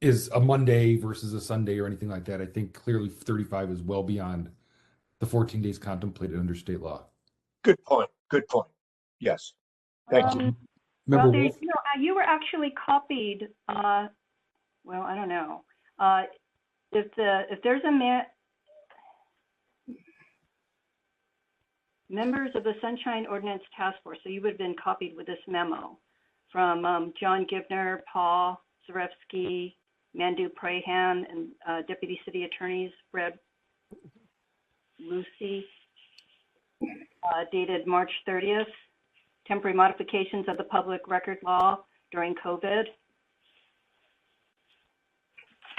is a Monday versus a Sunday or anything like that. I think clearly 35 is well beyond the 14 days contemplated under state law. Good point. Good point. Yes. Thank you. Member Well, Wolf? you were actually copied. Well, I don't know. If there's members of the Sunshine Ordinance Task Force, so you would have been copied with this memo from John Gibner, Paul Zarefsky, Mandu Prahan, and Deputy City Attorneys Brad Lucy, dated March 30th. Temporary modifications of the public record law during COVID.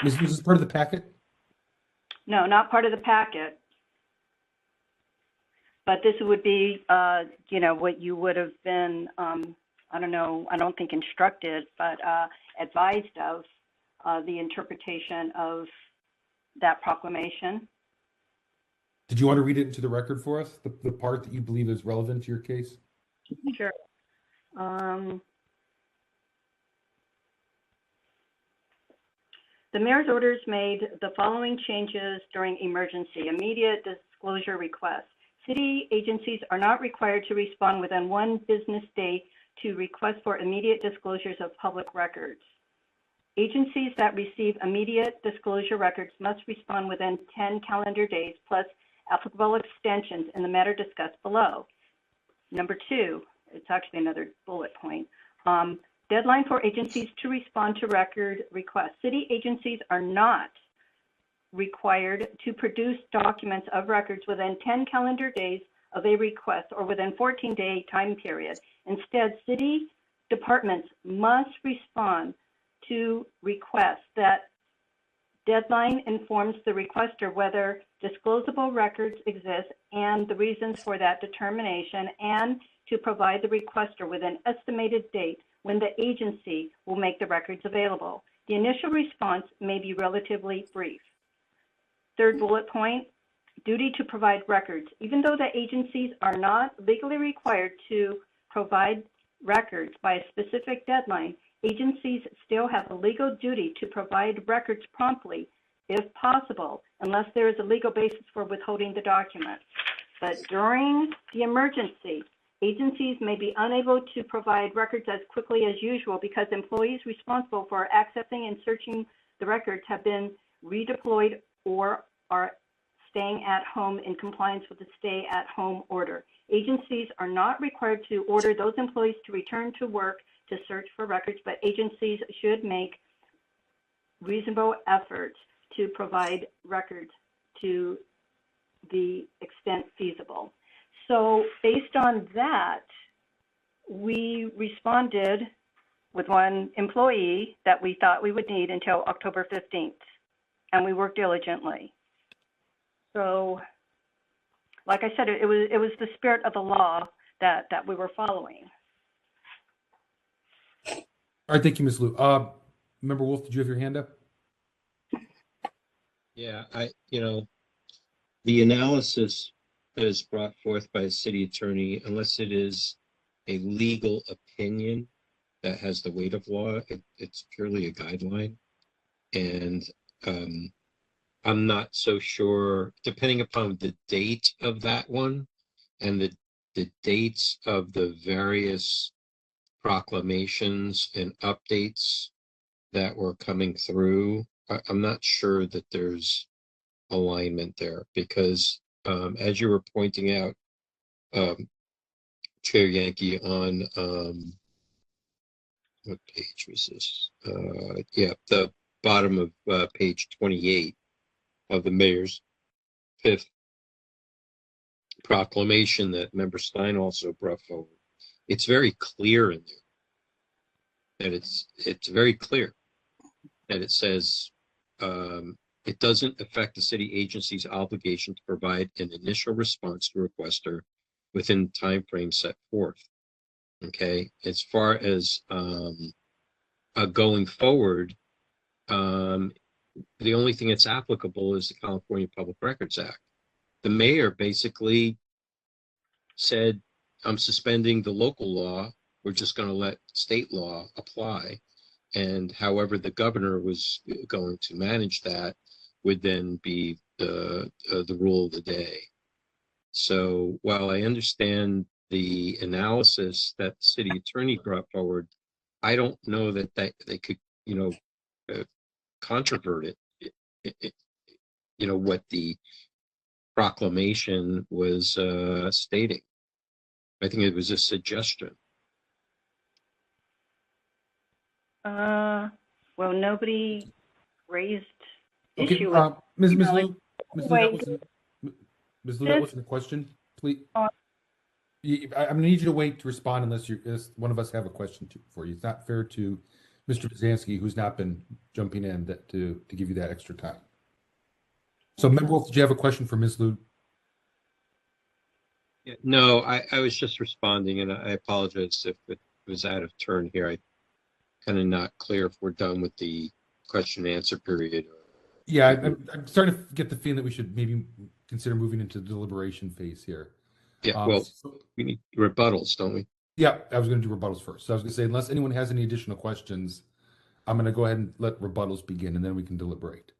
Is this part of the packet? No, not part of the packet. But this would be, what you would have been, I don't know, I don't think instructed, but advised of the interpretation of that proclamation. Did you want to read it into the record for us, the part that you believe is relevant to your case? Sure. The mayor's orders made the following changes during emergency. Immediate disclosure requests. City agencies are not required to respond within 1 business day to requests for immediate disclosures of public records. Agencies that receive immediate disclosure records must respond within 10 calendar days plus applicable extensions in the matter discussed below. Number 2, it's actually another bullet point. Deadline for agencies to respond to record requests. City agencies are not required to produce documents of records within 10 calendar days of a request or within 14-day time period. Instead, city departments must respond to requests. That deadline informs the requester whether disclosable records exist and the reasons for that determination, and to provide the requester with an estimated date when the agency will make the records available. The initial response may be relatively brief. Third bullet point, duty to provide records. Even though the agencies are not legally required to provide records by a specific deadline, agencies still have a legal duty to provide records promptly, if possible, unless there is a legal basis for withholding the document. But during the emergency, agencies may be unable to provide records as quickly as usual because employees responsible for accessing and searching the records have been redeployed or are staying at home in compliance with the stay-at-home order. Agencies are not required to order those employees to return to work to search for records, but agencies should make reasonable efforts to provide records to the extent feasible. So based on that, we responded with 1 employee that we thought we would need until October 15th, and we worked diligently. So, like I said, it was the spirit of the law that we were following. All right, thank you, Ms. Liu. Member Wolf, did you have your hand up? Yeah, the analysis that is brought forth by the city attorney, unless it is a legal opinion that has the weight of law, it's purely a guideline. And I'm not so sure, depending upon the date of that one and the dates of the various proclamations and updates that were coming through, I'm not sure that there's alignment there, because as you were pointing out, Chair Yankee, on what page was this? Yeah, the bottom of page 28 of the mayor's 5th proclamation that Member Stein also brought forward. It's very clear in there, and it's very clear that it says it doesn't affect the city agency's obligation to provide an initial response to requester within the time frame set forth. Okay, as far as going forward, the only thing that's applicable is the California Public Records Act. The mayor basically said, I'm suspending the local law. We're just going to let state law apply. And however the governor was going to manage that would then be the rule of the day. So while I understand the analysis that the city attorney brought forward, I don't know that they could, controvert it, what the proclamation was stating. I think it was a suggestion. Well, nobody raised Okay, issue with Ms. you know, Lou, Ms. Lou, that wasn't a question. Please, I'm going to need you to wait to respond unless one of us have a question for you. It's not fair to Mr. Bazansky, who's not been jumping in, to give you that extra time. So, Member Wolf, did you have a question for Ms. Lou? Yeah, no, I was just responding, and I apologize if it was out of turn here. I kind of not clear if we're done with the question and answer period. Yeah, I'm starting to get the feeling that we should maybe consider moving into the deliberation phase here. Yeah, well, we need rebuttals, don't we? Yeah, I was going to do rebuttals first. So I was going to say, unless anyone has any additional questions, I'm going to go ahead and let rebuttals begin, and then we can deliberate.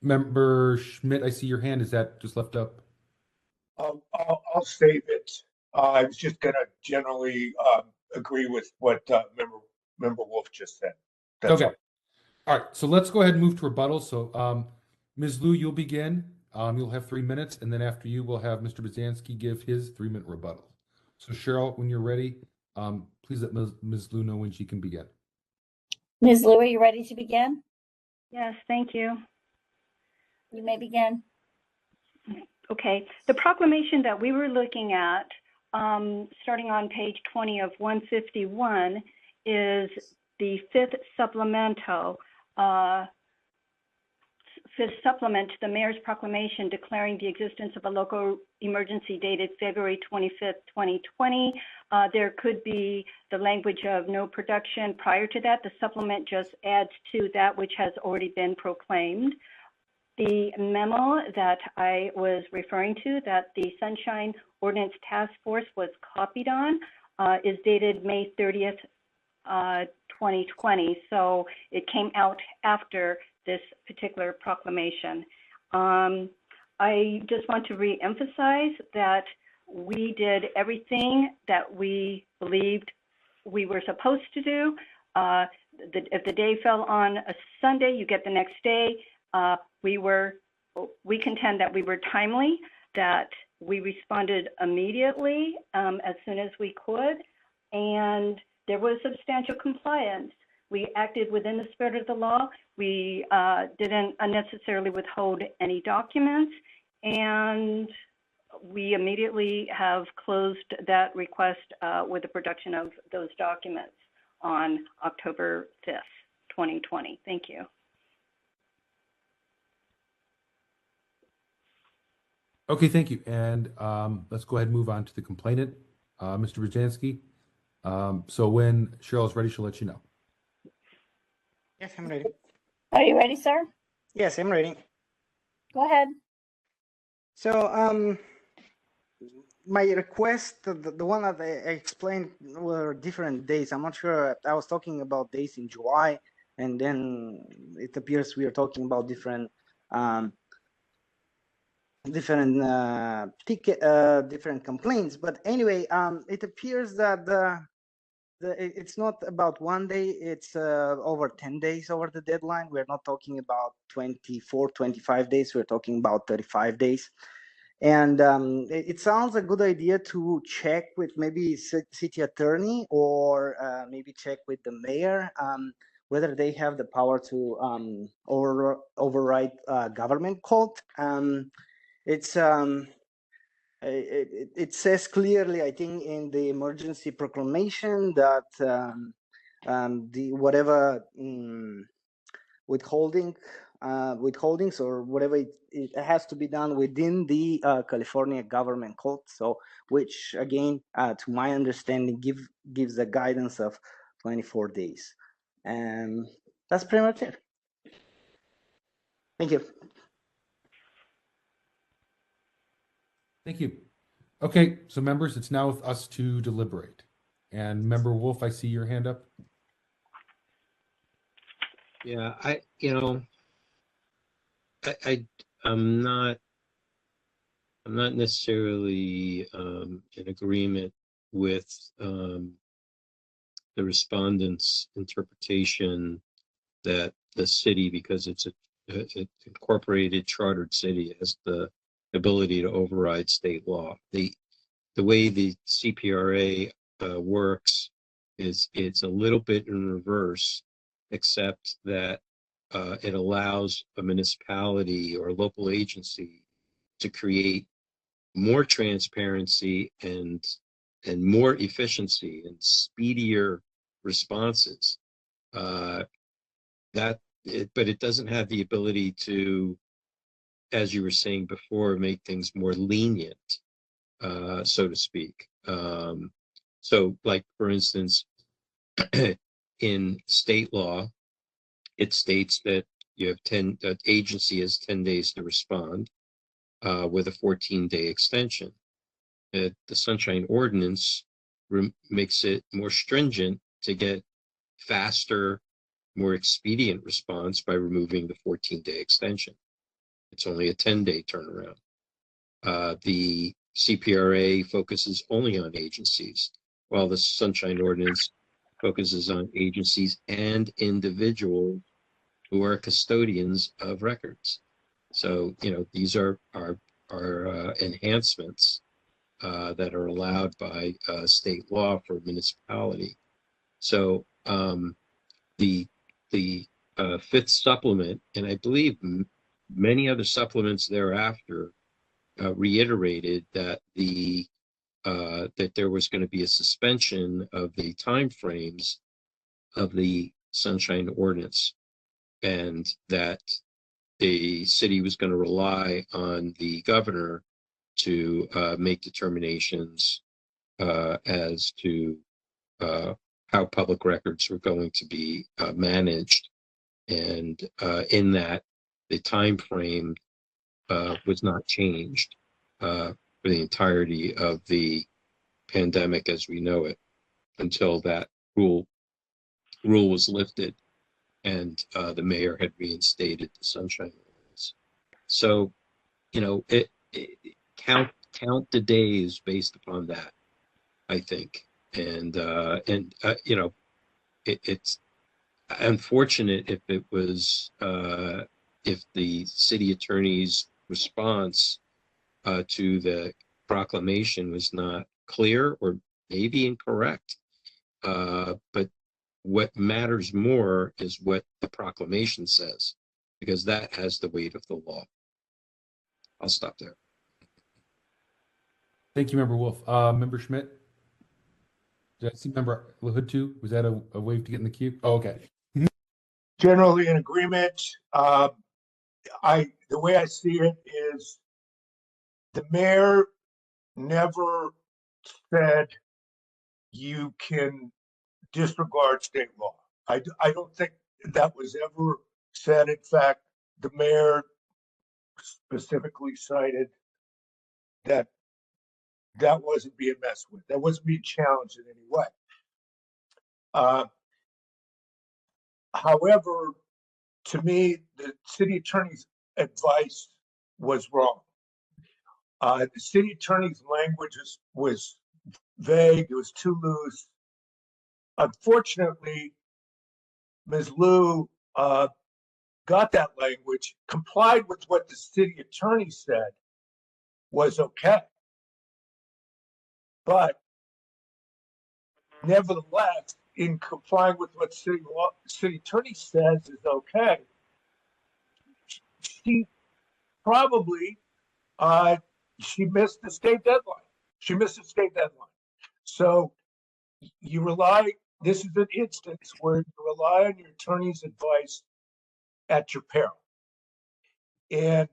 Member Schmidt, I see your hand. Is that just left up? I'll save it. I was just going to generally agree with what Member Wolf just said. That's okay. All right. So let's go ahead and move to rebuttals. So Ms. Lou, you'll begin. You'll have 3 minutes, and then after you, we'll have Mr. Bazansky give his 3-minute rebuttal. So Cheryl, when you're ready, please let Ms. Lou know when she can begin. Ms. Lou, are you ready to begin? Yes, thank you. You may begin. Okay, the proclamation that we were looking at, starting on page 20 of 151, is the 5th supplemental, 5th supplement to the mayor's proclamation declaring the existence of a local emergency dated February 25th, 2020. There could be the language of no production prior to that. The supplement just adds to that which has already been proclaimed. The memo that I was referring to, that the Sunshine Ordinance Task Force was copied on, is dated May 30th, 2020. So it came out after this particular proclamation. I just want to re-emphasize that we did everything that we believed we were supposed to do. If the day fell on a Sunday, you get the next day. We contend that we were timely, that we responded immediately as soon as we could, and there was substantial compliance. We acted within the spirit of the law. We didn't unnecessarily withhold any documents, and we immediately have closed that request with the production of those documents on October 5th, 2020. Thank you. Okay, thank you. And let's go ahead and move on to the complainant, Mr. Bazansky. So when Cheryl is ready, she'll let you know. Yes, I'm ready. Are you ready, sir? Yes, I'm ready. Go ahead. So my request, the one that I explained, were different days. I'm not sure. I was talking about days in July, and then it appears we are talking about different different complaints. But anyway, it appears that it's not about 1 day, it's over 10 days over the deadline. We're not talking about 24, 25 days, we're talking about 35 days. And it sounds a good idea to check with maybe city attorney or maybe check with the mayor whether they have the power to override government code. It says clearly, I think, in the emergency proclamation that the whatever withholdings or whatever it has to be done within the California government code. So, which again, to my understanding, gives a guidance of 24 days, and that's pretty much it. Thank you. Thank you. Okay, so members, it's now with us to deliberate. And Member Wolf, I see your hand up. Yeah, I'm not necessarily in agreement with the respondents' interpretation that the city, because it's an incorporated chartered city, has the ability to override state law. The way the CPRA works is it's a little bit in reverse, except that it allows a municipality or a local agency to create more transparency and more efficiency and speedier responses. But it doesn't have the ability to, as you were saying before, make things more lenient, so to speak. So, like for instance, in state law, it states that you have that agency has 10 days to respond with a 14-day extension. The Sunshine Ordinance makes it more stringent to get faster, more expedient response by removing the 14-day extension. It's only a 10-day turnaround. The CPRA focuses only on agencies, while the Sunshine Ordinance focuses on agencies and individuals who are custodians of records. So, these are enhancements that are allowed by state law for municipality. So the fifth supplement, and I believe many other supplements thereafter, reiterated that that there was going to be a suspension of the timeframes of the Sunshine Ordinance, and that the city was going to rely on the governor to make determinations as to how public records were going to be managed, and in that the time frame was not changed for the entirety of the pandemic as we know it until that rule was lifted and the mayor had reinstated the Sunshine Ordinance. So, count the days based upon that, I think, and it's unfortunate if it was if the city attorney's response to the proclamation was not clear or maybe incorrect. But what matters more is what the proclamation says, because that has the weight of the law. I'll stop there. Thank you, Member Wolf. Member Schmidt? Did I see Member LaHood too? Was that a wave to get in the queue? Oh, okay. Generally in agreement. The way I see it is the mayor never said you can disregard state law. I don't think that was ever said. In fact, the mayor specifically cited that wasn't being messed with. That wasn't being challenged in any way. However, to me, the city attorney's advice was wrong. The city attorney's language was vague. It was too loose. Unfortunately, Ms. Liu got that language, complied with what the city attorney said was okay. But nevertheless, in complying with what city attorney says is okay, she probably she missed the state deadline. She missed the state deadline. So you rely, this is an instance where you rely on your attorney's advice at your peril. And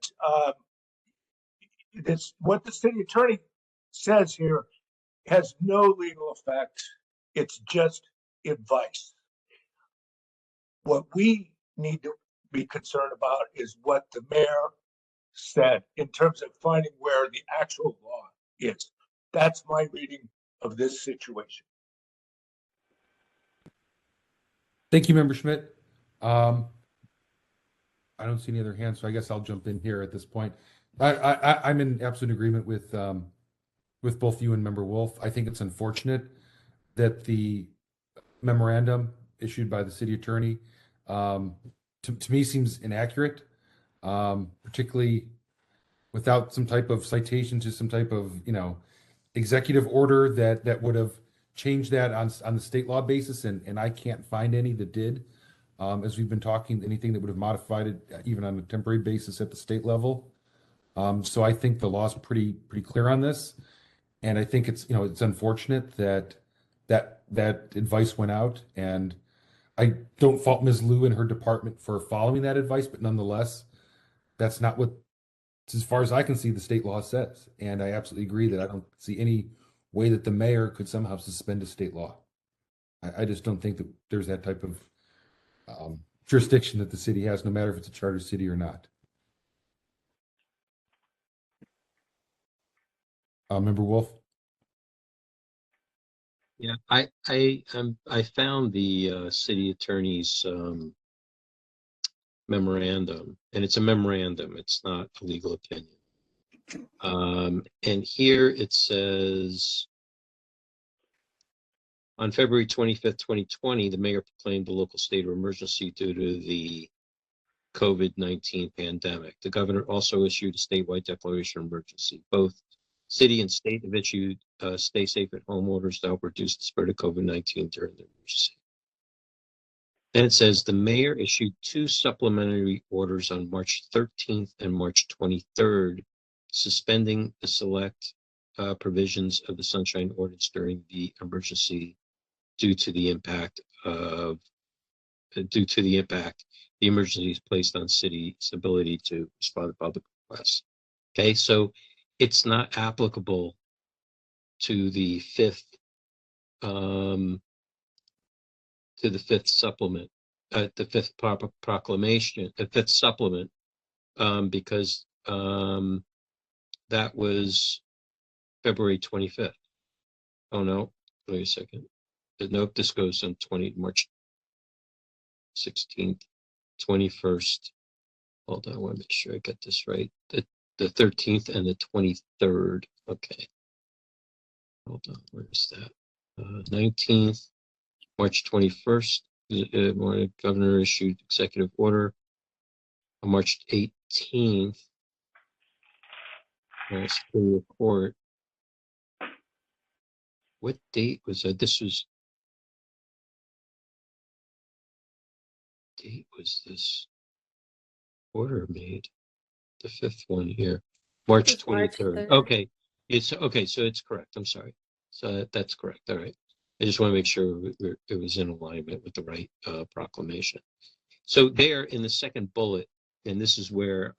this, what the city attorney says here has no legal effect. It's just advice. What we need to be concerned about is what the mayor said in terms of finding where the actual law is. That's my reading of this situation. Thank you, Member Schmidt. I don't see any other hands, so I guess I'll jump in here at this point. I'm in absolute agreement with both you and Member Wolf. I think it's unfortunate that the memorandum issued by the city attorney to me seems inaccurate, particularly without some type of citation to some type of executive order that would have changed that on the state law basis, and I can't find any that did. As we've been talking, anything that would have modified it even on a temporary basis at the state level. So I think the law is pretty clear on this, and I think it's it's unfortunate that advice went out, and I don't fault Ms. Liu and her department for following that advice, but nonetheless, that's not what, as far as I can see, the state law says. And I absolutely agree that I don't see any way that the mayor could somehow suspend a state law. I just don't think that there's that type of jurisdiction that the city has, no matter if it's a charter city or not. Member Wolf? Yeah, I found the city attorney's memorandum, and it's a memorandum. It's not a legal opinion. And here it says, on February 25th, 2020, the mayor proclaimed a local state of emergency due to the COVID-19 pandemic. The governor also issued a statewide declaration of emergency. Both city and state have issued stay safe at home orders to help reduce the spread of COVID-19 during the emergency. Then it says the mayor issued 2 supplementary orders on March 13th and March 23rd, suspending the select provisions of the Sunshine Ordinance during the emergency due to the impact the emergency is placed on city's ability to respond to public requests. Okay, so it's not applicable to the fifth supplement, the fifth proclamation, the fifth supplement, because that was February 25th. Oh no, wait a second. Nope, this goes on March 16th, 21st. Hold on, I want to make sure I get this right. The 13th and the 23rd. Okay. Hold on, where is that? 19th, March 21st, the governor issued executive order. On March 18th, Superior Court. What date was that? Date was this order made? The fifth one here, March 23rd. Okay, it's okay. So it's correct. I'm sorry. So that's correct. All right. I just want to make sure it was in alignment with the right proclamation. So there in the second bullet, and this is where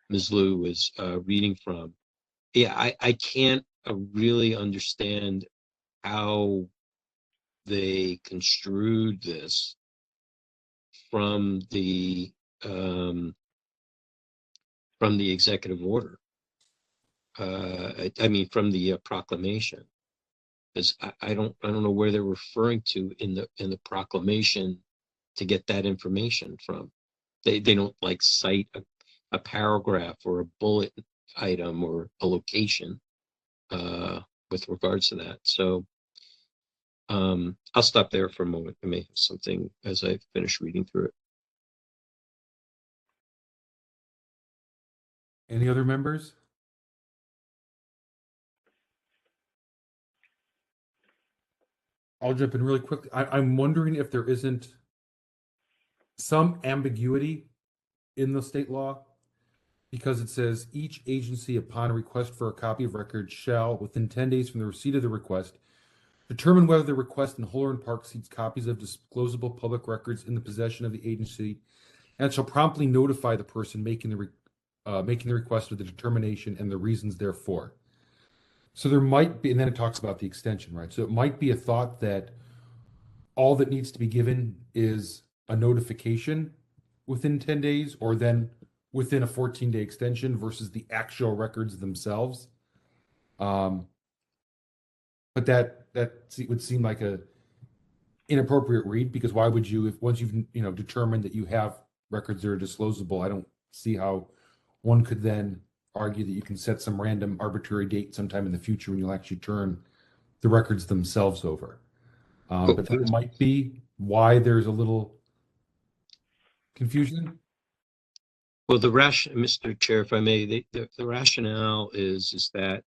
Ms. Liu was reading from. Yeah, I can't really understand how they construed this from the executive order. I mean, from the proclamation, because I don't know where they're referring to in the proclamation to get that information from. They don't like cite a paragraph or a bullet item or a location with regards to that. So I'll stop there for a moment. I may have something as I finish reading through it. Any other members? I'll jump in really quickly. I'm wondering if there isn't some ambiguity in the state law, because it says each agency upon a request for a copy of record shall, within 10 days from the receipt of the request, determine whether the request in whole or in part exceeds copies of disclosable public records in the possession of the agency, and shall promptly notify the person making the request of the determination and the reasons therefor. So there might be, and then it talks about the extension, right? So it might be a thought that all that needs to be given is a notification within 10 days, or then within a 14-day extension versus the actual records themselves. But that would seem like a inappropriate read, because why would you, if once you've determined that you have records that are disclosable, I don't see how one could then argue that you can set some random arbitrary date sometime in the future when you'll actually turn the records themselves over. But that might be why there's a little confusion. Well, Mr. Chair, if I may, the rationale is that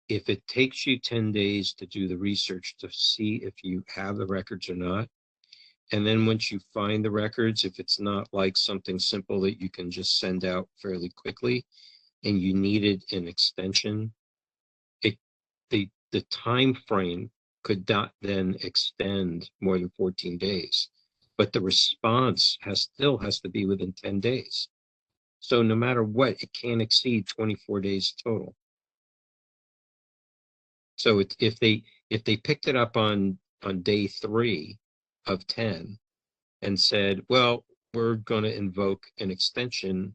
if it takes you 10 days to do the research to see if you have the records or not, and then once you find the records, if it's not like something simple that you can just send out fairly quickly, and you needed an extension, the time frame could not then extend more than 14 days. But the response still has to be within 10 days. So no matter what, it can't exceed 24 days total. So if they picked it up on day 3 of 10 and said, well, we're going to invoke an extension,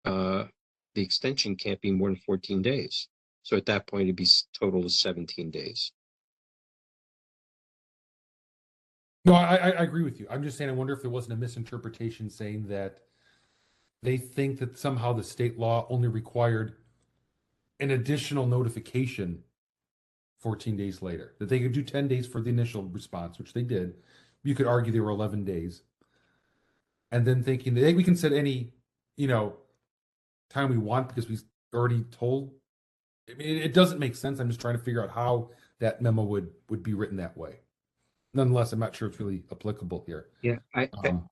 the extension can't be more than 14 days. So at that point, it'd be total of 17 days. No, I agree with you. I'm just saying, I wonder if there wasn't a misinterpretation saying that they think that somehow the state law only required an additional notification 14 days later, that they could do 10 days for the initial response, which they did. You could argue they were 11 days. And then thinking that we can set any, time we want because we already told. I mean, it doesn't make sense. I'm just trying to figure out how that memo would be written that way. Nonetheless, I'm not sure it's really applicable here. Yeah,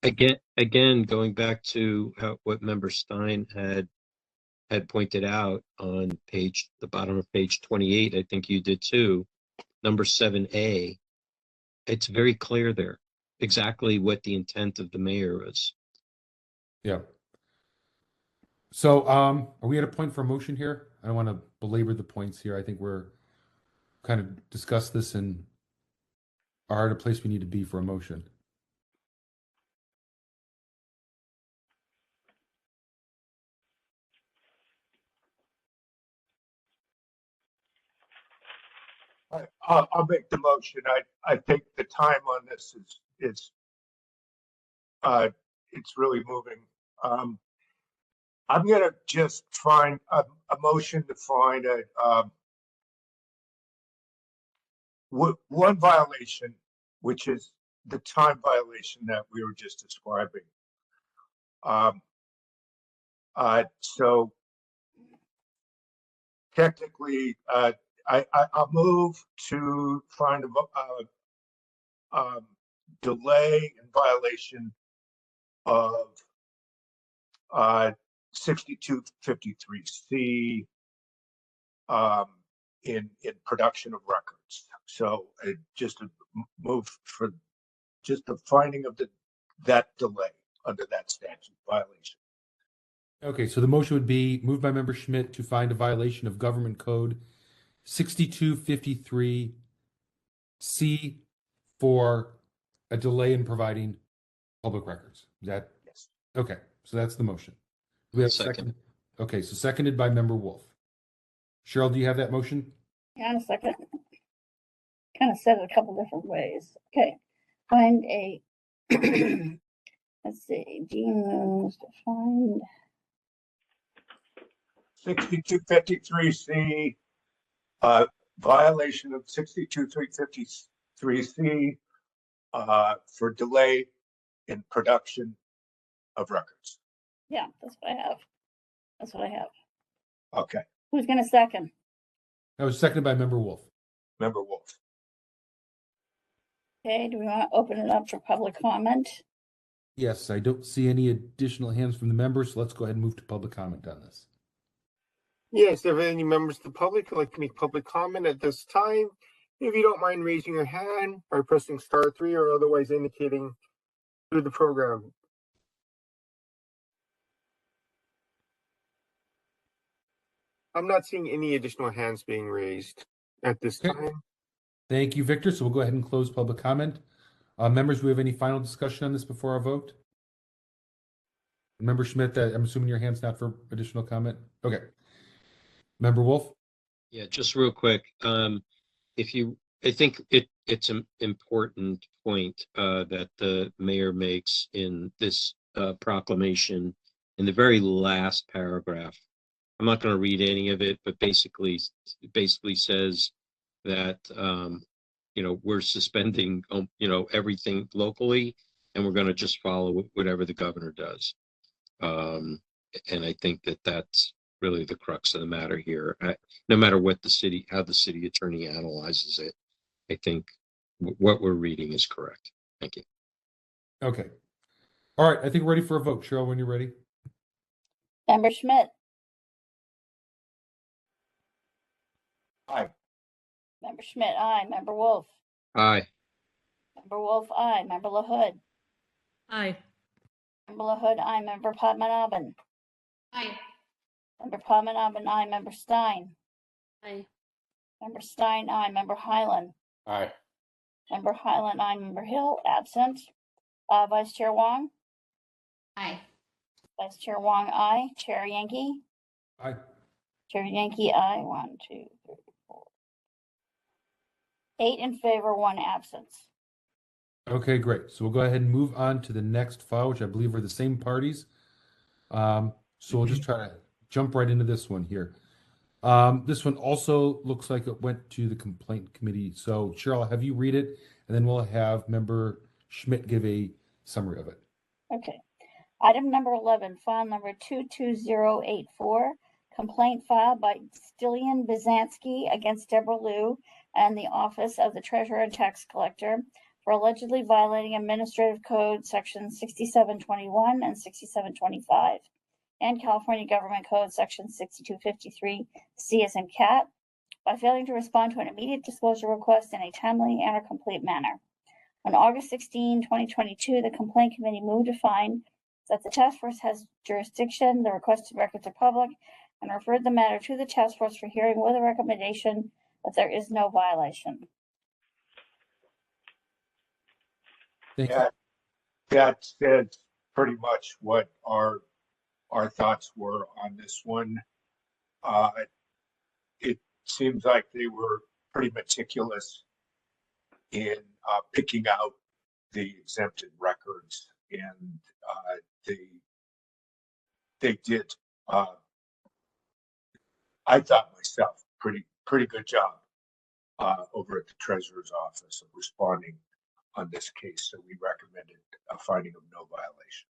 again, going back to what Member Stein had pointed out on the bottom of page 28, I think you did too, number 7A, it's very clear there exactly what the intent of the mayor is. Yeah. So are we at a point for a motion here? I don't want to belabor the points here. I think we're kind of discussed this and are at a place we need to be for a motion. I'll make the motion. I think the time on this is it's really moving. I'm gonna just find a motion to find one violation, which is the time violation that we were just describing. So technically, I'll move to find a delay in violation of 6253C in production of records. So just a move for just the finding of that delay under that statute violation. Okay, so the motion would be moved by Member Schmidt to find a violation of Government Code 6253C for a delay in providing public records. Is that? Yes. Okay, so that's the motion. Do we have a second? Okay, so seconded by Member Wolf. Cheryl, do you have that motion? Yeah, a second. Kind of said it a couple different ways. Okay, find a, let's see, Gene moves to find 6253C, violation of 62353 3C for delay in production of records. Yeah, that's what I have. That's what I have. Okay, Who's going to second? That was seconded by Member Wolf. Member Wolf. Okay, do we want to open it up for public comment? Yes, I don't see any additional hands from the members, so let's go ahead and move to public comment on this. Yes, if any members of the public would like to make public comment at this time, if you don't mind raising your hand by pressing *3 or otherwise indicating through the program. I'm not seeing any additional hands being raised at this time. Thank you, Victor. So we'll go ahead and close public comment. Members, do we have any final discussion on this before our vote? Member Schmidt, I'm assuming your hand's not for additional comment? Okay. Member Wolf? Yeah, just real quick. I think it's an important point that the mayor makes in this proclamation in the very last paragraph. I'm not going to read any of it, but basically says that we're suspending everything locally, and we're going to just follow whatever the governor does. And I think that that's really the crux of the matter here. No matter what how the city attorney analyzes it, I think what we're reading is correct. Thank you. Okay. All right. I think we're ready for a vote. Cheryl, when you're ready. Member Schmidt? Aye. Member Schmidt, aye. Member Wolf? Aye. Member Wolf, aye. Member LaHood? Aye. Member LaHood, aye. Member Padmanabhan? Aye. Member Padmanabhan, aye. Member Stein? Aye. Member Stein, aye. Member Highland? Aye. Member Highland, aye. Member Hill, absent. Vice Chair Wong? Aye. Vice Chair Wong, aye. Chair Yankee? Aye. Chair Yankee, aye. 1, 2, 3, 4. 8 in favor, 1 absence. Okay, great. So we'll go ahead and move on to the next file, which I believe are the same parties. So we'll just try to jump right into this one here. This one also looks like it went to the complaint committee. So Cheryl, have you read it, and then we'll have Member Schmidt give a summary of it. Okay. Item number 11, file number 22084, complaint filed by Stillian Byzanski against Deborah Liu and the Office of the Treasurer and Tax Collector for allegedly violating Administrative Code Section 6721 and 6725 and California Government Code Section 6253, C as in cat, by failing to respond to an immediate disclosure request in a timely and or complete manner. On August 16, 2022, the Complaint Committee moved to find that the task force has jurisdiction, the requested records are public, and referred the matter to the task force for hearing with a recommendation that there is no violation. That's pretty much what our thoughts were on this one. It seems like they were pretty meticulous in picking out the exempted records, and they did. I thought myself pretty good job over at the Treasurer's Office of responding on this case. So we recommended a finding of no violation.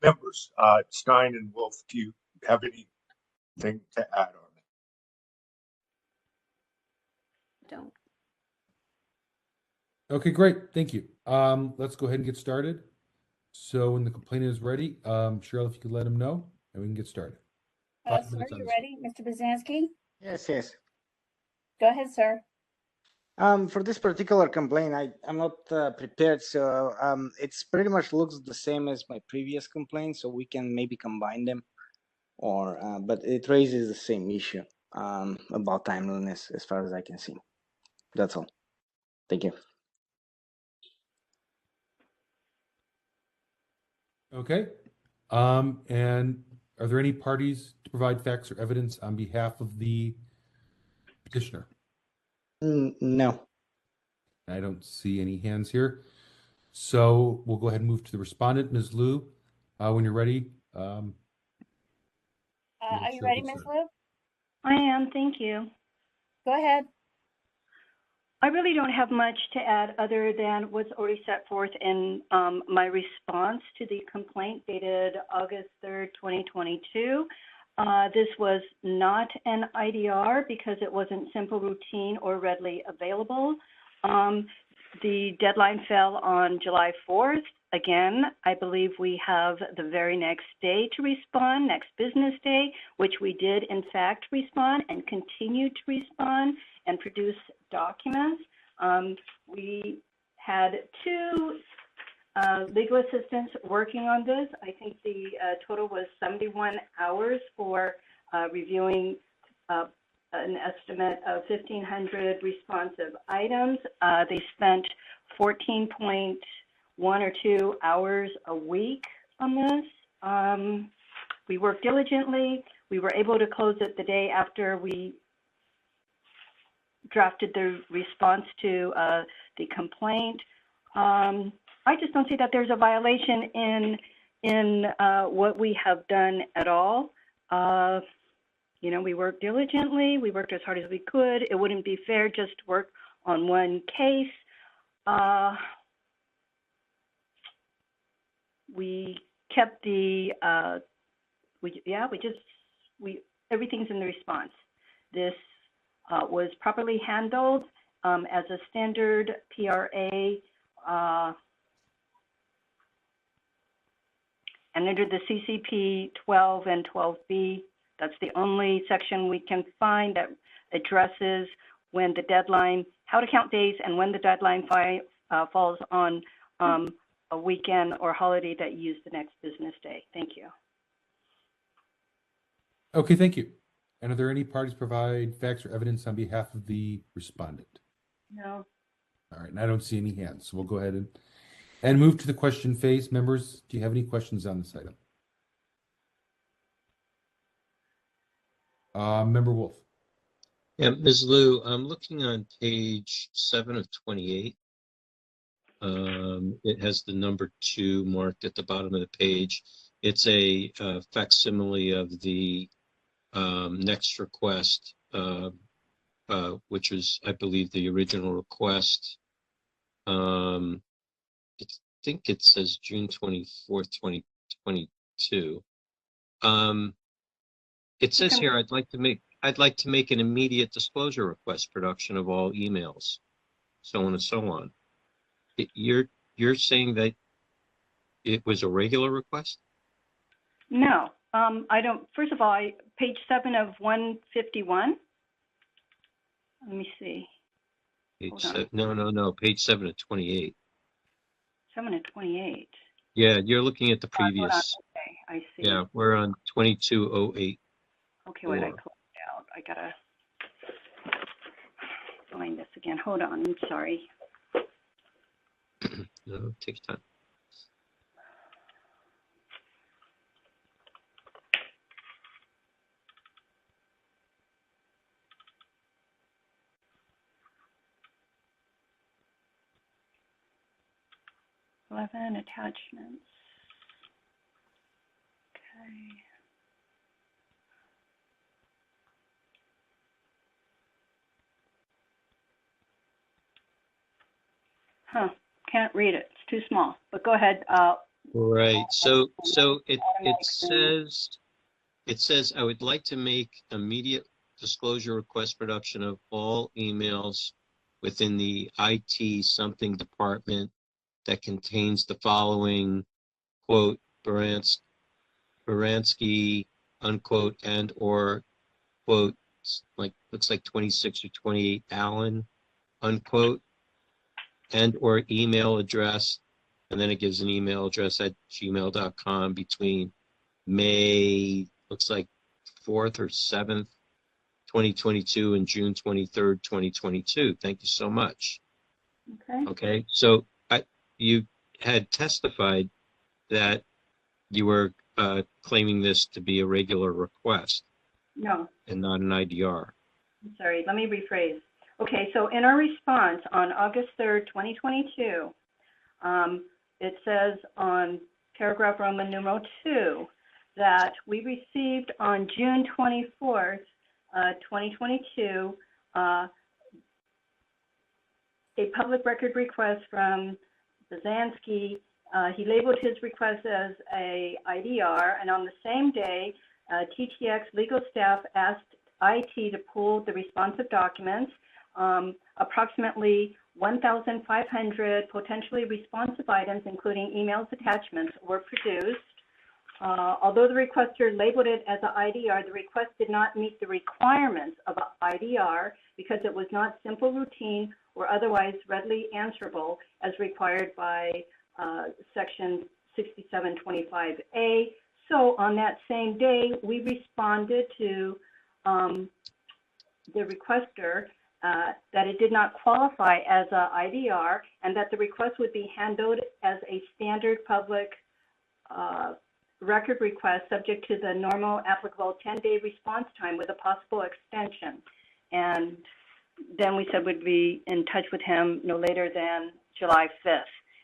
Members Stein and Wolf, do you have anything to add on it? Don't. Okay, great. Thank you. Let's go ahead and get started. So when the complainant is ready, Cheryl, if you could let him know, and we can get started. Sir, you ready, Mr. Byzanski? Yes. Go ahead, sir. For this particular complaint, I'm not prepared, so it's pretty much looks the same as my previous complaint, so we can maybe combine them, or but it raises the same issue about timeliness, as far as I can see. That's all. Thank you. Okay. And are there any parties to provide facts or evidence on behalf of the petitioner? No. I don't see any hands here. So we'll go ahead and move to the respondent, Ms. Liu. When you're ready. Are you ready, Ms. Liu? I am, thank you. Go ahead. I really don't have much to add other than what's already set forth in my response to the complaint dated August 3rd, 2022. This was not an IDR because it wasn't simple, routine, or readily available. The deadline fell on July 4th. Again, I believe we have the very next day to respond, next business day, which we did in fact respond and continue to respond and produce documents. We had two legal assistants working on this. I think the total was 71 hours for reviewing an estimate of 1,500 responsive items. They spent 14.1 or 2 hours a week on this. We worked diligently. We were able to close it the day after we drafted the response to the complaint. I just don't see that there's a violation in what we have done at all. You know, we worked diligently. We worked as hard as we could. It wouldn't be fair just to work on one case. We kept the, everything's in the response. This was properly handled as a standard PRA and under the CCP 12 and 12B. That's the only section we can find that addresses when the deadline, how to count days, and when the deadline falls on a weekend or holiday that you use the next business day. Thank you. Okay, thank you. And are there any parties provide facts or evidence on behalf of the respondent? No. All right, and I don't see any hands, so we'll go ahead and move to the question phase. Members, do you have any questions on this item? Member Wolf. Yeah, Ms. Liu, I'm looking on page 7 of 28. It has the number 2 marked at the bottom of the page. It's a facsimile of the next request, which was, I believe, the original request. I think it says June 24th, 2022. It says here, I'd like to make an immediate disclosure request, production of all emails, so on and so on. You're saying that it was a regular request? No, I don't. First of all, page 7 of 151. Let me see. No. Page 7 of 28. 7 of 28. Yeah, you're looking at the previous. Okay, I see. Yeah, we're on 2208. Okay, wait, I closed out. I gotta find this again. Hold on, I'm sorry. No, take your time. Attachments. Okay. Huh, can't read it. It's too small, but go ahead. Right, so it says I would like to make immediate disclosure request production of all emails within the IT something department that contains the following, quote, Baranski, unquote, and or, quote, like, looks like 26 or 28 Allen, unquote, and or email address, and then it gives an email address at gmail.com between May, looks like 4th or 7th, 2022 and June 23rd, 2022. Thank you so much. Okay. Okay, so you had testified that you were claiming this to be a regular request. No. And not an IDR. I'm sorry, let me rephrase. Okay, so in our response on August 3rd, 2022, it says on paragraph Roman numeral 2 that we received on June 24th, 2022, a public record request from Bazansky. He labeled his request as a IDR, and on the same day, TTX legal staff asked IT to pull the responsive documents. Approximately 1,500 potentially responsive items, including emails attachments, were produced. Although the requester labeled it as an IDR, the request did not meet the requirements of an IDR because it was not simple, routine, or otherwise readily answerable as required by Section 6725A. So on that same day, we responded to the requester that it did not qualify as an IDR and that the request would be handled as a standard public record request subject to the normal applicable 10-day response time with a possible extension. And then we said we'd be in touch with him no later than July 5th.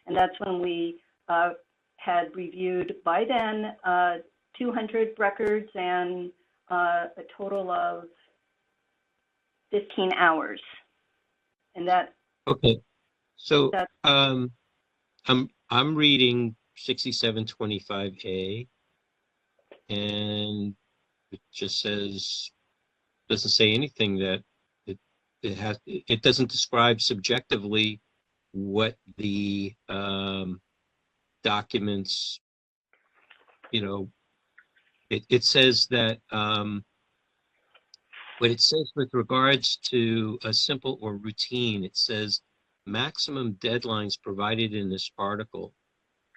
And that's when we had reviewed by then 200 records and a total of 15 hours. And that. Okay. So I'm reading 6725A, and it just says, doesn't say anything that it doesn't describe subjectively what the documents, it says that what it says with regards to a simple or routine, it says maximum deadlines provided in this article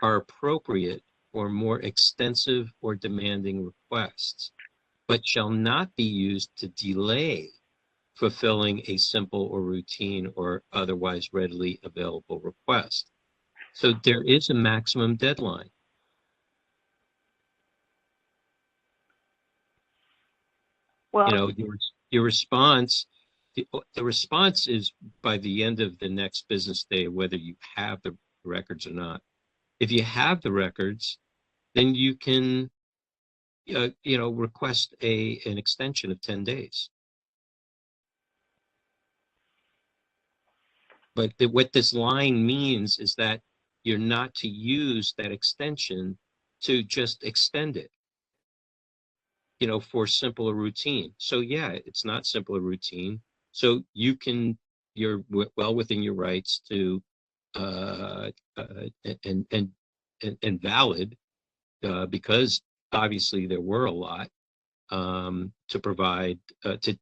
are appropriate for more extensive or demanding requests, but shall not be used to delay fulfilling a simple or routine or otherwise readily available request. So there is a maximum deadline. Well, your response, the response is by the end of the next business day, whether you have the records or not. If you have the records, then you can, request an extension of 10 days. But what this line means is that you're not to use that extension to just extend it, for simple or routine. So yeah, it's not simple or routine. So you're well within your rights to and valid because obviously there were a lot to provide to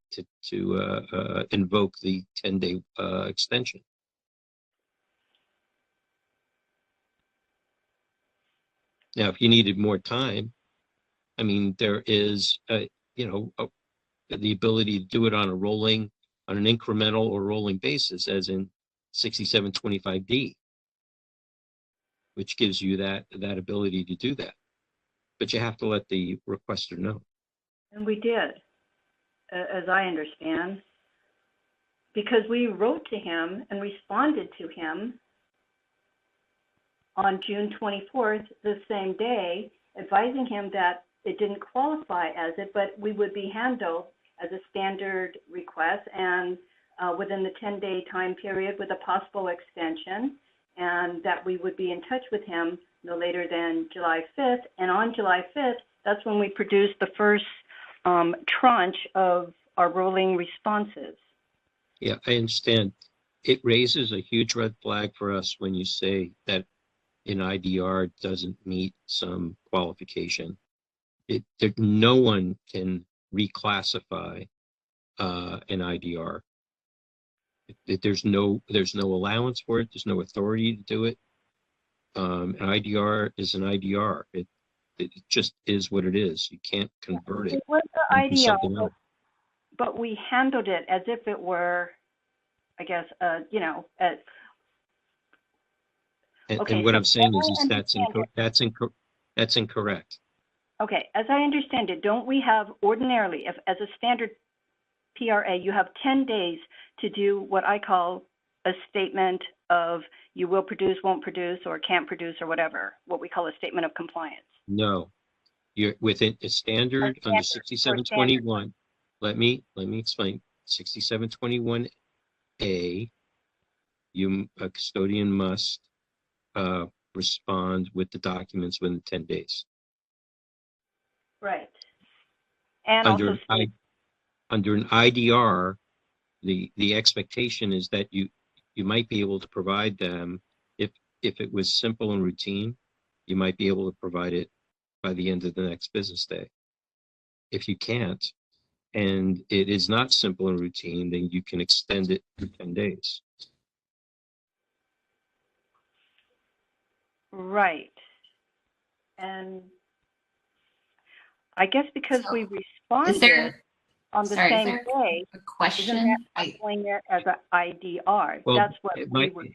invoke the 10-day extension. Now, if you needed more time, I mean, there is the ability to do it on an incremental or rolling basis, as in 6725D, which gives you that ability to do that. But you have to let the requester know. and we did, as I understand, because we wrote to him and responded to him on June 24th, the same day, advising him that it didn't qualify as it, but we would be handled as a standard request and within the 10-day time period with a possible extension, and that we would be in touch with him no later than July 5th. And on July 5th, that's when we produced the first tranche of our rolling responses. Yeah, I understand. It raises a huge red flag for us when you say that an IDR doesn't meet some qualification. No one can reclassify an IDR. There's no allowance for it. There's no authority to do it. An IDR is an IDR. It just is what it is. You can't convert it. It was the into something IDR, else. but we handled it as if it were, I guess, And what I'm saying is that's incorrect. Okay, as I understand it, don't we have ordinarily, if as a standard PRA, you have 10 days to do what I call a statement of you will produce, won't produce, or can't produce, or whatever, what we call a statement of compliance. No, you're within a standard under 6721. Let me explain. 6721A a custodian must respond with the documents within 10 days. Right. And Under also under an IDR, the expectation is that you might be able to provide them if it was simple and routine, you might be able to provide it by the end of the next business day. If you can't, and it is not simple and routine, then you can extend it for 10 days. right. And I guess because we responded on the sorry, is same there day, a question? isn't that doing it as an IDR? Well, That's what we were doing.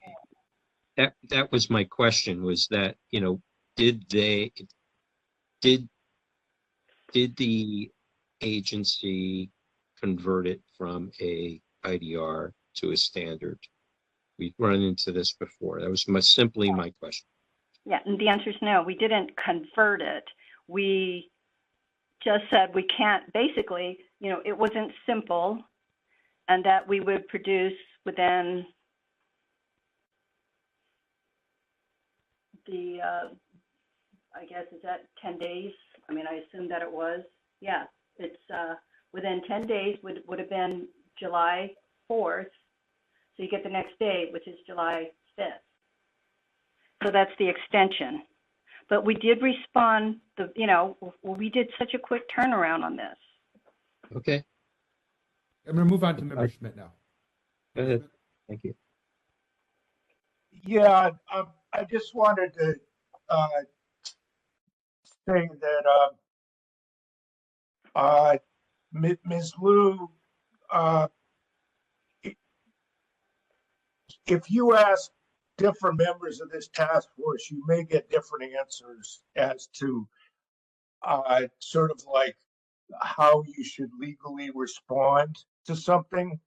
That was my question, was that, you know, did the agency convert it from a IDR to a standard? We've run into this before. That was simply my question. Yeah, and the answer is no, we didn't convert it. We just said we can't, basically, you know, it wasn't simple, and that we would produce within the, I guess, is that 10 days? I mean, I assume that it was. Yeah, it's within 10 days would have been July 4th. So you get the next day, which is July 5th. So that's the extension. But we did respond, we did such a quick turnaround on this. Okay. I'm going to move on to Member Schmidt now. Go ahead. Thank you. Yeah, I just wanted to say that Ms. Liu, if you ask different members of this task force, you may get different answers as to sort of like how you should legally respond to something.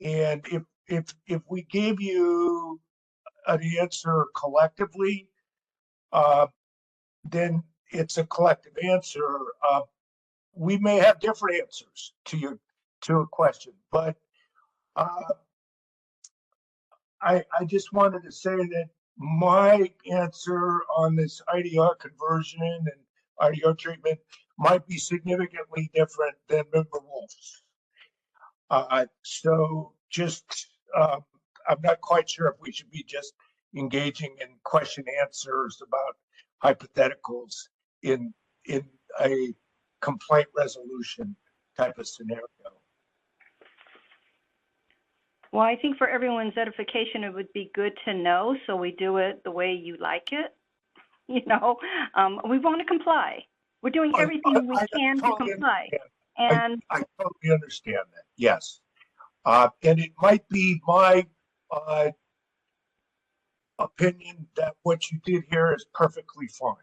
And if we gave you an answer collectively, then it's a collective answer. We may have different answers to a question, but I just wanted to say that my answer on this IDR conversion and IDR treatment might be significantly different than Member Wolf's. So just, I'm not quite sure if we should be just engaging in question answers about hypotheticals in a complaint resolution type of scenario. Well, I think for everyone's edification, it would be good to know, so we do it the way you like it. You know, we want to comply. We're doing everything we can to comply. And I totally understand that, yes. And it might be my opinion that what you did here is perfectly fine.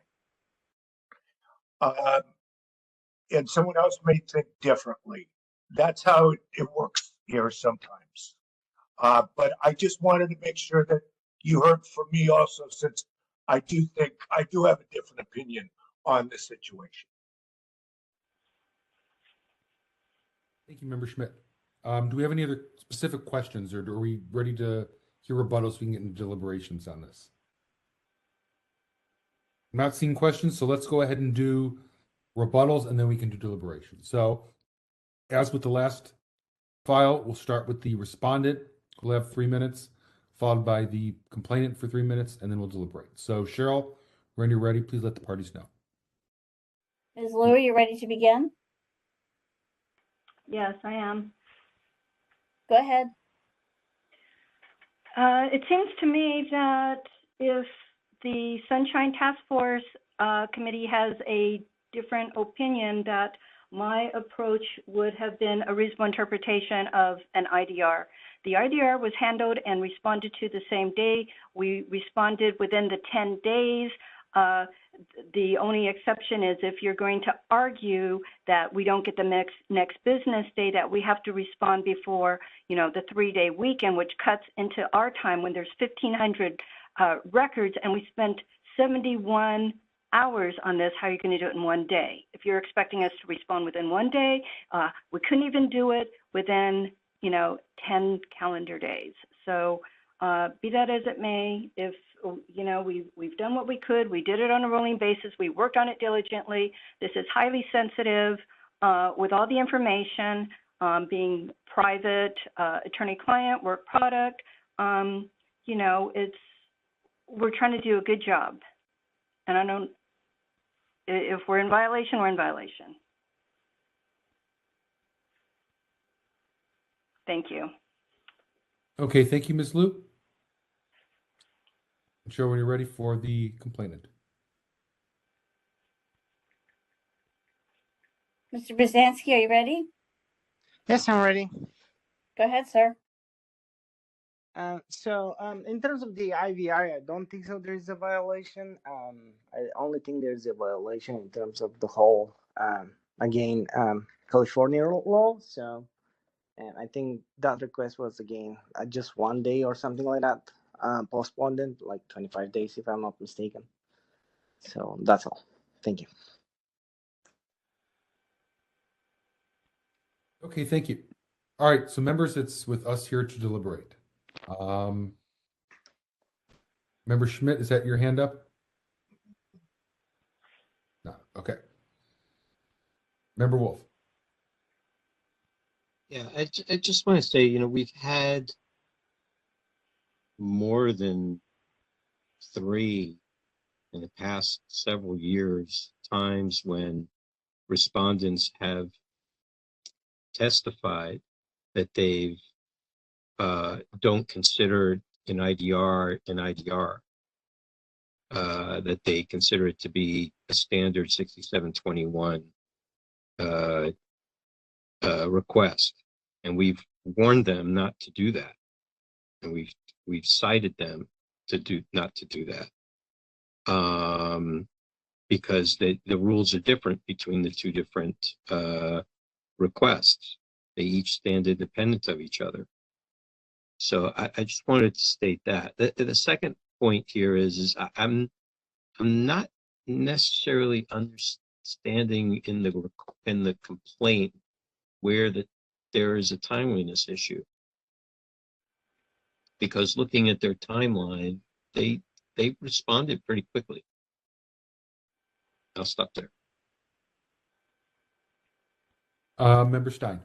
And someone else may think differently. That's how it works here sometimes. But I just wanted to make sure that you heard from me also, since I do think I do have a different opinion on the situation. Thank you, Member Schmidt. Do we have any other specific questions, or are we ready to hear rebuttals so we can get into deliberations on this? I'm not seeing questions, so let's go ahead and do rebuttals, and then we can do deliberations. So, as with the last file, we'll start with the respondent. We'll have 3 minutes, followed by the complainant for 3 minutes, and then we'll deliberate. So, Cheryl, when you're ready, please let the parties know. Ms. Liu, are you ready to begin? yes, I am. Go ahead. It seems to me that if the Sunshine Task Force Committee has a different opinion, that my approach would have been a reasonable interpretation of an IDR. The IDR was handled and responded to the same day. We responded within the 10 days. The only exception is if you're going to argue that we don't get the next business day, that we have to respond before, the 3-day weekend, which cuts into our time when there's 1,500 records, and we spent 71 hours on this. How are you going to do it in one day? If you're expecting us to respond within 1 day, we couldn't even do it within, 10 calendar days. So Be that as it may, if, you know, we've done what we could, we did it on a rolling basis, we worked on it diligently. This is highly sensitive with all the information being private, attorney-client, work product. You know, we're trying to do a good job. And I don't, if we're in violation, we're in violation. Thank you. Okay, thank you, Ms. Liu. Show when you're ready for the complainant. Mr. Brzezinski, are you ready? Yes, I'm ready. Go ahead, sir. In terms of the IVR, I don't think so there is a violation. I only think there's a violation in terms of the whole, California law. So, and I think that request was, again, just 1 day or something like that, postponed, like 25 days, if I'm not mistaken. So that's all. Thank you. Okay, thank you. All right, so members, it's with us here to deliberate. Member Schmidt, is that your hand up? No, okay. Member Wolf. Yeah, I just want to say, you know, we've had more than 3 in the past several years, times when respondents have testified that they've don't consider an IDR an IDR, that they consider it to be a standard 6721 request, and we've warned them not to do that, and we've cited them to not to do that, because the rules are different between the 2 different requests. They each stand independent of each other. So I just wanted to state that. The second point here is I'm not necessarily understanding in the complaint where there is a timeliness issue, because looking at their timeline, they responded pretty quickly. I'll stop there. Member Stein.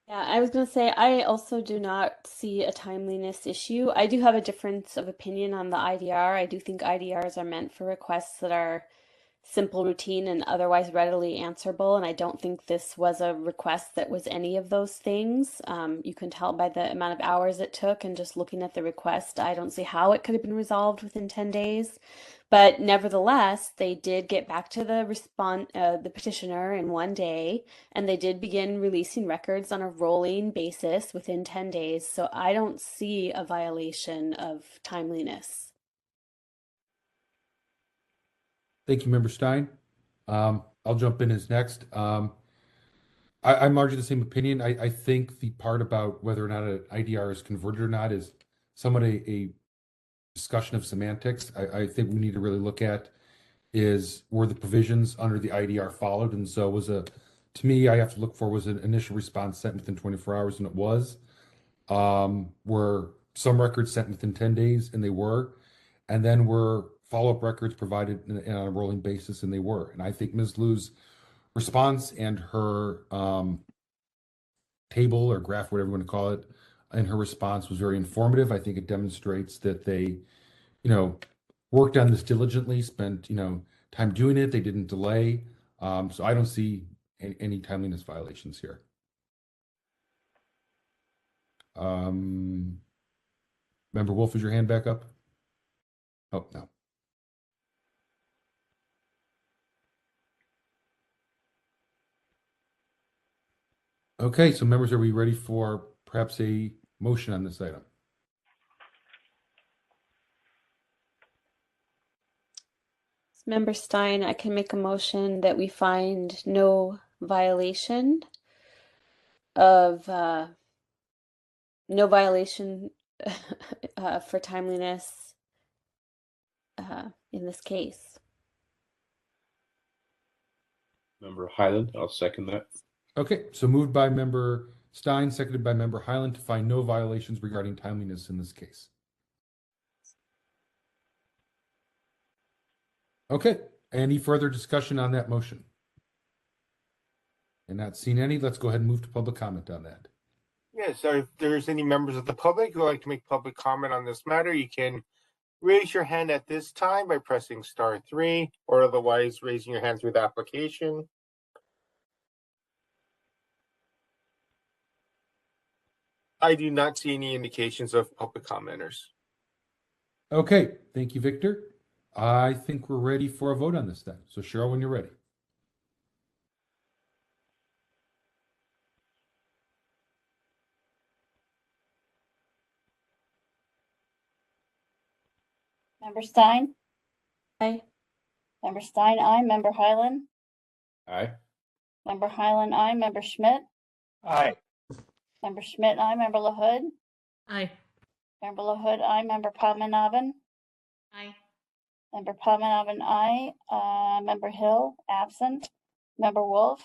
Yeah, I was going to say, I also do not see a timeliness issue. I do have a difference of opinion on the IDR. I do think IDRs are meant for requests that are simple, routine, and otherwise readily answerable. And I don't think this was a request that was any of those things. You can tell by the amount of hours it took, and just looking at the request, I don't see how it could have been resolved within 10 days. But nevertheless, they did get back to the petitioner in 1 day, and they did begin releasing records on a rolling basis within 10 days. So I don't see a violation of timeliness. Thank you, Member Stein. I'll jump in as next. I'm largely the same opinion. I think the part about whether or not an IDR is converted or not is somewhat a discussion of semantics. I think we need to really look at were the provisions under the IDR followed, and so to me, I have to look for was an initial response sent within 24 hours, and it was. Were some records sent within 10 days, and they were, and then were follow-up records provided on a rolling basis, and they were. And I think Ms. Liu's response and her table or graph, whatever you want to call it, and her response was very informative. I think it demonstrates that they, worked on this diligently, spent, time doing it. They didn't delay. So I don't see any timeliness violations here. Member Wolf, is your hand back up? Oh, no. Okay, so members, are we ready for perhaps a motion on this item? Member Stein, I can make a motion that we find no violation for timeliness in this case. Member Highland, I'll second that. Okay, so moved by Member Stein, seconded by member Highland, to find no violations regarding timeliness in this case. Okay, any further discussion on that motion? And not seen any, let's go ahead and move to public comment on that. Yes, so if there's any members of the public who would like to make public comment on this matter, you can raise your hand at this time by pressing *3, or otherwise raising your hand through the application. I do not see any indications of public commenters. Okay, thank you, Victor. I think we're ready for a vote on this then. So Cheryl, when you're ready. Member Stein? Aye. Member Stein, aye. Member Highland? Aye. Member Highland, aye. Member Schmidt? Aye. Member Schmidt, aye. Member LaHood? Aye. Member LaHood, aye. Member Padmanabhan? Aye. Member Padmanabhan, aye. Member Hill, absent. Member Wolf?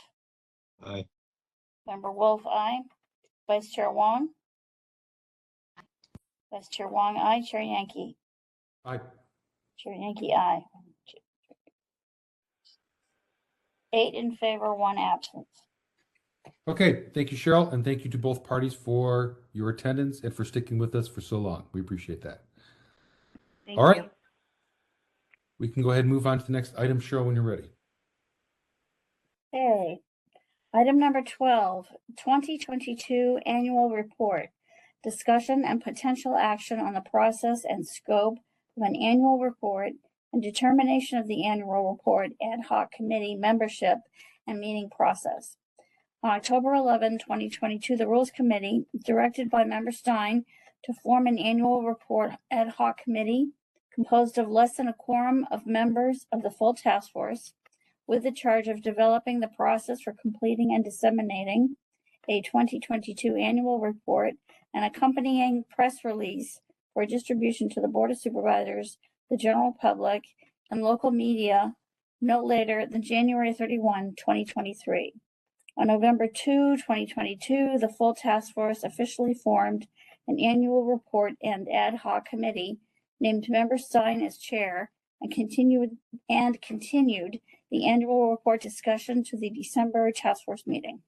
Aye. Member Wolf, aye. Vice Chair Wong? Vice Chair Wong, aye. Chair Yankee? Aye. Chair Yankee, aye. 8 in favor, 1 absent. Okay, thank you, Cheryl, and thank you to both parties for your attendance and for sticking with us for so long. We appreciate that. Thank All right. you. We can go ahead and move on to the next item, Cheryl, when you're ready. Okay. Item number 12, 2022 Annual Report. Discussion and potential action on the process and scope of an annual report and determination of the annual report ad hoc committee membership and meeting process. On October 11, 2022, the Rules Committee, directed by Member Stein, to form an annual report ad hoc committee composed of less than a quorum of members of the full task force, with the charge of developing the process for completing and disseminating a 2022 annual report and accompanying press release for distribution to the Board of Supervisors, the general public, and local media no later than January 31, 2023. On November 2, 2022, the full task force officially formed an annual report and ad hoc committee, named Member Stein as chair, and continued the annual report discussion to the December task force meeting.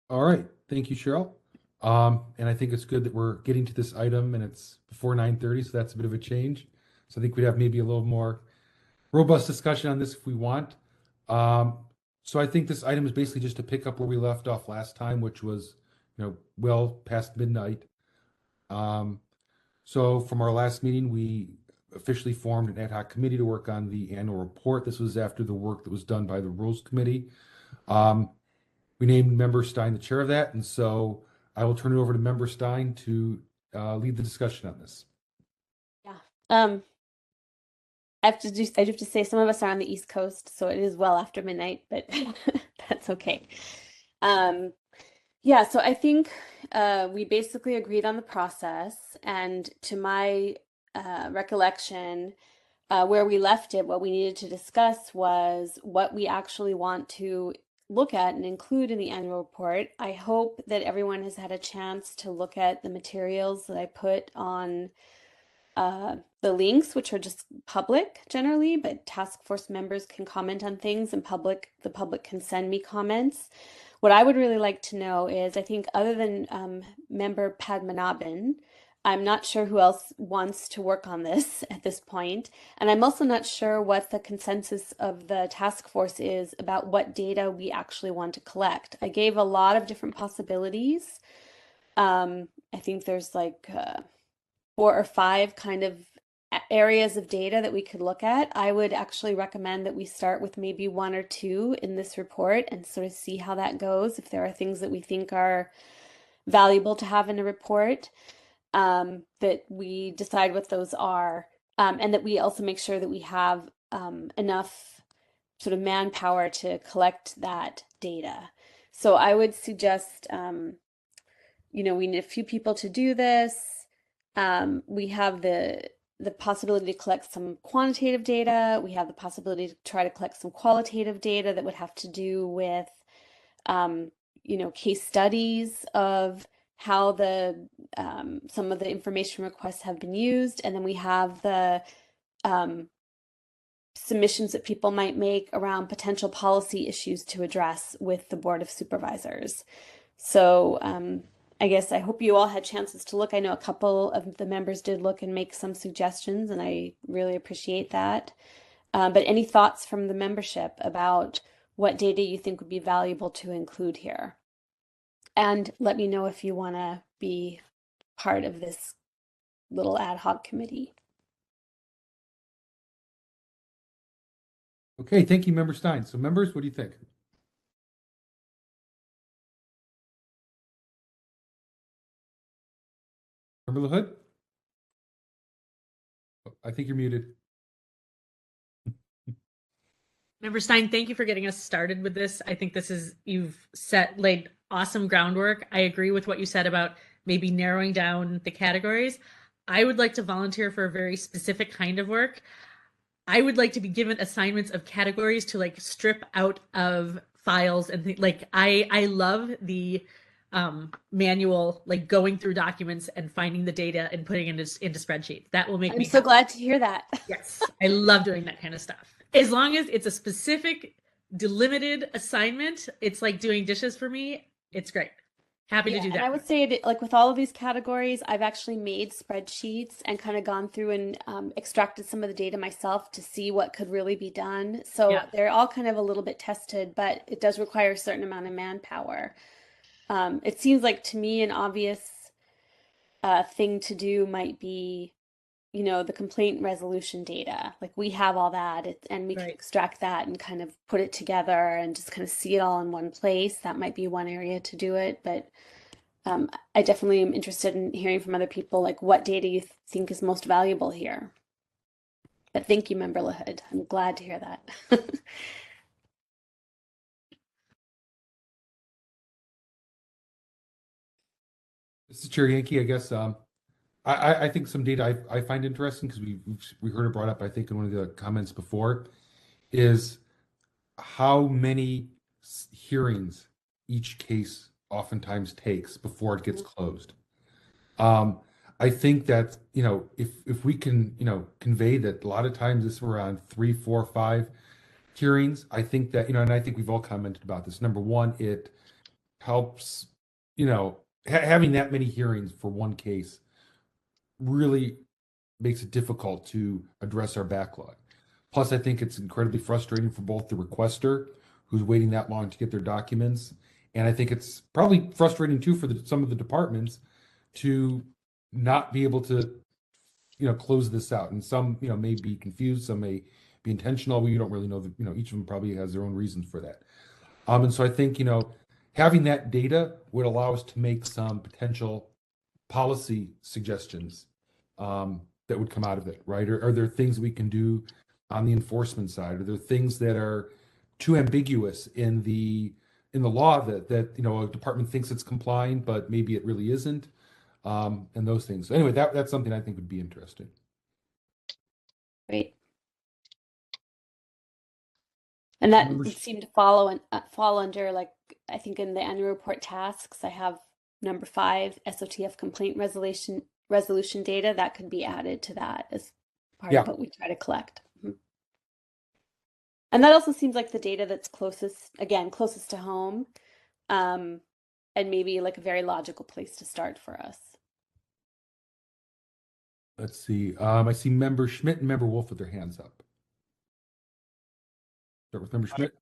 All right, thank you, Cheryl. And I think it's good that we're getting to this item and it's before 9:30, so that's a bit of a change. So I think we'd have maybe a little more robust discussion on this if we want. So I think this item is basically just to pick up where we left off last time, which was, well past midnight. So from our last meeting, we officially formed an ad hoc committee to work on the annual report. This was after the work that was done by the Rules Committee. We named Member Stein the chair of that, and so I will turn it over to Member Stein to lead the discussion on this. Yeah. I have to say some of us are on the East Coast, so it is well after midnight, but that's okay. Yeah, so I think we basically agreed on the process, and to my recollection, where we left it, what we needed to discuss was what we actually want to look at and include in the annual report. I hope that everyone has had a chance to look at the materials that I put on the links, which are just public generally, but task force members can comment on things and the public can send me comments. What I would really like to know is, I think other than member Padmanabhan, I'm not sure who else wants to work on this at this point. And I'm also not sure what the consensus of the task force is about what data we actually want to collect. I gave a lot of different possibilities. I think there's like 4 or 5 kind of areas of data that we could look at. I would actually recommend that we start with maybe 1 or 2 in this report and sort of see how that goes, if there are things that we think are valuable to have in a report, that we decide what those are, and that we also make sure that we have enough sort of manpower to collect that data. So I would suggest, we need a few people to do this. We have the possibility to collect some quantitative data. We have the possibility to try to collect some qualitative data that would have to do with, case studies of how the some of the information requests have been used, and then we have the submissions that people might make around potential policy issues to address with the Board of Supervisors. So I guess I hope you all had chances to look. I know a couple of the members did look and make some suggestions, and I really appreciate that. But any thoughts from the membership about what data you think would be valuable to include here? And let me know if you want to be part of this little ad hoc committee. Okay, thank you, Member Stein. So members, what do you think? Member LaHood? I think you're muted. Member Stein, thank you for getting us started with this. I think you've laid awesome groundwork. I agree with what you said about maybe narrowing down the categories. I would like to volunteer for a very specific kind of work. I would like to be given assignments of categories to like strip out of files and like I love the manual, like going through documents and finding the data and putting it into spreadsheets. That will make me I'm so glad to hear that. Yes, I love doing that kind of stuff. As long as it's a specific, delimited assignment, it's like doing dishes for me. It's great. Happy to do that. And I would say that, like with all of these categories, I've actually made spreadsheets and kind of gone through and extracted some of the data myself to see what could really be done. So they're all kind of a little bit tested, but it does require a certain amount of manpower. It seems like to me an obvious thing to do might be, the complaint resolution data. Like we have all that and we can extract that and kind of put it together and just kind of see it all in one place. That might be one area to do it, but I definitely am interested in hearing from other people, like what data you think is most valuable here. But thank you, Member LaHood. I'm glad to hear that. This is Chair Yankee, I guess. I think some data I find interesting because we heard it brought up, I think, in one of the comments before, is how many hearings each case oftentimes takes before it gets closed. I think that, if we can, convey that a lot of times it's around 3, 4, 5 hearings, I think that, and I think we've all commented about this. Number one, it helps, having that many hearings for one case really makes it difficult to address our backlog. Plus, I think it's incredibly frustrating for both the requester, who's waiting that long to get their documents, and I think it's probably frustrating too for some of the departments to not be able to, close this out. And some, may be confused, some may be intentional. We don't really know that, each of them probably has their own reasons for that. And so I think, having that data would allow us to make some potential policy suggestions that would come out of it, right? Are there things we can do on the enforcement side? Are there things that are too ambiguous in the law that a department thinks it's complying, but maybe it really isn't, and those things. So anyway, that's something I think would be interesting. Great. And that would seem to fall under, like, I think in the annual report tasks, I have number 5, SOTF complaint resolution data. That could be added to that as part of what we try to collect. Mm-hmm. And that also seems like the data that's closest to home, and maybe like a very logical place to start for us. Let's see. I see Member Schmidt and Member Wolf with their hands up. Start with Member Schmidt.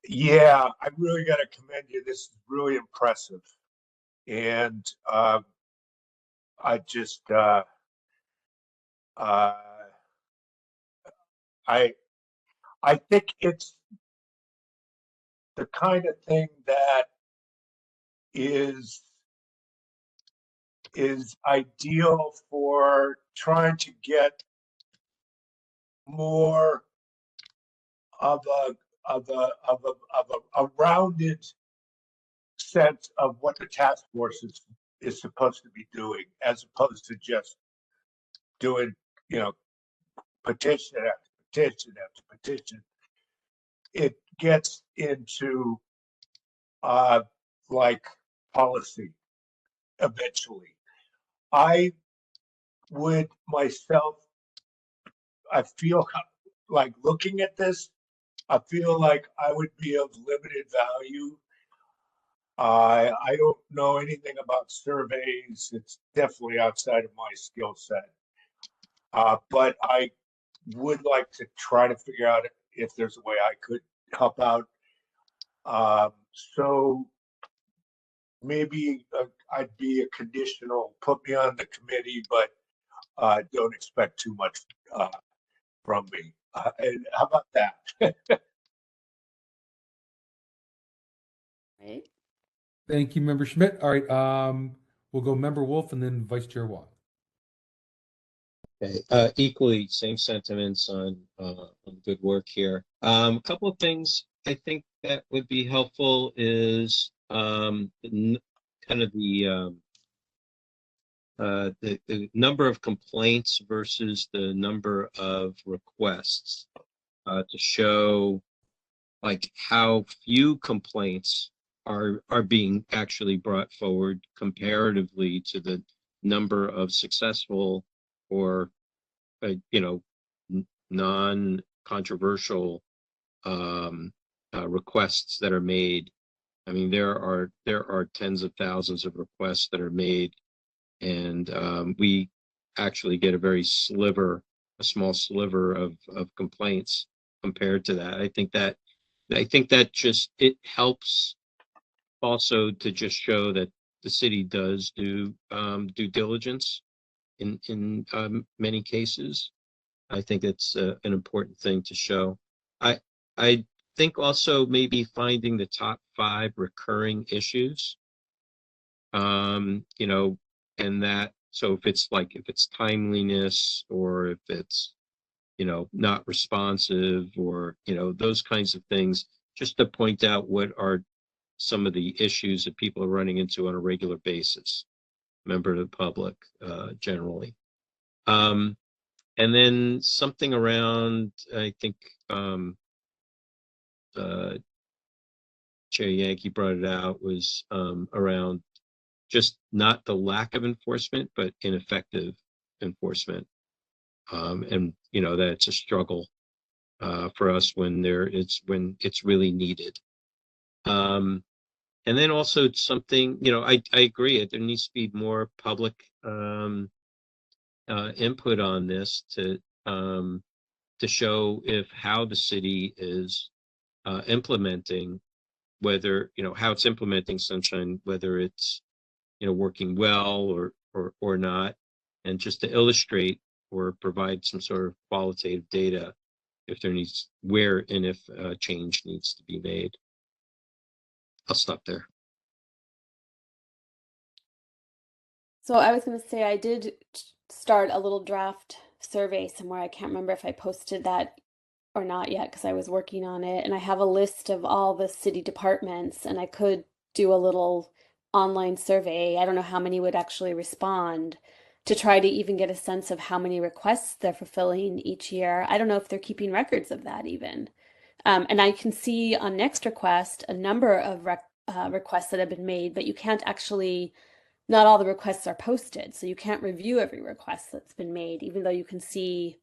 Yeah, I really got to commend you. This is really impressive. And I just, I think it's the kind of thing that is ideal for trying to get more of a rounded sense of what the task force is supposed to be doing, as opposed to just doing, petition after petition after petition. It gets into like policy eventually. I would myself, I feel like looking at this, I feel like I would be of limited value. I don't know anything about surveys. It's definitely outside of my skill set. But I would like to try to figure out if there's a way I could help out. So maybe I'd be a conditional, put me on the committee, but don't expect too much from me. And how about that? Right. Thank you, Member Schmidt. All right, we'll go Member Wolf and then Vice Chair Wong. Okay. Equally, same sentiments on good work here. A couple of things I think that would be helpful is kind of the number of complaints versus the number of requests to show like how few complaints are being actually brought forward comparatively to the number of successful or non-controversial requests that are made. I mean, there are tens of thousands of requests that are made, and we actually get a very small sliver of complaints compared to that. I think that just it helps also to just show that the city does do due diligence in many cases. I think it's an important thing to show. I think also maybe finding the top 5 recurring issues, and that, so if it's timeliness or if it's, not responsive or, those kinds of things, just to point out what are some of the issues that people are running into on a regular basis, member of the public generally. And then something around, I think Chair Yankee brought it out, was around just not the lack of enforcement, but ineffective enforcement. And that it's a struggle for us when it's really needed. And then also something, I agree, there needs to be more public input on this to show how the city is implementing, whether how it's implementing Sunshine, whether it's working well or not, and just to illustrate or provide some sort of qualitative data if there needs, where and if change needs to be made. I'll stop there. So I was going to say I did start a little draft survey somewhere. I can't remember if I posted that or not yet because I was working on it. And I have a list of all the city departments, and I could do a little online survey. I don't know how many would actually respond, to try to even get a sense of how many requests they're fulfilling each year. I don't know if they're keeping records of that even. And I can see on Next Request a number of requests that have been made, but you can't actually, not all the requests are posted. So you can't review every request that's been made, even though you can see,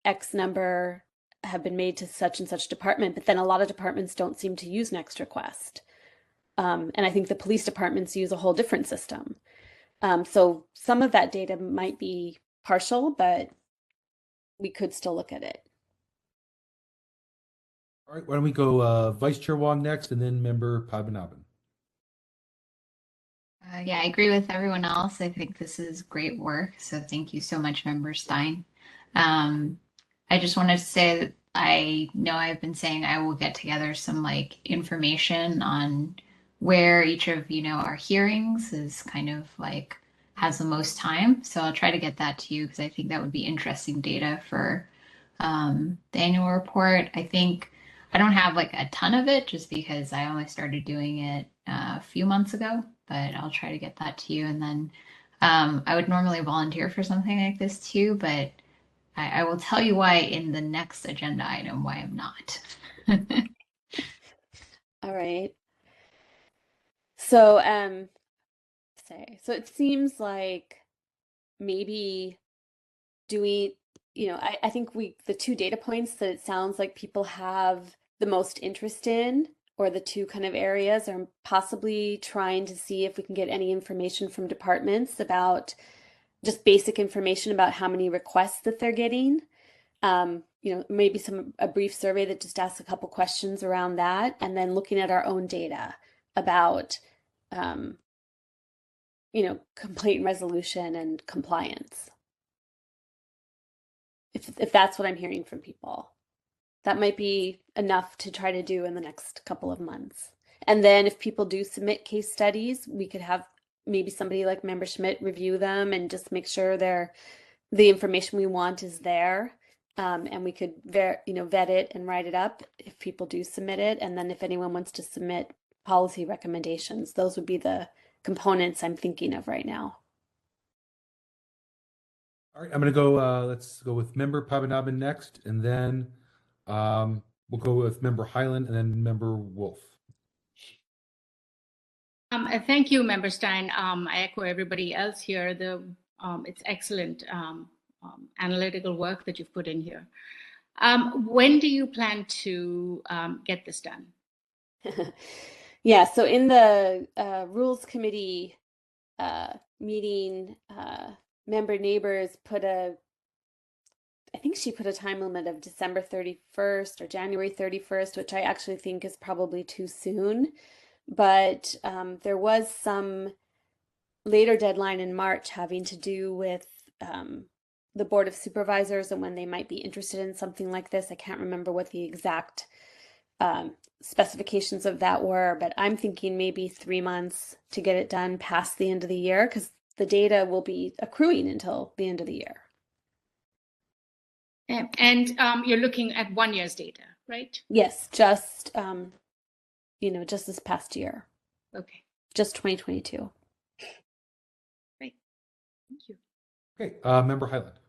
X number have been made to such and such department. But then a lot of departments don't seem to use Next Request. And I think the police departments use a whole different system. So some of that data might be partial, but we could still look at it. All right, why don't we go Vice Chair Wong next, and then Member Padmanabhan. Yeah, I agree with everyone else. I think this is great work. So thank you so much, Member Stein. I just wanted to say that I know I've been saying I will get together some information on where each of our hearings is kind of has the most time. So I'll try to get that to you because I think that would be interesting data for the annual report. I think I don't have a ton of it just because I only started doing it a few months ago, but I'll try to get that to you. And then I would normally volunteer for something like this too, but I will tell you why in the next agenda item, why I'm not. All right. So, so it seems like maybe doing, I think the two data points that it sounds like people have the most interest in, or the two kind of areas, are possibly trying to see if we can get any information from departments about just basic information about how many requests that they're getting. Maybe a brief survey that just asks a couple questions around that, and then looking at our own data about, complaint resolution and compliance. If that's what I'm hearing from people, that might be enough to try to do in the next couple of months. And then if people do submit case studies, we could have maybe somebody like Member Schmidt review them and just make sure the information we want is there. And we could vet it and write it up if people do submit it. And then if anyone wants to submit policy recommendations, those would be the components I'm thinking of right now. All right, I'm going to go, let's go with Member Pavanabhan next, and then we'll go with Member Highland and then Member Wolf. Thank you, Member Stein. I echo everybody else here. It's excellent analytical work that you've put in here. When do you plan to get this done? Yeah, so in the Rules Committee meeting, Member Neighbors I think she put a time limit of December 31st or January 31st, which I actually think is probably too soon. But there was some later deadline in March having to do with the Board of Supervisors and when they might be interested in something like this. I can't remember what the exact specifications of that were, but I'm thinking maybe 3 months to get it done past the end of the year, because the data will be accruing until the end of the year. And you're looking at 1 year's data, right? Yes, just just this past year. Okay. Just 2022. Great. Thank you. Okay, Member Highland.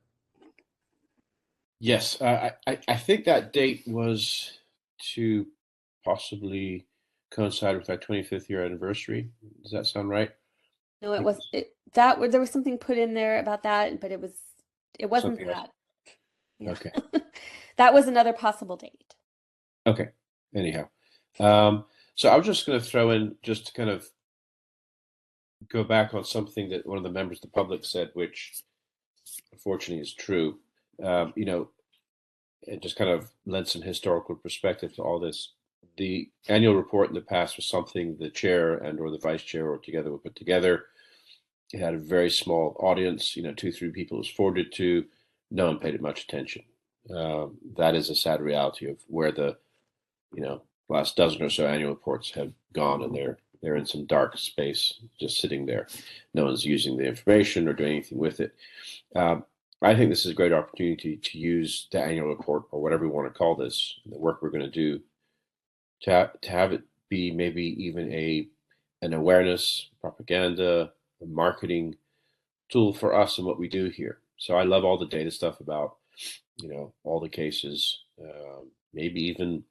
Yes, I think that date was to possibly coincide with our 25th year anniversary. Does that sound right? No, it was there was something put in there about that, but it wasn't Something that. else. Yeah. Okay. That was another possible date. Okay. Anyhow, so I was just going to throw in, just to kind of go back on something that one of the members of the public said, which unfortunately is true. It just kind of lends some historical perspective to all this. The annual report in the past was something the chair and or the vice chair or together would put together. It had a very small audience, 2-3 people it was forwarded to. No one paid it much attention. That is a sad reality of where the, last dozen or so annual reports have gone, and they're in some dark space, just sitting there. No one's using the information or doing anything with it. I think this is a great opportunity to use the annual report, or whatever we want to call this, the work we're going to do, to have it be maybe even an awareness, propaganda, a marketing tool for us and what we do here. So I love all the data stuff about, all the cases, maybe even,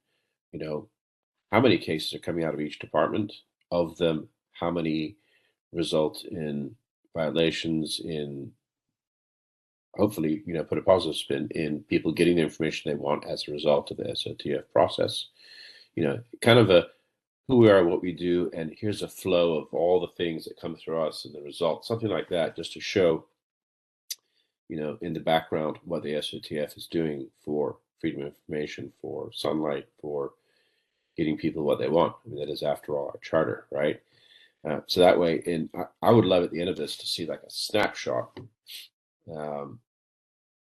how many cases are coming out of each department. Of them, how many result in violations, in hopefully, put a positive spin in people getting the information they want as a result of the SOTF process. Kind of a who we are, what we do, and here's a flow of all the things that come through us and the results, something like that, just to show, in the background what the SOTF is doing for freedom of information, for sunlight, for getting people what they want. I mean, that is, after all, our charter, right? So that way, and I would love at the end of this to see like a snapshot in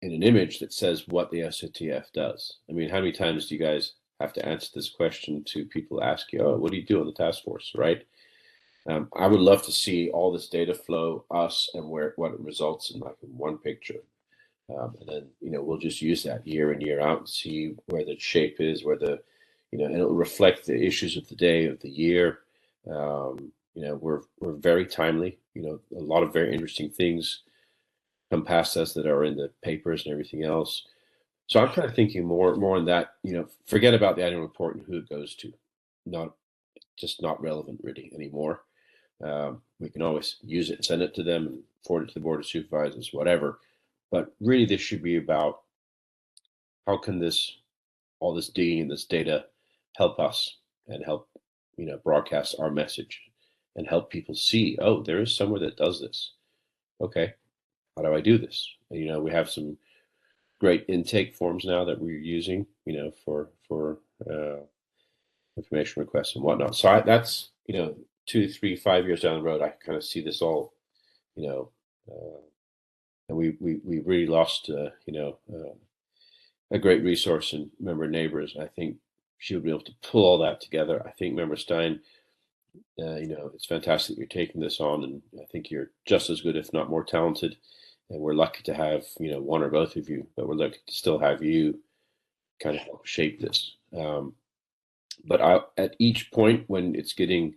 an image that says what the SOTF does. I mean, how many times do you guys have to answer this question to people ask you, oh, what do you do on the task force, right? I would love to see all this data flow, us, and what it results in, like in one picture. And then, we'll just use that year in, year out and see where the shape is, where the, and it'll reflect the issues of the day, of the year. We're very timely, a lot of very interesting things come past us that are in the papers and everything else. So I'm kind of thinking more on that, forget about the annual report and who it goes to. Not relevant really anymore. We can always use it and send it to them and forward it to the Board of Supervisors, whatever. But really, this should be about how can all this digging and this data help us and help, broadcast our message and help people see, oh, there is somewhere that does this. Okay, how do I do this? We have some great intake forms now that we're using, for information requests and whatnot. So that's 2, 3, 5 years down the road, I kind of see this all, and we really lost, a great resource in Member Neighbors. I think she would be able to pull all that together. I think Member Stein, it's fantastic you're taking this on, and I think you're just as good, if not more talented. And we're lucky to have, one or both of you, but we're lucky to still have you kind of help shape this. But at each point when it's getting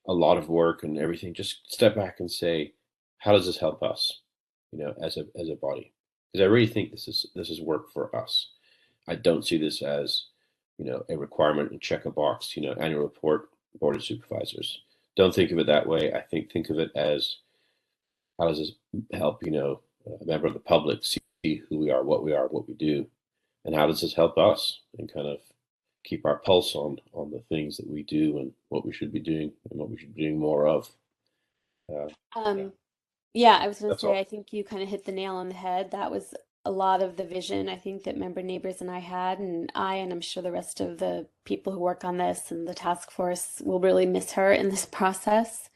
a lot of work and everything, just step back and say, how does this help us, as a body? Because I really think this is work for us. I don't see this as, a requirement and check a box, annual report, Board of Supervisors. Don't think of it that way. I think of it as, how does this help, a member of the public see who we are, what we do, and how does this help us and kind of keep our pulse on the things that we do and what we should be doing and what we should be doing more of. Yeah, I was going to That's say, all. I think you kind of hit the nail on the head. That was a lot of the vision I think that Member Neighbors and I had, and I'm sure the rest of the people who work on this and the task force will really miss her in this process.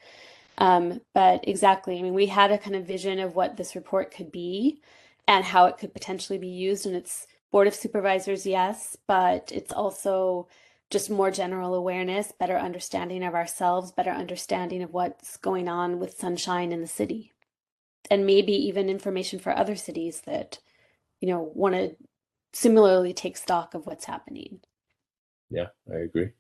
But exactly, I mean, we had a kind of vision of what this report could be and how it could potentially be used, and it's Board of Supervisors, yes, but it's also just more general awareness, better understanding of ourselves, better understanding of what's going on with sunshine in the city, and maybe even information for other cities that, want to similarly take stock of what's happening. Yeah, I agree.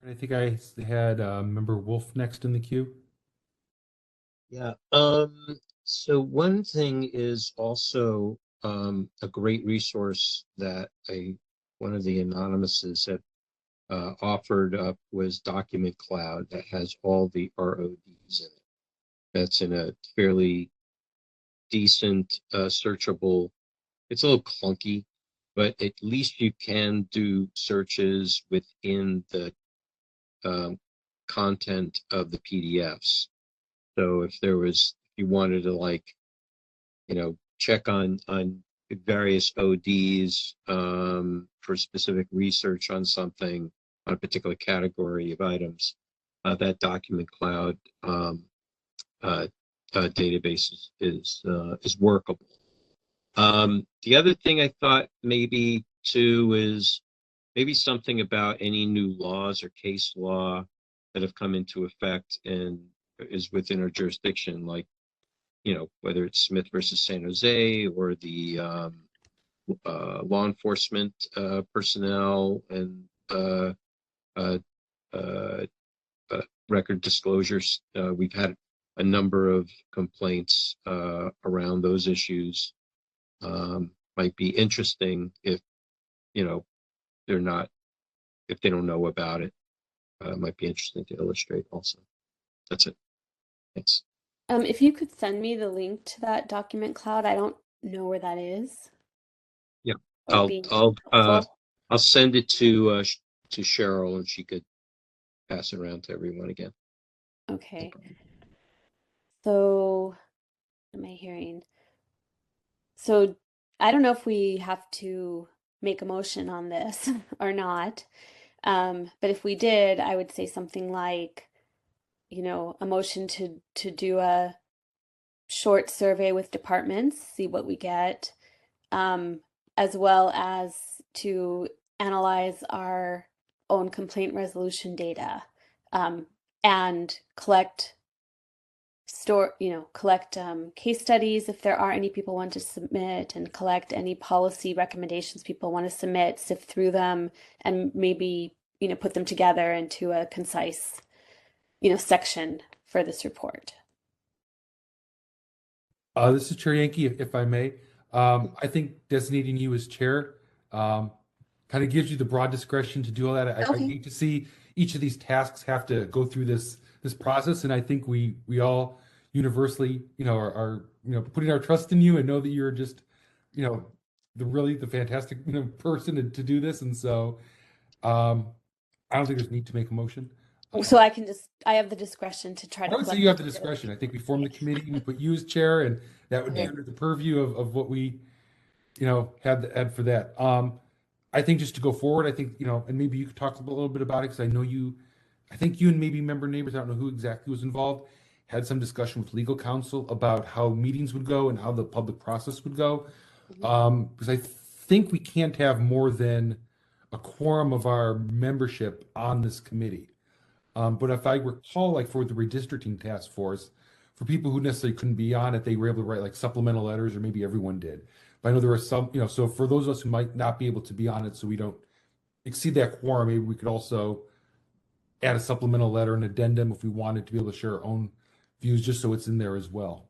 I think I had Member Wolf next in the queue. Yeah. So one thing is also a great resource that one of the anonymouses have offered up was Document Cloud that has all the RODs in it. That's in a fairly decent, searchable. It's a little clunky, but at least you can do searches within the content of the PDFs. So if you wanted to check on various ODs for specific research on something, on a particular category of items, that Document Cloud database is workable. The other thing I thought maybe too is maybe something about any new laws or case law that have come into effect and is within our jurisdiction, like, whether it's Smith versus San Jose or the law enforcement personnel and record disclosures. We've had a number of complaints around those issues. Might be interesting if, if they don't know about it. Might be interesting to illustrate also. That's it. Thanks. If you could send me the link to that Document Cloud, I don't know where that is. Yeah, Would be I'll helpful. send it to Cheryl, and she could pass it around to everyone again. Okay. So, what am I hearing? So, I don't know if we have to make a motion on this or not. But if we did, I would say something like, a motion to do a short survey with departments, see what we get, as well as to analyze our own complaint resolution data, and collect case studies if there are any people want to submit, and collect any policy recommendations people want to submit, sift through them, and maybe put them together into a concise section for this report. This is Chair Yankee, if I may. I think designating you as chair kind of gives you the broad discretion to do all that. I Okay. hate to see each of these tasks have to go through this process, and I think we all universally, are putting our trust in you and know that you're just, the fantastic person to do this, and so I don't think there's need to make a motion. So I have the discretion to try to. I would say you have the discretion. I think we formed the committee, we put you as chair, and that would be under the purview of what we, had for that. I think just to go forward, I think, and maybe you could talk a little bit about it, because I think you and maybe member neighbors, I don't know who exactly was involved, had some discussion with legal counsel about how meetings would go and how the public process would go. Because I think we can't have more than a quorum of our membership on this committee. But if I recall, like for the redistricting task force, for people who necessarily couldn't be on it, they were able to write like supplemental letters, or maybe everyone did. But I know there were some, so for those of us who might not be able to be on it, so we don't exceed that quorum, maybe we could also add a supplemental letter, an addendum, if we wanted to be able to share our own views, just so it's in there as well.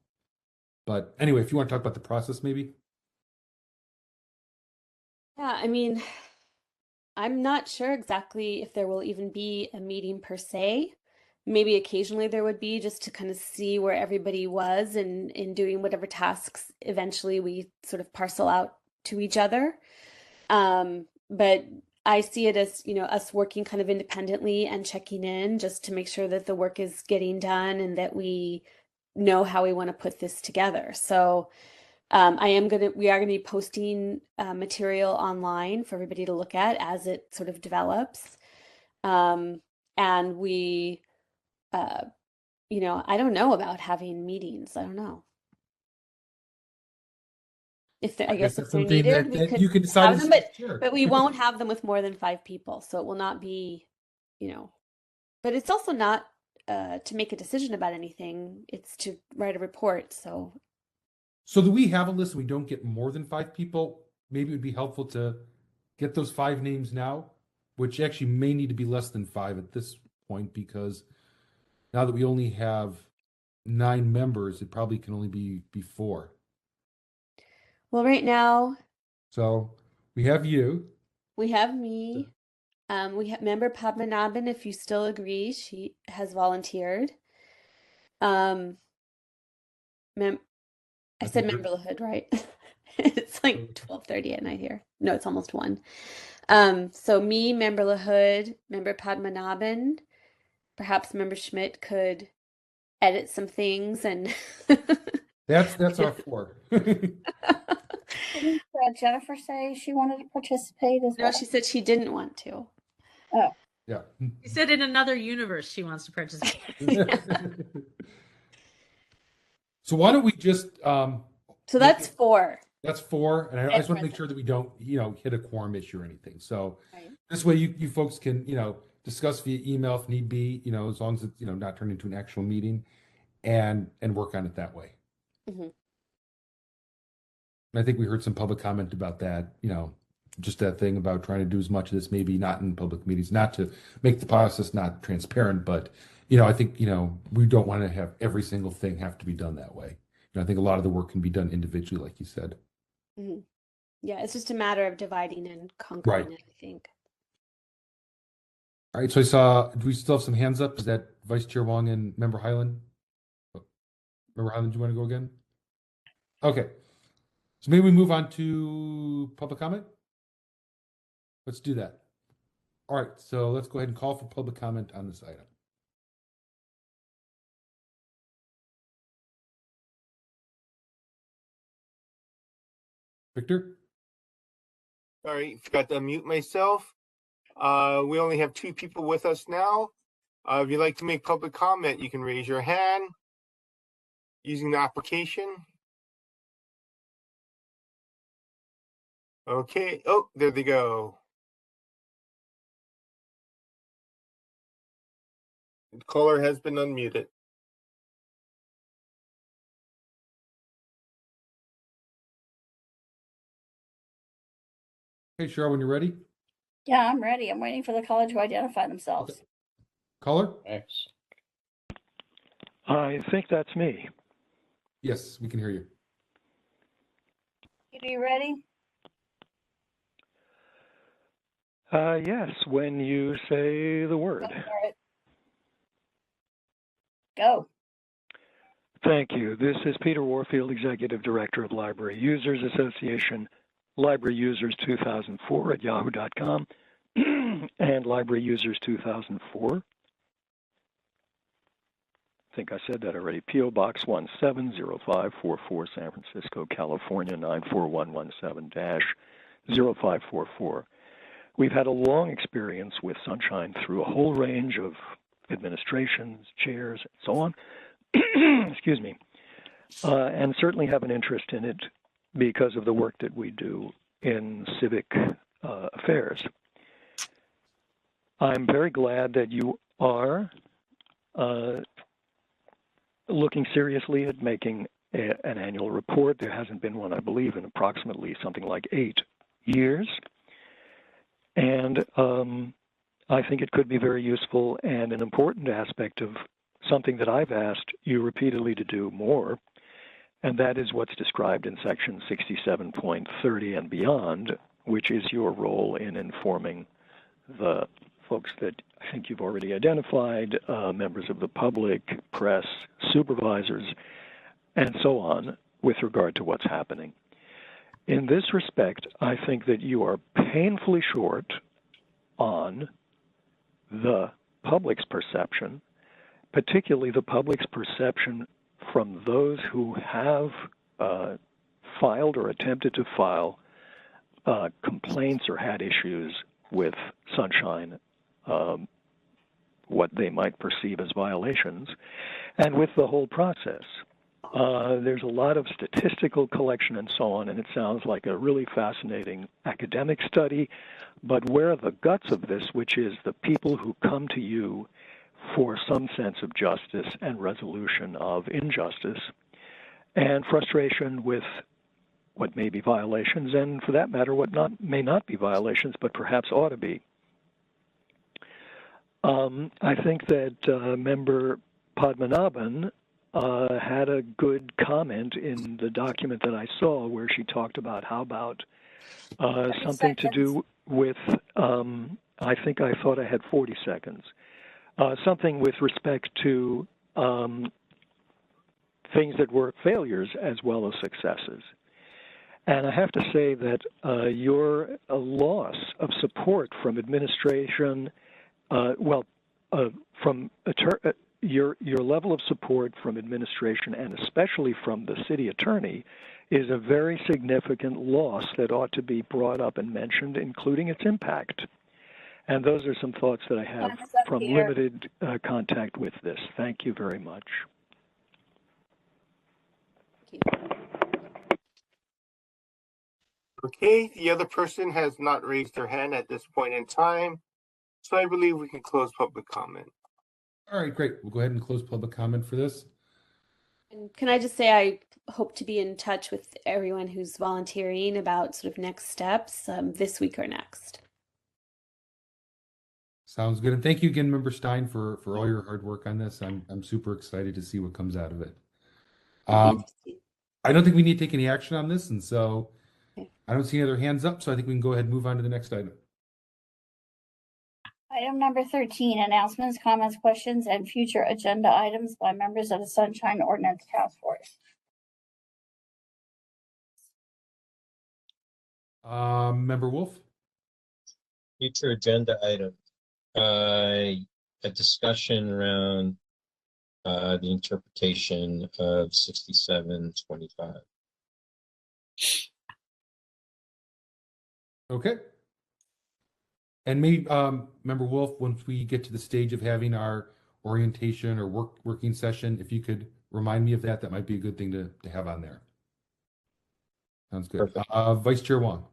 But anyway, if you want to talk about the process, maybe. Yeah, I mean, I'm not sure exactly if there will even be a meeting per se. Maybe occasionally there would be, just to kind of see where everybody was in doing whatever tasks eventually we sort of parcel out to each other. But I see it as, us working kind of independently and checking in just to make sure that the work is getting done and that we know how we want to put this together. So we are gonna be posting material online for everybody to look at as it sort of develops. And we, I don't know about having meetings. I don't know. I guess if they're needed, we could you can decide have them, but we won't have them with more than 5 people. So it will not be, but it's also not to make a decision about anything. It's to write a report. So do we have a list? We don't get more than 5 people. Maybe it would be helpful to get those 5 names now, which actually may need to be less than 5 at this point, because now that we only have 9 members, it probably can only be 4. Well, right now, so we have you. We have me. We have member Padmanabhan, if you still agree, she has volunteered. I said memberhood, right? It's like 12:30 at night here. No, it's almost 1. So me, member LaHood, member Padmanabhan, perhaps member Schmidt could edit some things and that's our 4. Didn't Jennifer say she wanted to participate as well? No, she said she didn't want to. Oh. Yeah. She said in another universe she wants to participate. So why don't we just so that's 4. That's 4, and I just want to make sure that we don't, hit a quorum issue or anything. So this way you folks can, discuss via email if need be, as long as it's, not turned into an actual meeting, and work on it that way. Mm-hmm. I think we heard some public comment about that, just that thing about trying to do as much of this, maybe not in public meetings, not to make the process not transparent, but, I think, we don't want to have every single thing have to be done that way. I think a lot of the work can be done individually, like you said. Mm-hmm. Yeah, it's just a matter of dividing and conquering it, I think. All right, so do we still have some hands up? Is that Vice Chair Wong and Member Highland? Member Highland, do you want to go again? Okay. So maybe we move on to public comment? Let's do that. All right, so let's go ahead and call for public comment on this item. Victor? All right, forgot to unmute myself. We only have 2 people with us now. If you'd like to make public comment, you can raise your hand using the application. Okay. Oh, there they go. The caller has been unmuted. Hey, Cheryl, when you're ready. Yeah, I'm ready. I'm waiting for the caller to identify themselves. Okay. Caller? Thanks. I think that's me. Yes, we can hear you. Are you ready? Yes, when you say the word. Go. Thank you. This is Peter Warfield, Executive Director of Library Users Association, Library Users 2004 at yahoo.com, and Library Users 2004. I think I said that already. P.O. Box 170544, San Francisco, California, 94117-0544. We've had a long experience with Sunshine through a whole range of administrations, chairs, and so on. Excuse me. And certainly have an interest in it because of the work that we do in civic affairs. I'm very glad that you are looking seriously at making an annual report. There hasn't been one, I believe, in approximately something like 8 years. And I think it could be very useful and an important aspect of something that I've asked you repeatedly to do more, and that is what's described in section 67.30 and beyond, which is your role in informing the folks that I think you've already identified, members of the public, press, supervisors, and so on, with regard to what's happening. In this respect, I think that you are painfully short on the public's perception, particularly the public's perception from those who have filed or attempted to file complaints or had issues with Sunshine, what they might perceive as violations, and with the whole process. There's a lot of statistical collection and so on, and it sounds like a really fascinating academic study, but where the guts of this, which is the people who come to you for some sense of justice and resolution of injustice, and frustration with what may be violations, and for that matter, what may not be violations, but perhaps ought to be. I think that Member Padmanabhan had a good comment in the document that I saw where she talked about how about something to do with, I think I thought I had 40 seconds, something with respect to things that were failures as well as successes. And I have to say that your loss of support from administration, your level of support from administration and especially from the city attorney is a very significant loss that ought to be brought up and mentioned, including its impact. And those are some thoughts that I have from limited contact with this. Thank you very much. Okay, the other person has not raised their hand at this point in time, so I believe we can close public comment. All right, great. We'll go ahead and close public comment for this. And can I just say I hope to be in touch with everyone who's volunteering about sort of next steps this week or next. Sounds good. And thank you again, Member Stein, for all your hard work on this. I'm super excited to see what comes out of it. I don't think we need to take any action on this, and so I don't see any other hands up, so I think we can go ahead and move on to the next item. Item number 13, announcements, comments, questions, and future agenda items by members of the Sunshine Ordinance Task Force. Member Wolf? Future agenda item. A discussion around the interpretation of 6725. Okay. And maybe, Member Wolf, once we get to the stage of having our orientation or working session, if you could remind me of that, that might be a good thing to have on there. Sounds good. Vice Chair Wong.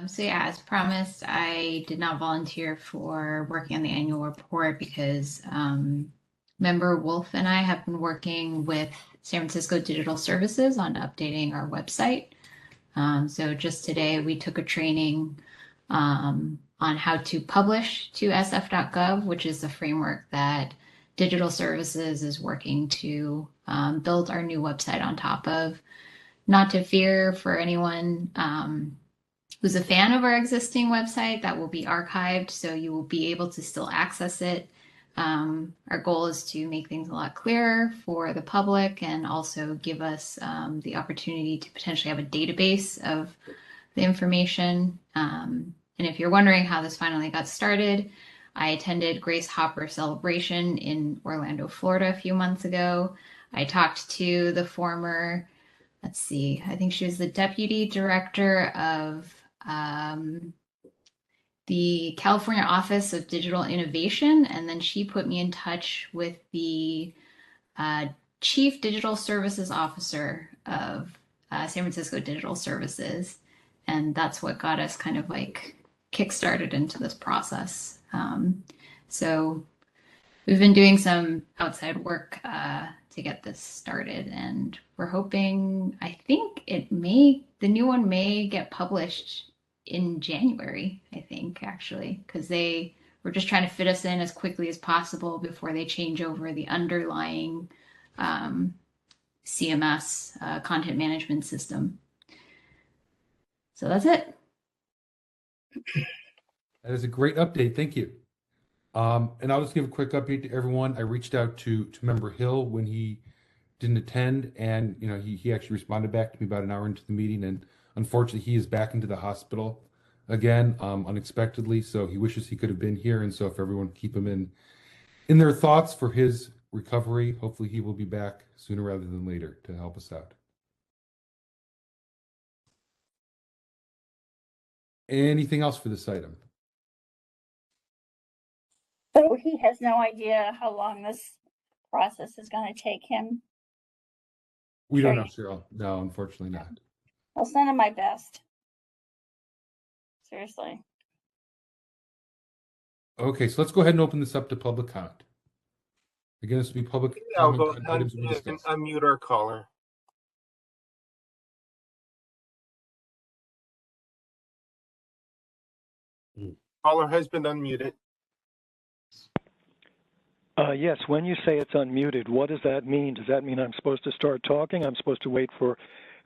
So yeah, as promised, I did not volunteer for working on the annual report because Member Wolf and I have been working with San Francisco Digital Services on updating our website. So just today we took a training on how to publish to sf.gov, which is the framework that Digital Services is working to build our new website on top of. Not to fear for anyone who's a fan of our existing website, that will be archived, so you will be able to still access it. Our goal is to make things a lot clearer for the public and also give us the opportunity to potentially have a database of the information. And if you're wondering how this finally got started, I attended Grace Hopper Celebration in Orlando, Florida a few months ago. I talked to the former, let's see, I think she was the deputy director of the California Office of Digital Innovation, and then she put me in touch with the Chief Digital Services Officer of San Francisco Digital Services, and that's what got us kind of like kickstarted into this process. So we've been doing some outside work to get this started, and we're hoping, I think the new one may get published in January, I think, actually, because they were just trying to fit us in as quickly as possible before they change over the underlying CMS content management system. So that's it. That is a great update. Thank you. And I'll just give a quick update to everyone. I reached out to Member Hill when he didn't attend, and he actually responded back to me about an hour into the meeting, and unfortunately he is back into the hospital again, unexpectedly. So he wishes he could have been here, and so if everyone keep him in their thoughts for his recovery, hopefully he will be back sooner rather than later to help us out. Anything else for this item? So he has no idea how long this process is going to take him. We don't know, Cheryl. No, unfortunately not. I'll send him my best. Seriously. Okay, so let's go ahead and open this up to public comment. Again, this will be public I'll comment go on items we and discussed. unmute our caller. Caller has been unmuted. Yes, when you say it's unmuted, what does that mean? Does that mean I'm supposed to start talking? I'm supposed to wait for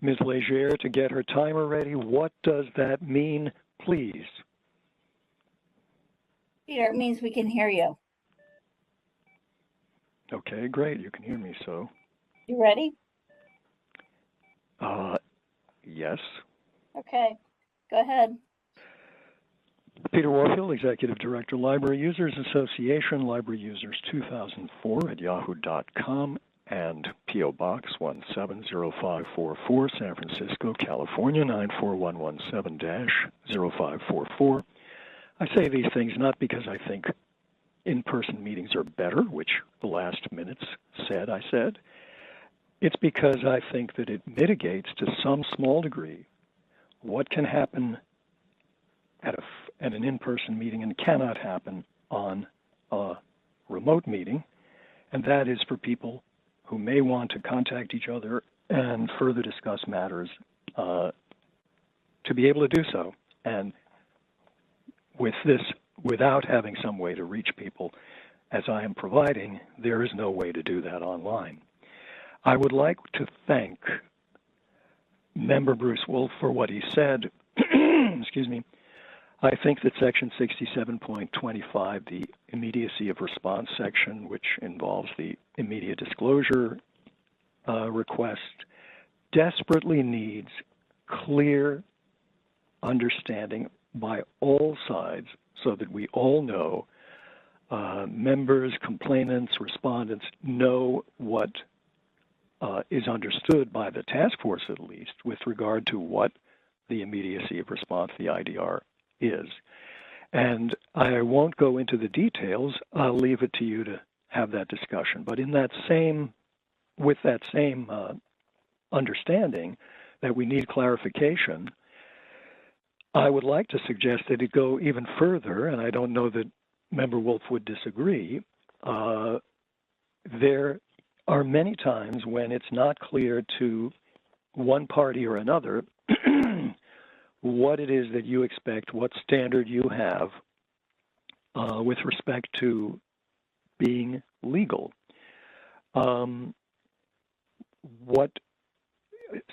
Ms. Leger to get her timer ready? What does that mean, please? Peter, it means we can hear you. Okay, great. You can hear me, so. You ready? Yes. Okay, go ahead. Peter Warfield, Executive Director, Library Users Association, Library Users 2004 at yahoo.com, and P.O. Box 170544, San Francisco, California 94117-0544. I say these things not because I think in-person meetings are better, which the last minutes said I said. It's because I think that it mitigates to some small degree what can happen at an in-person meeting and cannot happen on a remote meeting, and that is for people who may want to contact each other and further discuss matters to be able to do so. And with this, without having some way to reach people, as I am providing, there is no way to do that online. I would like to thank Member Bruce Wolf for what he said. Excuse me. I think that Section 67.25, the immediacy of response section, which involves the immediate disclosure request, desperately needs clear understanding by all sides so that we all know, members, complainants, respondents, know what is understood by the task force, at least, with regard to what the immediacy of response, the IDR, is. And I won't go into the details. I'll leave it to you to have that discussion. But in that same, with that same understanding that we need clarification, I would like to suggest that it go even further, and I don't know that Member Wolf would disagree. There are many times when it's not clear to one party or another what it is that you expect, what standard you have with respect to being legal.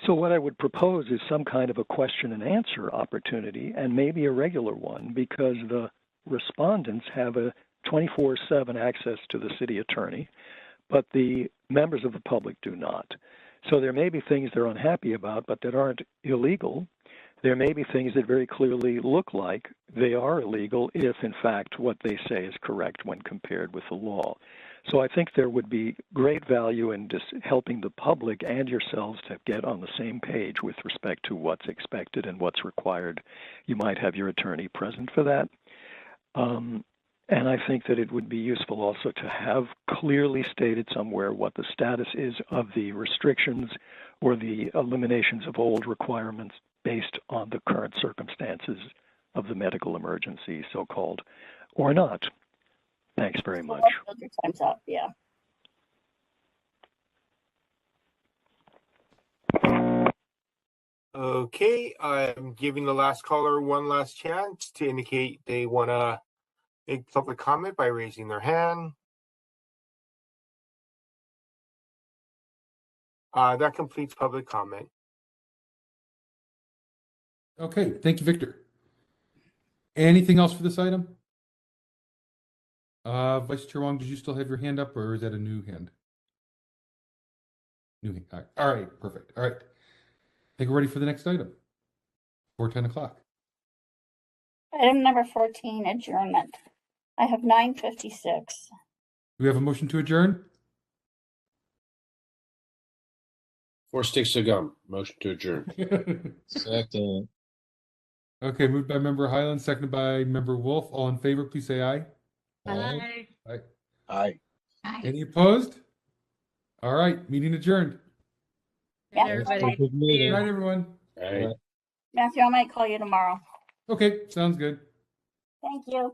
So what I would propose is some kind of a question and answer opportunity, and maybe a regular one, because the respondents have a 24/7 access to the city attorney, but the members of the public do not. So there may be things they're unhappy about, but that aren't illegal. There may be things that very clearly look like they are illegal if, in fact, what they say is correct when compared with the law. So I think there would be great value in just helping the public and yourselves to get on the same page with respect to what's expected and what's required. You might have your attorney present for that. And I think that it would be useful also to have clearly stated somewhere what the status is of the restrictions or the eliminations of old requirements based on the current circumstances of the medical emergency, so-called, or not. Thanks very much. Your time's up, yeah. Okay, I'm giving the last caller one last chance to indicate they want to make public comment by raising their hand. That completes public comment. Okay, thank you, Victor. Anything else for this item? Vice Chair Wong, did you still have your hand up, or is that a new hand? New hand. All right, perfect. All right. I think we're ready for the next item. Before 10 o'clock. Item number 14, adjournment. I have 9:56. Do we have a motion to adjourn? 4 sticks of gum. Motion to adjourn. Second. Okay, moved by Member Highland, seconded by Member Wolf. All in favor, please say aye. Aye. Aye. Aye. Aye. Any opposed? All right, meeting adjourned. Yeah, Everybody. Good night, everyone. Aye. Matthew, I might call you tomorrow. Okay, sounds good. Thank you.